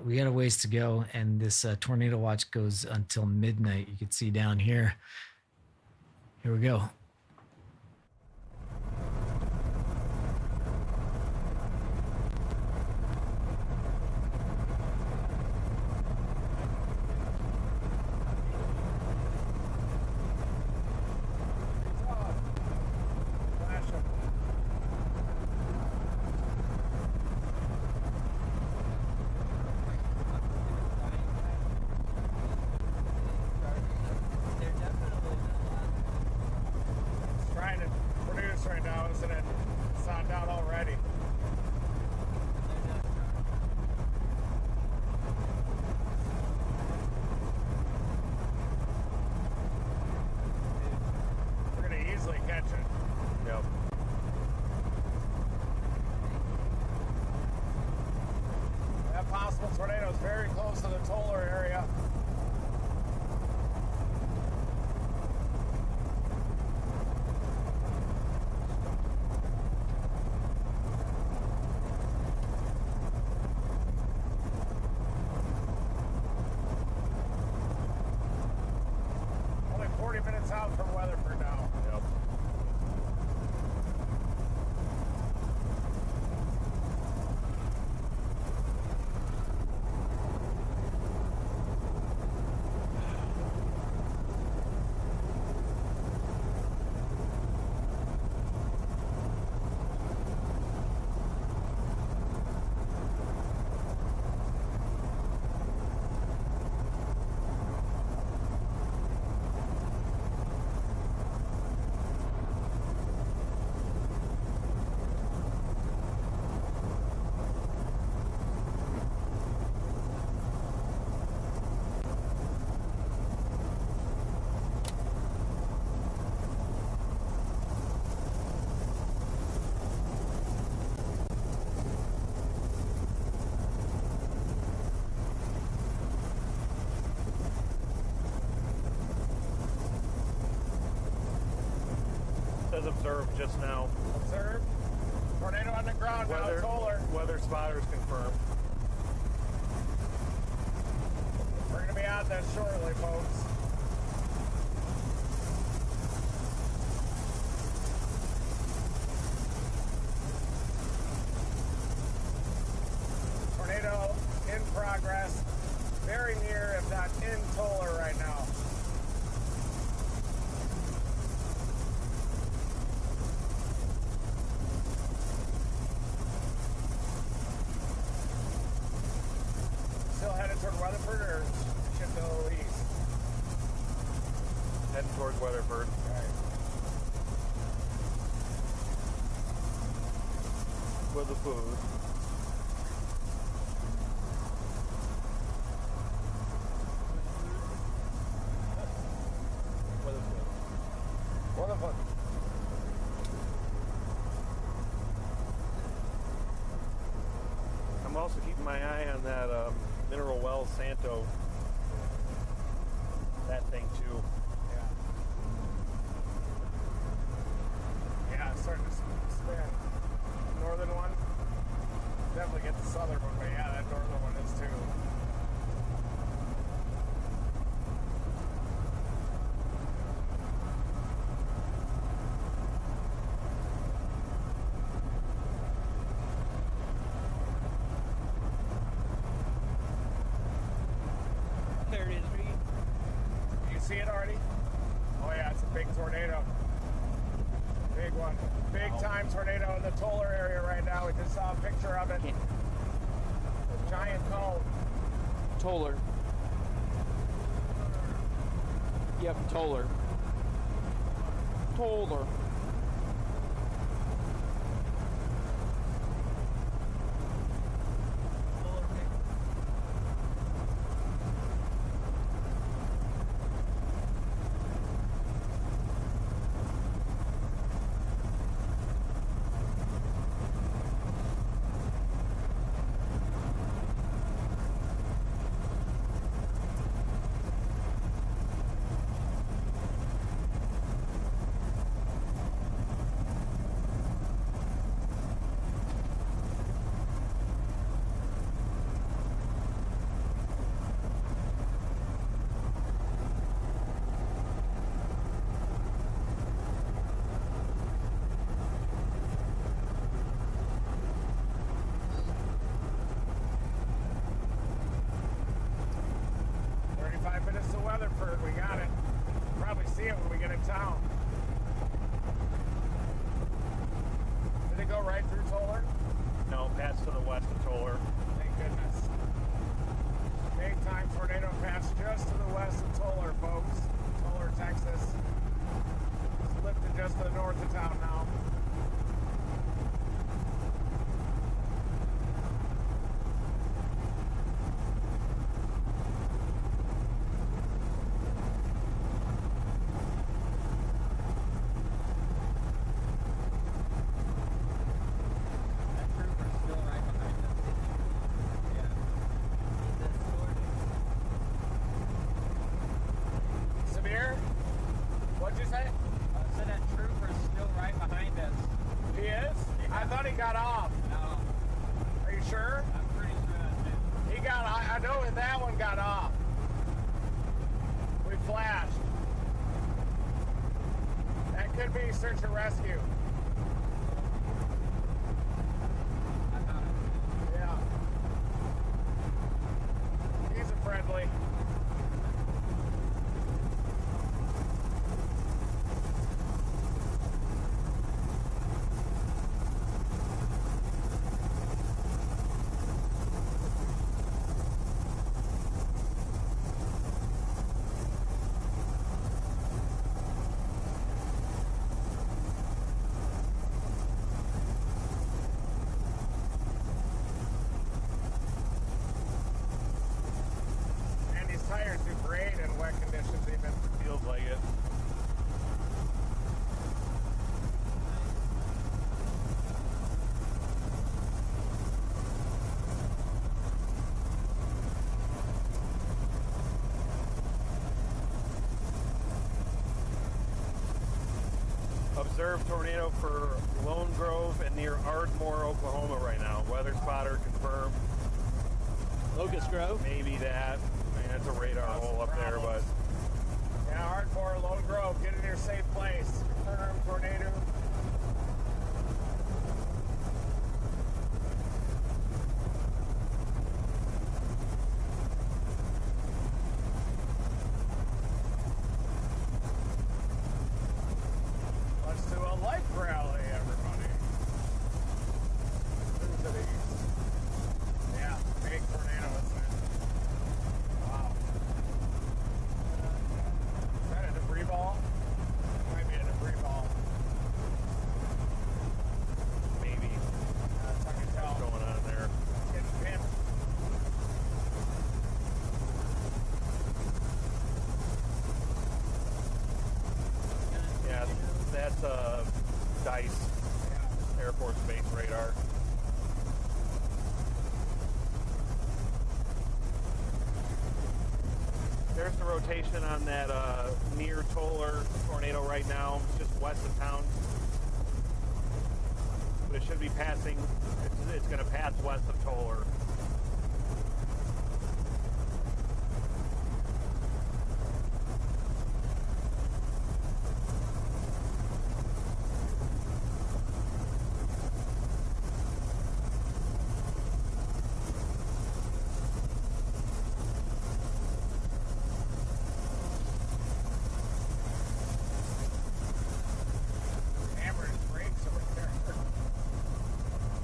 A: we got a ways to go, and this tornado watch goes until midnight. You can see down here. Here we go.
K: possible tornadoes very close to the Toller area. Only 40 minutes out from Weatherford now.
G: Yep. Says observed just now.
K: Observed. Tornado on the ground now, Toller.
G: Weather spotters confirmed.
K: We're going to be on that shortly, folks. Tornado in progress. Very near, if not in Toller right now. Still headed toward Weatherford or should go east?
G: Heading towards Weatherford. With the food.
K: Weatherford.
G: I'm also keeping my eye on that Mineral Wells Santo. That thing too.
K: Yeah, it's starting to spin. Northern one. Definitely get the southern one, but yeah, that northern one is too.
H: There it is, Reed.
K: You see it already? Oh yeah, it's a big tornado. Big one. Big time tornado in the Toller area right now. We just saw a picture of it. A giant cone.
H: Toller. Yep, Toller. Toller.
K: Weatherford, we got it. Probably see it when we get in town. Did it go right through Toller?
G: No, pass to the west of Toller.
K: Thank goodness. Big time tornado pass just to the west of Toller, folks. Toller, Texas. It's lifted just to the north of town now. got off.
L: No,
K: Are you sure?
L: I'm pretty sure that's it.
K: He got. I know that one got off. We flashed. That could be search and rescue.
L: I thought it was
K: Yeah. He's a friendly. And these tires do great in wet conditions even.
G: Feels like it. Observed tornado for Lone Grove and near Ardmore, Oklahoma right now. Weather spotter confirmed.
H: Locust Grove.
G: Maybe that. I mean, that's a radar hole up there, but
K: Yeah, Ardmore, Lone Grove, get in your safe place. Confirm tornado. Let's do a life rally, everybody. Move to the east. Yeah, big tornado, isn't it? Wow. Is that a debris ball? Might be a debris ball.
G: maybe
K: That's how I can
G: what's
K: tell.
G: going on there.
K: Getting pinned.
G: Yeah, that's DICE, Air Force Base radar. There's the rotation on that near Toller tornado right now, just west of town. But it should be passing, it's going to pass west of Toller.
K: Hammered his brakes over there.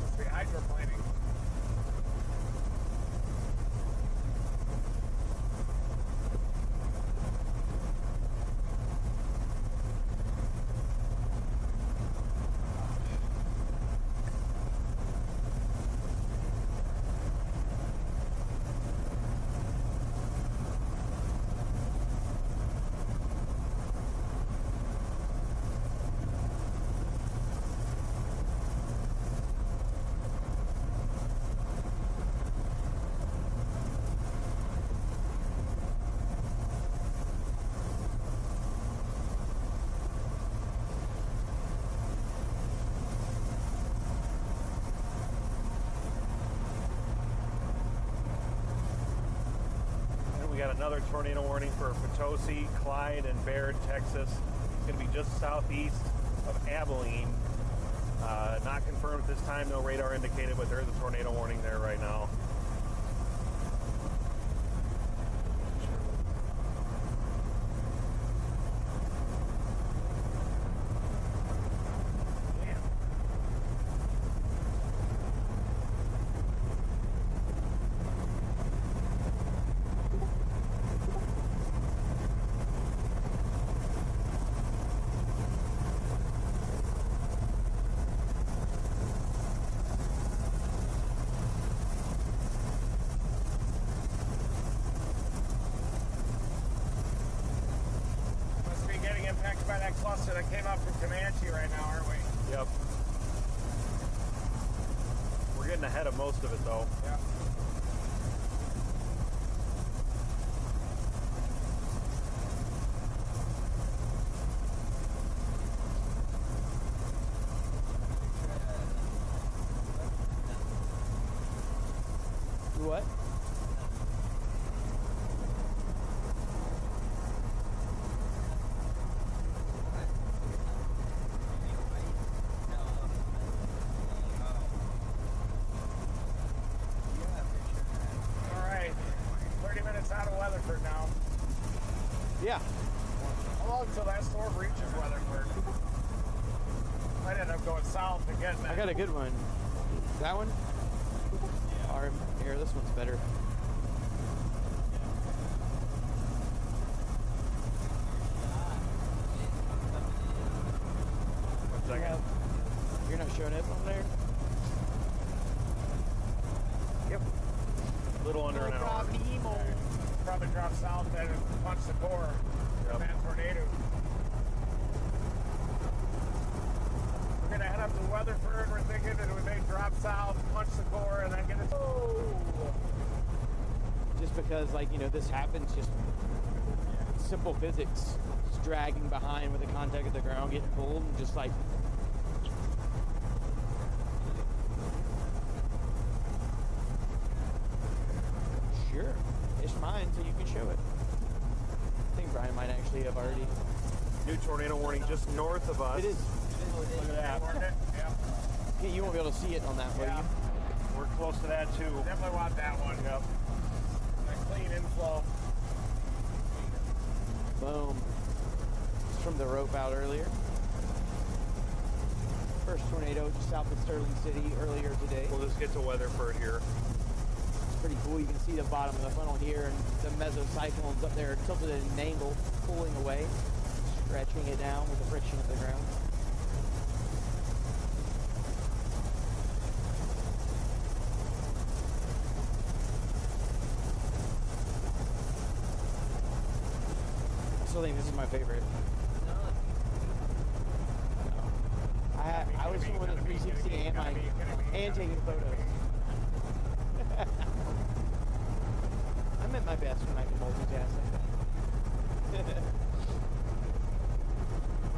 K: Must be hydroplaning.
G: And we got another tornado warning for Potosi, Clyde, and Baird, Texas. It's going to be just southeast of Abilene. Not confirmed at this time, no radar indicated, but there is a tornado warning there right now.
K: Must be getting impacted by that cluster that came up from Comanche right now, aren't we?
G: Yep. We're getting ahead of most of it though.
K: Yeah.
F: What?
K: All right, 30 minutes out of Weatherford now.
F: Yeah.
K: How long till that storm reaches Weatherford? Might end up going south and getting
F: I
K: it.
F: got a good one. That one? Or here, this one's better.
G: One second.
F: You're not showing it on there?
G: Yep. A little under an hour.
K: Probably drop south then and punch the core.
G: Yep.
K: That tornado. We're gonna head up to Weatherford. We're thinking that we may drop south, punch the core, and then get it.
F: Just because, like, you know, this happens, just simple physics. Just dragging behind with the contact of the ground, getting pulled, and just like. Sure. It's mine, so you can show it. I think Brian might actually have already.
G: New tornado warning just north of us.
F: It is.
G: Look at that.
F: Yeah, you won't be able to see it on that, will you?
G: We're close to that too.
K: Definitely want that one.
G: Yep.
K: That clean inflow.
F: Boom. It's from the rope out earlier. First tornado just south of Sterling City earlier today.
G: We'll just get to Weatherford here.
F: It's pretty cool. You can see the bottom of the funnel here, and the mesocyclones up there tilted at an angle, pulling away, stretching it down with the friction of the ground. I still think this is my favorite. I was filming the 360 and taking photos. I'm at my best when I can multitask.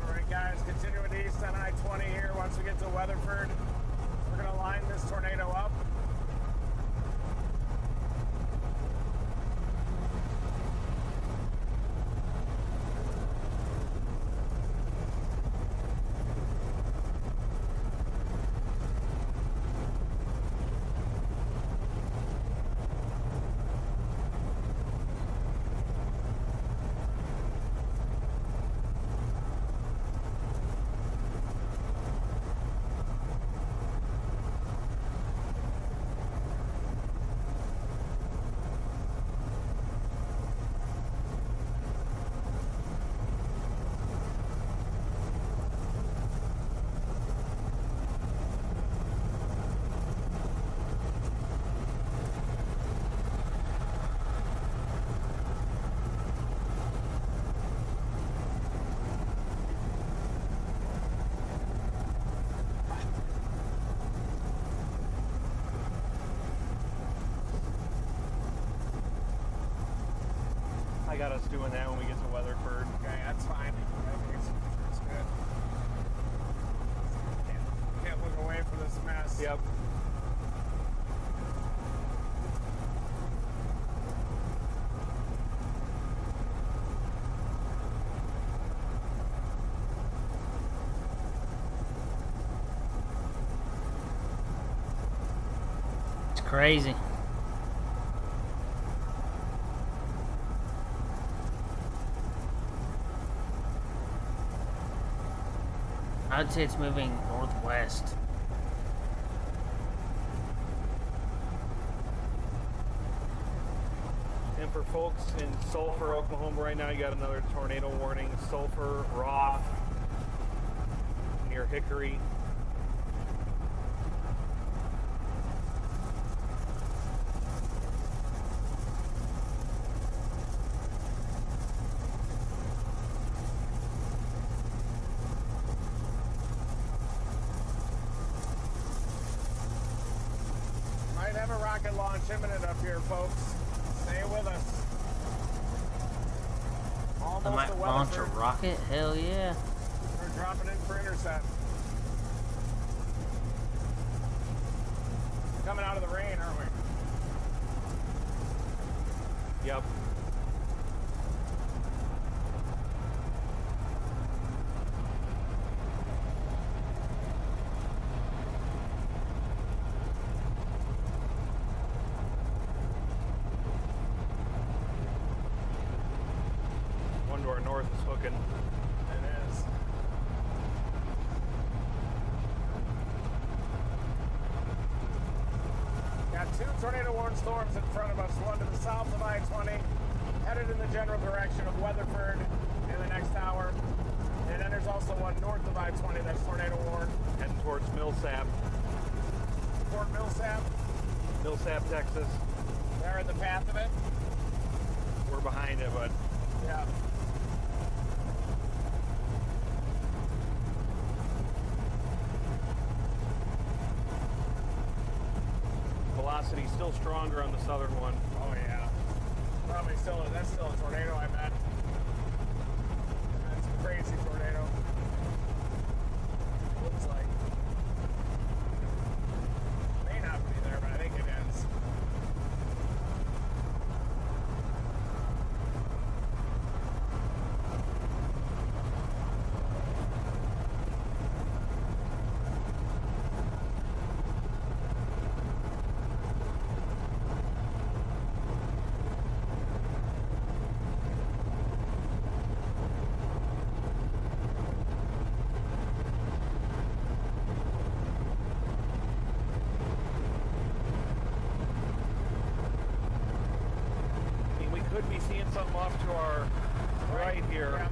K: All right, guys, continuing east on I-20 here. Once we get to Weatherford, we're gonna line this tornado up.
G: I got us doing that when we get to Weatherford.
K: Okay, that's fine. It's good. Can't look away from this mess.
G: Yep.
B: It's crazy. I'd say it's moving northwest.
G: And for folks in Sulphur, Oklahoma right now, you got another tornado warning. Sulphur, Roth, near Hickory.
K: Might have a rocket launch imminent up here, folks. Stay with us. Almost
B: I might
K: to
B: launch a
K: Weatherford.
B: rocket? Hell yeah.
K: We're dropping in for intercept. Coming out of the rain, aren't we?
G: Yep. One to our north is hooking.
K: It is. Got two tornado warning storms in front of us, one to the south of I-20, headed in the general direction of Weatherford in the next hour. And then there's also one north of I-20 that's tornado warned.
G: Heading towards Millsap.
K: Fort Millsap.
G: Millsap, Texas.
K: They're in the path of it.
G: We're behind it, but
K: Yeah.
G: velocity still stronger on the southern one.
K: Oh yeah. Probably still, that's still a tornado, I bet. That's a crazy tornado. Looks like. May not be there, but I think it is.
G: Could be seeing something off to our right here.
K: Yeah.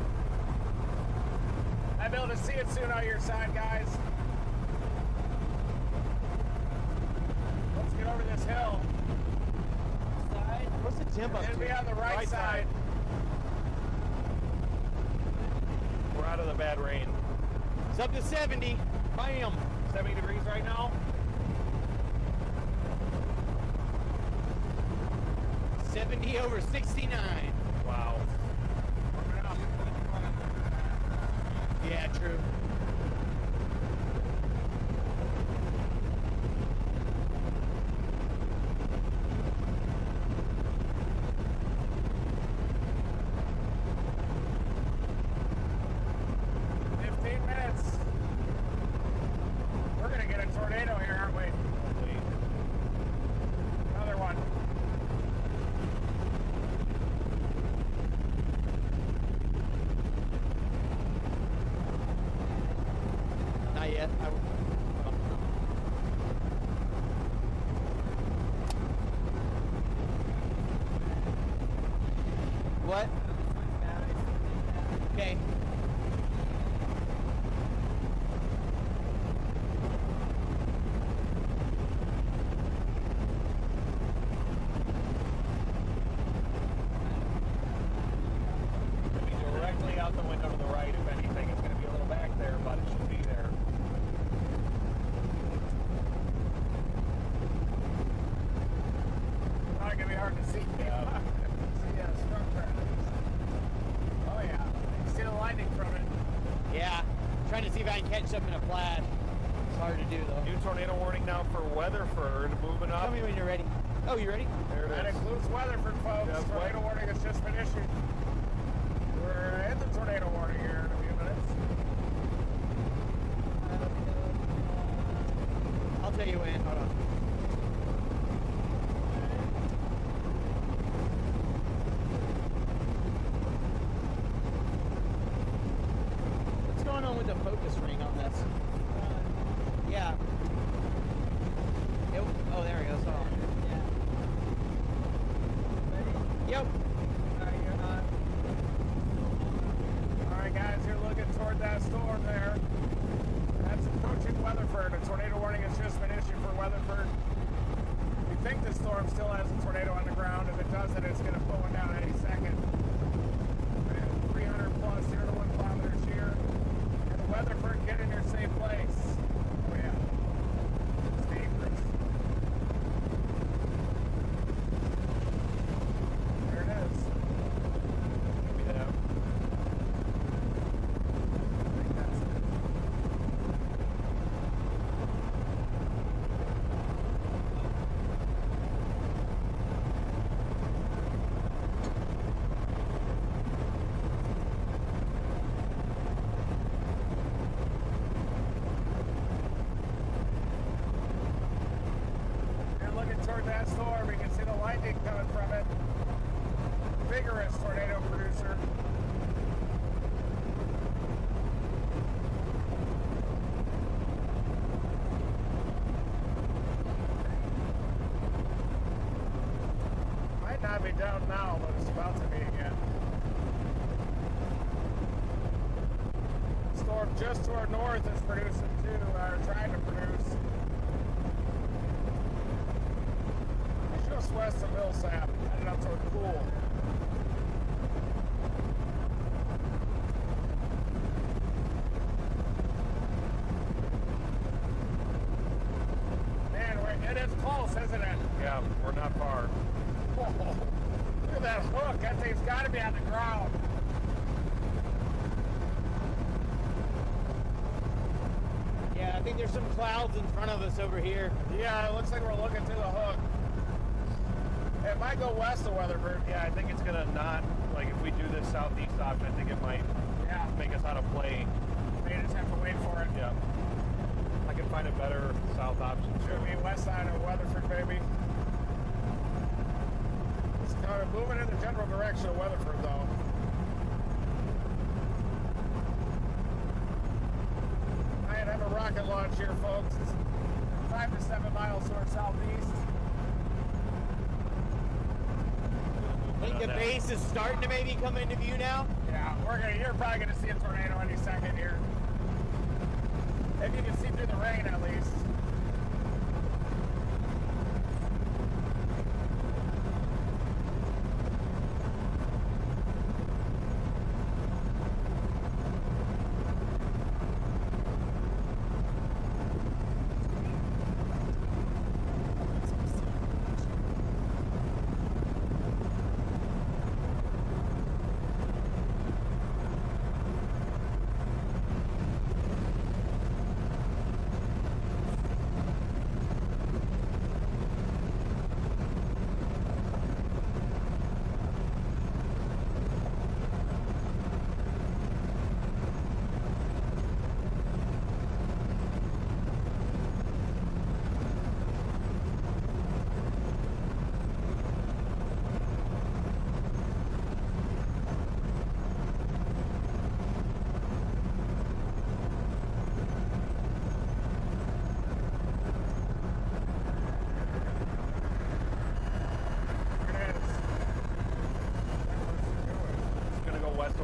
K: I'll be able to see it soon on your side, guys. Let's get over this hill.
H: What's the temp up to?
K: It'll be on the right side.
G: We're out of the bad rain.
H: It's up to 70. Bam.
G: 70 degrees right now.
H: 70 over 69.
G: Wow.
H: Yeah, true.
K: We're gonna get a tornado here, aren't we? Another one.
H: Not yet. What? Okay.
G: Directly out the window to the right, if anything. It's going to be a little back there, but it should be there.
K: Probably gonna be hard to see.
G: Yeah.
K: See structure. Oh yeah. You see the lightning from it.
H: Yeah. Trying to see if I can catch something in a plaid. It's hard to do though.
G: New tornado warning now for Weatherford, moving up.
H: Tell me when you're ready. Oh, you ready?
G: There it
K: That
G: is.
K: includes Weatherford, folks.
G: Yep.
K: Tornado warning has just been issued. We're in the tornado warning here in a few minutes.
H: I'll tell you when. Hold on. What's going on with the focus ring on this? Yeah. Oh, there it goes. Hold on. Yep.
K: Alright guys, you're looking toward that storm there. That's approaching Weatherford. A tornado warning has just been issued for Weatherford. We think the storm still has a tornado on the ground. If it doesn't, it's going to pull one down any second. And 300 plus 0 to 1 kilometers here. And Weatherford, get in your safe place. Oh yeah. It's dangerous. There it is.
G: Maybe that.
K: I think that's it. Headed toward that storm. We can see the lightning coming from it. Vigorous tornado producer. Might not be down now, but it's about to be again. Storm just to our north is producing too, or trying to produce. Just west of Millsap, headed up toward Pool. Man, it is close, isn't it?
G: Yeah, we're not far.
K: Whoa. Look at that hook. That thing's got to be on the ground.
H: Yeah, I think there's some clouds in front of us over here.
K: Yeah, it looks like we're looking through the hook. It might go west of Weatherford.
G: Yeah, I think it's gonna not, like if we do this southeast option, I think it might make us out of play.
K: We just have to wait for it.
G: Yeah. I can find a better south option.
K: Should be west side of Weatherford, baby. It's kind of moving in the general direction of Weatherford, though. Might have a rocket launch here, folks. It's 5 to 7 miles to our southeast.
H: I think the base is starting to maybe come into view now.
K: Yeah, you're probably gonna see a tornado any second here. Maybe you can see through the rain at least.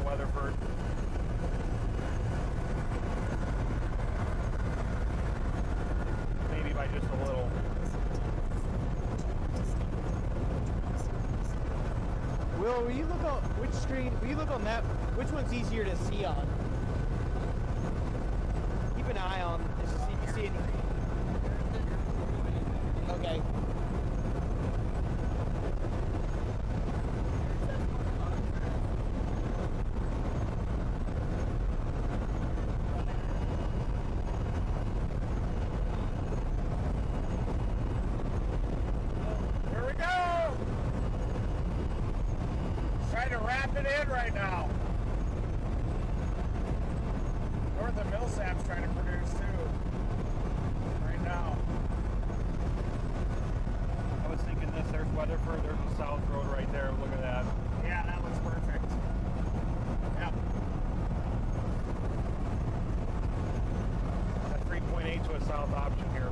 G: Weatherford. Maybe by just a little.
H: Will, will you look on which screen? Will you look on that? Which one's easier to see on? Keep an eye on just to see if you see anything. Okay.
K: Here we go! Trying to wrap it in right now. North of Millsap's trying to produce too. Right now.
G: I was thinking this, there's Weatherford, there's the South Road right there, look at that.
K: Yeah, that looks perfect. Yep.
G: That 3.8 to a south option here.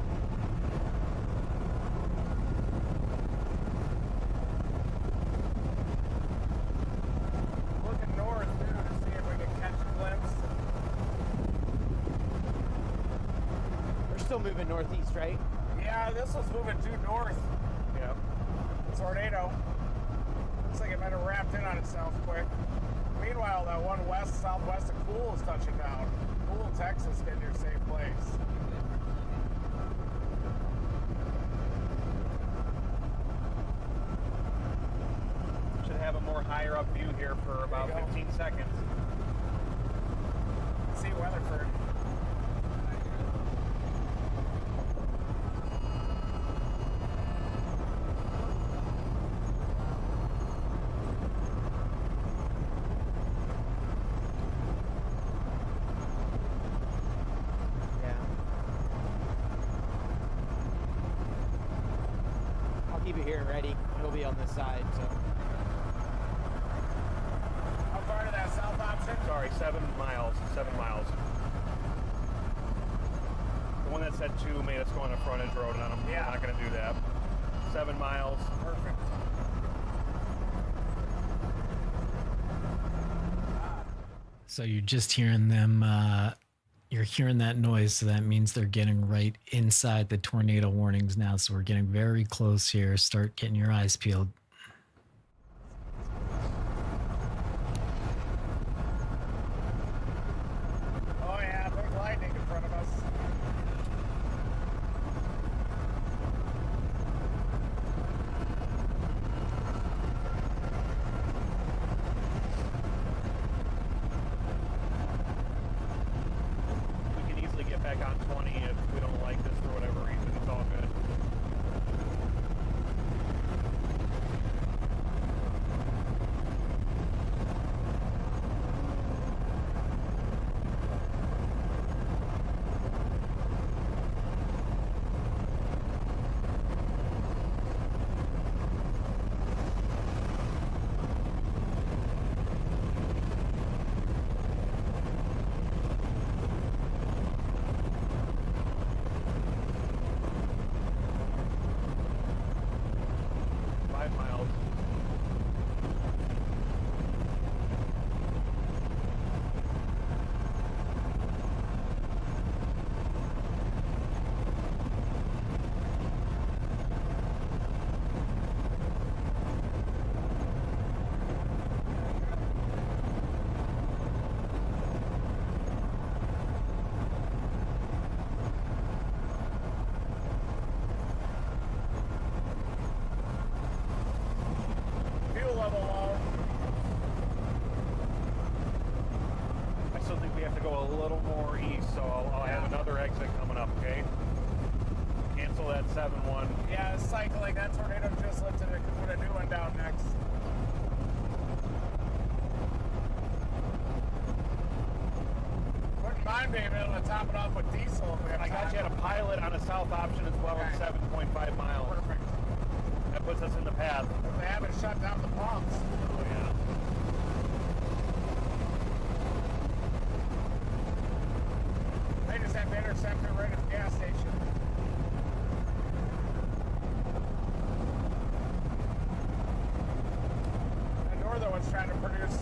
K: Looking north too to see if we can catch a glimpse.
H: We're still moving northeast, right?
K: Yeah, this was moving due north.
G: Yep.
K: Tornado. Looks like it might have wrapped in on itself quick. Meanwhile, that one southwest of Cool is touching down. Cool, Texas, getting your safe place.
G: Should have a more higher up view here for about 15 seconds.
K: See Weatherford.
H: keep it here and ready. He'll be on this side, so.
E: How far to that south option?
G: Sorry, 7 miles. 7 miles. The one that said 2 made us go on a frontage road, and I'm not going to do that. 7 miles.
E: Perfect.
A: So you're just hearing them, you're hearing that noise, so that means they're getting right inside the tornado warnings now. So we're getting very close here. Start getting your eyes peeled.
E: Oh yeah, big lightning in front of us.
G: We can easily get back on 20 if we don't like this for whatever reason. It's all good.
E: Fuel level low.
G: I still think we have to go a little more east, so I'll have another exit coming up, okay? Cancel that 7-1.
E: Yeah, it's cycling. That tornado just lifted it. Could put a new one down next. Wouldn't mind being able to top it off with diesel if we have
G: I got
E: time.
G: you at a pilot on a south option as well at 7.5 miles.
E: Perfect.
G: That puts us in the path.
E: If they haven't shut down the pumps.
G: Oh, yeah.
E: They just have to intercept it right at the gas station. The northern one's trying to produce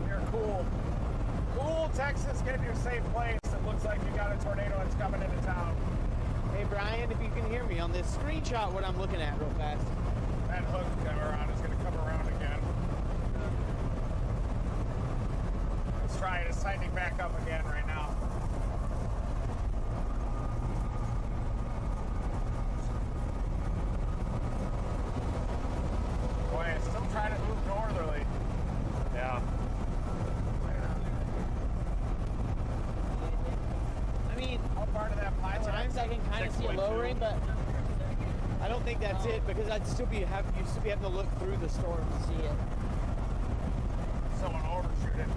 E: near Cool. Cool, Texas, get to a safe place. It looks like you got a tornado that's coming into town.
H: Hey Brian, if you can hear me on this screenshot, what I'm looking at real fast.
E: That hook around is going to come around again. Let's try it. It's tightening back up again right now. Boy, it's still trying to move northerly.
G: Yeah.
H: I mean,
E: how far to that pilot?
H: At times I can kind of see it lowering, but I don't think that's it because I'd still be having to look through the storm to see it.
E: Someone overshoot it.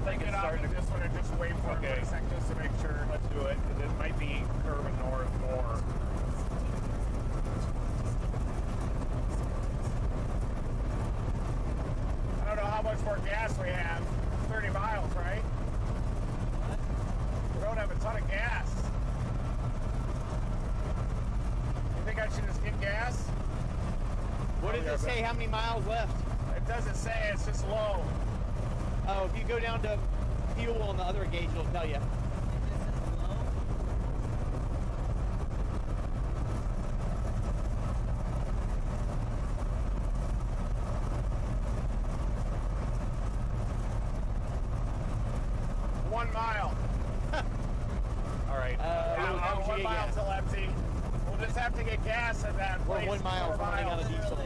G: I think it's starting to
E: this one and just wait for it for a second just to make sure.
G: Let's do it, because it might be curving north more.
E: I don't know how much more gas we have. 30 miles, right? We don't have a ton of gas. You think I should just get gas?
H: What does it say? How many miles left?
E: It doesn't say. It's just low.
H: Oh, if you go down to fuel on the other gauge, it'll tell you.
E: One mile.
G: All right.
E: How
H: much you
E: 1
H: get
E: mile
H: gas?
E: till empty. We'll just have to get gas at that
H: We're
E: place.
H: 1 mile
E: 4
H: from running out
E: miles.
H: of diesel.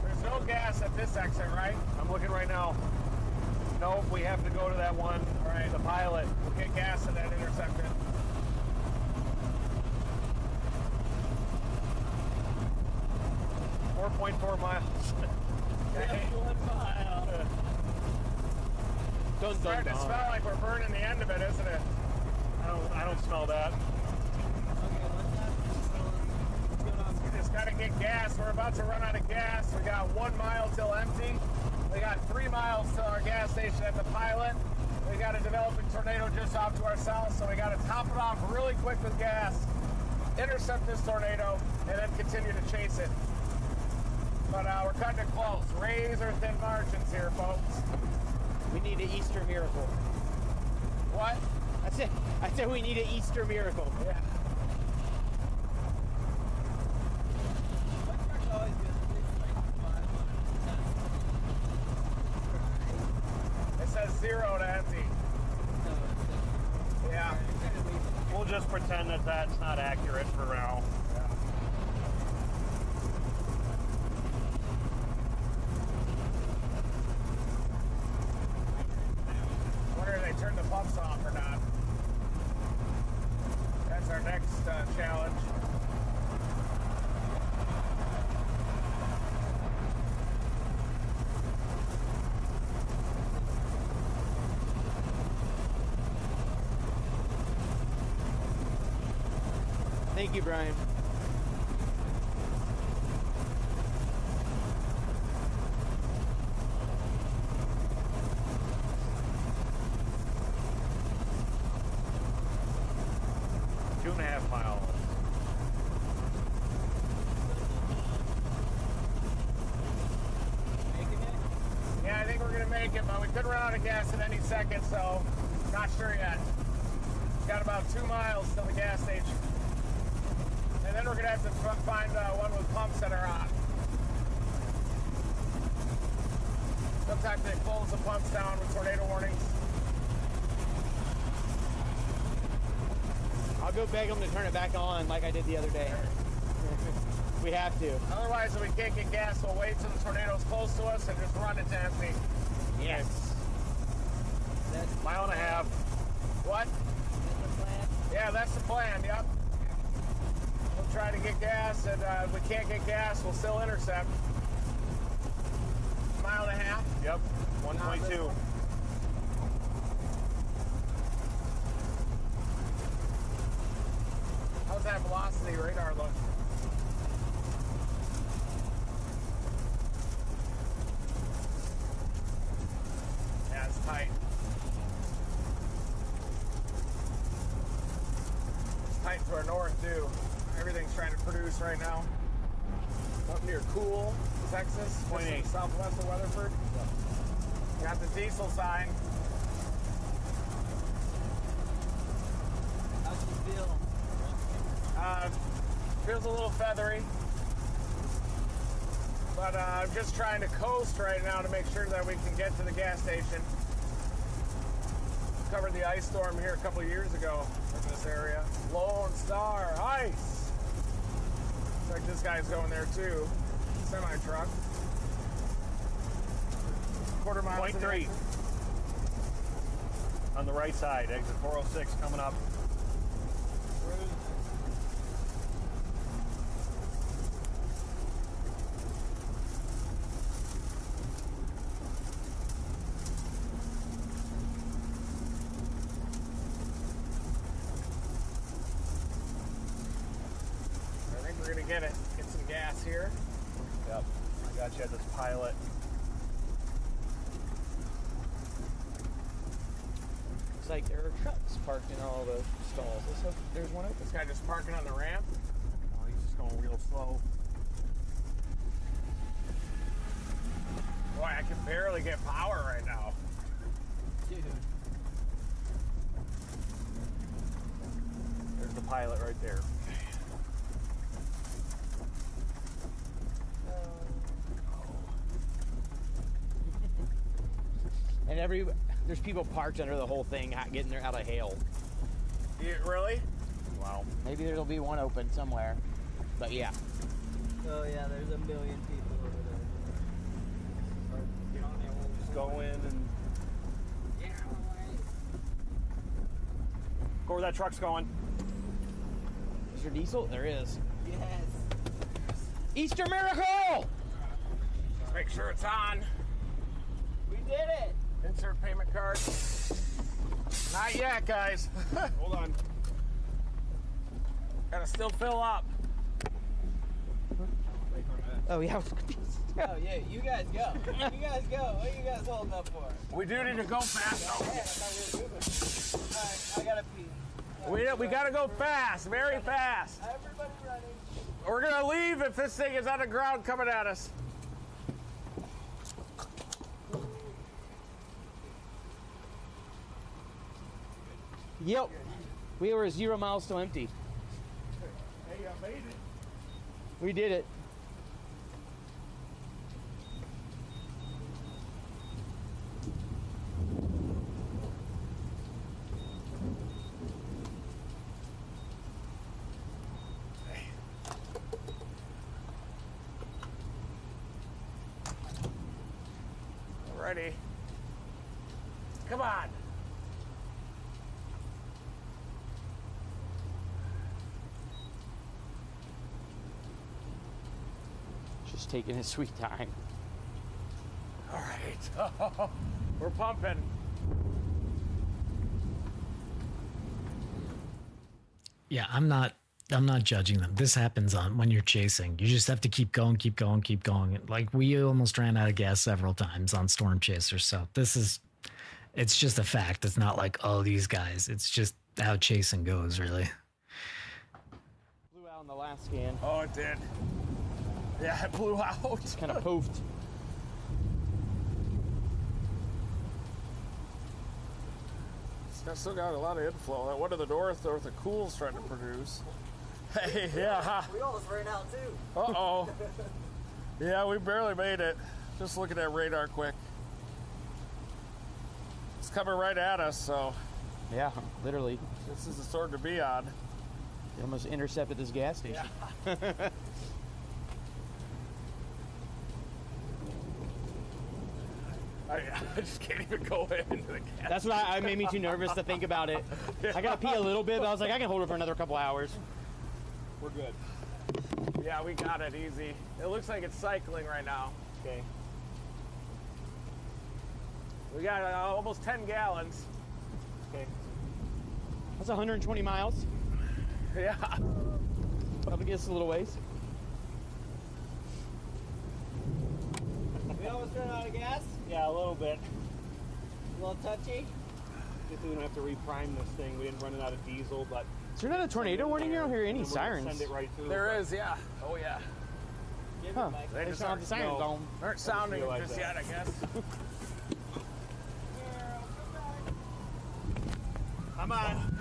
E: There's no gas at this exit, right?
G: I'm looking right now. Nope, we have to go to that one.
E: All right.
G: The pilot.
E: We'll get gas at that intersection.
G: 4.4 miles.
E: Okay.
L: 1 mile.
H: Dun,
E: starting to smell like we're burning the end of it, isn't it?
G: I don't smell that.
E: We just gotta get gas. We're about to run out of gas. We got 1 mile till empty. We got 3 miles till our gas station at the Pilot. We got a developing tornado just off to our south, so we gotta top it off really quick with gas, intercept this tornado, and then continue to chase it. But we're cutting it close. Razor thin margins here, folks.
H: We need an Easter miracle.
E: What?
H: I said we need an Easter miracle.
E: Yeah. It says 0 to empty. Yeah.
G: We'll just pretend that that's not accurate for now.
E: Wonder if they turn the pumps off or not. That's our next challenge.
H: Thank you, Brian.
G: Two and a half miles.
E: Yeah, I think we're gonna make it, but we could run out of gas at any second, so not sure yet. Got about 2 miles till the gas station. And then we're gonna have to find one with pumps that are on. Sometimes they close the pumps down with tornado warnings.
H: I'll go beg them to turn it back on like I did the other day. We have to.
E: Otherwise, if we can't get gas, we'll wait till the tornado's close to us and just run it to empty.
H: Yes.
G: Mile and a half.
E: What?
L: That's the plan.
E: Yeah, that's the plan, yep. We'll try to get gas, and if we can't get gas, we'll still intercept. Mile and a half?
G: Yep. 1.2.
E: How's that velocity radar look? Yeah, it's tight. It's tight to our north, too. Everything's trying to produce right now. Up near Cool, Texas, just in the southwest of Weatherford. Got the diesel sign.
L: How's it feel?
E: Feels a little feathery. But I'm just trying to coast right now to make sure that we can get to the gas station. Covered the ice storm here a couple of years ago in this area. Lone Star Ice. Looks like this guy's going there too. Semi-truck. Quarter mile.
G: 0.3. On the right side, exit 406 coming up.
E: I think we're gonna get some gas here.
G: Yep. I got you at this Pilot.
H: It's like there are trucks parked in all the stalls. Let's hope there's one open.
E: This guy just parking on the ramp.
G: Oh, he's just going real slow.
E: Boy, I can barely get power right now.
L: Dude.
G: There's the Pilot right there.
H: And there's people parked under the whole thing getting there out of hail.
E: Really?
G: Wow.
H: Maybe there'll be one open somewhere. But yeah.
L: Oh yeah, there's a million people over there.
G: Just go in and go where that truck's going.
H: Is there diesel? There is.
L: Yes.
H: Easter miracle!
E: Make sure it's on.
L: We did it.
E: Insert payment card.
K: Not yet, guys. Hold on. Gotta still fill up.
H: Oh, yeah.
L: Oh, yeah, you guys go. You guys go. What are you guys holding up for?
K: We do need to go fast.
L: Yeah, I thought we were moving. Alright, I gotta pee.
K: We gotta go fast, very fast.
L: Everybody running.
K: We're gonna leave if this thing is on the ground coming at us.
H: Yep. We were 0 miles to empty.
K: Hey, I made it.
H: We did it.
K: Ready. Come on.
H: Just taking his sweet time.
K: All right. We're pumping.
A: Yeah, I'm not judging them. This happens on when you're chasing. You just have to keep going, keep going, keep going. Like we almost ran out of gas several times on Storm Chaser. So it's just a fact. It's not like, oh, these guys. It's just how chasing goes, really.
H: Blew out in the last scan.
K: Oh, it did. Yeah, it blew out.
H: Kind of poofed.
K: I still got a lot of inflow. One of the north the cool's trying to produce. Hey, yeah.
L: We almost ran out too.
K: Uh-oh. Yeah, we barely made it. Just looking at radar quick. It's coming right at us, so.
H: Yeah, literally.
K: This is the sword to be on.
H: They almost intercepted this gas station. Yeah.
K: I just can't even go into the gas.
H: That's what I made me too nervous to think about it. I gotta pee a little bit, but I was like, I can hold it for another couple hours.
K: We're good. Yeah, we got it easy. It looks like it's cycling right now.
H: Okay.
K: We got almost 10 gallons.
H: Okay. That's 120 miles.
K: Yeah.
H: Probably get us a little ways.
L: We almost ran out of gas.
G: Yeah, a little bit.
L: A little touchy.
G: Guess we don't have to reprime this thing. We didn't run it out of diesel, but.
H: Is there not a tornado warning? You don't hear any sirens.
G: Send it right through.
K: There is, yeah. Oh, yeah.
H: Huh.
K: They just aren't,
H: the sirens on.
K: Aren't sounding just yet, I guess. Come on.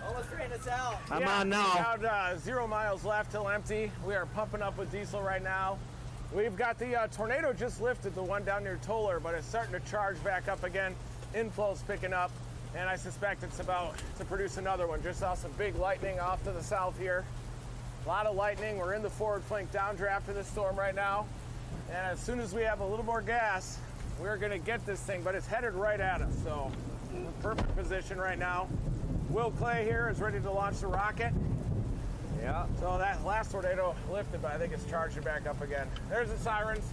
L: Almost ran us out.
H: I'm on now.
K: About 0 miles left till empty. We are pumping up with diesel right now. We've got the tornado just lifted, the one down near Toller, but it's starting to charge back up again. Inflow's picking up, and I suspect it's about to produce another one. Just saw some big lightning off to the south here. A lot of lightning. We're in the forward flank downdraft of this storm right now. And as soon as we have a little more gas, we're going to get this thing, but it's headed right at us. So we're in perfect position right now. Will Clay here is ready to launch the rocket. Yeah. So that last tornado lifted, but I think it's charging back up again. There's the sirens.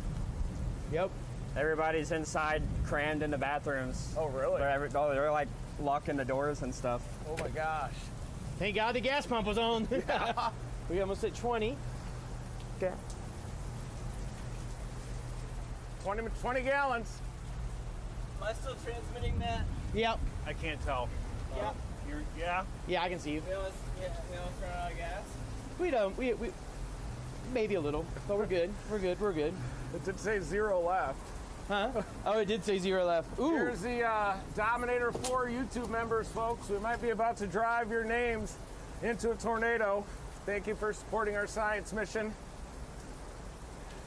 H: Yep.
I: Everybody's inside, crammed in the bathrooms.
K: Oh, really?
I: They're like locking the doors and stuff.
K: Oh my gosh.
H: Thank God the gas pump was on.
K: Yeah.
H: We almost hit 20. Okay.
K: 20 gallons.
L: Am I still transmitting that?
H: Yep.
G: I can't tell.
L: Yeah.
G: Yeah?
H: Yeah, I can see you.
L: We almost ran out of gas.
H: We don't. We maybe a little, but we're good. We're good. We're good.
K: It did say 0 left.
H: Huh? Oh, it did say 0 left. Ooh.
K: Here's the Dominator 4 YouTube members, folks. We might be about to drive your names into a tornado. Thank you for supporting our science mission.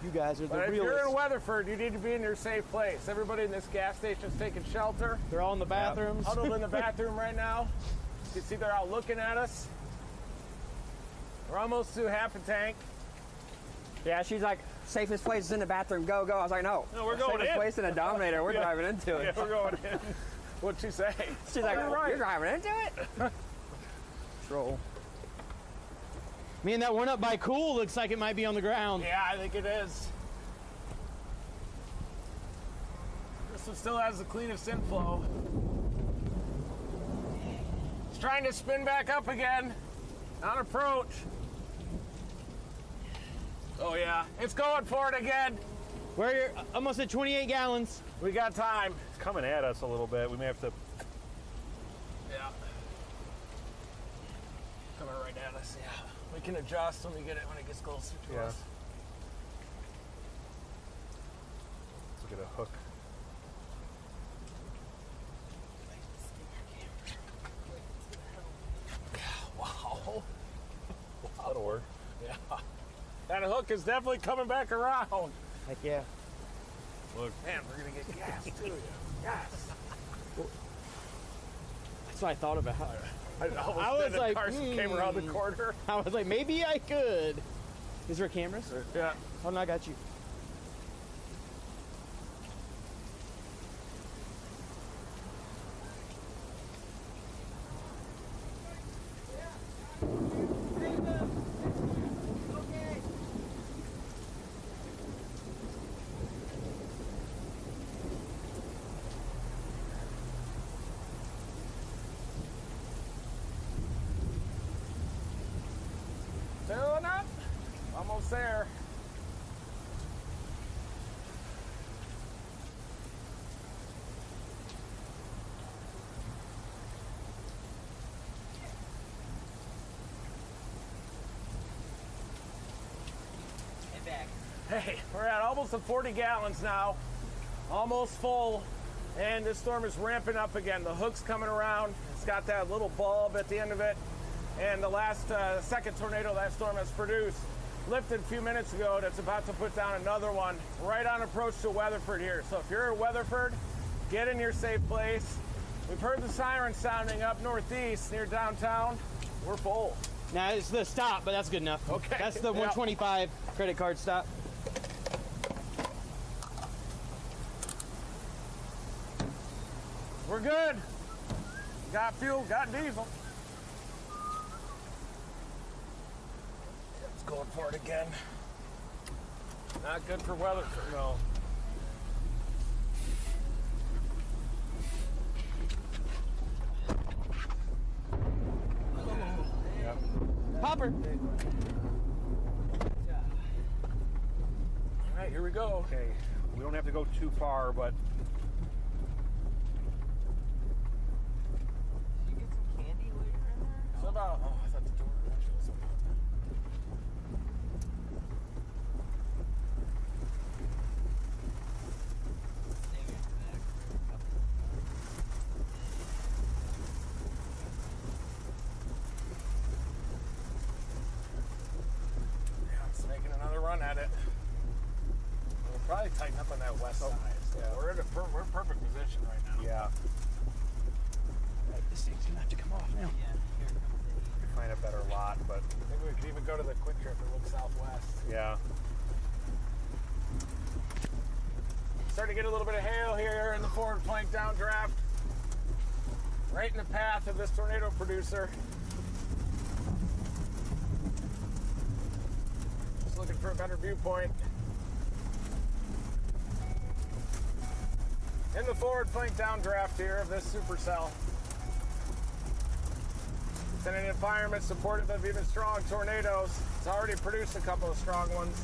H: You guys are the
K: But if
H: realists.
K: you're in Weatherford, you need to be in your safe place. Everybody in this gas station is taking shelter.
H: They're all in the bathrooms.
K: Huddled in the bathroom right now. You can see they're out looking at us. We're almost to half a tank.
I: Yeah, she's like, safest place is in the bathroom. Go, go. I was like, no.
K: No, we're going
I: safest
K: in.
I: place in a Dominator. We're
K: Yeah.
I: driving into it.
K: Yeah, we're going in. What'd she say?
I: She's like,
K: You're right.
I: you're driving into it? Troll.
H: Man, that one up by Cool looks like it might be on the ground.
K: Yeah, I think it is. This one still has the cleanest inflow. trying to spin back up again on approach. Oh yeah, it's going for it again.
H: We're almost at 28 gallons.
K: We got time.
G: It's coming at us a little bit. We may have to.
K: Yeah. Coming right at us, yeah. We can adjust when it gets closer to
G: Yeah.
K: us.
G: Let's get a hook.
K: Wow.
G: That'll work.
K: Yeah. That hook is definitely coming back around.
H: Heck yeah.
G: Look.
K: Man, we're gonna get gas too. Yes.
H: That's what I thought about.
K: I was like, came around the corner.
H: I was like, maybe I could. Is there cameras?
K: Yeah.
H: Oh no, I got you.
K: Filling up. Almost there.
L: Get back.
K: Hey, we're at almost at 40 gallons now. Almost full. And this storm is ramping up again. The hook's coming around. It's got that little bulb at the end of it. And the last second tornado that storm has produced lifted a few minutes ago. That's about to put down another one right on approach to Weatherford here. So if you're at Weatherford, get in your safe place. We've heard the siren sounding up northeast near downtown. We're full.
H: Now it's the stop, but that's good enough.
K: Okay.
H: That's the
K: Yeah.
H: 125 credit card stop.
K: We're good. Got fuel, got diesel. It's going for it again. Not good for Weatherford.
G: No. Yep.
H: Popper.
K: All right, here we go.
G: Okay. We don't have to go too far, but
L: Did you get some candy while you were in there?
K: It's about, oh, I thought the door was open. Yeah, it's making another run at it. We'll probably tighten up on that west side. So
G: yeah.
K: we're in we're in perfect position right now.
G: yeah.
H: This thing's gonna have to come off now.
L: Yeah, here comes the heat.
G: We find a better lot, but
K: Maybe we could even go to the quick trip and look southwest.
G: yeah.
K: Starting to get a little bit of hail here in the forward flank downdraft. Right in the path of this tornado producer. Just looking for a better viewpoint. In the forward flank downdraft here of this supercell. It's in an environment supportive of even strong tornadoes. It's already produced a couple of strong ones.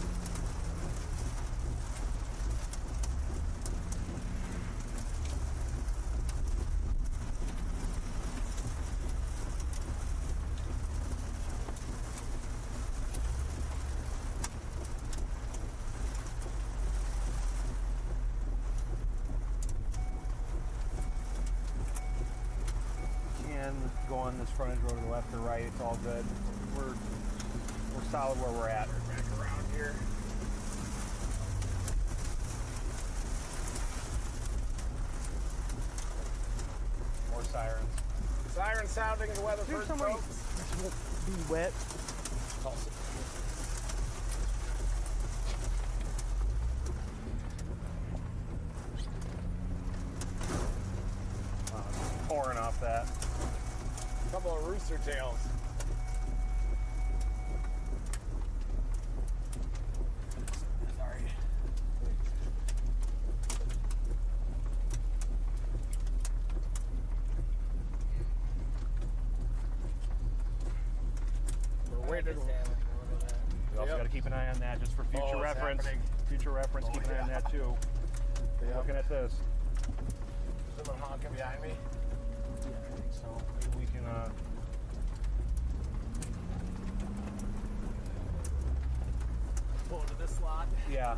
G: Can go on this frontage road to the left or right. It's all good. We're solid where we're at.
K: Back around here.
G: More sirens.
K: Siren sounding in the Weatherford,
H: There's somebody-
K: folks.
H: This won't be wet.
G: Pouring off that.
K: A couple of rooster tails. Sorry. tornado.
G: We also got to keep an eye on that just for future
K: Oh, it's
G: reference.
K: happening.
G: Future reference, keep an eye on that too.
K: Yep.
G: Looking at this.
K: Someone honking behind me.
G: Yeah, I think so. Maybe we can.
K: Pull into this slot.
G: Yeah.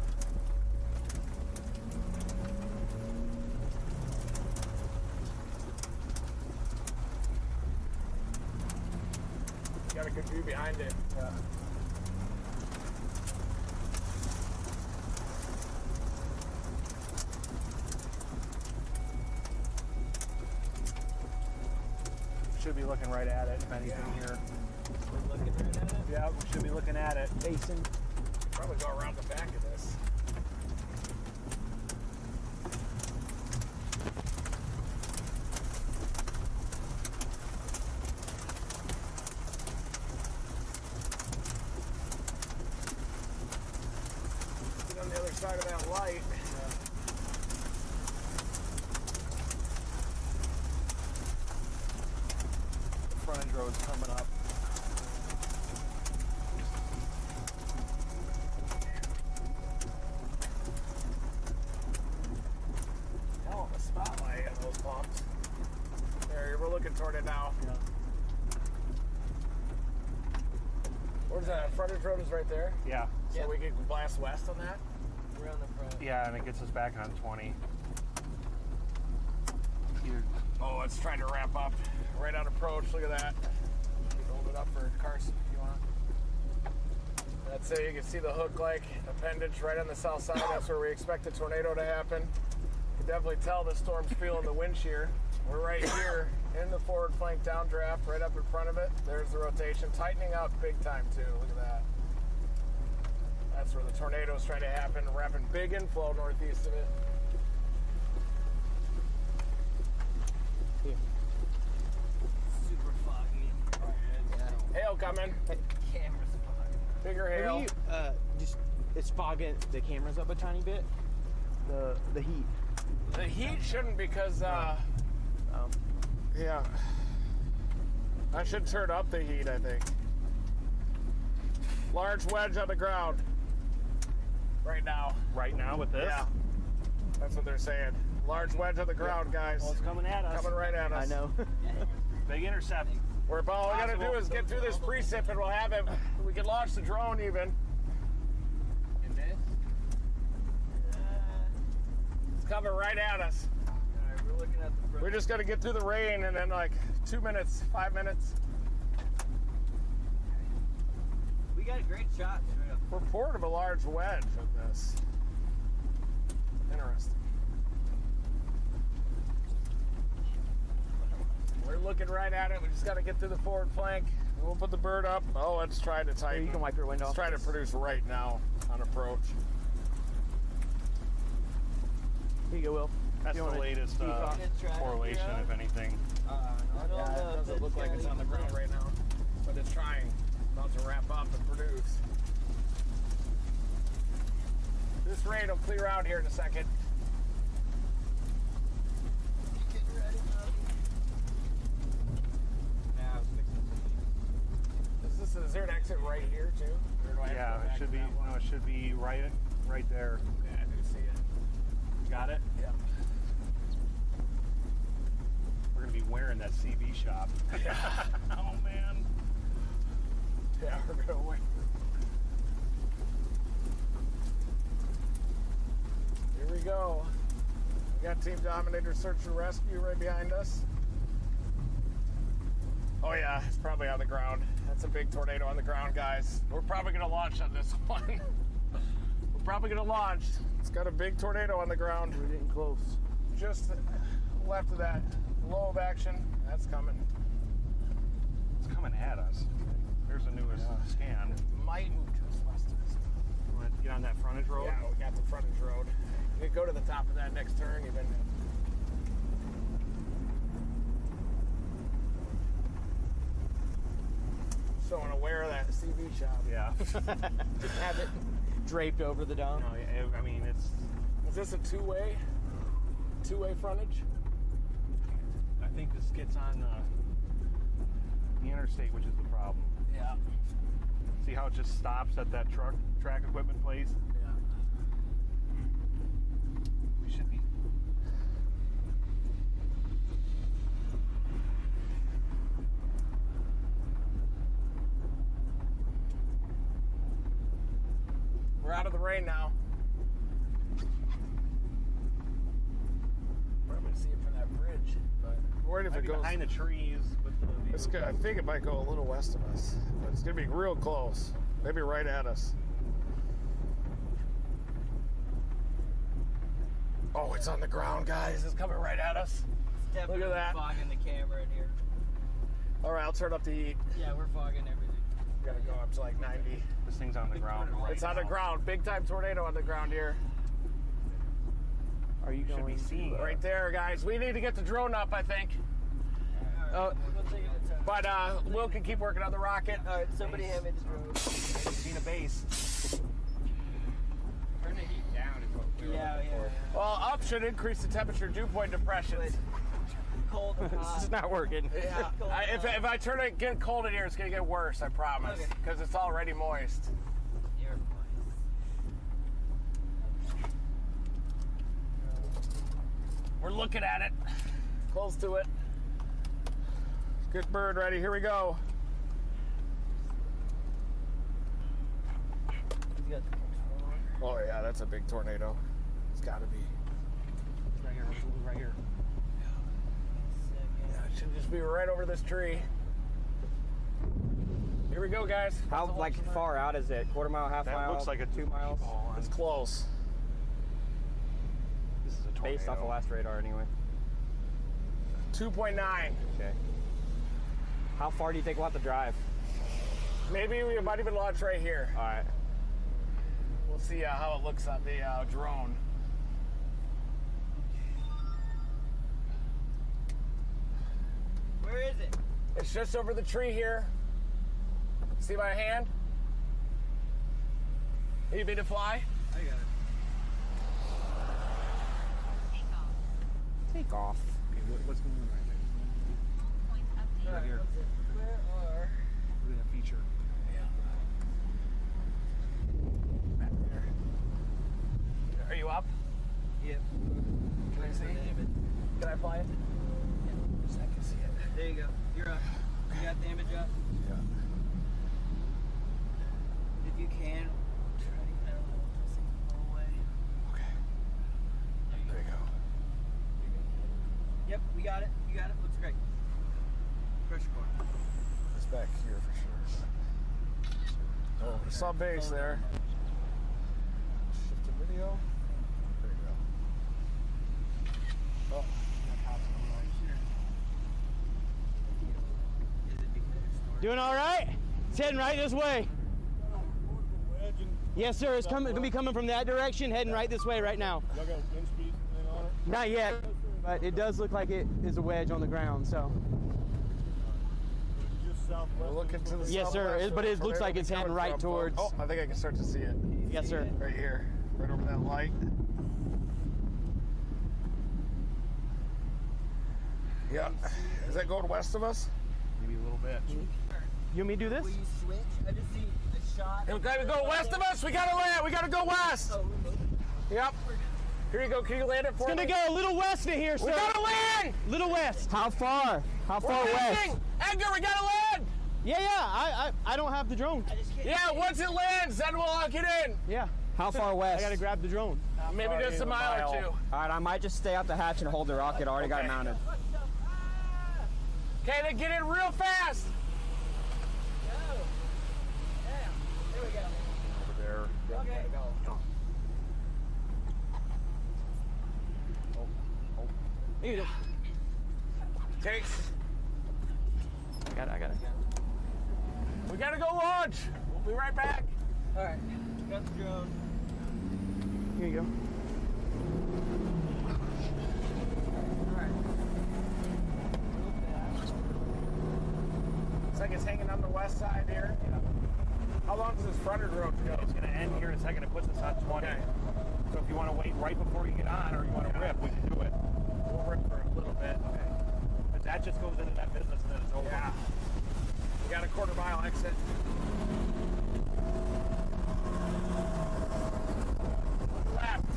K: Got a good view behind it.
G: Yeah. Should be looking right at it, if anything here.
L: We're looking right at it.
G: Yeah, we should be looking at it.
F: Facing.
K: Probably go around the back of this. Get on the other side of that light.
G: Frontage road's coming up.
K: Hell of a spotlight on those pumps. There, we're looking toward it now.
G: Yeah.
K: Where's that? Frontage road is right there.
G: Yeah.
K: So we can blast west on that.
L: We're on the front.
G: Yeah, and it gets us back on 20. Here.
K: Oh, it's trying to ramp up. Right on approach. Look at that. You can hold it up for Carson if you want. That's it. You can see the hook-like appendage right on the south side. That's where we expect the tornado to happen. You can definitely tell the storm's feeling the wind shear. We're right here in the forward flank downdraft, right up in front of it. There's the rotation, tightening up big time too. Look at that. That's where the tornado's trying to happen, wrapping big inflow northeast of it.
L: Super foggy.
K: Hail coming.
L: Camera's foggy.
K: Bigger hail.
F: Maybe just it's fogging the cameras up a tiny bit. The heat.
K: The heat shouldn't because yeah. I should turn up the heat, I think. Large wedge on the ground. Right now.
G: Right now with this?
K: Yeah. That's what they're saying. Large wedge on the ground, guys.
G: Well, it's coming at us.
K: Coming right at us.
F: I know.
G: Big intercept.
K: All we gotta do is get through this precip and we'll have it. We can launch the drone even.
L: And this?
K: It's coming right at us.
L: Alright, we're looking at the front.
K: We just gotta get through the rain and then like 2 minutes, 5 minutes.
L: We got a great shot straight up.
K: Report of a large wedge of this. Interesting. We're looking right at it. We just got to get through the forward flank. We'll put the bird up. Oh, it's trying to tighten.
F: You can wipe your window
K: It's
F: off.
K: trying to produce right now on approach.
F: Here you go, Will.
G: That's
F: You
G: the
F: wanna
G: latest
F: beef off?
G: correlation, if anything.
K: Yeah, it doesn't look like it's on the ground right now, but it's trying. About to wrap up and produce. This rain will clear out here in a second.
L: Get ready, buddy. Now, I was fixing to
K: Is there an exit right here too? Or do I have to
G: Yeah,
K: go
G: it
K: back
G: should
K: to
G: be.
K: that one?
G: No, it should be right there.
K: Yeah, I do see it.
G: Got it?
K: Yeah.
G: We're gonna be wearing that CB shop. Oh man.
K: Yeah, we're gonna wait. Here we go. We got Team Dominator Search and Rescue right behind us. Oh yeah, it's probably on the ground. That's a big tornado on the ground, guys. We're probably gonna launch on this one. We're probably gonna launch. It's got a big tornado on the ground.
F: We're getting close.
K: Just left of that low of action. That's coming.
G: It's coming at us. There's the newest scan.
K: Might move just west of us.
G: You want to get on that frontage road?
K: Yeah, we got the frontage road. You can go to the top of that next turn even. So unaware of that CB shop.
G: Yeah.
F: Just have it draped over the dome.
G: No, I mean it's.
K: Is this a two-way frontage?
G: I think this gets on the interstate, which is the problem.
K: Yeah.
G: See how it just stops at that track equipment place?
K: Yeah. We should be. We're out of the rain now. Probably see it from that bridge, but I'm worried if
G: Might
K: it
G: be
K: goes
G: behind the trees with the
K: It's good. I think it might go a little west of us, but it's gonna be real close. Maybe right at us. Oh, it's on the ground, guys. It's coming right at us.
L: It's definitely
K: Look at that.
L: fogging the camera in here.
K: All right, I'll turn up the heat.
L: Yeah, we're fogging everything.
K: Gotta go up to like 90.
G: This thing's on the ground.
K: It's on the ground. Big time tornado on the ground here.
F: Are you
G: Should
F: going
G: be seeing it.
K: Right there, guys. We need to get the drone up, I think.
L: We'll take it at a time.
K: But Will can keep working on the rocket.
L: All right, somebody hand me the drone.
G: Seen a base.
I: Turn the heat down is what we were
L: Yeah,
I: looking for.
K: Well, up should increase the temperature dew point depressions.
L: Cold or hot.
F: This is not working.
K: Yeah.
L: Cold
K: If I turn it get cold in here, it's gonna get worse. I promise.
L: Okay.
K: Because it's already moist.
L: You're fine.
K: We're looking at it. Close to it. Good bird ready. Here we go.
L: You got the controller.
K: Oh yeah, that's a big tornado. It's got to be.
G: Right here. Right here.
K: Yeah, it should just be right over this tree. Here we go, guys.
F: How like far out is it? Quarter mile, half
G: That
F: mile?
G: looks like a
F: 2 miles.
K: It's close.
G: This is a tornado.
F: Based off the last radar, anyway.
K: 2.9.
F: Okay. How far do you think we'll have to drive?
K: Maybe we might even launch right here.
F: All right.
K: We'll see how it looks on the drone.
L: Where is it?
K: It's just over the tree here. See my hand? Need me to fly?
L: I got it.
F: Take off.
G: Okay, what's going on right there? Right here.
L: Where are?
G: Look at that feature.
K: Back there. Are you up?
L: Yep.
K: Can I see it? Can I fly it? Yes, I can see it.
L: There you go. You're up. You got the image up?
K: Yeah.
L: If you can, try to get a little away.
K: Okay. There you go.
L: Yep, we got it. You got it. Looks great. Pressure core.
K: It's back here for sure. Oh, I saw base there. Shift to video. There you go. Oh.
F: Doing all right? It's heading right this way. Yes, sir. It's coming. Gonna be coming from that direction, heading right this way right now.
K: Y'all got wind speed on it?
F: Not yet, but it does look like it is a wedge on the ground. So.
K: Just southwest. We're looking to the
F: Yes, sir.
K: southwest
F: But it
K: where
F: looks
K: the
F: like
K: tornado
F: it's
K: be
F: heading
K: coming
F: right
K: from,
F: towards.
K: folks. Oh, I think I can start to see it.
F: Yes, sir.
K: Right here, right over that light. Yeah. Is that going west of us?
G: Maybe a little bit.
F: You want me to do this?
L: Will you switch? I just see a shot.
K: It's gotta go west of us. We gotta land. We gotta go west.
L: Oh, we're moving.
K: Yep. Here you go. Can you land it for
F: It's
K: me?
F: gonna go a little west of here, sir.
K: We gotta land.
F: Little west. How far? How
K: We're
F: far west?
K: landing. Edgar, we gotta land.
F: Yeah. I don't have the drone.
L: I just can't.
K: Yeah. Once it lands, then we'll lock it in.
F: Yeah.
O: How far
F: I
O: west?
F: gotta grab the drone.
K: Maybe just a mile or two.
O: All right, I might just stay out the hatch and hold the rocket. I already got it
K: Okay.
O: mounted.
K: Okay, then get in real fast.
L: There we go.
G: Over there.
L: Okay.
F: Here you go.
K: Okay.
F: I got it.
K: We gotta go launch. We'll be right back.
L: All right. Got the drone.
F: Here you go.
L: All right.
K: Looks like it's hanging on the west side here. How long does this fronter drone go?
G: It's going to end here in a second. It puts us on 20.
K: Okay.
G: So if you want to wait right before you get on or you want to rip, we can do it.
K: We'll rip for a little bit.
G: Okay. But that just goes into that business and then it's over.
K: Yeah. We got a quarter mile exit. Left.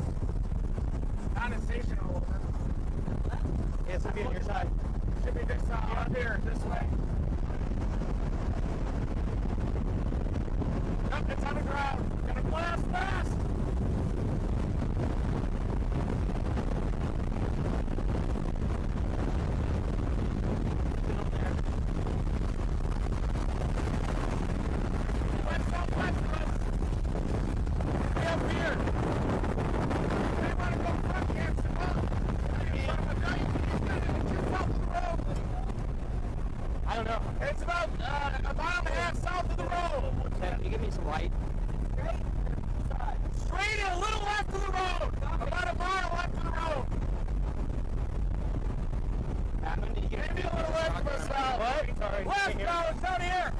K: Condensation all over.
H: Yeah, it's gonna be on your side.
K: Should be this up here, this way. Nope, it's on the ground. Gonna blast fast.
H: I don't know.
K: It's about a mile and a half south of the road.
H: Can you give me some light?
K: Straight and a little left of the road. About a mile left of the road. Maybe a little left of us now.
H: What? Sorry.
K: Left, no, it's down here.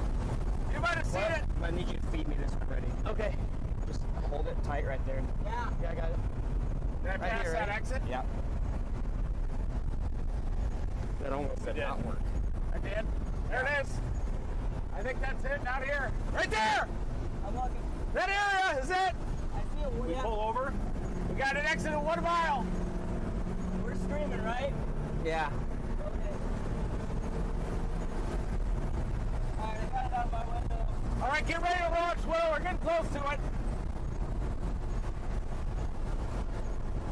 K: You might have seen it.
H: I need you to feed me this already. Okay. Just hold it tight right there.
K: Yeah.
H: Yeah, I got it.
K: Did I pass that exit?
H: Yeah. That almost did not work.
K: I did. There it is. I think that's it. Down here. Right there.
L: I'm looking.
K: That area is it.
L: I see it.
K: We pull over. We got an exit at 1 mile.
L: We're streaming, right?
H: Yeah.
L: Okay. Alright, I got it out my window.
K: All right, get ready to launch, Will. We're getting close to it.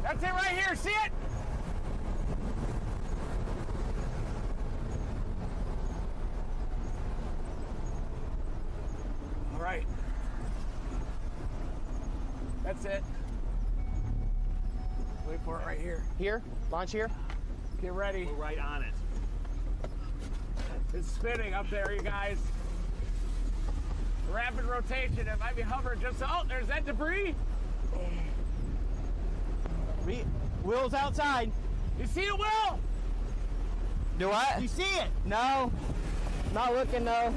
K: That's it right here. See it? All right. That's it. Wait for it right here.
H: Here? Launch here?
K: Get ready.
G: We're right on it.
K: It's spinning up there, you guys. Rapid rotation. It might be hovering just. Oh, there's that debris.
H: Will's outside.
K: You see it, Will?
H: Do what?
K: You see it?
H: No. Not looking, though.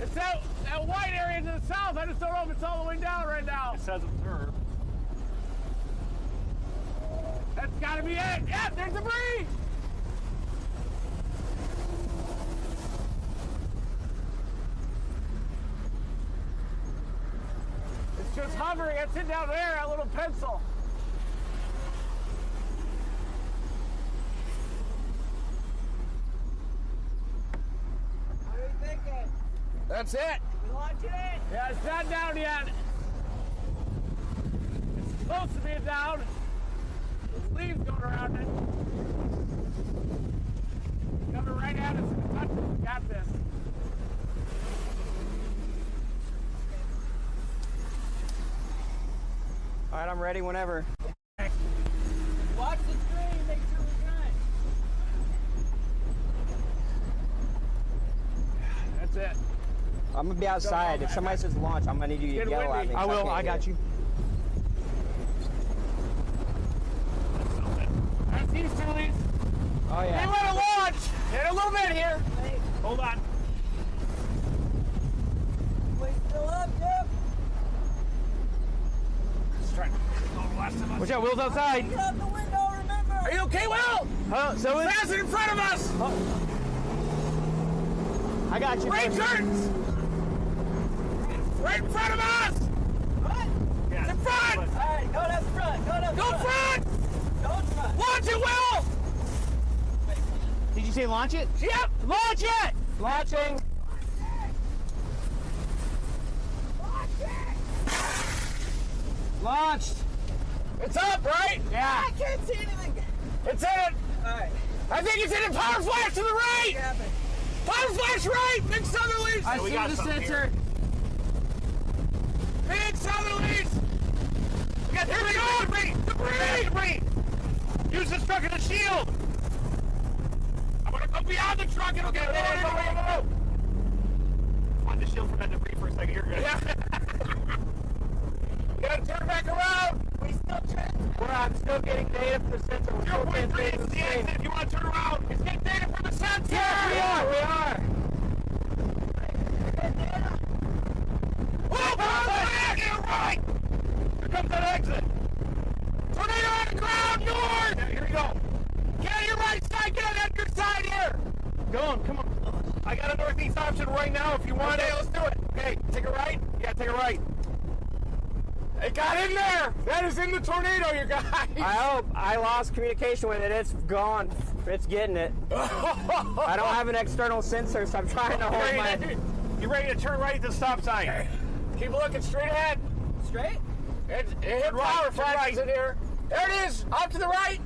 K: It's that white area to the south. I just don't know if it's all the way down right now.
G: It says observe.
K: That's got to be it. Yeah, there's debris. It's just hovering. It's in down there, that little pencil.
L: What are you thinking?
K: That's it.
L: We launch it?
K: Yeah, it's not down yet. It's supposed to be down. There's leaves going around it. Coming right at us. Got this.
H: All right, I'm ready whenever.
L: Watch the screen, make sure we're good.
K: That's it.
H: I'm gonna be outside. If somebody says launch, I'm gonna need you to
K: Get
H: yell at
K: windy.
H: me.
K: I will. I got
H: you.
K: That's these two leads.
H: Oh yeah.
K: They want to launch in a little bit here.
G: Hold on.
L: Wait, still up, Jeff?
K: Just trying to go the last of us.
H: Watch out, Will's outside.
L: Get out the window, remember?
K: Are you okay, Will?
H: So it's...
K: Fast in front of us.
H: I got you.
K: Rain curtains. Right in front of us.
L: What?
G: Yeah.
K: It's in front.
L: All right, go to the front. Go to the
K: Go front.
L: Go front.
K: Launch it, Will.
H: Did you say launch it?
K: Yep. Launch it.
H: Launching. Launched.
K: It's up, right?
H: Yeah.
L: I can't see anything.
K: It's in it.
L: All right.
K: I think it's in it. Power flash to the right. Power flash right. Big southerlies.
H: I
G: we
H: see
G: got
H: the
G: something
H: sensor.
K: Big southerlies. We got debris. Debris. Use this truck as a shield. I'm gonna go beyond the truck. It'll get
G: Find the shield from that debris for a second. You're good.
K: Yeah. You gotta turn back around.
L: We still transfer.
H: I'm still getting data from the sensor. We're still
K: 0.3
H: transmitting
K: is
H: the
K: the
H: screen.
K: exit. If you want to turn around, it's getting data from the sensor.
H: Yes, we are.
K: Whoa, get it right. Here comes that exit. Tornado on the ground, north. Yeah, here we go. Get on your right side. Get on your side here.
H: Go on, come on.
K: I got a northeast option right now if you want it. Let's do it.
E: Okay, take a right. Yeah, take a right. It got in there. That is in the tornado, you guys.
O: I hope. I lost communication with it. It's gone. It's getting it. I don't have an external sensor, so I'm trying to hold my...
E: You ready to turn right at the stop sign? Okay. Keep looking straight ahead.
H: Straight?
E: It hit power flashes in here. There it is. Off to the right.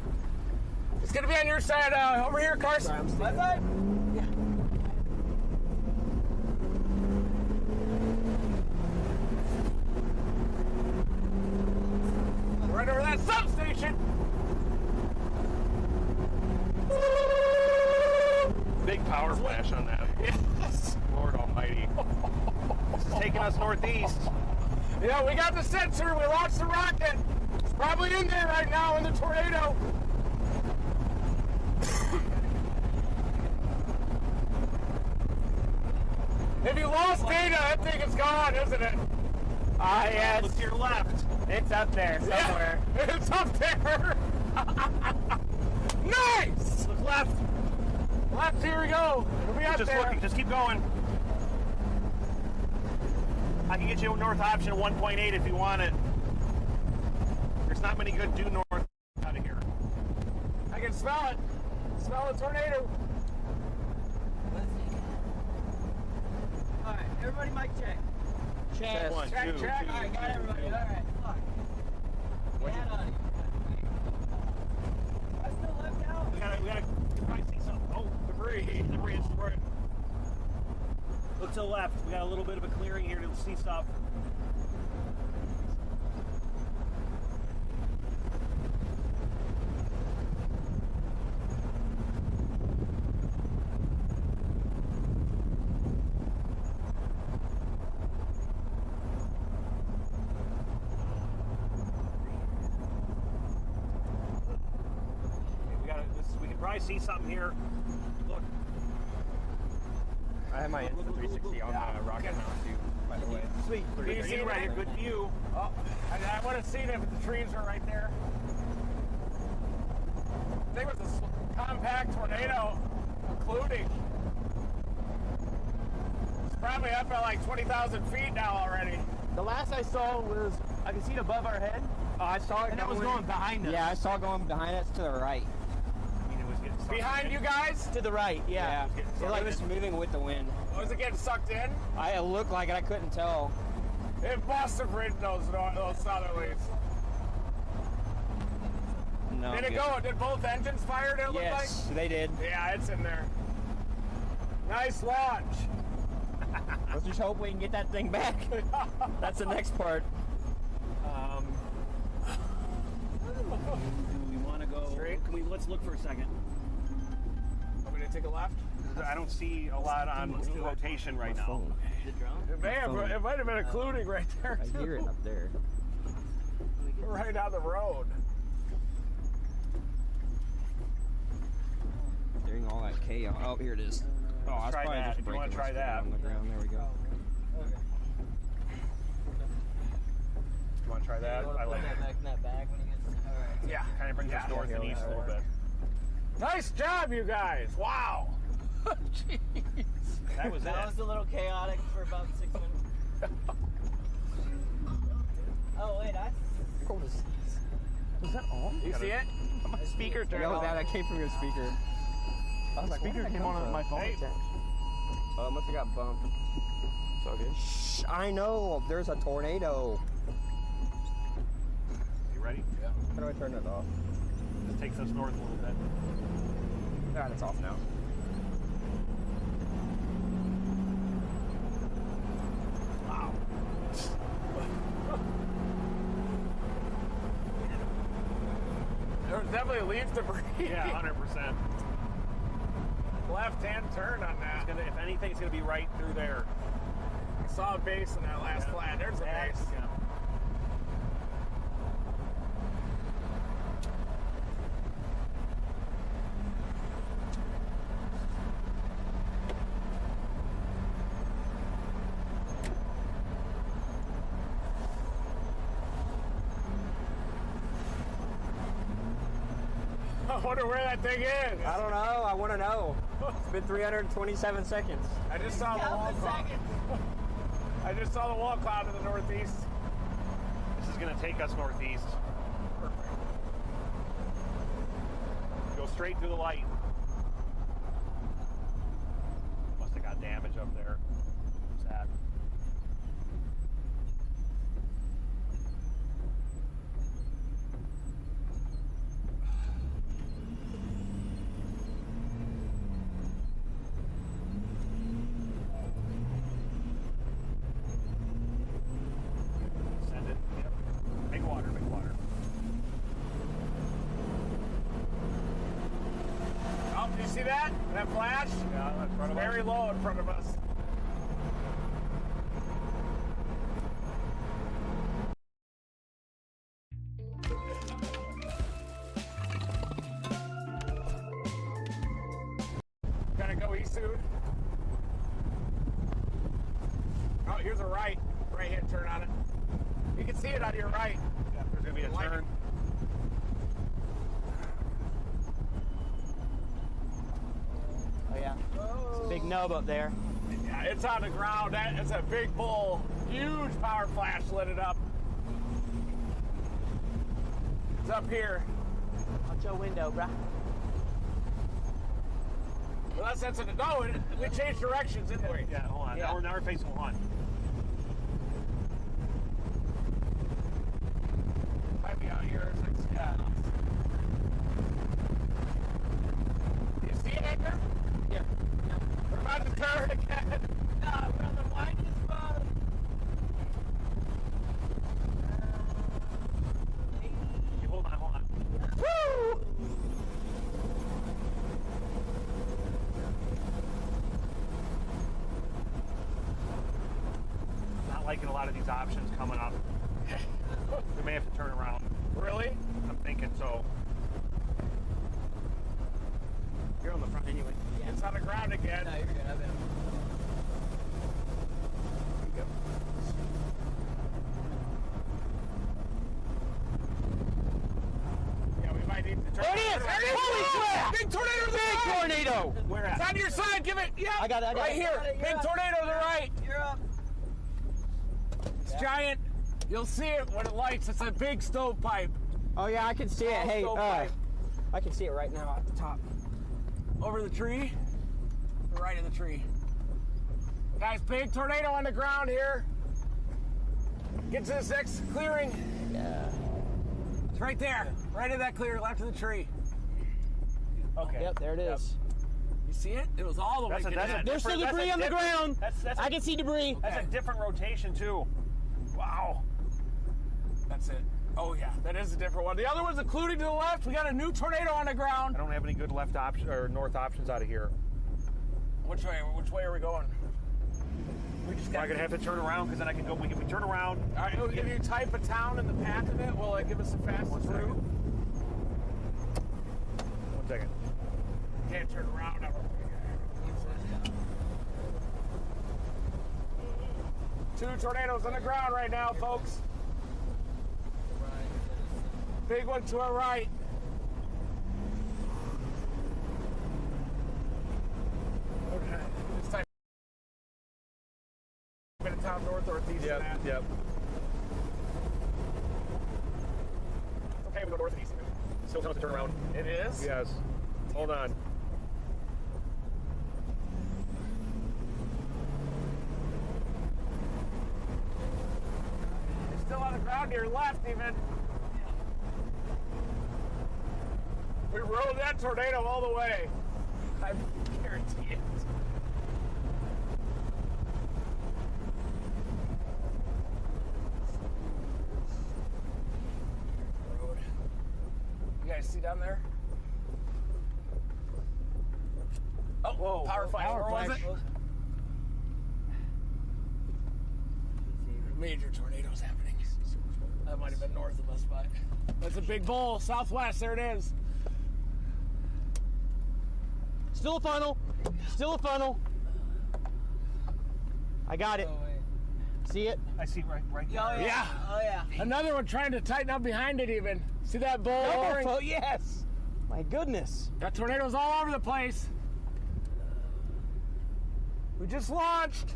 E: It's going to be on your side. Over here, Carson.
H: My side?
E: Yeah. Right over that substation.
G: Big power flash on that.
E: Yes.
G: Lord almighty. This is taking us northeast.
E: Yeah, we got the sensor. We launched the rocket. It's probably in there right now in the tornado. If you lost data, that thing is gone, isn't it?
O: Yes.
G: Look to your left.
O: It's up there somewhere.
E: Yeah, it's up there. Nice.
G: Look left.
E: Left, here we go. We'll be up
G: Just
E: there.
G: looking. Just keep going. I can get you a north option 1.8 if you want it. There's not many good due north out of here.
E: I can smell it. Smell the tornado.
H: All right, everybody mic check.
O: Check.
G: One,
E: Check,
G: two,
E: check.
G: two,
H: All right, got
G: two,
H: everybody.
G: two.
H: All right, fuck.
G: What'd
H: Get
G: you-
H: on it. I still left out.
G: We gotta probably see something. Oh, debris. Debris is spread. Look to the left. We got a little bit of a clearing here to see stuff. We can probably see something here. Look.
O: I have my Insta360 on the rocket mount too, by the way.
E: Sweet. Can you see it
G: right here? Good view.
E: Oh, I would have seen it if the trees are right there. I think it was a compact tornado, including. It's probably up at like 20,000 feet now already.
F: The last I saw was, I could see it above our head.
O: Oh, I saw it
F: And that was going behind us.
O: Yeah, I saw it going behind us to the right.
G: I mean, it was getting sucked
E: Behind
G: in.
E: you guys?
F: To the right, yeah.
O: It was moving with the wind.
E: Was it getting sucked in?
O: It looked like it. I couldn't tell.
E: It must have ridden those southerlies.
O: No.
E: Did it go? Did both engines fire? Did it look like?
O: Yes, they did.
E: Yeah, it's in there. Nice launch.
O: Let's just hope we can get that thing back. That's the next part.
G: Do we want to go
E: straight?
G: Let's look for a second.
E: I'm going to take a left.
G: I don't see a lot on rotation right now.
H: The drone?
E: It might have been occluding right there, too.
O: I hear it up there.
E: Right on the road.
O: During all that chaos. Oh, here it is. Oh,
G: Let's
O: that's
G: try
O: probably
G: that.
O: just
G: If you wanna
O: breaking
G: try
O: what's
G: that.
O: on the ground. There we go.
G: You want to try that? I like it.
H: Back in that bag when he gets. All right.
E: Yeah.
G: Kind of brings us north and east a little bit.
E: Nice job, you guys. Wow. Jeez.
G: That was
H: That
G: it.
H: was a little chaotic for about 6 minutes. Oh wait,
O: Was that on?
E: You see it?
F: My speaker turned
O: Yo,
F: on.
O: that came from your speaker. I was like,
F: Speaker
O: where did that
F: came
O: come
F: on
O: from?
F: my phone.
G: Hey.
O: Oh, it must have got bumped.
F: It's all good.
O: Shh, I know. There's a tornado.
G: You ready?
O: Yeah. How do I turn it off?
G: This takes us north a little bit.
O: God, it's off now.
G: Wow.
E: There was definitely leaf debris.
G: Yeah, 100%.
E: Left-hand turn on that.
G: If anything, it's going to be right through there.
E: I saw a base in that last flat. There's a base.
G: Yeah.
E: I wonder where that thing is.
O: I don't know. I want to know. It's been 327 seconds.
E: I just saw the wall.
K: I just saw the wall cloud to the northeast.
G: This is going to take us northeast.
K: Perfect.
G: Go straight through the light. Must have got damage up there. What's that? Send it. Yep. Big water, big water.
K: Oh, do you see that? That flash?
G: Yeah, in front of us.
K: Very low in front of us. Gotta go east soon. Oh, here's a right-hand turn on it. You can see it on your right.
G: Yeah, there's going to be a turn.
H: Oh yeah. It's a big nub up there.
K: Yeah, it's on the ground. It's a big bull. Huge power flash lit it up. It's up here.
H: Out your window, bruh.
K: Well, that's it. No, we changed directions, didn't we?
G: Yeah, hold on.
H: Yeah.
G: Now we're facing one.
K: Might be out here. It's like, yeah. Do you see it, Edgar?
H: Yeah.
K: We're about to turn again.
H: No, we're on the widest spot.
G: Hey, hold on.
K: Woo!
G: Not liking a lot of these options coming up. We may have to turn around.
K: Really?
G: I'm thinking so.
H: You're on the front anyway.
K: Yeah. It's on the ground again.
H: No, you're good. I've been.
K: Yeah, we might need to turn.
H: There it is!
K: There it is!
H: Holy crap!
K: Big tornado!
H: Big tornado!
G: Where at?
K: It's on your side. Give it. Yeah.
H: I got it.
K: Right here. Big tornado to the right.
H: You're up.
K: It's giant. You'll see it when it lights. It's a big stovepipe.
H: Oh yeah, I can see it. Hey,
K: stovepipe.
H: I can see it right now at the top.
K: Over the tree. Right in the tree. Guys, big tornado on the ground here. Get to this next clearing.
H: Yeah.
K: It's right there. Right in that clearing, left of the tree.
G: Okay.
H: Yep, there it is.
K: You see it? It was all the way to the end.
H: There's still debris on the ground. I can see debris.
G: That's a different rotation too. Wow.
K: That's it. Oh yeah, that is a different one. The other one's occluding to the left. We got a new tornado on the ground.
G: I don't have any good left option or north options out of here.
K: Which way? Which way are we going? We just
G: I'm gonna have to turn around because then I can go. We can turn around.
K: All right. If you type a town in the path of it, will it give us the fastest route?
G: 1 second.
K: Can't turn around. Two tornadoes on the ground right now, folks. Big one to our right. Okay. Just type in a town northeast of that.
G: Yep.
K: Okay, we go northeast.
G: Still telling us to turn around.
K: It is?
G: Yes. Hold on.
K: It's still on the ground to your left, even. We rode that tornado all the way. I guarantee it. Road. You guys see down there? Oh, whoa! Power flash. Where was it? Major tornadoes happening. That might have been north of us, but that's a big bull. Southwest. There it is.
H: Still a funnel. Still a funnel. I got it. See it?
G: I see right there.
H: Oh,
K: Yeah.
H: Oh, yeah.
K: Another one trying to tighten up behind it even. See that bull?
H: Oh, yes. My goodness.
K: Got tornadoes all over the place. We just launched.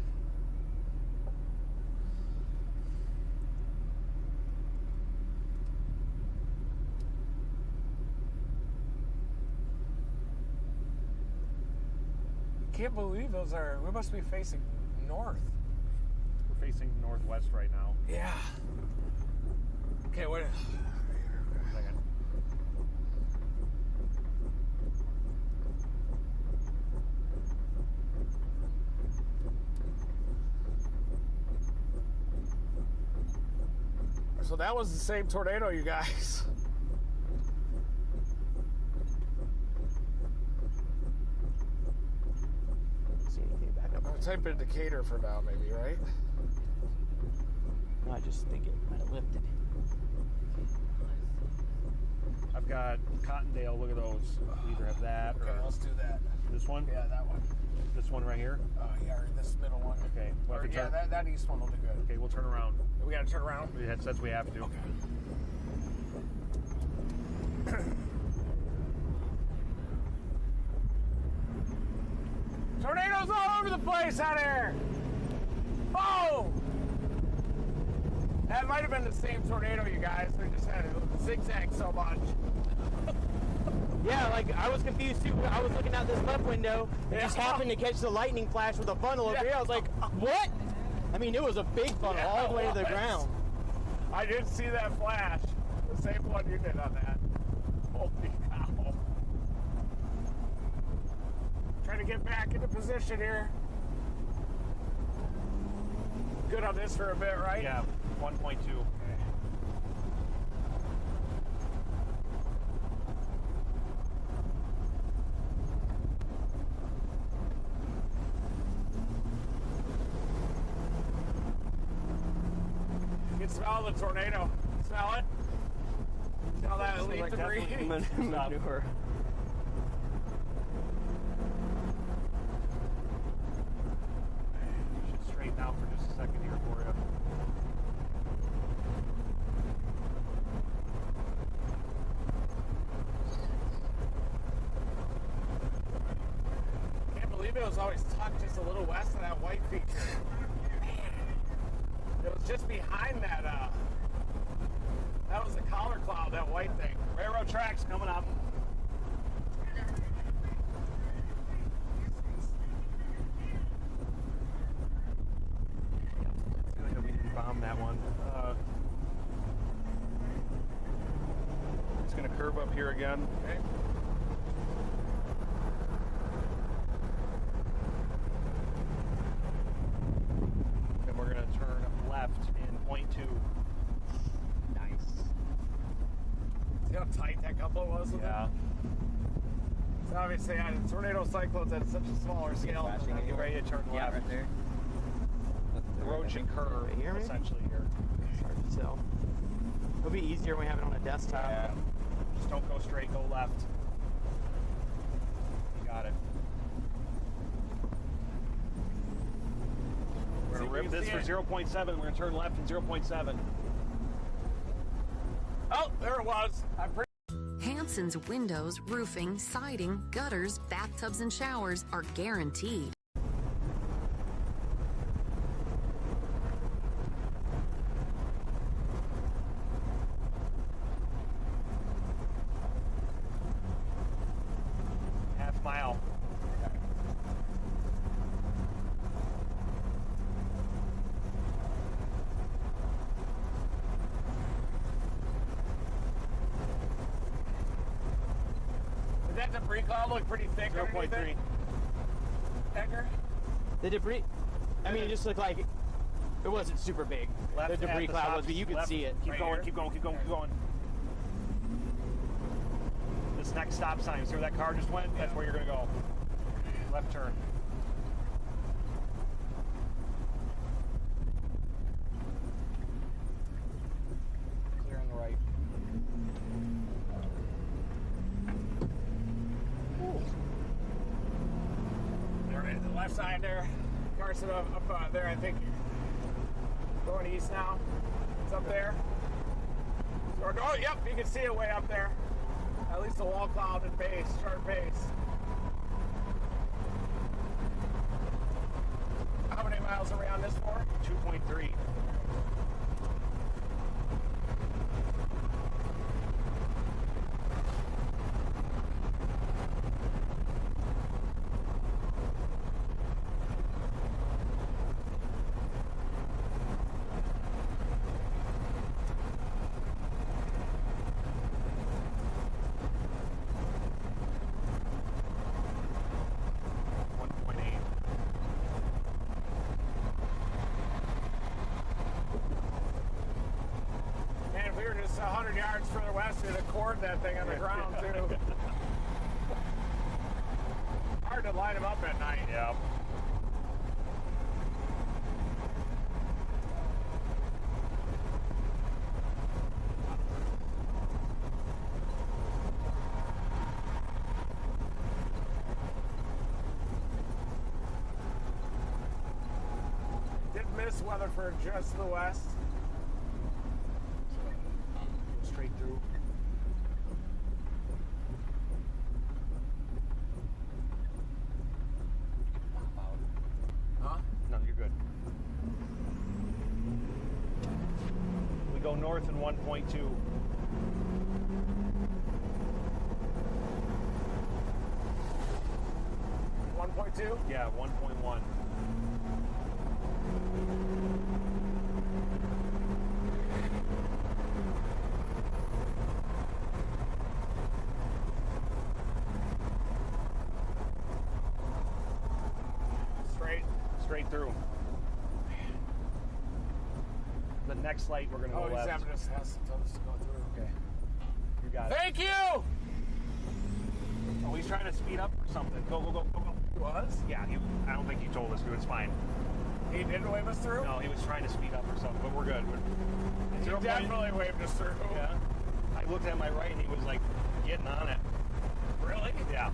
K: can't believe those are. We must be facing north.
G: We're facing northwest right now.
K: Yeah. Okay, wait.
G: Second.
K: So that was the same tornado, you guys.
H: See anything back up?
K: I'll type in Decatur for now, maybe, right?
H: I just think it might have lifted.
G: I've got Cottondale. Look at those. We either have that
K: Okay,
G: or
K: let's do that.
G: this one.
K: Yeah, that one.
G: This one right here.
K: Yeah, or this middle one.
G: Okay. We'll have
K: Or,
G: to
K: yeah,
G: turn-
K: that east one will do good.
G: Okay, we'll turn around.
K: We gotta turn around.
G: It says we have to.
K: Okay. Tornadoes all over the place out here. Oh! That might have been the same tornado, you guys. They just had it zigzag so much.
H: Yeah, like I was confused too. I was looking out this left window and just
K: Yeah.
H: happened to catch the lightning flash with a funnel over
K: Yeah.
H: here. I was like, what? I mean, it was a big funnel
K: Yeah,
H: all the way
K: it
H: to the
K: was.
H: ground.
K: I did see that flash. The same one you did on that. Holy cow. Trying to get back into position here. Good on this for a bit, right?
G: Yeah, 1.2.
K: You can smell the tornado. Smell it? Smell that leaf debris?
H: Manure.
G: Should straighten out for just a second here for you.
K: Can't believe it was always tucked just a little west of that white feature. It was just behind that, that was the collar cloud, that white thing.
G: Railroad tracks coming up. I feel like we didn't bomb that one. It's going to curve up here again.
K: Okay.
G: Then we're going to turn left in 0.2.
K: Nice. See how tight that couple was with
G: Yeah.
K: it? So obviously, tornado cyclones at such a smaller scale.
G: Get ready to turn
H: Yeah,
G: left.
H: right there.
G: The road should curve
H: Right here, maybe?
G: essentially here.
H: It's hard to tell. It'll be easier when we have it on a desktop.
G: Yeah. Just don't go straight, go left. You got it. We're
K: See
G: going
K: if
G: to
K: you
G: rip
K: can
G: this
K: see
G: for
K: it.
G: 0.7. We're going to turn left in 0.7.
K: Oh, there it was. I'm pretty.
P: Hanson's windows, roofing, siding, gutters, bathtubs, and showers are guaranteed.
G: Half mile.
K: Did that debris cloud look pretty thick?
G: 0.3.
K: underneath it? Edgar?
H: The debris, I mean, it just looked like it wasn't super big.
G: Left
H: The debris
G: at
H: cloud
G: stop-
H: was, but you could
G: left.
H: see it.
G: Keep
K: Right
G: going,
K: here?
G: keep going, keep going, keep going. This next stop sign, see where that car just went? That's where you're going to go. Left turn. Clear on the right.
K: There, right at the left side there. Carson up there, I think. Going east now. It's up there. So oh, yep, you can see it way up there. At least the wall cloud and base, sharp base. How many miles are we on this for?
G: 2.3.
K: Should have cored that thing on the ground too. Hard to line them up at night.
G: Yeah.
K: Did miss Weatherford just to the west.
G: Go straight through.
K: Huh?
G: No, you're good. We go north in 1.2.
K: .2?
G: Yeah, 1.1. Straight through. The next light we're gonna go
K: he's
G: left.
K: having us has to tell us to go through.
G: Okay. You got it.
K: Thank you!
G: Oh, he's trying to speed up or something. Go, go, go, go, go.
K: He was?
G: Yeah, I don't think he told us to. It's fine.
K: He didn't wave us through?
G: No, he was trying to speed up or something, but we're good.
K: He definitely waved us through.
G: Yeah. I looked at my right and he was like getting on it.
K: Really?
G: Yeah.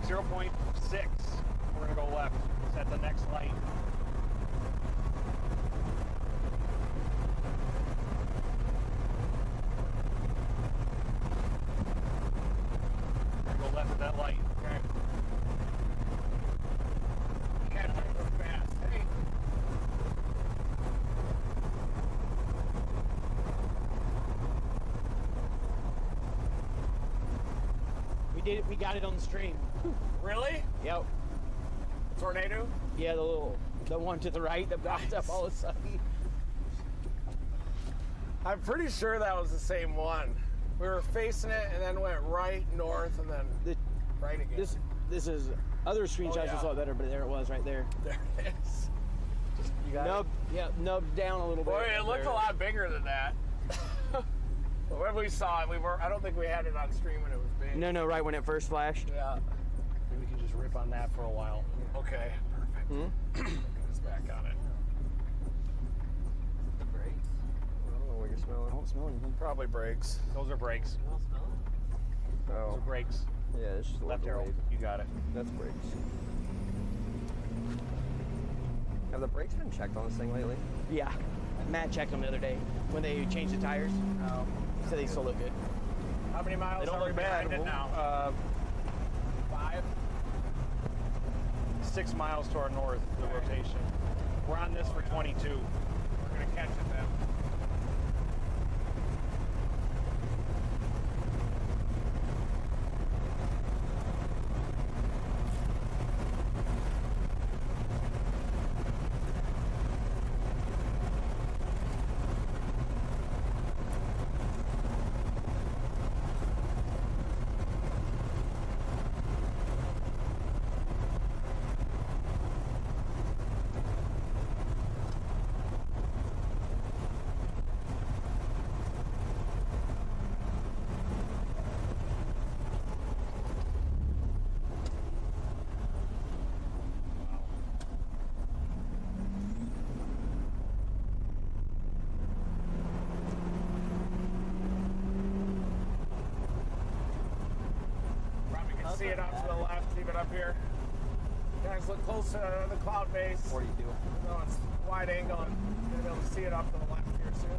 G: 0.6. We're gonna go left. It's at the next light. Go left at that light.
K: Okay. Can't drive so fast. Hey.
H: We did it. We got it on the stream.
K: Really?
H: Yep.
K: Tornado?
H: Yeah, the one to the right that popped up all of a sudden.
K: I'm pretty sure that was the same one. We were facing it and then went right, north, and then right again.
H: This is other screenshots
K: yeah.
H: just a lot better, but there it was right there.
K: There it is.
H: Just
K: You got it?
H: Nubbed down a little bit.
K: Boy, it looked a lot bigger than that. When we saw it, I don't think we had it on stream when it was big.
H: No, right when it first flashed.
K: Yeah.
G: Maybe we can just rip on that for a while.
K: Okay, perfect. Get us back on it.
I: Brakes? I don't know what you're smelling.
H: I don't smell anything.
K: Probably brakes.
G: Those are brakes.
I: You don't smell it?
G: Those
I: Oh.
G: are brakes.
I: Yeah, it's just a
G: Left
I: little
G: arrow.
I: wave.
G: You got it.
I: That's brakes. Have the brakes been checked on this thing lately?
H: Yeah. Matt checked them the other day when they changed the tires.
K: Oh.
H: He said they still look good.
K: How many miles
G: They don't
K: are we
G: look
K: behind
G: bad.
K: it now? 5?
G: 6 miles to our north, the rotation. We're on this for 22.
K: We're going to catch it then. See it off to the left, keep it up here. Guys, look close to the cloud base.
I: 42.
K: No, it's wide angle and you're going to be able to see it off to the left here soon.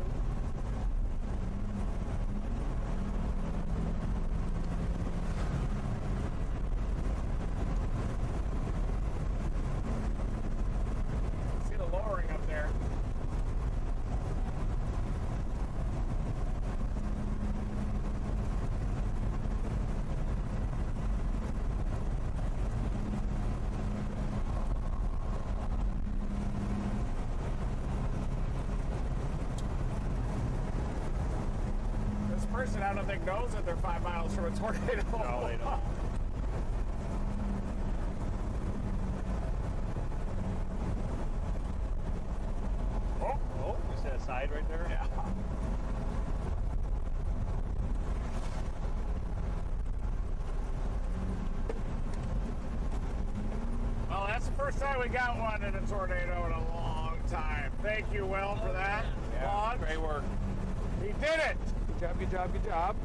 K: See the lowering up there. This person, I don't think, knows that they're 5 miles from a tornado.
G: No, they don't. Oh, you see that side right there?
K: Yeah. First time we got one in a tornado in a long time. Thank you, Will, for that.
F: Yeah, great work.
K: He did it.
F: Good job, good job, good job.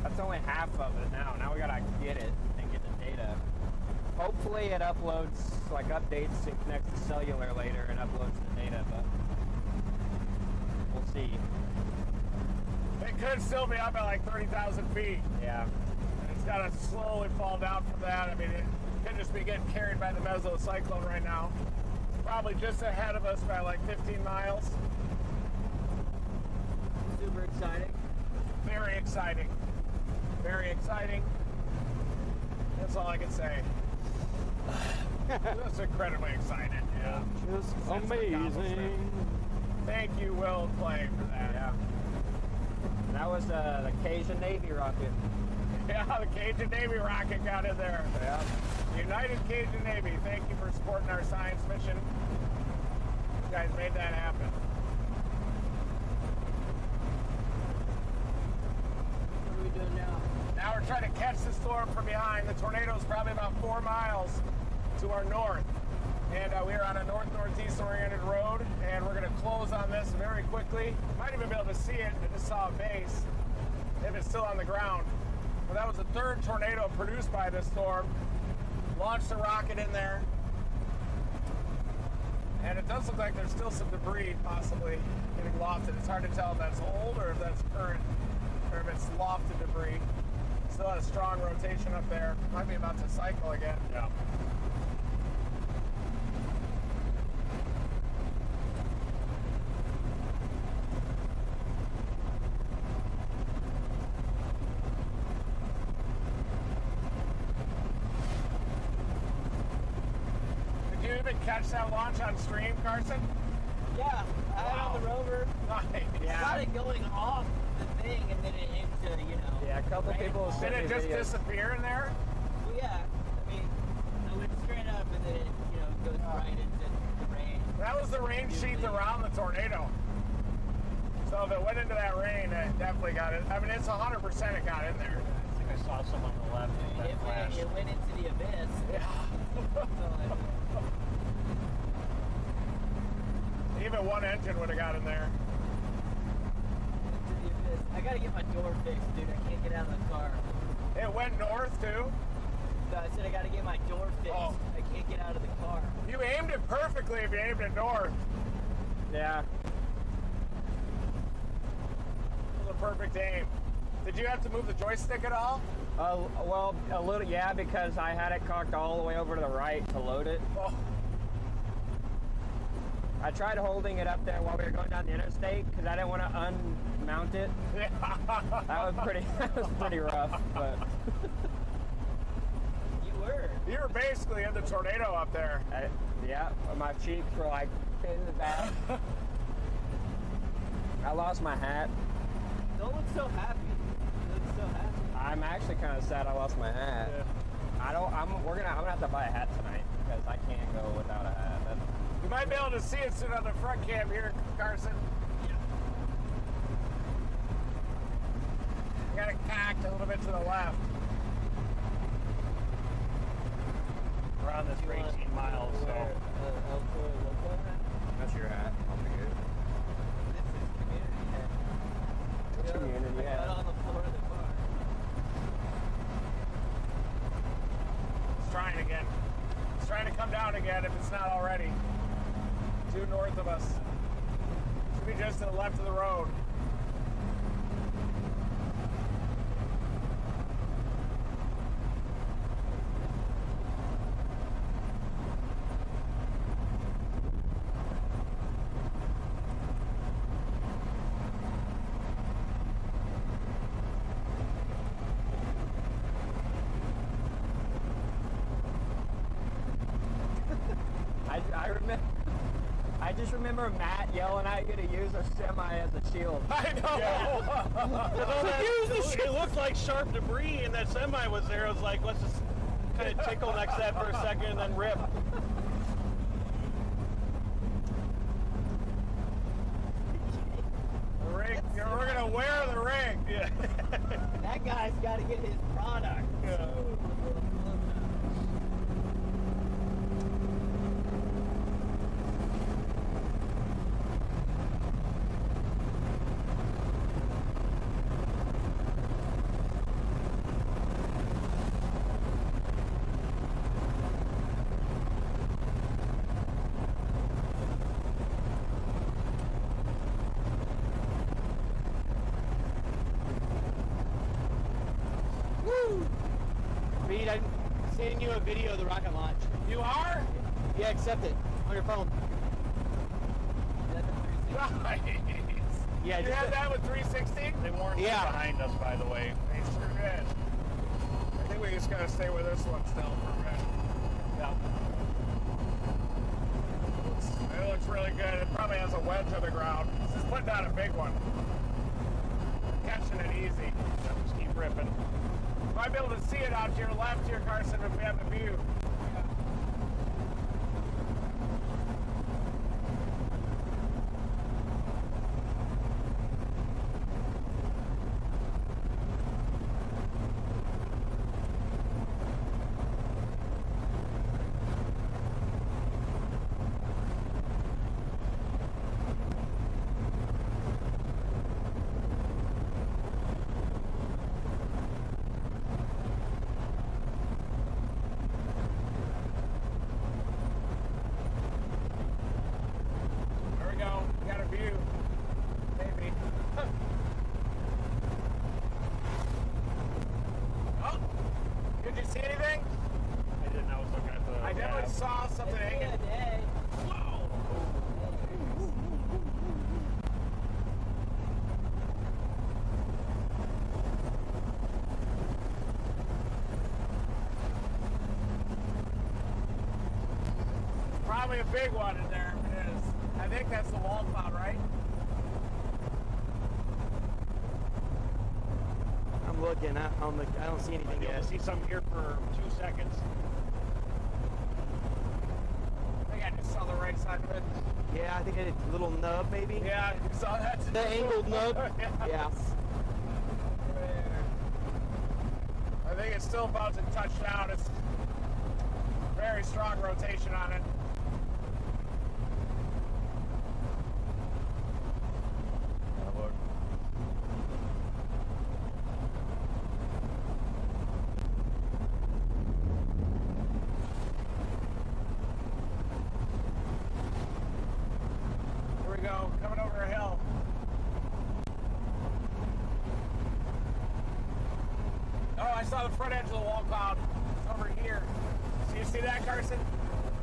F: That's only half of it now. Now we gotta get it and get the data. Hopefully it uploads, like updates, it connects to cellular later and uploads the data, but we'll see.
K: It could still be up at like 30,000 feet.
F: Yeah.
K: And it's got to slowly fall down from that. I mean, it could just be getting carried by the mesocyclone right now. It's probably just ahead of us by like 15 miles.
L: Super exciting.
K: Very exciting. Very exciting. That's all I can say. Just incredibly excited. Yeah.
F: Just
K: Sense of
F: amazing.
K: accomplishment. Thank you, Will Clay, for that.
F: Yeah. That was the Cajun Navy rocket.
K: Yeah, the Cajun Navy rocket got in there.
F: Yeah.
K: United Cajun Navy, thank you for supporting our science mission. You guys made that happen.
L: What are we doing now?
K: Now we're trying to catch the storm from behind. The tornado is probably about 4 miles to our north. And we are on a north-northeast oriented road, and we're going to close on this very quickly. Might even be able to see it. I just saw a base, if it's still on the ground. But that was the third tornado produced by this storm. Launched a rocket in there. And it does look like there's still some debris possibly getting lofted. It's hard to tell if that's old or if that's current, or if it's lofted debris. Still has strong rotation up there. Might be about to cycle again. Yeah. Did you even catch that launch on stream, Carson?
L: Yeah, I had it on the rover.
K: Nice.
L: Yeah. Got it going off the thing and then it into, you know.
F: Yeah, a couple people
K: Did it just disappear in there?
L: Well, yeah. I mean, I went straight up and then it, you know, goes right into the rain.
K: That was the rain sheath around the tornado. So if it went into that rain, it definitely got it. I mean, it's 100% it got in there.
G: I think I saw some on the left.
L: It went into the abyss.
K: Yeah. Even one engine would have got in there.
L: Into the abyss. I gotta get my door fixed, dude. I can't get out of the car.
K: It went north too?
L: No, I said I gotta get my door fixed.
K: Oh.
L: I can't get out of the car.
K: You aimed it perfectly if you aimed it north.
F: Yeah.
K: It was a perfect aim. Did you have to move the joystick at all?
F: Well, a little, yeah, because I had it cocked all the way over to the right to load it.
K: Oh.
F: I tried holding it up there while we were going down the interstate because I didn't want to unmount it.
K: Yeah.
F: That was pretty rough, but
K: You were basically in the tornado up there.
F: Yeah, my cheeks were like in the back. I lost my hat.
L: Don't look so happy. You look so happy.
F: I'm actually kind of sad I lost my hat.
K: Yeah.
F: I'm gonna have to buy a hat tonight because I can't go without a hat.
K: You might be able to see it soon on the front cam here, Carson. You got it cocked a little bit to the left.
G: We're on this for 18 miles, so.
F: That's your hat. I'll take it.
L: This is community hat.
F: Community
L: I got it on the floor of the car.
K: It's trying again. It's trying to come down again if it's not already. Due north of us. Should be just to the left of the road.
F: I just remember Matt yelling at you to use a semi as a shield.
K: I know.
G: It looked like sharp debris, and that semi was there. I was like, let's just kind of tickle next to that for a second and then rip.
K: The rig, we're gonna wear the rig. Yeah.
L: That guy's got to get his product.
K: Yeah.
H: I'm sending you a video of the rocket launch.
K: You are?
H: Yeah, accept it on your phone.
K: Nice.
H: Yeah,
K: you
H: just
K: had that with 360?
G: They warned us behind us, by the way.
K: They sure did. I think we just gotta stay with this one still for a minute.
G: Yeah.
K: It looks really good. It probably has a wedge to the ground. This is putting down a big one. Catching it easy.
G: Just keep ripping.
K: Might be able to see it out to your left here, Carson, if we have the view. There we go. Got a view. Maybe. Oh! Did you see anything?
G: I didn't. I was looking at the.
K: I definitely saw something hanging. Whoa! Probably a big one in there. It is. I think that's the wall cloud, right?
H: I'm looking. I don't see anything
G: You'll
H: yet.
G: see some here for 2 seconds.
K: I think I just saw the right side of it.
H: Yeah, I think I did a little nub maybe.
K: Yeah, you saw that?
H: The angled nub. Yeah.
K: I think it's still about to touch down. It's very strong rotation on it. Here we go, coming over a hill. Oh, I saw the front edge of the wall cloud. It's over here. So you see that, Carson?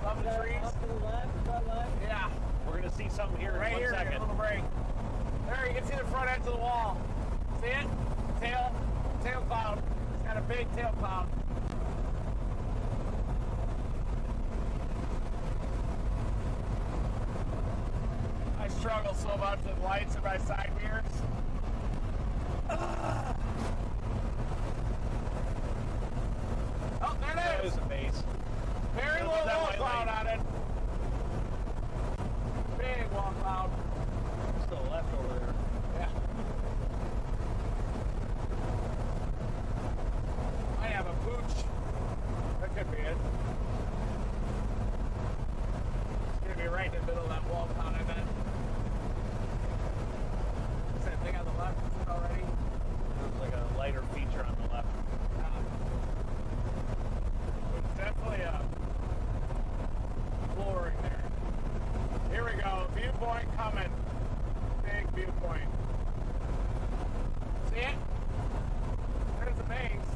K: Above the trees?
L: Up to the left, front left.
K: Yeah.
G: We're gonna see something here
K: Right
G: in
K: here,
G: 1 second.
K: a little break. There, you can see the front edge of the wall. See it? Tail cloud. It's got a big tail cloud. I struggle so much with lights in my side mirrors. Oh, there it
G: That
K: is.
G: is a base.
K: Very
G: Look
K: low
G: at that
K: wall
G: white
K: cloud
G: light.
K: on it. Big wall cloud.
G: It's to the left over there.
K: Yeah. I have a pooch. That could be it. It's gonna be right in the middle of that wall cloud, I bet. Same thing on the left already.
G: There's like a lighter feature on the left.
K: It's definitely a flooring there. Here we go. Viewpoint coming. Big viewpoint. See it? There's the base.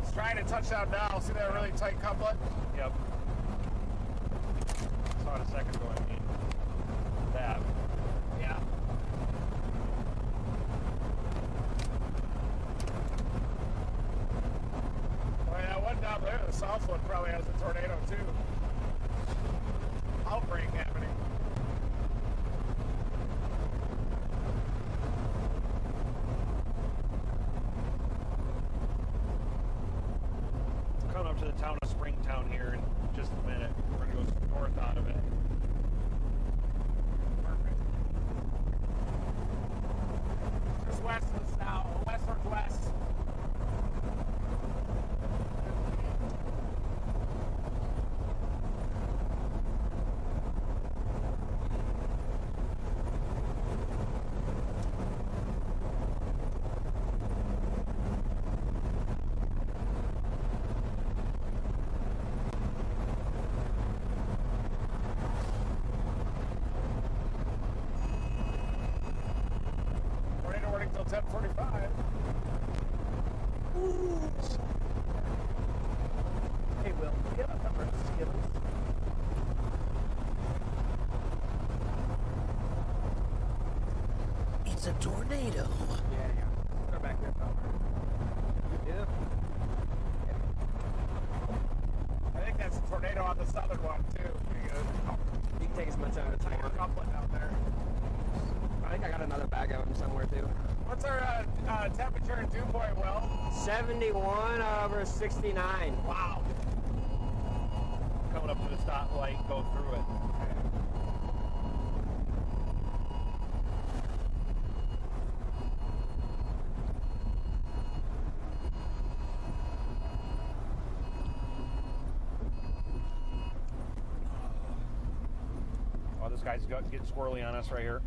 K: It's trying to touch down now. See that really tight couplet?
G: Yep. Saw it a second ago. I mean, that.
K: Yeah. Oh yeah, one down there, the south one probably has a tornado too. Outbreak happening.
G: Coming up to the town of Springtown here in just a minute. We're gonna go north out of it.
K: Perfect. Just west of us now, west northwest. 45. Ooh. Hey, Will, do you have a number of Skittles?
N: It's a tornado.
K: Yeah. They're back there, Palmer. Yeah. I think that's a tornado on the southern one, too.
O: You can take as much out as you
K: Tiger
O: want.
K: couplet out there.
O: I think I got another bag of them somewhere too.
K: What's our temperature in Dew Point, Will?
O: 71 over 69.
K: Wow.
G: Coming up to the stoplight, go through it. Oh, this guy's getting squirrely on us right here.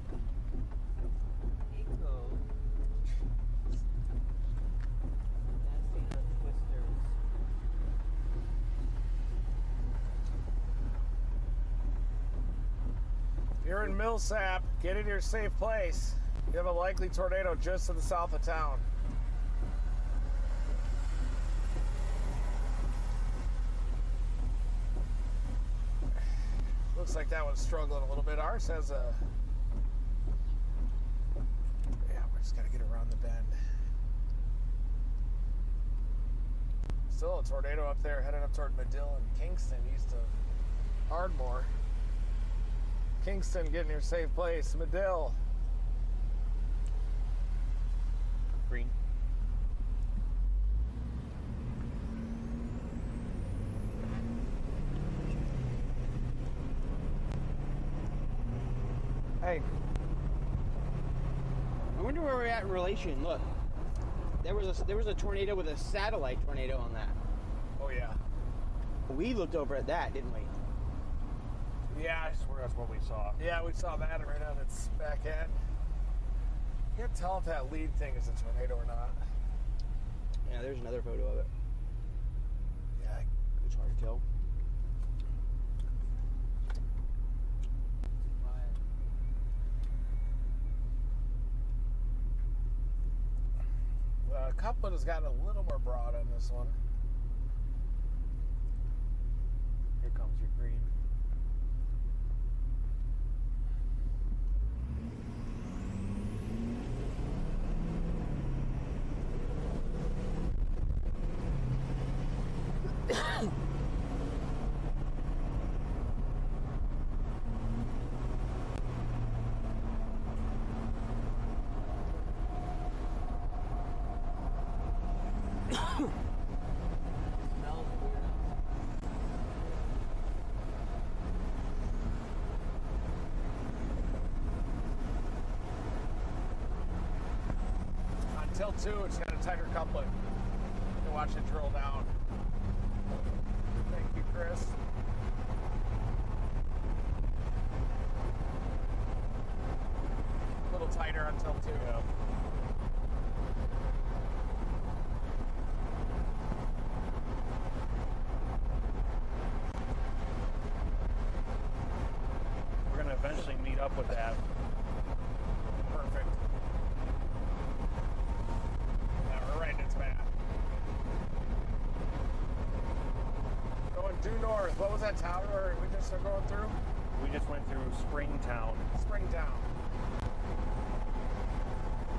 K: If you're in Millsap, get in your safe place. You have a likely tornado just to the south of town. Looks like that one's struggling a little bit. Ours has a... Yeah, we just gotta get around the bend. Still a tornado up there headed up toward Medill and Kingston, east of Ardmore. Kingston, get in your safe place. Medill.
G: Green.
H: Hey. I wonder where we're at in relation. Look. There was a tornado with a satellite tornado on that.
K: Oh yeah.
H: We looked over at that, didn't we?
K: Yeah,
G: I swear that's what we saw.
K: Yeah, we saw that right on its back end. Can't tell if that lead thing is a tornado or not.
H: Yeah, there's another photo of it.
K: Yeah,
H: it's hard to tell.
K: Couplet has gotten a little more broad on this one.
G: Here comes your green.
K: On tilt 2, it's got a tighter couplet. You can watch it drill down. Thank you, Chris. A little tighter on tilt 2.
G: Yeah. We're going to eventually meet up with that.
K: Perfect. Yeah, we're right in its path. Going due north. What was that town where we just are going through?
G: We just went through Springtown.
K: Springtown.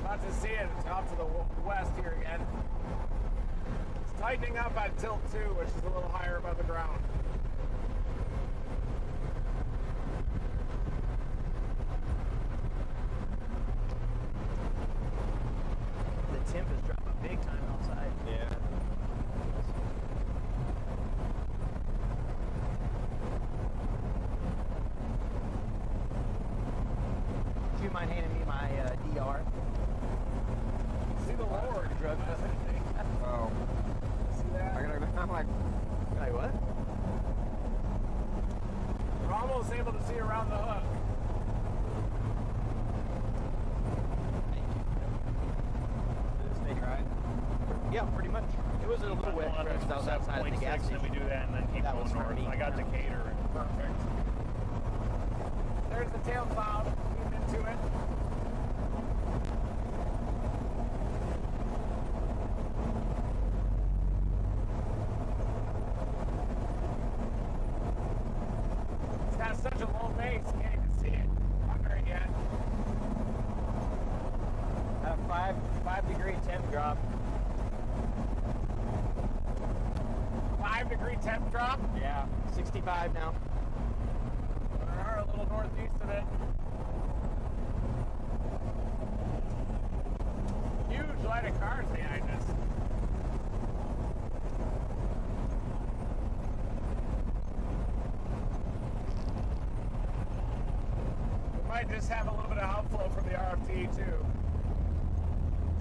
K: About to see it. It's off to the west here again. It's tightening up at tilt 2, which is a little higher above the ground.
H: The temp is dropping big time outside.
I: Yeah.
H: Do you mind handing me my DR?
K: See the lower drug testing.
H: Oh.
K: See that?
H: I'm like what?
K: We're almost able to see around the hook.
H: Did it stay dry? Yeah, pretty much. It was a little wet first. I was outside the gas
G: And
H: station.
G: we do that and then keep
H: That
G: going
H: was
G: north.
H: funny.
G: I got Decatur.
K: Perfect. There's the tail cloud. Feeding into it. has such a low base, you can't even see it under it yet.
H: A 5-degree temp drop.
K: 5-degree temp drop?
H: Yeah, 65 now.
K: We are a little northeast of it. Huge line of cars behind us. We might just have a little bit of outflow from the RFT too.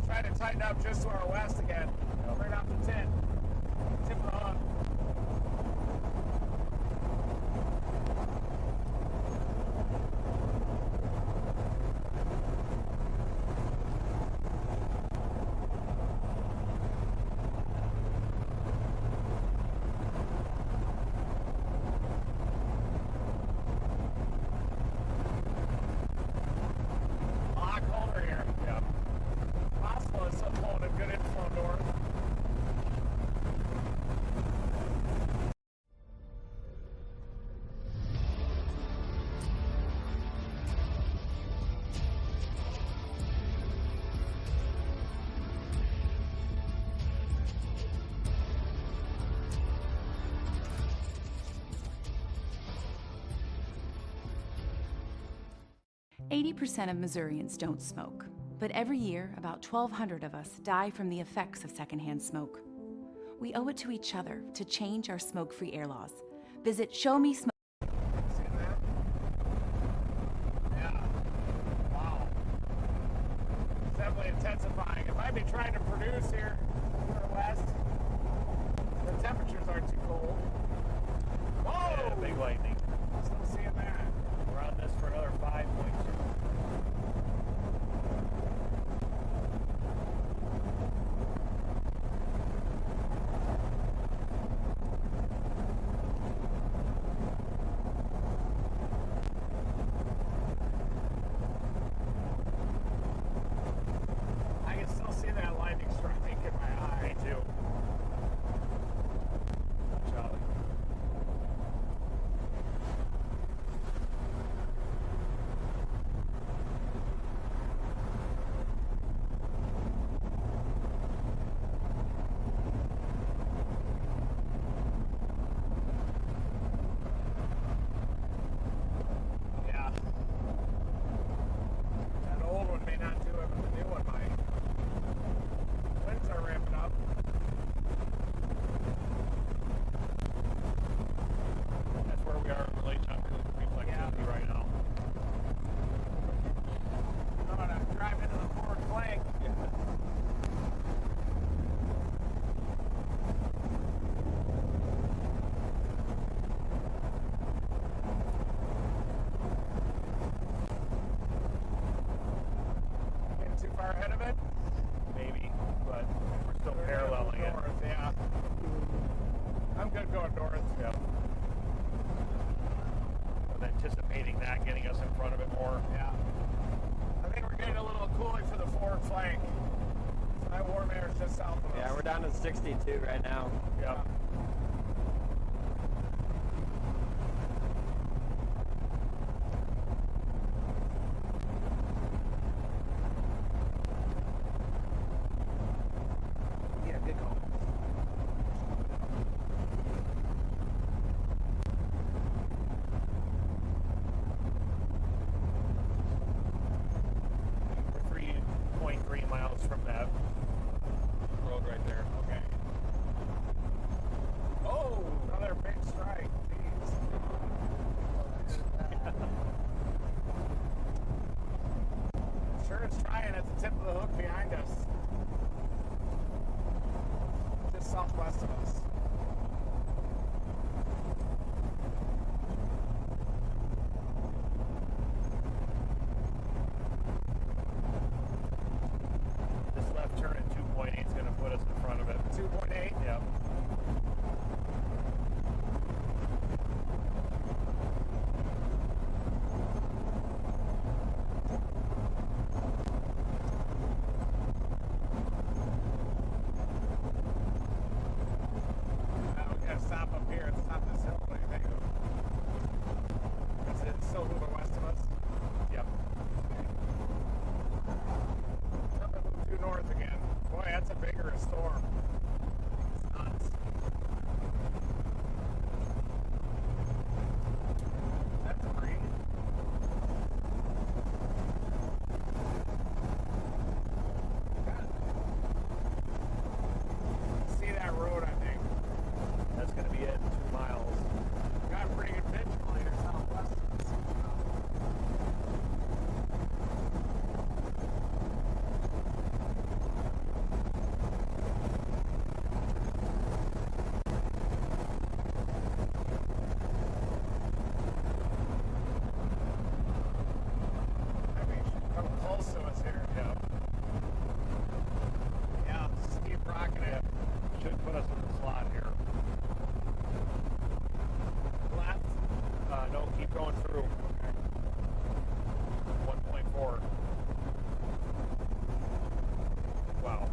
K: Trying to tighten up just to our west again. Right off the tip. Tip of the hook. A lot colder here. Yep. Possible it's still blowing a good inflow north.
Q: 80% of Missourians don't smoke, but every year, about 1,200 of us die from the effects of secondhand smoke. We owe it to each other to change our smoke-free air laws. Visit Show Me Smoke.
K: See that? Yeah. Wow. It's definitely intensifying. It might be trying to produce here to the west. The temperatures aren't too cold. Whoa!
G: Yeah, big lightning.
K: Still seeing that.
G: We're on this for another 5.2.
K: I can still see that lightning strike in my eye.
G: Me too. Charlie.
K: Yeah. That old one may not do it, but the new one might. Winds are ramping up.
G: That's where we are in relation to reflectivity right now.
K: I'm gonna drive into the forward flank. Getting too far ahead of it?
G: Maybe, but we're still paralleling it.
K: North, yeah. I'm good going north.
G: Yep. I'm anticipating that getting us in front of it more.
K: Yeah. I think we're getting a little cooling for the forward flank. So that warm air is just south of us.
H: Yeah, we're down to 62 right now.
G: Yep.
K: Yeah, good call.
G: We're 3.3 miles from that road right there.
K: Okay. Oh, another big strike. Jeez. Sure is trying at the tip of the hook behind us. Just southwest of us.
G: This left turn at 2.8 is going to put us in front of it.
K: 2.8.
G: Yep.
K: still moving west of us?
G: Yep.
K: Move due north again. Boy, that's a bigger storm. It's nuts. That's a breeze. See that road, I think.
G: That's going to be it. 2 miles.
K: Got a pretty good visual here southwest of us. Come close to us here. Yeah, just keep rocking it.
G: Should put us in the slot here.
K: Left.
G: No, keep going through. 1.4. Wow.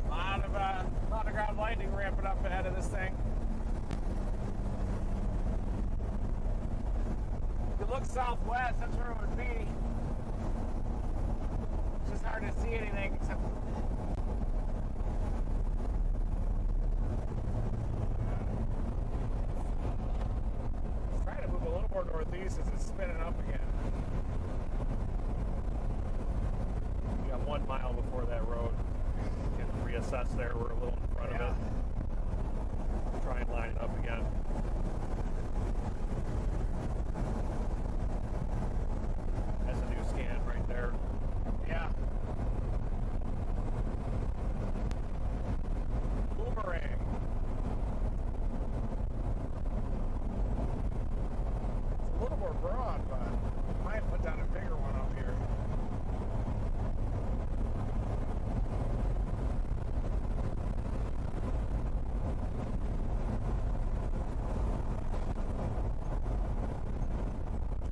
K: Lot of ground lightning ramping up ahead of this thing. If you look southwest, that's where it would be. It's just hard to see anything except. It's trying to move a little more northeast as it's spinning up again.
G: We got 1 mile before that road. Can reassess there. We're a little in front of it. Try and line it up again. That's a new scan right there.
K: Yeah. Boomerang. It's a little more broad, but I might put down a bigger one up here.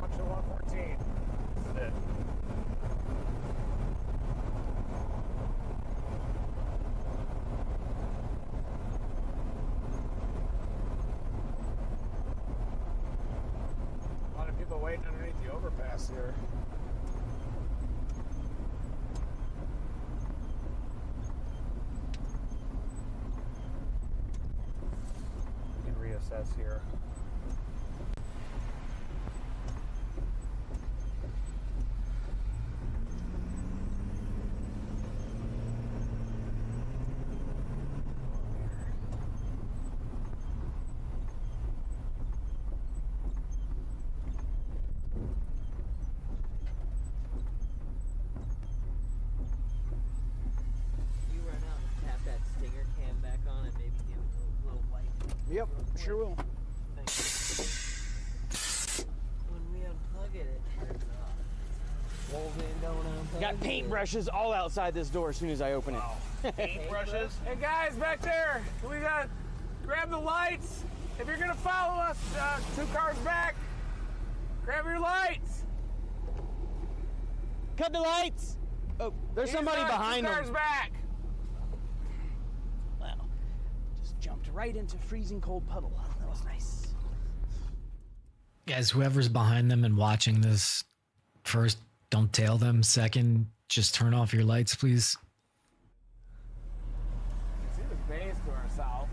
K: Junction 114.
G: This is it.
K: A lot of people waiting underneath the overpass here.
G: We can reassess here.
L: You run out and tap that stinger cam back on and maybe give it a little light.
K: Yep, sure will.
L: When we unplug it, it turns off. Wolverine don't unplug
H: Got
L: it.
H: paintbrushes all outside this door as soon as I open it.
G: Paintbrushes?
K: Hey guys, back there, we got grab the lights. If you're gonna follow us, 2 cars back, grab your lights.
H: Cut the lights! Oh, there's somebody behind
K: 2 cars
H: them.
K: back.
H: Wow. Just jumped right into freezing cold puddle. That was nice.
A: Guys, whoever's behind them and watching this, first, don't tail them. Second, just turn off your lights, please.
K: See the base to our south.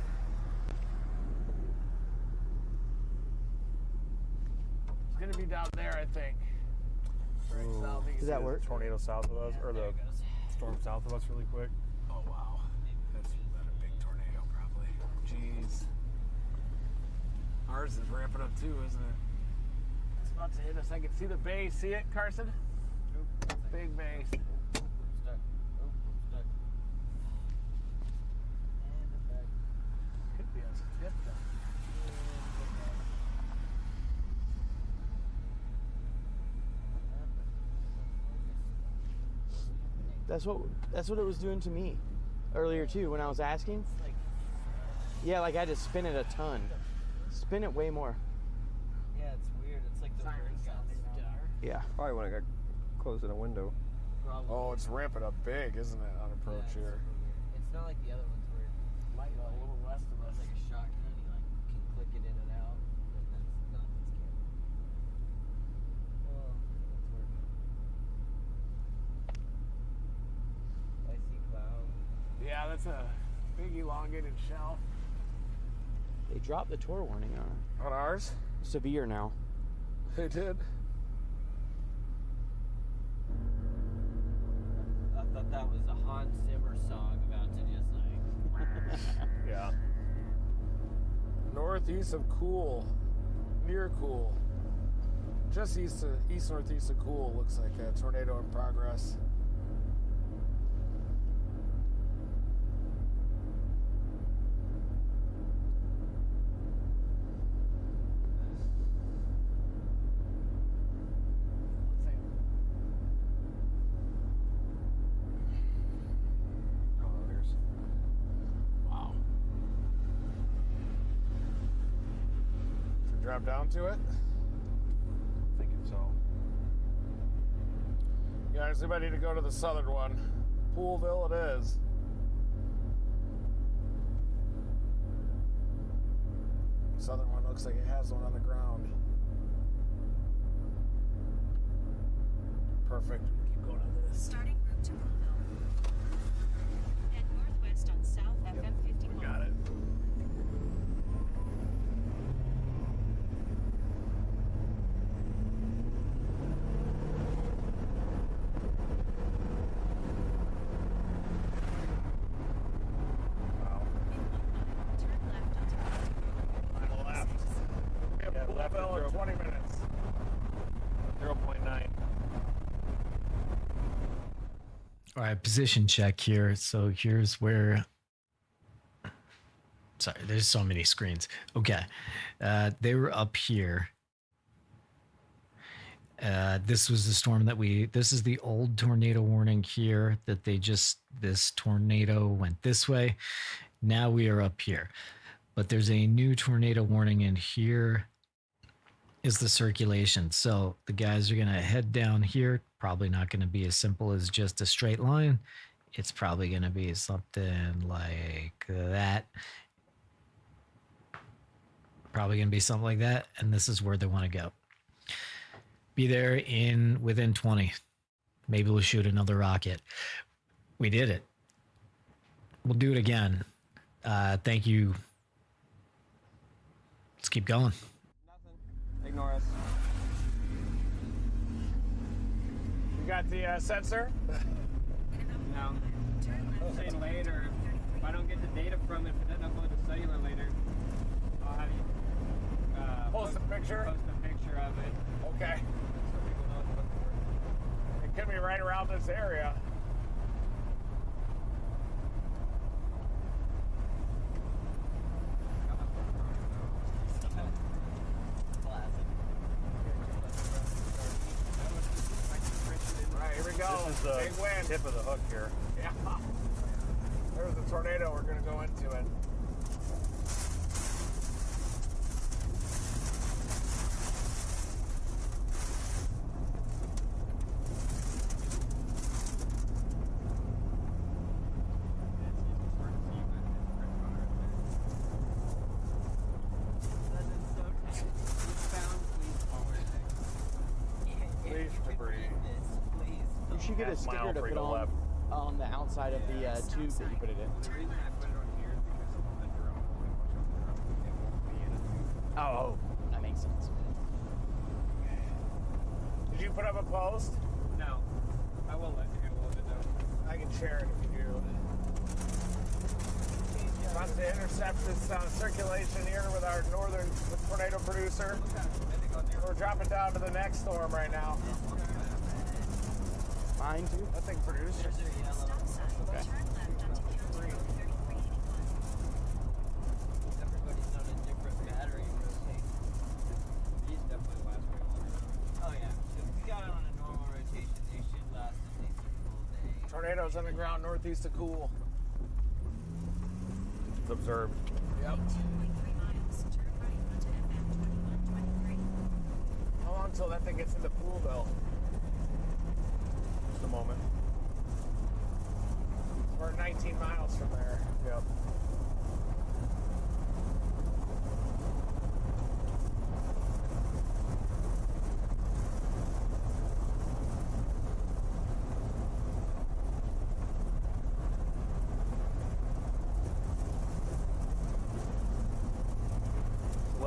K: It's gonna be down there, I think. Right south. You can
H: Does
K: see
H: that
K: the
H: work?
G: Tornado south of us, or the storm south of us really quick.
K: Oh wow, that's a big tornado probably. Jeez. Ours is ramping up too, isn't it? It's about to hit us. I can see the base. See it, Carson? Big base. Could be us fifth then.
H: That's what it was doing to me earlier too when I was asking. Yeah, like I had to spin it a ton. Spin it way more.
L: Yeah, it's weird. It's like the bird sounding dark.
H: Yeah.
I: Probably when I got closing a window.
L: Probably.
K: Oh, it's ramping up big, isn't it, on approach here?
L: It's not like the other ones where it
K: Might go a little west of us.
L: it's like a shotgun. You like can click it in and out. But that's not what's scary.
K: that's a big elongated shell.
F: They dropped the tour warning on
K: On ours?
F: severe now.
K: They did.
L: I thought that was a Hans Zimmer song about to just like.
K: Yeah. Northeast of Cool. Near Cool. Just east northeast of Cool looks like a tornado in progress. Wow. To drop down to it?
G: Thinking so.
K: Guys, anybody to go to the southern one? Poolville it is. Southern one looks like it has one on the ground. Perfect. Keep going on this.
M: Starting route to Poolville. Head northwest on South FM 51.
K: Got it. Final left. We have Poolville in 20 minutes.
G: 0.9.
A: All right, position check here. So here's where. Sorry, there's so many screens. Okay, they were up here. This was the storm that this is the old tornado warning here that this tornado went this way. Now we are up here, but there's a new tornado warning, and here is the circulation. So the guys are going to head down here. Probably not going to be as simple as just a straight line. It's probably going to be something like that. Probably going to be something like that. And this is where they want to go. Be there within 20. Maybe we'll shoot another rocket. We did it. We'll do it again. Thank you. Let's keep going.
F: Ignore us.
K: You got the sensor?
L: No. I'm saying later, if I don't get the data from it, if it doesn't upload to cellular later, I'll have you
K: Post a picture?
L: Post a picture of it.
K: Okay.
L: So people know to look for it.
K: It could be right around this area. Alright, here we go.
G: This is the
K: Big wind.
G: tip of the hook here.
K: Yeah. There's the tornado. We're going to go into it.
F: You should get a sticker to put on the outside of the tube that you put it in.
L: The reason I put it on here is because of the drone. When we watch on the drone, it won't be in a tube.
F: Oh, that makes sense.
K: Did you put up a post?
L: No. I will let you hold it though.
K: I can share it if you do. About to intercept this circulation here with our northern tornado producer. We're dropping down to the next storm right now.
F: Mine too?
K: I think producer.
F: Okay.
L: Everybody's on a different battery rotation. These definitely last way longer. Oh yeah. If we got it on a normal rotation, they should last at least a full day.
K: Tornadoes on the ground northeast of Cool.
G: It's observed.
K: Yep. How long till that thing gets into Poolville?
G: Just a moment.
K: We're 19 miles from there.
G: Yep.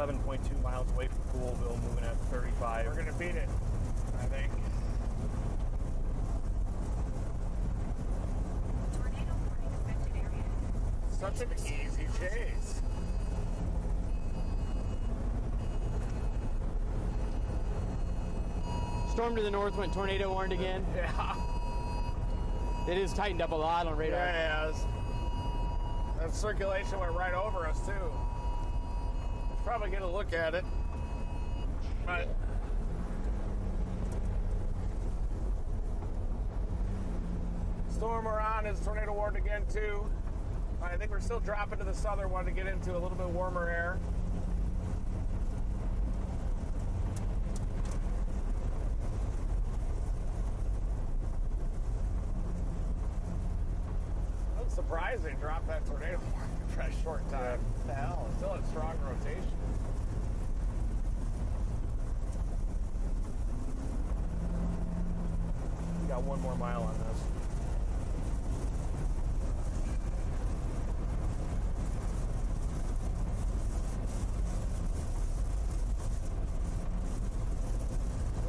G: 11.2 miles away from Coolville, moving at 35.
K: We're gonna beat it, I think.
M: Tornado warning affected area.
K: Such an easy chase.
H: Storm to the north went tornado warned again.
K: Yeah.
H: It is tightened up a lot on radar.
K: Yeah, it has. That circulation went right over us too. Let's probably get a look at it. Right. Storm we're on is tornado warned again too. I think we're still dropping to the southern one to get into a little bit warmer air. That's surprising. Dropped that tornado warning for a short time. What the hell? It's still in strong rotation.
G: We got 1 more mile on this.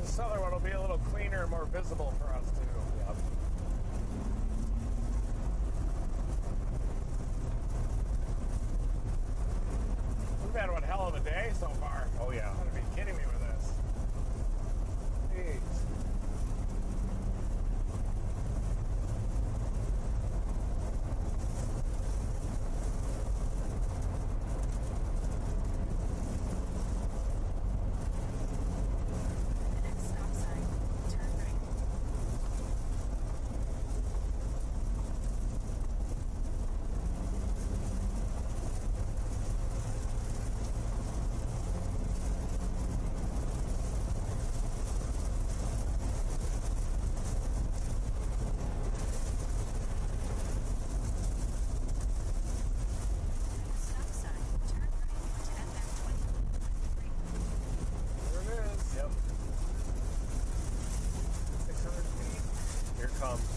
K: The southern one will be a little cleaner and more visible for us too. Yep. We've had one hell of a day so far.
G: Oh yeah.
K: You gotta be kidding me with this. Jeez.
M: Next stop sign. Turn right. Stop sign. Turn right to FF 20.
K: There it is.
G: Yep.
K: 600 feet.
G: Here it comes.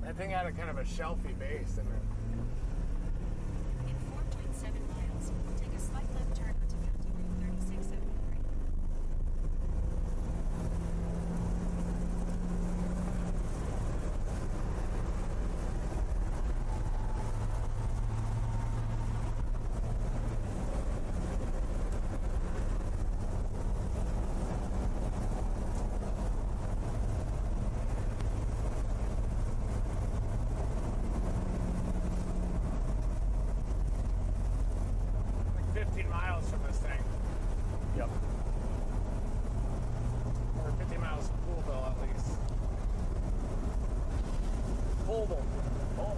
K: That thing had a kind of a shelfy base in it.
M: In 4.7 miles, take a slight left turn onto County Route 3673.
K: Like 15 miles from this thing.
G: Yep.
K: Or 50 miles from Coolville at least. Coolville. Oh.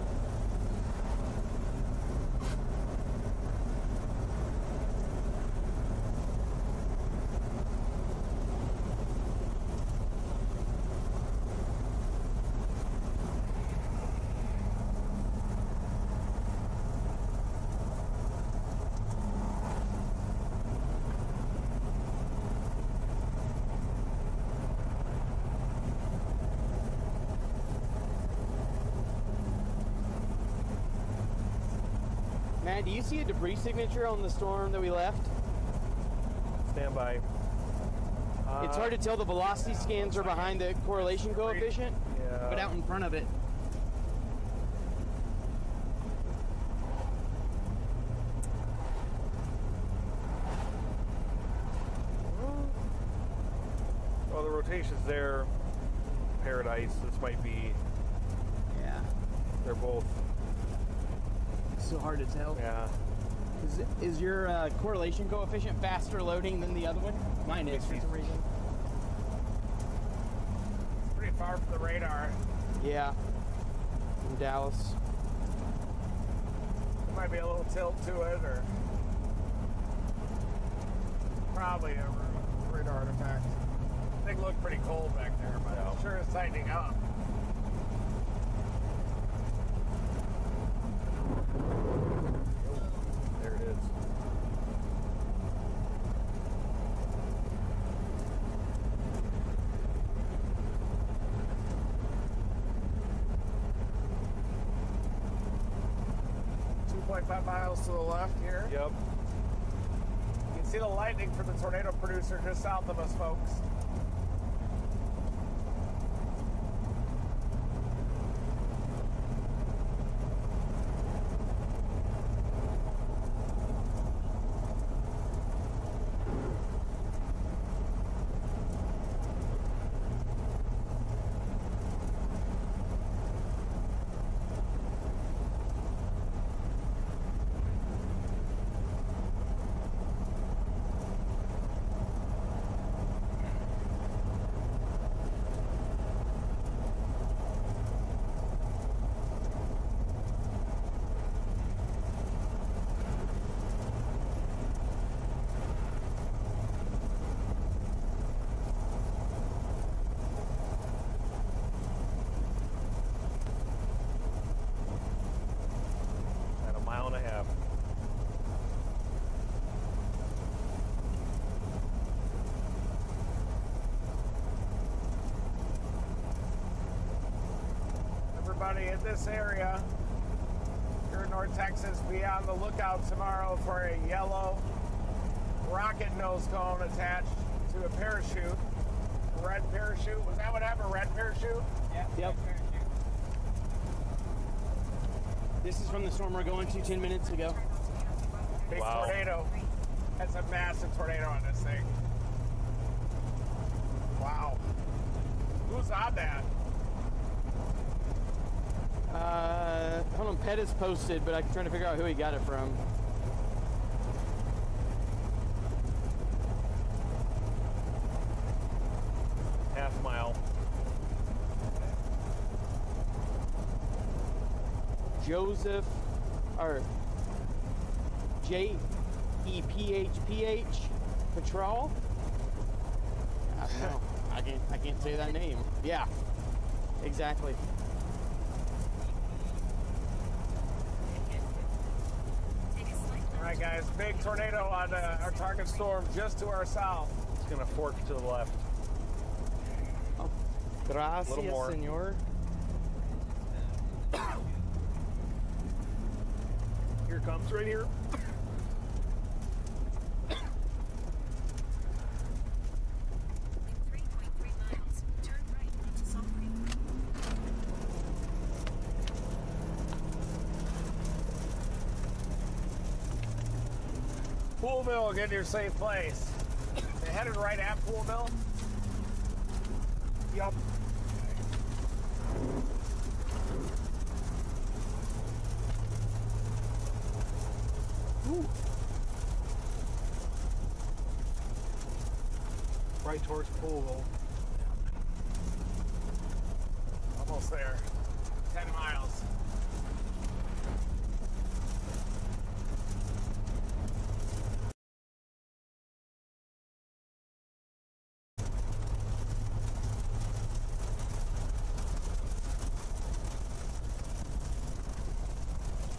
H: Matt, do you see a debris signature on the storm that we left?
G: Stand by.
H: It's hard to tell. The velocity scans are behind the correlation coefficient,
G: Yeah.
H: but out in front of it.
G: Well, the rotation's there. Paradise. This might be.
H: Yeah.
G: They're both.
H: So hard to tell.
G: Yeah.
H: Is your correlation coefficient faster loading than the other one? Mine is for some reason.
K: Pretty far from the radar.
H: Yeah. From Dallas.
K: There might be a little tilt to it, or probably a radar artifact. Thing looked pretty cold back there, but it sure is tightening up.
G: There it is.
K: 25 miles to the left here.
G: Yep.
K: You can see the lightning from the tornado producer just south of us, folks.
G: At a mile and a half.
K: Everybody in this area, here in North Texas, be on the lookout tomorrow for a yellow rocket nose cone attached to a parachute. A red parachute. Was that what happened? Red parachute?
H: Yep. This is from the storm we're going to 10 minutes ago.
K: Big
G: Wow.
K: tornado. That's a massive tornado on this thing. Wow. Who's on that?
H: Hold on, Pettis posted, but I'm trying to figure out who he got it from.
G: Half mile.
H: Joseph, or Jephph Patrol. I don't know. I can't say that name. Yeah, exactly.
K: All right, guys. Big tornado on our target storm just to our south.
G: It's gonna fork to the left.
H: Gracias,
G: Little more.
H: senor.
G: Here it comes, right here.
K: Poolville, get to your safe place. They headed right at Poolville? Yup.
G: Right towards Poolville.
K: Almost there. 10 miles.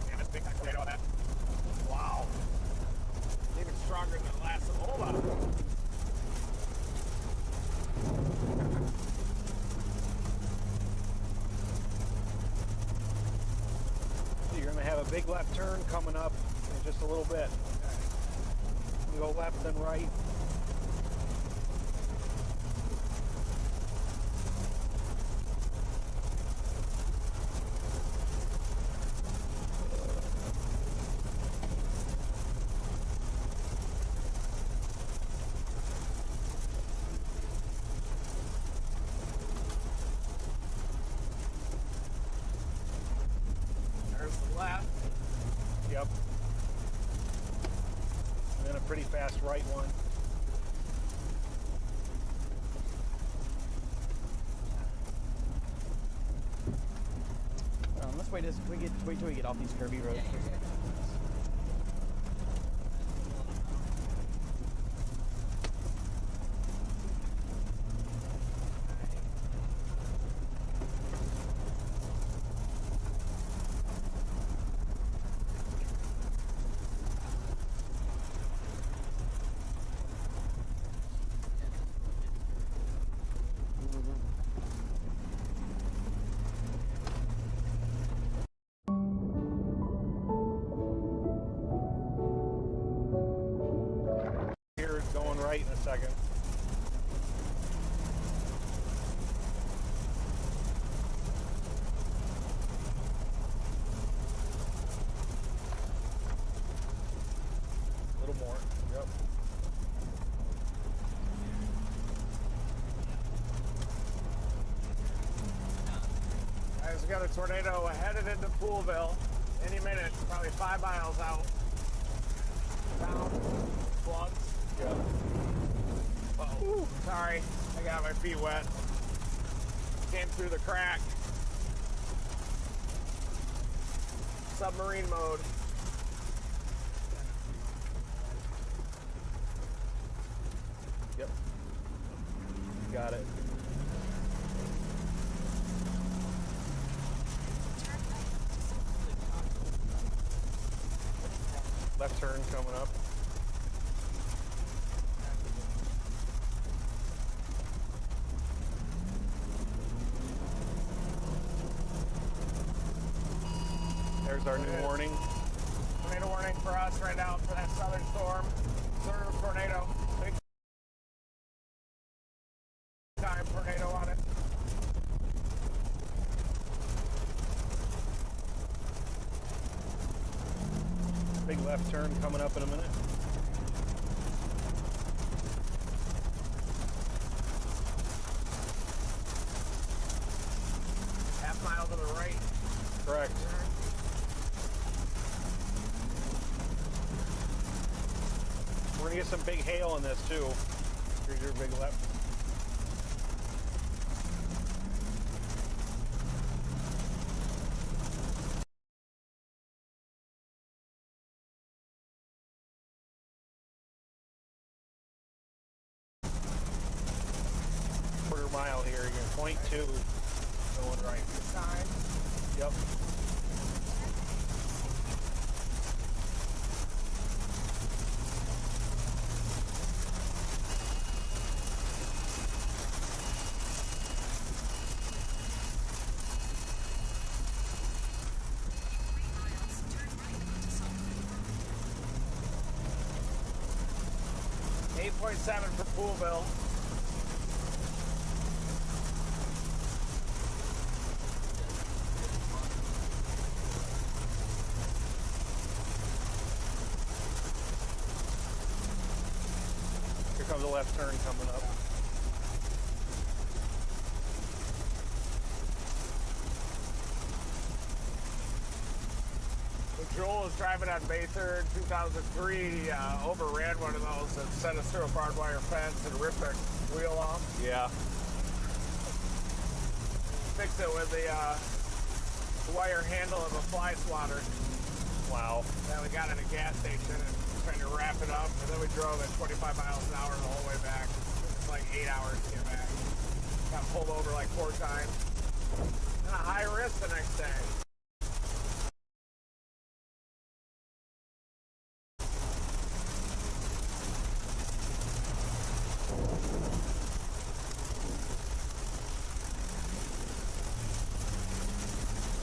K: Damn, it's big tornado on that. Wow. Even stronger than the last one. Hold on.
G: You're gonna have a big left turn coming up in just a little bit. You go left then right.
K: There's the left.
G: Yep. And then a pretty fast right one.
H: Let's wait till we get off these curvy roads.
G: second. A little more. Yep.
K: Guys, we got a tornado headed into Poolville any minute, probably 5 miles out. Down, floods.
G: Yep.
K: Oh, sorry, I got my feet wet. Came through the crack. Submarine mode.
G: Yep. Got it. Left turn coming up. There's our new warning.
K: Tornado warning for us right now for that southern storm. Third tornado. Big time tornado on it.
G: Big left turn coming up in a minute.
K: Half mile to the right.
G: Correct. We're gonna get some big hail in this too. Here's your big left. Quarter mile here. You're going 0.2 going right.
K: Time.
G: Yep.
K: .7 for Poolville.
G: Here comes the left turn coming up.
K: Joel was driving on Bather in 2003, overran one of those and sent us through a barbed wire fence and ripped our wheel off.
G: Yeah.
K: Fixed it with the wire handle of a fly swatter.
G: Wow.
K: Then we got at a gas station and trying to wrap it up, and then we drove at 25 miles an hour the whole way back. It's like 8 hours to get back. Got pulled over like 4 times. And a high risk the next day.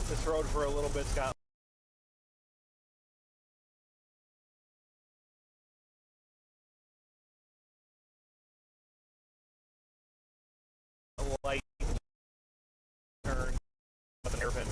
G: This road for a little bit's got a light turn with an airpin.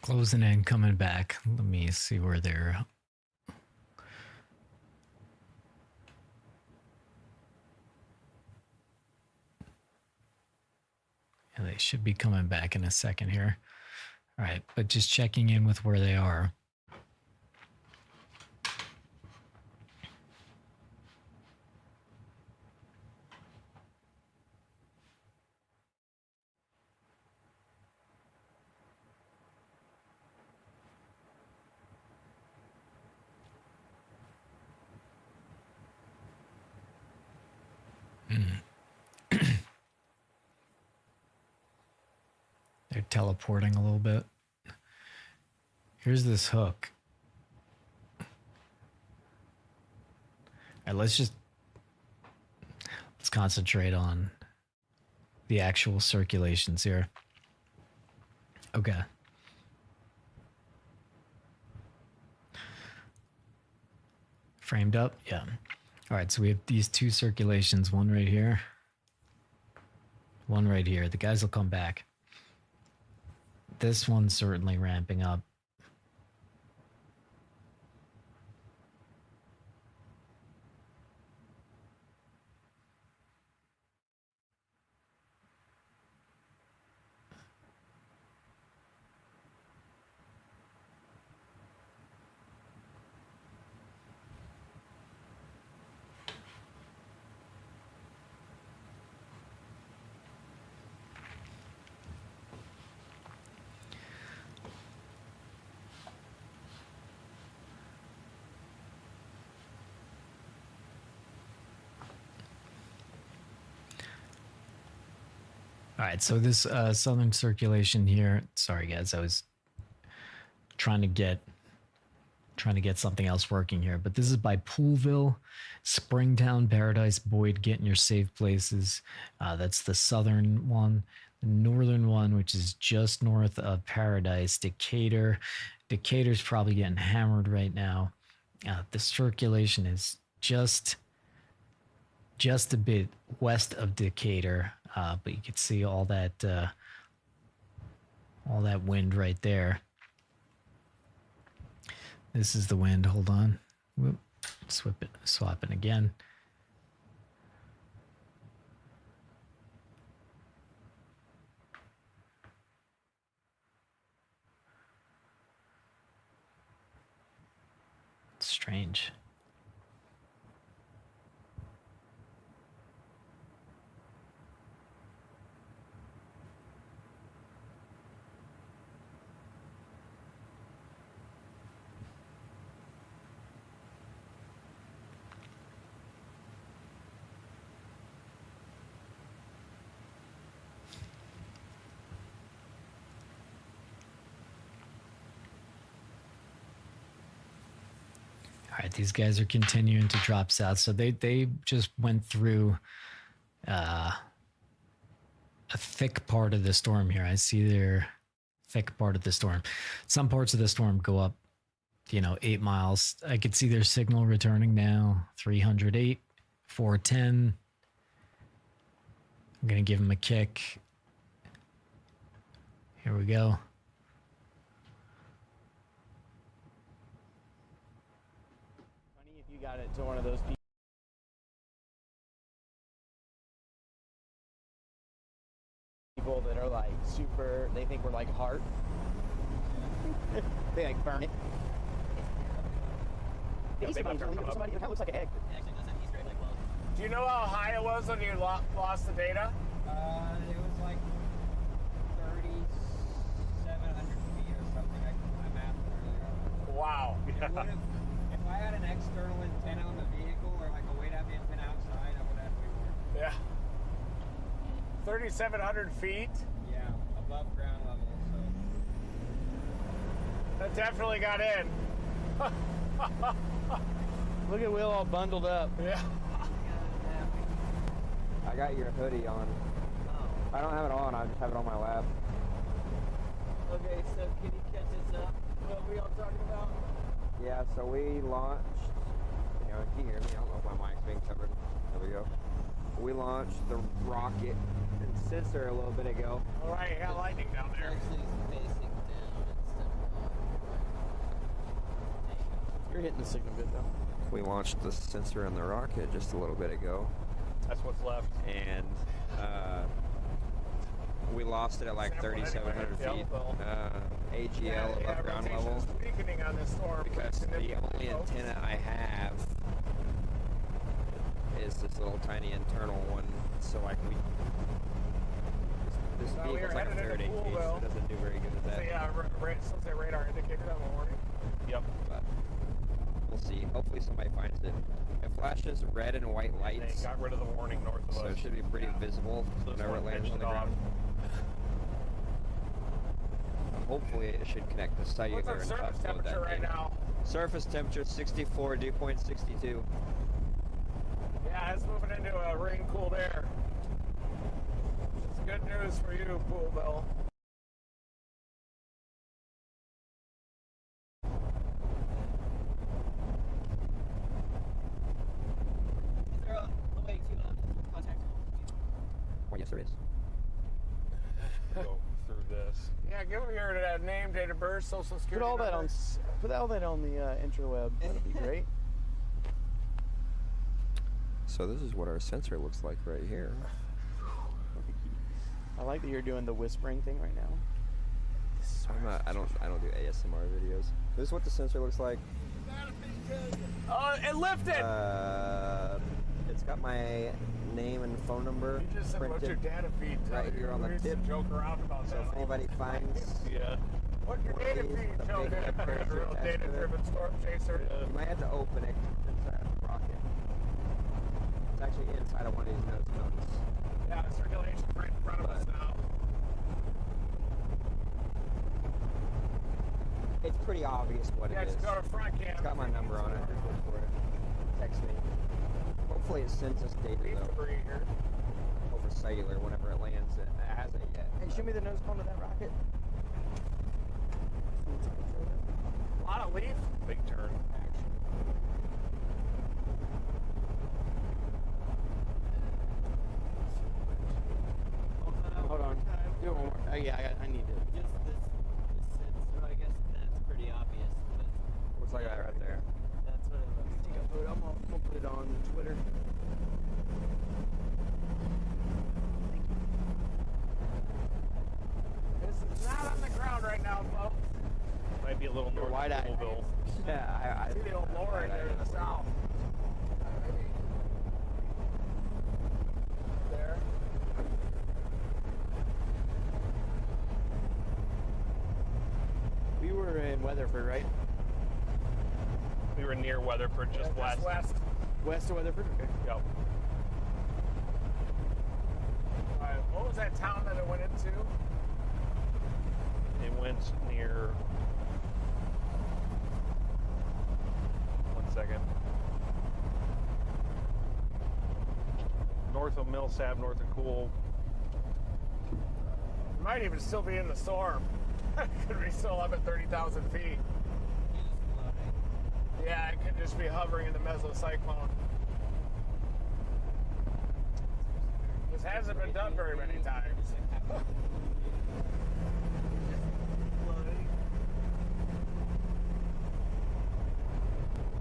A: Closing in, coming back. Let me see where they're. Yeah, they should be coming back in a second here. All right, but just checking in with where they are. They're teleporting a little bit. Here's this hook. All right, let's concentrate on the actual circulations here. Okay. Framed up? Yeah. All right, so we have these two circulations, one right here, one right here. The guys will come back. This one's certainly ramping up. All right, so this southern circulation here. Sorry, guys, I was trying to get something else working here, but this is by Poolville, Springtown, Paradise, Boyd. Get in your safe places. That's the southern one. The northern one, which is just north of Paradise, Decatur. Decatur's probably getting hammered right now. The circulation is just a bit west of Decatur. But you can see all that wind right there. This is the wind. Hold on. Whoop. Swapping again. It's strange. All right, these guys are continuing to drop south. So they just went through a thick part of the storm here. I see their thick part of the storm. Some parts of the storm go up, 8 miles. I could see their signal returning now. 308, 410. I'm going to give them a kick. Here we go.
H: Got it to one of those people that are like super, they think we're like heart. They like burn it. Somebody that kind of looks like an egg.
K: Do you know how high it was when you lost the data?
L: It was like 3,700 feet or something. I mapped earlier.
K: Wow.
L: If I had an external antenna on the vehicle or like a weight out antenna outside, I would have way more.
K: Yeah. 3,700 feet?
L: Yeah, above ground level, so.
K: That definitely got in.
H: Look at Will all bundled up.
K: Yeah.
O: I got your hoodie on. I don't have it on, I just have it on my lap.
L: Okay, so can you catch us up? What are we all talking about?
O: Yeah, so we launched, can you hear me? I don't know if my mic's being covered. There we go. We launched the rocket and sensor a little bit ago.
K: All right, you got lightning down there.
L: Actually, it's facing down instead of
H: You're hitting the signal good though.
O: We launched the sensor and the rocket just a little bit ago.
G: That's what's left.
O: And we lost it at like 3,700 feet. AGL above ground level.
K: Weakening on this storm.
O: Because the only antenna I have is this little tiny internal one. So like this vehicle's like a Faraday cage, so it doesn't do very good at that.
K: So yeah, sunset radar indicated on the warning.
G: Yep.
O: But we'll see. Hopefully somebody finds it. It flashes red and white lights.
G: They got rid of the warning north of us.
O: So it should be pretty visible
G: So
O: whenever it lands on the
G: off.
O: ground. hopefully it should connect to cellular
K: What's our
O: and
K: surface
O: upload that
K: temperature right
O: data.
K: now?
O: Surface temperature 64, dew point 62.
K: Yeah, it's moving into a rain-cooled air. It's good news for you, Poolville.
L: Is there a way to contact
O: Well, yes, there is.
G: Go through this.
K: Yeah, give me your name, date of birth, social security
F: Put all that
K: number.
F: on the interweb. That'd be great.
O: So this is what our sensor looks like right here.
F: I like that you're doing the whispering thing right now.
O: I don't do ASMR videos. This is what the sensor looks like.
K: Oh, it lifted!
O: It's got my name and phone number
K: You just said what's your
O: printed
K: data feed tell
O: right
K: you?
O: here on the
K: We used to
O: tip.
K: joke around about
O: So
K: that.
O: if anybody finds
K: What's your data
O: ways
K: feed
O: of
K: tell
O: making a
K: you?
O: picture
K: Real
O: attached to it,
K: data-driven storm chaser.
O: you might have to open it inside of the rocket. It's actually inside of one of these nose cones.
K: Yeah, circulation's right in front of us now.
O: It's pretty obvious what
K: Yeah,
O: it is.
K: just go to front cam.
O: It's got my number on it. Just look for it. Text me. Hopefully it sends us data though over cellular whenever it lands. It hasn't yet.
F: Hey, show me the nose cone of that rocket.
K: A lot of leaf.
G: Big turn.
F: Hold on. Do it one more. Yeah, I need to.
L: Just this sensor, I guess that's pretty obvious. But
O: Looks like that right there.
L: that's what it looks like.
F: I'm gonna put it on Twitter.
K: This is not on the ground right now, folks.
G: Might be a little north
F: wide-eyed.
G: of Louisville.
O: Yeah,
K: See the old Laura there to the south. There.
F: We were in Weatherford, right?
G: We were near Weatherford, just west.
K: West.
F: West of Weatherford? Okay.
G: Yep.
K: What was that town that it went into?
G: It went near. One second. North of Millsap, north of Cool.
K: It might even still be in the storm. Could be still up at 30,000 feet. Yeah, it could just be hovering in the mesocyclone. This hasn't been done very many times.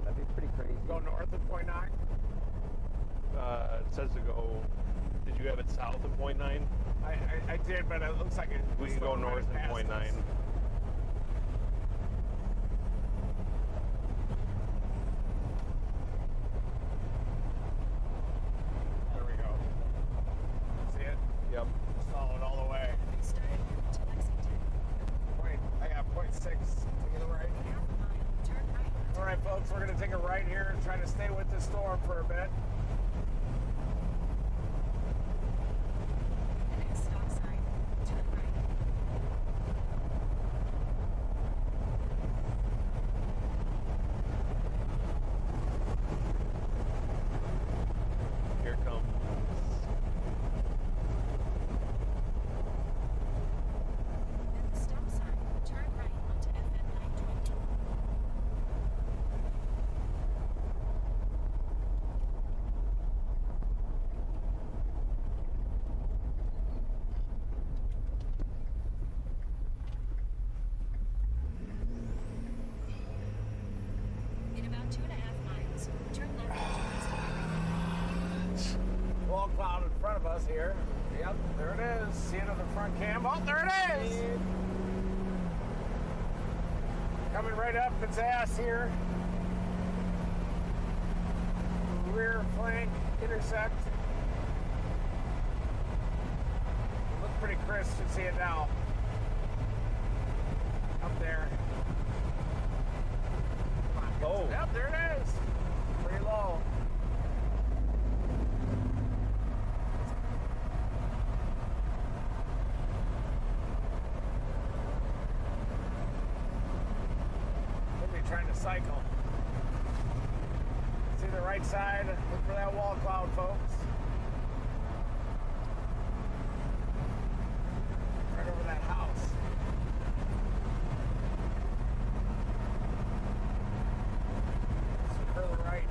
O: That'd be pretty crazy.
K: Go north of point 9?
G: It says to go. Did you have it south of point 9?
K: I did, but it looks like it.
G: We can go north of point 9.
K: There we go. See it?
G: Yep.
K: Just follow it all the way. I got point 6 to get a right. All right, folks, we're going to take a right here and try to stay with the storm for a bit.
M: Stop sign. Turn right.
G: Here it comes.
M: Then the stop sign. Turn right onto FM 920. In about 2.5 miles, turn left onto West.
K: Wall cloud in front of us here. Yep, there it is. See it on the front cam. Oh, there it is! Coming right up its ass here. Rear flank intersect. Looks pretty crisp. You see it now. Up there. Come on.
G: Oh.
K: Yep, there it is. Pretty low. cycle. See the right side, look for that wall cloud, folks. Right over that house. See further right.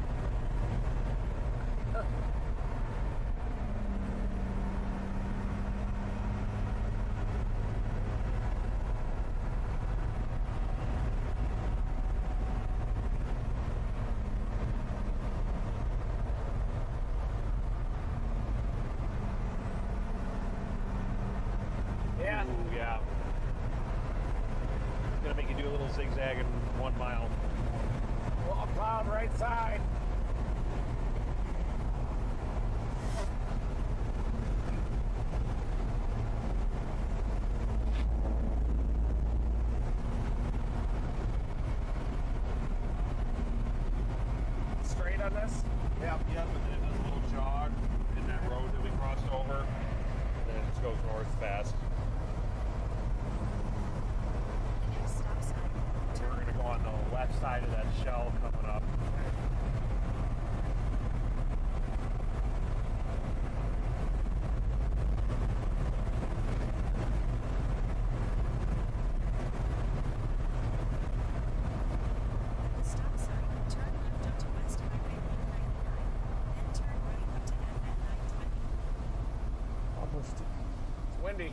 K: Yeah.
G: Ooh, yeah. Gonna make you do a little zigzag in 1 mile.
K: Wall cloud right side. Straight on this?
G: Yep, and then this little jog in that road that we crossed over. And then it just goes north fast. So we're gonna go on the left side of that shell coming up.
M: Stop sign. Turn left onto West Highway 199. Then turn right onto FN 920.
K: Almost. It's windy.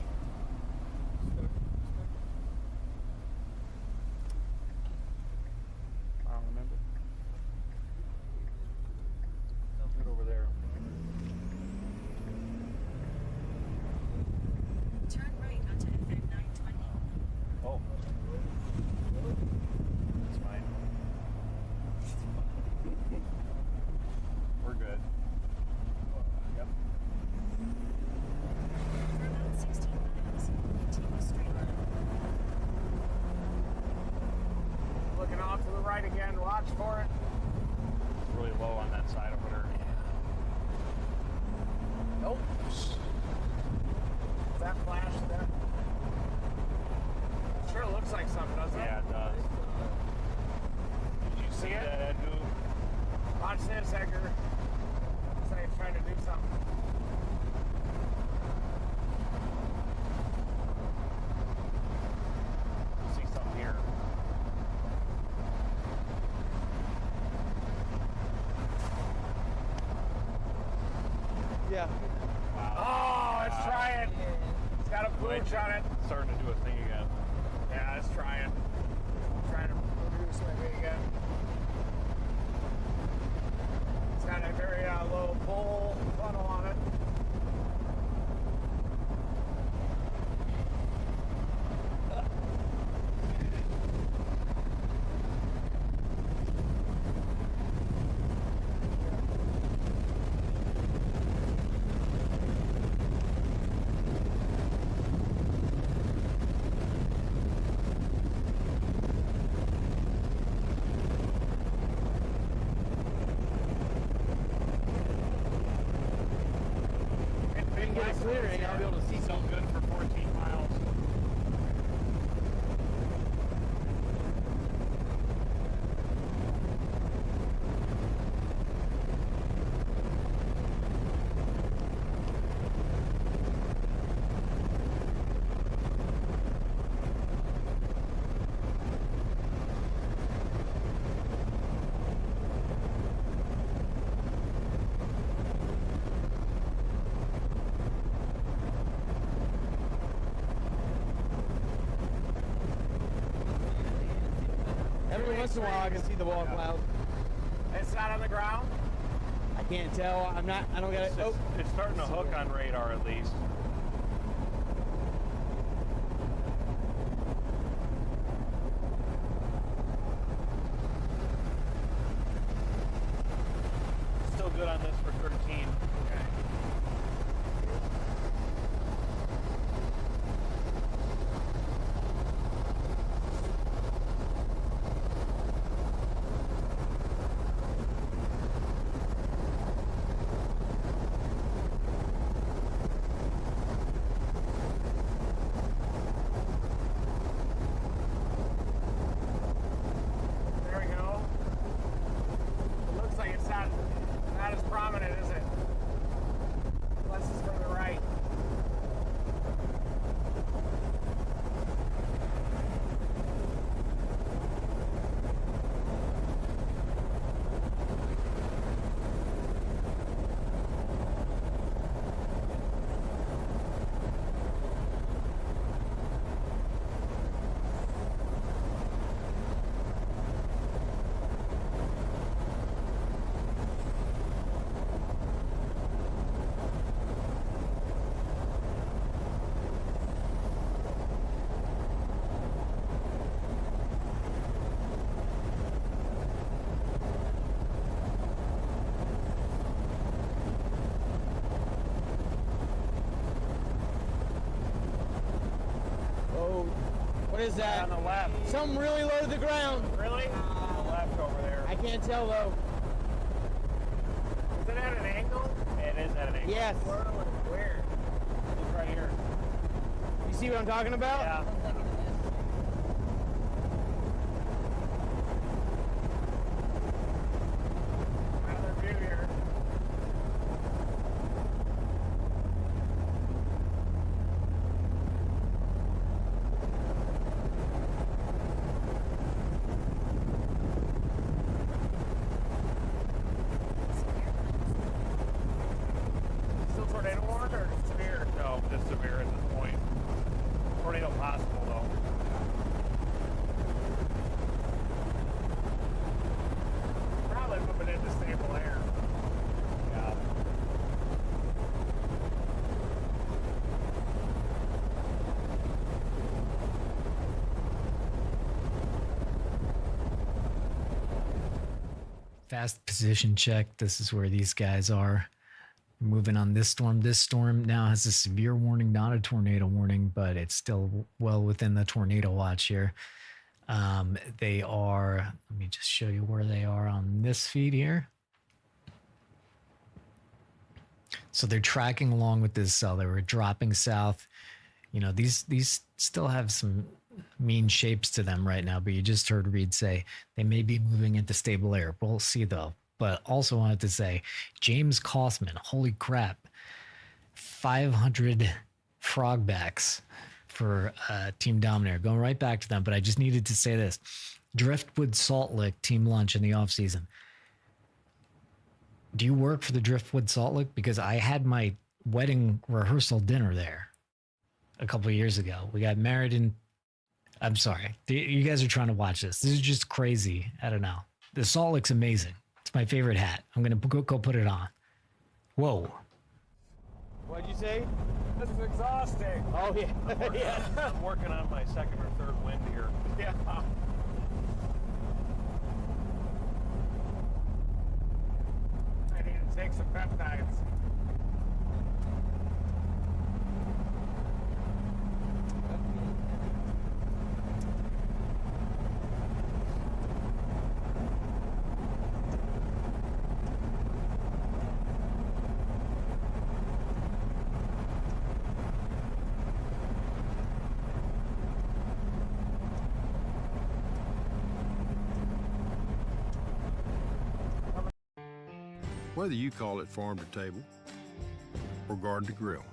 F: I don't remember.
G: Sounds good over there.
M: Turn right onto FN 920.
G: Oh. That's fine. We're good. Yep.
M: For about 16 miles, continue straight on.
K: Looking off to the right again. Watch for it.
G: It's really low on that side over there.
K: Nope. Is that flash there? Sure looks like something, doesn't it?
G: Yeah, it does.
K: Did you see it?
G: That move.
K: Watch this, Edgar. Looks like it's trying to do something.
G: See something here.
F: Yeah.
K: Oh, it's trying. It's got a pooch on it.
G: It's starting to do a thing again.
K: Yeah, it's trying. Trying to produce maybe again. It's got a very low pull funnel on it.
F: If you get it clearing, I'll be able to see
G: So
F: something.
G: good for 14 miles.
F: Every once in a while, I can see the wall cloud.
K: It's not on the ground.
F: I can't tell. I don't got it.
G: It's,
F: Oh,
G: it's starting to hook on radar at least. Still good on this for 13.
K: Okay.
H: What is that?
E: On the left.
H: Something really low to the ground.
E: Really? On the left over there.
H: I can't tell though.
E: Is it at an angle? It is at an angle.
H: Yes.
E: Where? It's right here.
H: You see what I'm talking about?
E: Yeah. Another view here. Still tornado warned or severe?
G: No, just severe at this point. Tornado possible though.
E: Probably moving into stable air.
G: Yeah.
A: Fast position check. This is where these guys are. Moving on this storm. This storm now has a severe warning, not a tornado warning, but it's still well within the tornado watch here. They are, let me just show you where they are on this feed here. So they're tracking along with this cell. They were dropping south. You know, these still have some mean shapes to them right now, but you just heard Reed say they may be moving into stable air. We'll see though. But also wanted to say, James Kossman, holy crap, 500 frogbacks for Team Dominator. Going right back to them, but I just needed to say this. Driftwood Salt Lick Team Lunch in the offseason. Do you work for the Driftwood Salt Lick? Because I had my wedding rehearsal dinner there a couple of years ago. We got married in, I'm sorry. You guys are trying to watch this. This is just crazy. I don't know. The Salt Lick's amazing. It's my favorite hat. I'm going to go put it on. Whoa.
H: What'd you say?
E: This is exhausting.
H: Oh, yeah.
G: Yeah. I'm working on my second or third wind here.
E: Yeah. I need to take some peptides.
R: Whether you call it farm to table or garden to grill.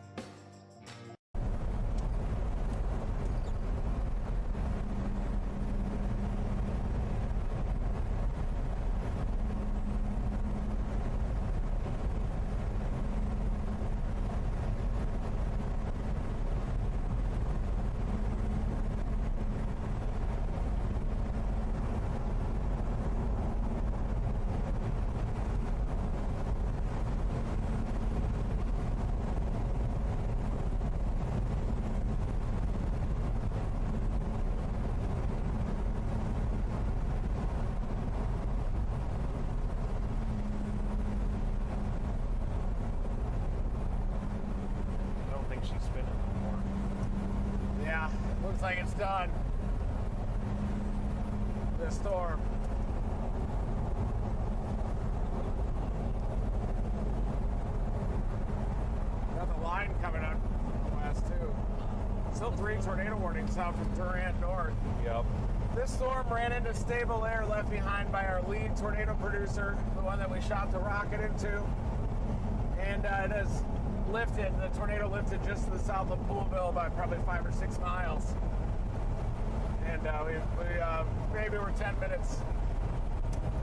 G: She's spinning anymore.
E: Yeah, looks like it's done. The storm. Got the line coming up west too. Still 3 tornado warnings out from Durant north.
G: Yep.
E: This storm ran into stable air left behind by our lead tornado producer, the one that we shot the rocket into. And it has lifted, the tornado lifted just to the south of Poolville by probably 5 or 6 miles. And we maybe we're 10 minutes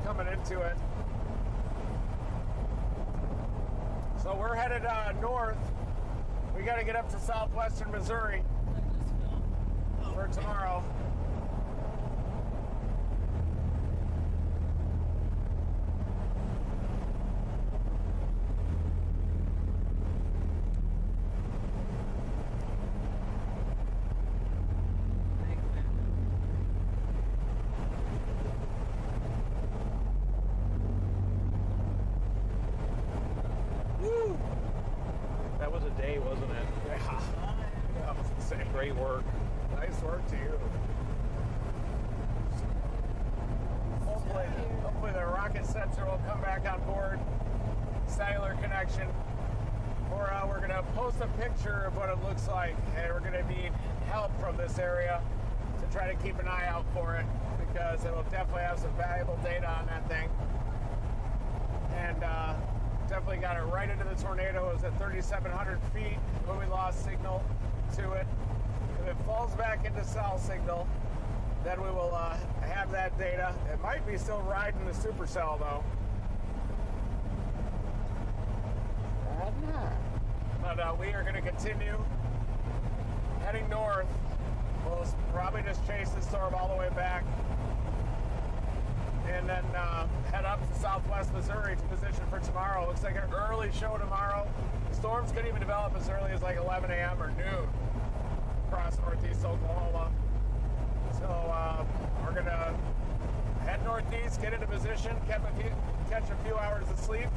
E: coming into it. So we're headed north. We got to get up to southwestern Missouri for tomorrow.
G: That was a day, wasn't it?
E: Yeah. That was insane.
G: Great work.
K: Nice work to you. Hopefully the rocket sensor will come back on board. Cellular connection. Or we're going to post a picture of what it looks like. And we're going to need help from this area to try to keep an eye out for it, because it will definitely have some valuable data on that thing. And definitely got it right into the tornado. It was at 3,700 feet when we lost signal to it. If it falls back into cell signal, then we will have that data. It might be still riding the supercell though. But we are going to continue heading north. We'll probably just chase the storm all the way back, and then head up to southwest Missouri to position for tomorrow. Looks like an early show tomorrow. The storms could even develop as early as like 11 a.m. or noon across northeast Oklahoma. So we're going to head northeast, get into position, catch a few hours of sleep,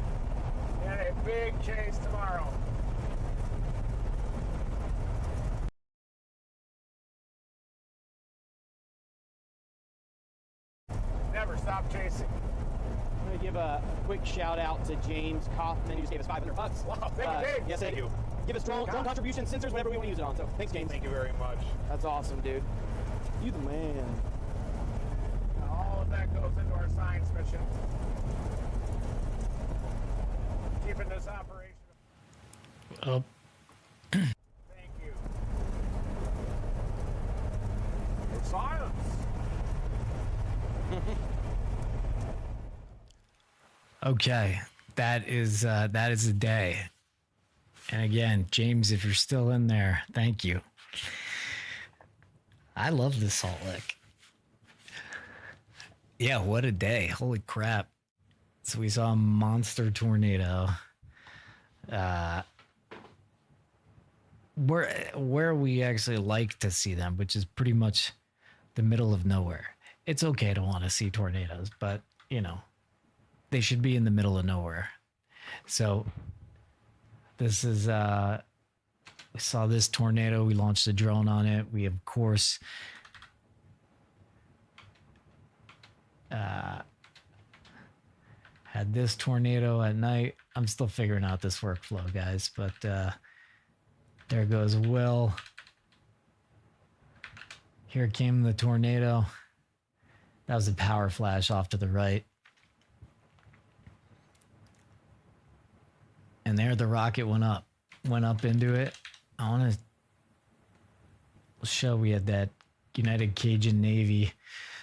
K: and a big chase tomorrow. Never stop chasing.
H: I'm going to give a quick shout out to James Kaufman, who just gave us $500.
K: Wow, thank you, Dave.
H: Yes, thank you. Give us drone contribution sensors whenever we want to use it on. So thanks, James.
K: Thank you very much.
H: That's awesome, dude. You the man.
K: All of that goes into our science mission. Keeping this operation.
A: Oh.
K: Thank you. It's science.
A: Okay, that is a day. And again, James, if you're still in there, thank you. I love this Salt Lick. Yeah, what a day. Holy crap. So we saw a monster tornado. Where we actually like to see them, which is pretty much the middle of nowhere. It's okay to want to see tornadoes, but, you know, they should be in the middle of nowhere. So this is, we saw this tornado. We launched a drone on it. We, of course, had this tornado at night. I'm still figuring out this workflow, guys, but there goes Will. Here came the tornado. That was a power flash off to the right. And there the rocket went up into it. I want to show we had that United Cajun Navy.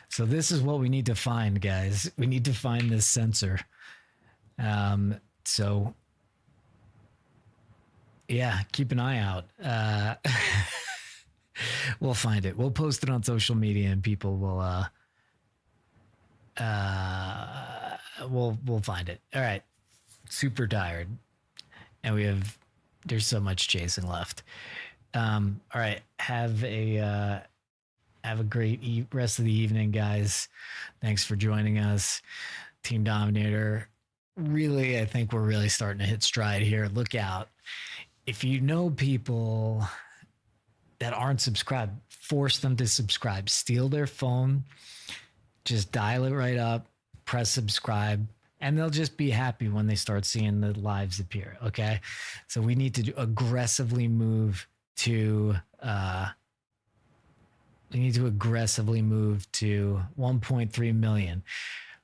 A: So this is what we need to find, guys. We need to find this sensor. So yeah, keep an eye out. We'll find it. We'll post it on social media and people will, we'll find it. All right. Super tired. And there's so much chasing left. All right. Have a great rest of the evening, guys. Thanks for joining us. Team Dominator. Really, I think we're really starting to hit stride here. Look out. If you know people that aren't subscribed, force them to subscribe. Steal their phone. Just dial it right up. Press subscribe. And they'll just be happy when they start seeing the lives appear. Okay. So we need to aggressively move to 1.3 million.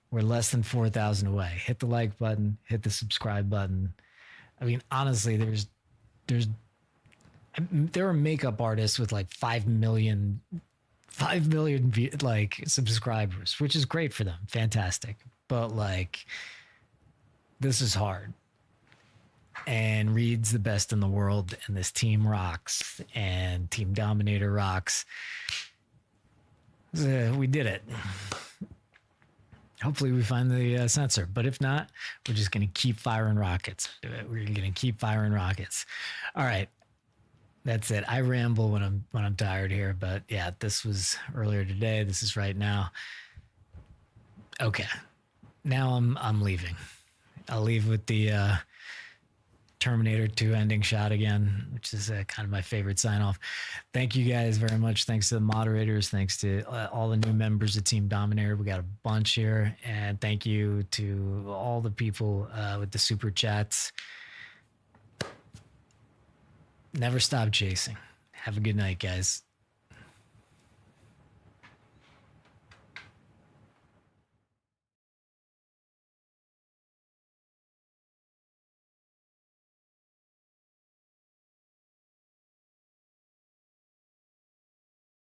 A: We're less than 4,000 away. Hit the like button, hit the subscribe button. I mean, honestly, there are makeup artists with like 5 million like subscribers, which is great for them. Fantastic. But like, this is hard. And Reed's the best in the world, and this team rocks, and Team Dominator rocks. We did it. Hopefully we find the sensor, but if not, we're just going to keep firing rockets. We're going to keep firing rockets. All right. That's it. I ramble when I'm tired here, but yeah, this was earlier today. This is right now. Okay. Now I'm leaving. I'll leave with the Terminator 2 ending shot again, which is kind of my favorite sign off. Thank you guys very much. Thanks to the moderators. Thanks to all the new members of Team Dominator. We got a bunch here. And thank you to all the people with the super chats. Never stop chasing. Have a good night, guys.